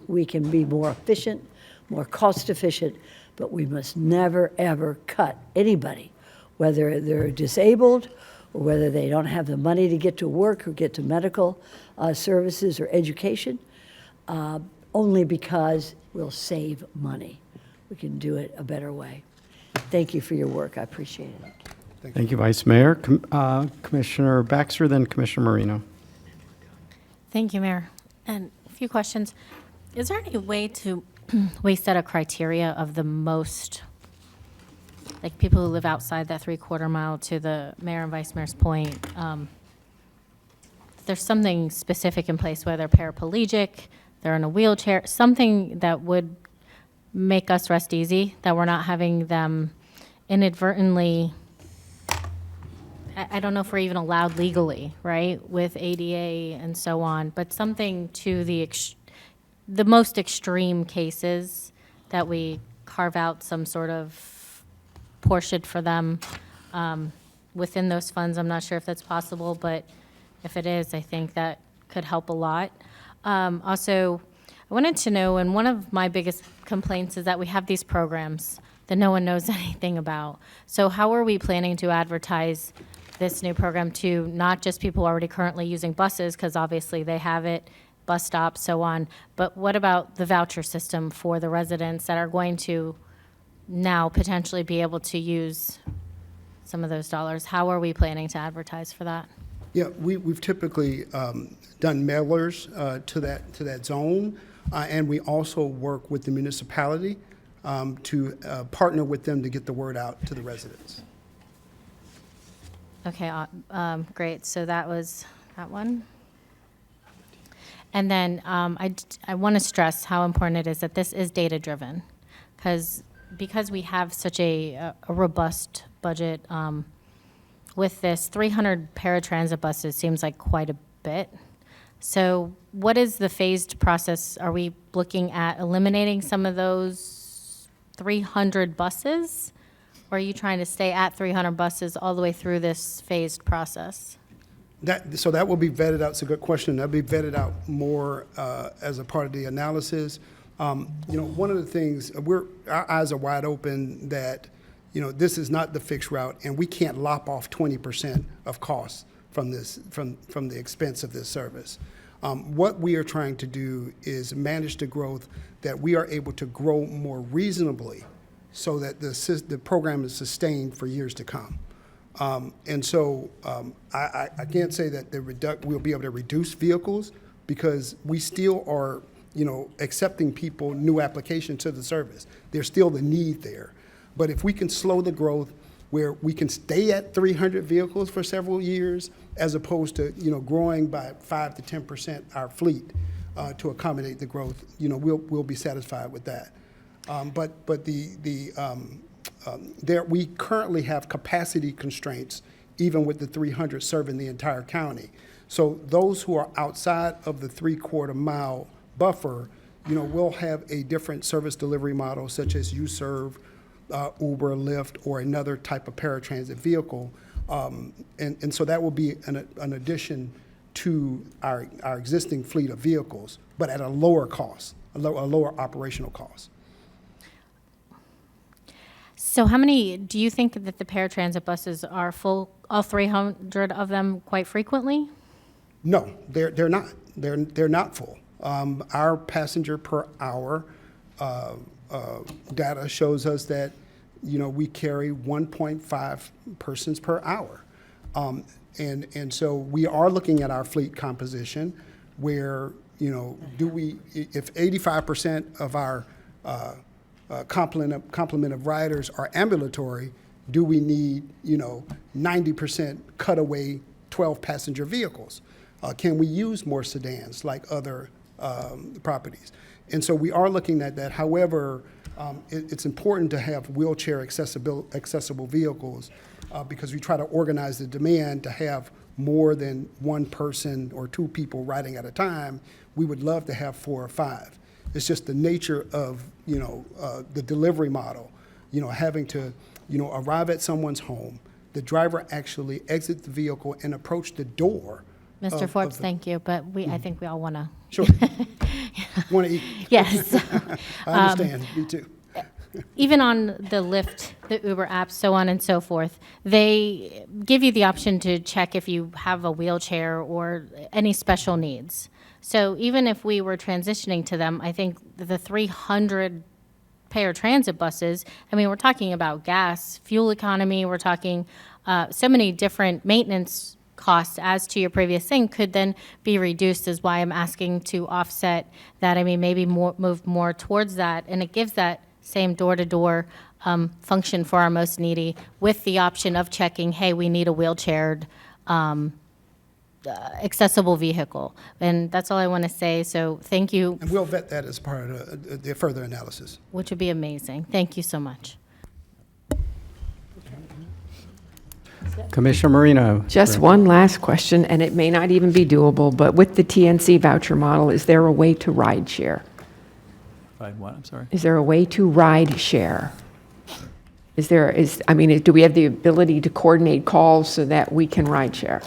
be more efficient, more cost efficient, but we must never, ever cut anybody, whether they're disabled or whether they don't have the money to get to work or get to medical services or education, only because we'll save money. We can do it a better way. Thank you for your work. I appreciate it. Thank you, Vice Mayor. Commissioner Baxter, then Commissioner Marino. Thank you, Mayor. And a few questions. Is there any way to we set a criteria of the most, like people who live outside that 3/4 mile, to the Mayor and Vice Mayor's point, there's something specific in place, whether paraplegic, they're in a wheelchair, something that would make us rest easy, that we're not having them inadvertently, I don't know if we're even allowed legally, right, with ADA and so on, but something to the most extreme cases that we carve out some sort of portion for them within those funds. I'm not sure if that's possible, but if it is, I think that could help a lot. Also, I wanted to know, and one of my biggest complaints is that we have these programs that no one knows anything about. So how are we planning to advertise this new program to not just people already currently using buses, because obviously they have it, bus stops, so on, but what about the voucher system for the residents that are going to now potentially be able to use some of those dollars? How are we planning to advertise for that? Yeah, we've typically done mailers to that zone, and we also work with the municipality to partner with them to get the word out to the residents. Okay, great. So that was that one. And then I want to stress how important it is that this is data-driven, because we have such a robust budget. With this, 300 paratransit buses seems like quite a bit. So what is the phased process? Are we looking at eliminating some of those 300 buses? Or are you trying to stay at 300 buses all the way through this phased process? So that will be vetted out. It's a good question. That'll be vetted out more as a part of the analysis. One of the things, our eyes are wide open that, this is not the fixed route, and we can't lop off 20% of costs from the expense of this service. What we are trying to do is manage the growth that we are able to grow more reasonably so that the program is sustained for years to come. And so I can't say that we'll be able to reduce vehicles, because we still are, accepting people, new applications to the service. There's still the need there. But if we can slow the growth where we can stay at 300 vehicles for several years, as opposed to, growing by 5 to 10% our fleet to accommodate the growth, we'll be satisfied with that. But we currently have capacity constraints, even with the 300 serving the entire county. So those who are outside of the 3/4 mile buffer, will have a different service delivery model, such as U-Serve, Uber, Lyft, or another type of paratransit vehicle. And so that will be an addition to our existing fleet of vehicles, but at a lower cost, a lower operational cost. So how many, do you think that the paratransit buses are full, all 300 of them quite frequently? No, they're not. They're not full. Our passenger per hour data shows us that, we carry 1.5 persons per hour. And so we are looking at our fleet composition where, if 85% of our complement of riders are ambulatory, do we need, 90% cutaway 12-passenger vehicles? Can we use more sedans like other properties? And so we are looking at that. However, it's important to have wheelchair accessible vehicles because we try to organize the demand to have more than one person or two people riding at a time. We would love to have 4 or 5. It's just the nature of, the delivery model, having to, arrive at someone's home, the driver actually exit the vehicle and approach the door. Mr. Forbes, thank you, but I think we all want to. Sure. Want to eat. Yes. I understand, me too. Even on the Lyft, the Uber apps, so on and so forth, they give you the option to check if you have a wheelchair or any special needs. So even if we were transitioning to them, I think the 300 paratransit buses, we're talking about gas, fuel economy, we're talking so many different maintenance costs as to your previous thing could then be reduced, is why I'm asking to offset that. Maybe move more towards that, and it gives that same door-to-door function for our most needy with the option of checking, hey, we need a wheelchaired accessible vehicle. And that's all I want to say, so thank you. And we'll vet that as part of the further analysis. Which would be amazing. Thank you so much. Commissioner Marino. Just one last question, and it may not even be doable, but with the TNC voucher model, is there a way to ride share? Right, what, I'm sorry? Is there a way to ride share? Do we have the ability to coordinate calls so that we can ride share?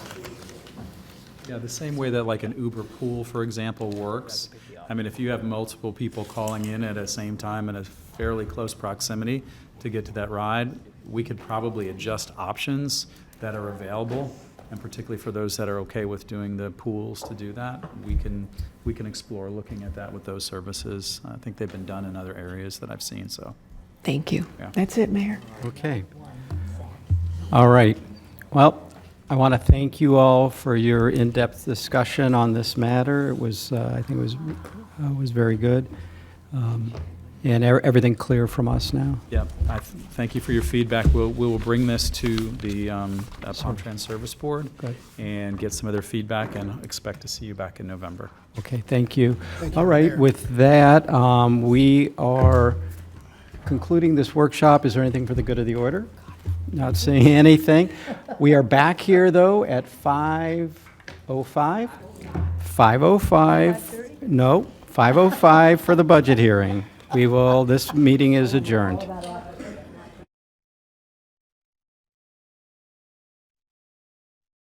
Yeah, the same way that like an Uber pool, for example, works. If you have multiple people calling in at the same time in a fairly close proximity to get to that ride, we could probably adjust options that are available, and particularly for those that are okay with doing the pools to do that, we can explore looking at that with those services. I think they've been done in other areas that I've seen, so. Thank you. Yeah. That's it, Mayor. Okay. All right. Well, I want to thank you all for your in-depth discussion on this matter. It was, I think it was very good. And everything clear from us now? Yeah, thank you for your feedback. We will bring this to the PalmTrans Service Board and get some of their feedback, and expect to see you back in November. Okay, thank you. Thank you, All right, Mayor. with that, we are concluding this workshop. Is there anything for the good of the order? Not seeing anything. We are back here, though, at 5:05? 5:05, no, 5:05 for the budget hearing. This meeting is adjourned.